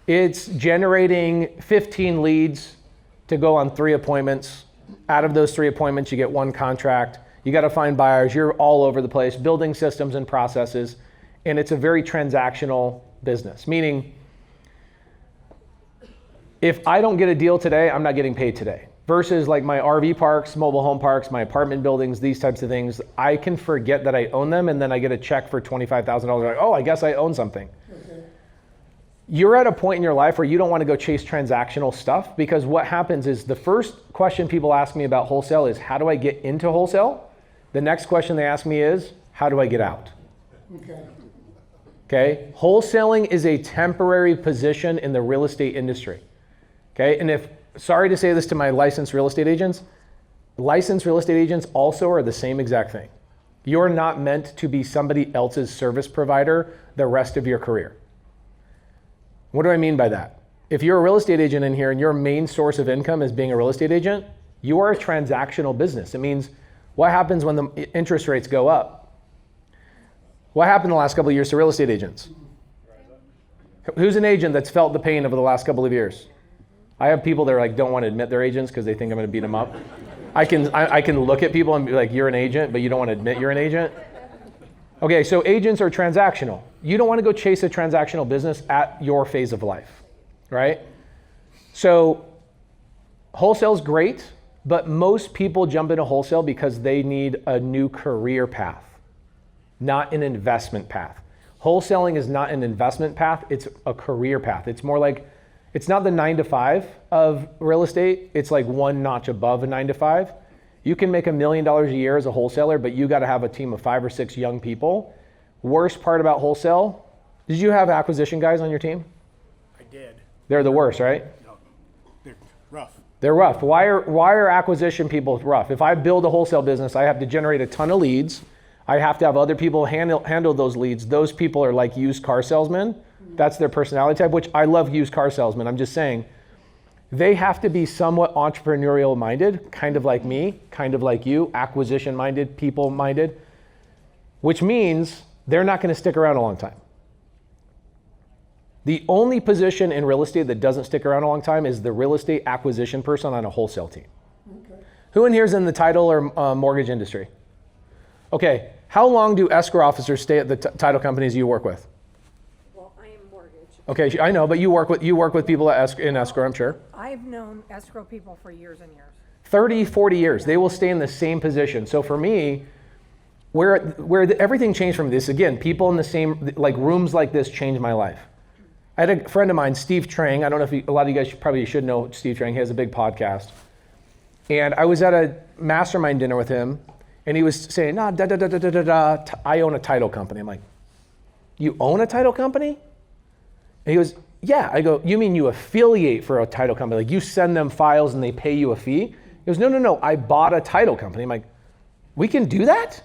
It's generating 15 leads to go on 3 appointments. Out of those 3 appointments, you get 1 contract. You got to find buyers. You're all over the place, building systems and processes. And it's a very transactional business, meaning if I don't get a deal today, I'm not getting paid today. Versus like my RV parks, mobile home parks, my apartment buildings, these types of things, I can forget that I own them and then I get a check for $25,000. Like, oh, I guess I own something. Okay. You're at a point in your life where you don't want to go chase transactional stuff, because what happens is the first question people ask me about wholesale is, how do I get into wholesale? The next question they ask me is, how do I get out? Okay. Okay, wholesaling is a temporary position in the real estate industry. Okay, and sorry to say this to my licensed real estate agents also are the same exact thing. You're not meant to be somebody else's service provider the rest of your career. What do I mean by that? If you're a real estate agent in here and your main source of income is being a real estate agent, you are a transactional business. It means what happens when the interest rates go up? What happened the last couple of years to real estate agents? Who's an agent that's felt the pain over the last couple of years? I have people that are like don't want to admit they're agents because they think I'm going to beat them up. I can look at people and be like, you're an agent, but you don't want to admit you're an agent. Okay, so agents are transactional. You don't want to go chase a transactional business at your phase of life, right? So wholesale's great, but most people jump into wholesale because they need a new career path, not an investment path. Wholesaling is not an investment path, it's a career path. It's more like, it's not the 9 to 5 of real estate, it's like one notch above a 9 to 5. You can make $1 million a year as a wholesaler, but you got to have a team of 5 or 6 young people. Worst part about wholesale, did you have acquisition guys on your team? I did. They're the worst, right? No, they're rough. They're rough. Why are acquisition people rough? If I build a wholesale business, I have to generate a ton of leads. I have to have other people handle those leads. Those people are like used car salesmen. That's their personality type, which I love used car salesmen. I'm just saying, they have to be somewhat entrepreneurial minded, kind of like me, kind of like you, acquisition minded, people minded, which means they're not going to stick around a long time. The only position in real estate that doesn't stick around a long time is the real estate acquisition person on a wholesale team. Okay. Who in here is in the title or mortgage industry? Okay, how long do escrow officers stay at the title companies you work with? Well, I am mortgage. Okay, I know, but you work with people in escrow, I'm sure. I've known escrow people for years and years. 30, 40 years. They will stay in the same position. So for me, where everything changed from this, again, people in the same, like rooms like this changed my life. I had a friend of mine, Steve Trang. I don't know if a lot of you guys probably should know Steve Trang. He has a big podcast. And I was at a mastermind dinner with him, And he was saying, no, I own a title company. I'm like, you own a title company? And he goes, yeah. I go, you mean you affiliate for a title company? Like you send them files and they pay you a fee? He goes, no, I bought a title company. I'm like, we can do that?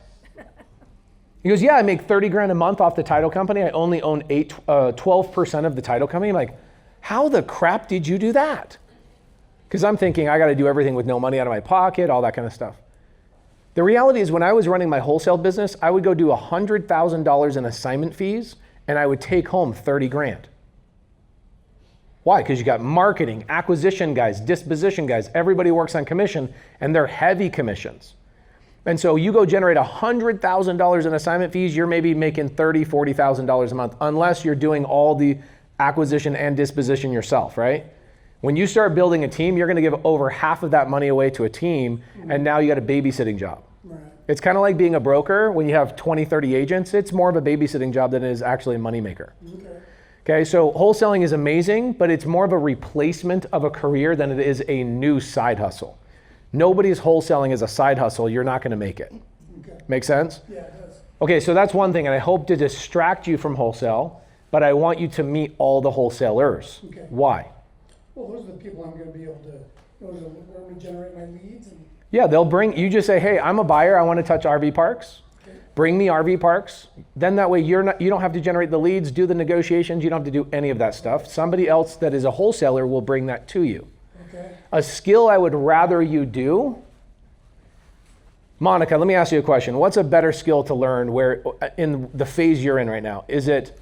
He goes, yeah, I make 30 grand a month off the title company. I only own 12% of the title company. I'm like, how the crap did you do that? Because I'm thinking I got to do everything with no money out of my pocket, all that kind of stuff. The reality is when I was running my wholesale business, I would go do $100,000 in assignment fees and I would take home 30 grand. Why? Because you got marketing, acquisition guys, disposition guys, everybody works on commission and they're heavy commissions. And so you go generate $100,000 in assignment fees, you're maybe making $30,000, $40,000 a month, unless you're doing all the acquisition and disposition yourself, right? When you start building a team, you're gonna give over half of that money away to a team, and now you got a babysitting job. Right. It's kind of like being a broker. When you have 20, 30 agents, it's more of a babysitting job than it is actually a moneymaker. Okay, so wholesaling is amazing, but it's more of a replacement of a career than it is a new side hustle. Nobody's wholesaling as a side hustle, you're not gonna make it. Make sense? Yeah, it does. Okay, so that's one thing, and I hope to distract you from wholesale, but I want you to meet all the wholesalers. Okay. Why? Well, those are the people I'm gonna be able to, those are where I'm gonna generate my leads and. Yeah, they'll bring, you just say, hey, I'm a buyer, I wanna touch RV parks. Okay. Bring me RV parks. Then that way you don't have to generate the leads, do the negotiations, you don't have to do any of that stuff. Somebody else that is a wholesaler will bring that to you. Okay. A skill I would rather you do, Monica, let me ask you a question. What's a better skill to learn where in the phase you're in right now? Is it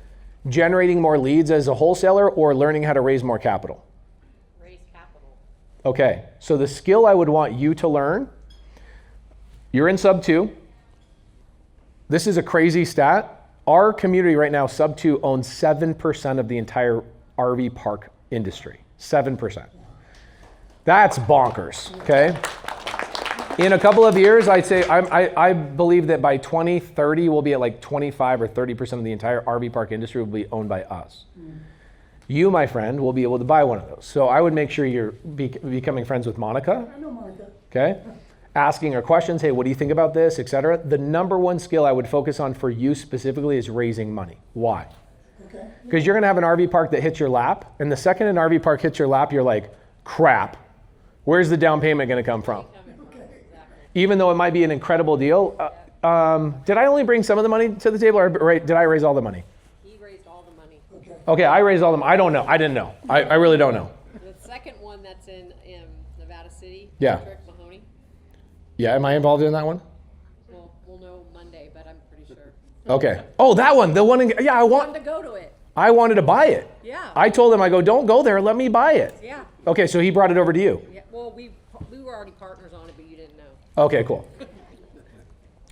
generating more leads as a wholesaler or learning how to raise more capital? Raise capital. Okay, so the skill I would want you to learn, you're in SubTo. This is a crazy stat. Our community right now, SubTo owns 7% of the entire RV park industry, 7%. That's bonkers, okay? In a couple of years, I'd say, I believe that by 2030, we'll be at like 25 or 30% of the entire RV park industry will be owned by us. You, my friend, will be able to buy one of those. So I would make sure you're becoming friends with Monica. I know Monica. Okay? Asking her questions, hey, what do you think about this, etc. The number one skill I would focus on for you specifically is raising money. Why? Because you're gonna have an RV park that hits your lap, and the second an RV park hits your lap, you're like, crap, where's the down payment gonna come from? Even though it might be an incredible deal. Did I only bring some of the money to the table, or did I raise all the money? He raised all the money. Okay, I raised all the money. I don't know, I didn't know. I really don't know. The second one that's in Nevada City, Yeah. Patrick Mahoney. Yeah, am I involved in that one? Well, we'll know Monday, but I'm pretty sure. Okay. Oh, that one, the one in, yeah, I wanted to go to it. I wanted to buy it. Yeah. I told him, I go, don't go there, let me buy it. Yeah. Okay, so he brought it over to you. Yeah. Well, we were already partners on it, but you didn't know. Okay, cool.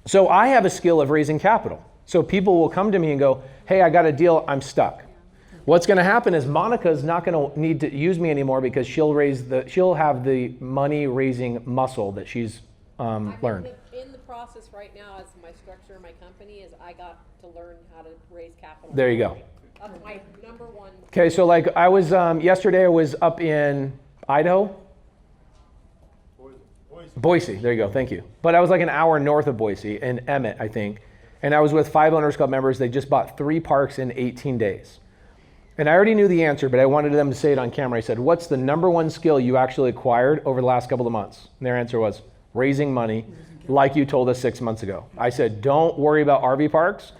So I have a skill of raising capital. So people will come to me and go, hey, I got a deal, I'm stuck. What's gonna happen is Monica's not gonna need to use me anymore because she'll have the money raising muscle that she's learned. In the process right now, as my structure of my company is, I got to learn how to raise capital. There you go. That's my number one. Okay, so like I was, yesterday I was up in Idaho. Boise, there you go, thank you. But I was like an hour north of Boise, in Emmett, I think. And I was with 5 Owners Club members. They just bought 3 parks in 18 days. And I already knew the answer, but I wanted them to say it on camera. I said, what's the number one skill you actually acquired over the last couple of months? And their answer was, raising money, like you told us 6 months ago. I said, don't worry about RV parks.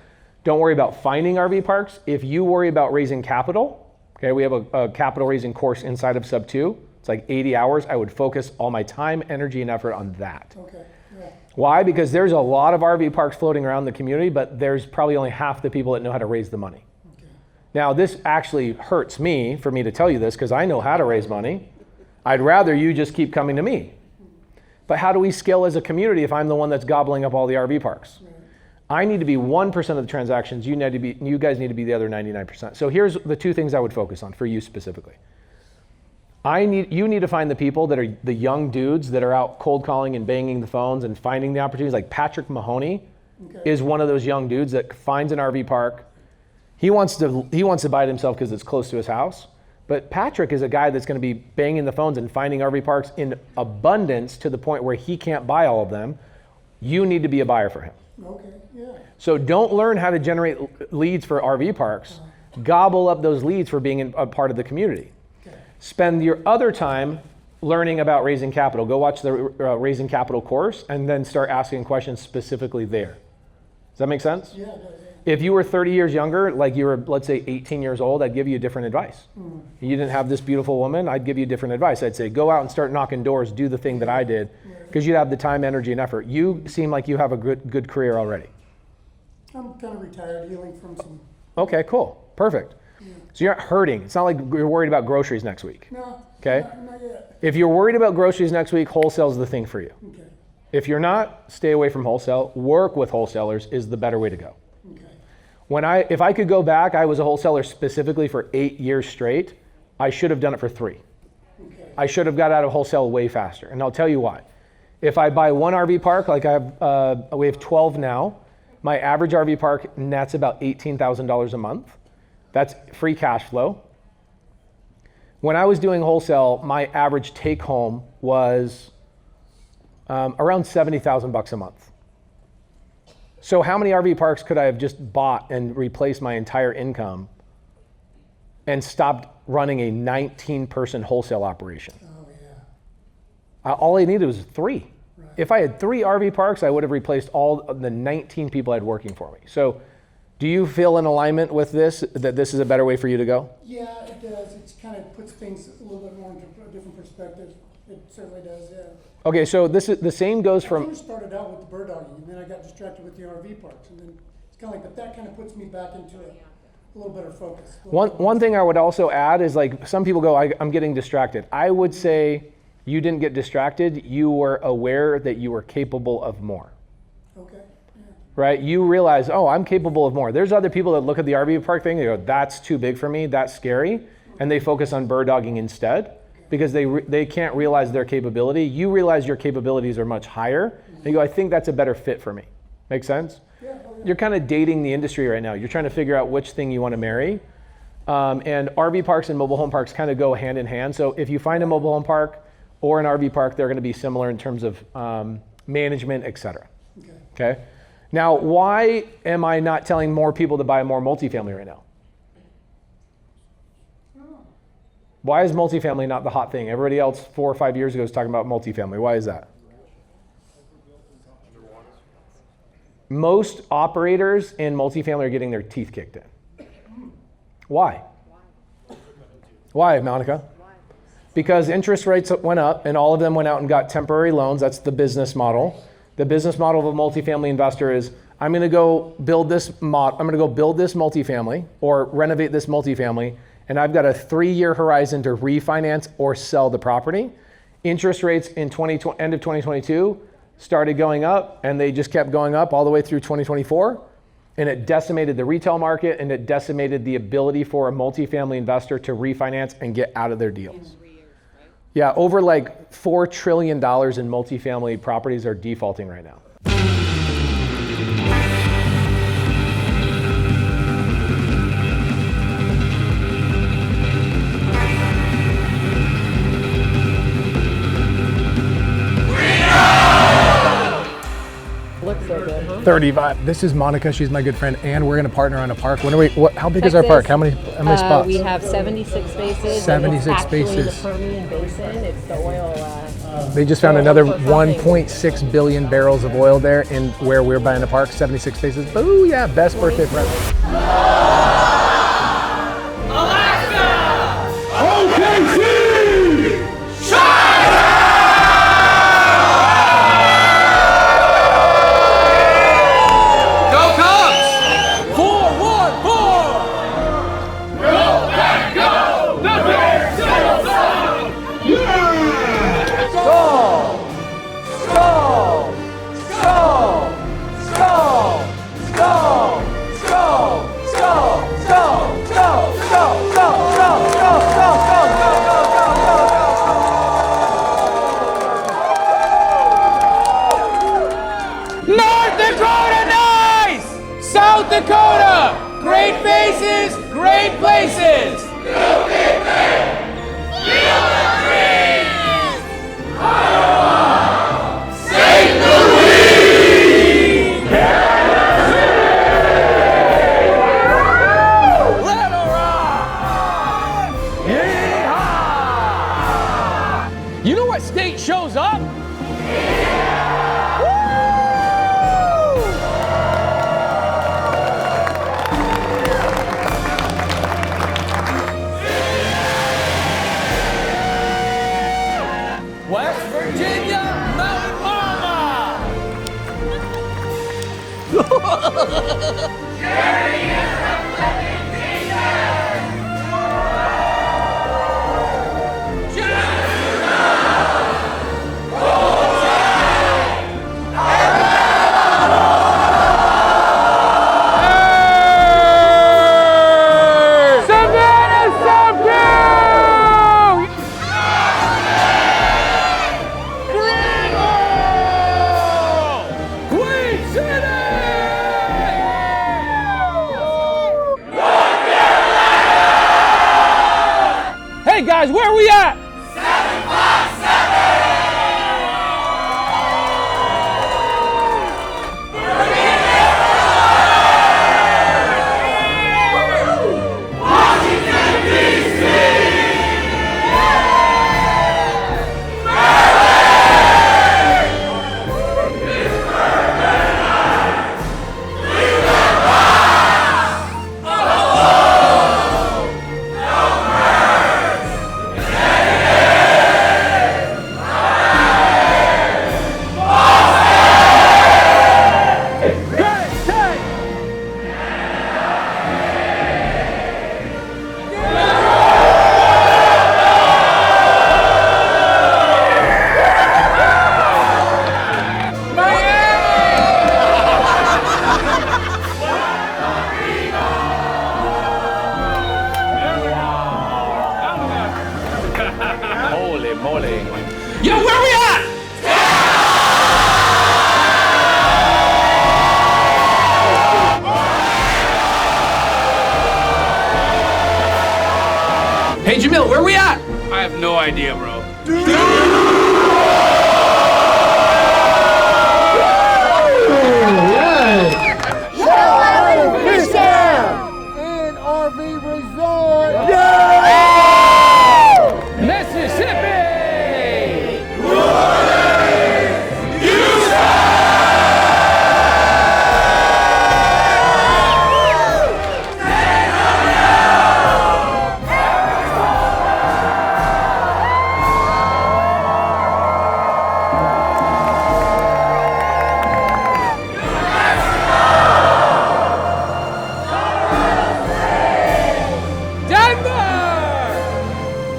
Don't worry about finding RV parks. If you worry about raising capital, okay, we have a capital raising course inside of SubTo. It's like 80 hours. I would focus all my time, energy, and effort on that. Okay. Yeah. Why? Because there's a lot of RV parks floating around the community, but there's probably only half the people that know how to raise the money. Okay. Now, this actually hurts me for me to tell you this because I know how to raise money. I'd rather you just keep coming to me. But how do we scale as a community if I'm the one that's gobbling up all the RV parks? Right. I need to be 1% of the transactions. You guys need to be the other 99%. So here's the 2 things I would focus on for you specifically. You need to find the people that are the young dudes that are out cold calling and banging the phones and finding the opportunities. Like Patrick Mahoney is one of those young dudes that finds an RV park. He wants to buy it himself because it's close to his house. But Patrick is a guy that's going to be banging the phones and finding RV parks in abundance to the point where he can't buy all of them. You need to be a buyer for him. Okay, yeah. So don't learn how to generate leads for RV parks. Gobble up those leads for being a part of the community. Spend your other time learning about raising capital. Go watch the Raising Capital course and then start asking questions specifically there. Does that make sense? Yeah. If you were 30 years younger, like you were, let's say 18 years old, I'd give you different advice. You didn't have this beautiful woman, I'd give you different advice. I'd say, go out and start knocking doors, do the thing that I did, because you'd have the time, energy, and effort. You seem like you have a good career already. I'm kind of retired, healing from some. Okay, cool, perfect. So you're not hurting. It's not like you're worried about groceries next week. No, okay? not yet. If you're worried about groceries next week, wholesale's the thing for you. Okay. If you're not, stay away from wholesale. Work with wholesalers is the better way to go. Okay. If I could go back, I was a wholesaler specifically for 8 years straight. I should have done it for 3. Okay. I should have got out of wholesale way faster, and I'll tell you why. If I buy one RV park, like we have 12 now, my average RV park nets about $18,000 a month. That's free cash flow. When I was doing wholesale, my average take home was around $70,000 a month. So how many RV parks could I have just bought and replaced my entire income and stopped running a 19-person wholesale operation? Oh, yeah. All I needed was 3. Right. If I had 3 RV parks, I would have replaced all of the 19 people I had working for me. So do you feel in alignment with this, that this is a better way for you to go? Yeah, it does. It kind of puts things a little bit more into a different perspective. It certainly does, yeah. Okay, so this is the same goes from. I started out with the bird dogging, and then I got distracted with the RV parks, and then it's kind of like, but that kind of puts me back into a little better focus. One thing I would also add is, like, some people go, I'm getting distracted. I would say you didn't get distracted. You were aware that you were capable of more. Okay. Yeah. Right? You realize, oh, I'm capable of more. There's other people that look at the RV park thing, they go, that's too big for me, that's scary, and they focus on bird dogging instead. Because they can't realize their capability. You realize your capabilities are much higher. And you go, I think that's a better fit for me. Make sense? Yeah. You're kind of dating the industry right now. You're trying to figure out which thing you want to marry. And RV parks and mobile home parks kind of go hand in hand. So if you find a mobile home park or an RV park, they're going to be similar in terms of management, et cetera. Okay? Now, why am I not telling more people to buy more multifamily right now? Why is multifamily not the hot thing? Everybody else 4 or 5 years ago was talking about multifamily. Why is that? Most operators in multifamily are getting their teeth kicked in. Why? Why, Monica? Because interest rates went up and all of them went out and got temporary loans. That's the business model. The business model of a multifamily investor is, I'm going to go build this multifamily or renovate this multifamily, and I've got a 3-year horizon to refinance or sell the property. Interest rates in end of 2022 started going up, and they just kept going up all the way through 2024. And it decimated the retail market, and it decimated the ability for a multifamily investor to refinance and get out of their deals. Yeah, over like $4 trillion in multifamily properties are defaulting right now. Looks so good, huh? 35. This is Monica. She's my good friend, and we're going to partner on a park. How big is our park? How many spots? We have 76 spaces. 76 spaces. It's the Permian Basin. It's the oil. They just found another 1.6 billion barrels of oil there in where we're buying a park. 76 spaces. Ooh, yeah, best birthday present. South Dakota! Great faces, great places! St. Louis! You know what state shows up? West Virginia, Mountain Mama! Jerry is the flipping Hey guys, where are we at? 757! Washington, D.C. Holy moly. Yo, where we at? Hey Jamil, where we at? I have no idea, bro. RV Resort. Mississippi.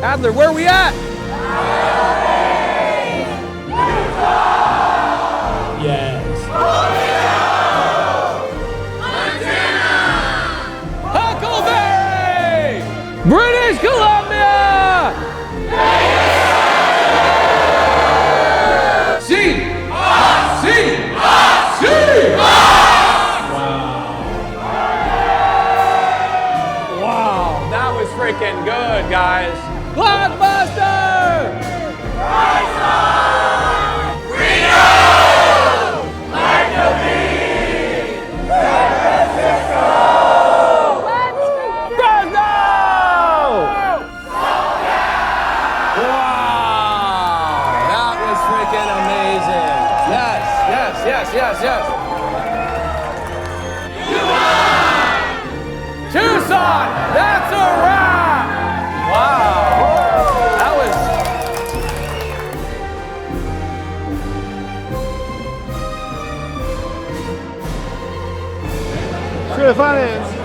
Adler, where are we at? Yes. Huckleberry! British Columbia! See! Wow, that was freaking good, guys. Blockbuster! Rise on! Freedom! Like the beat! San Francisco! Fresno! Wow! That was freaking amazing. Yes. Tucson! That's a wrap! Wow! That was... Sure, finance.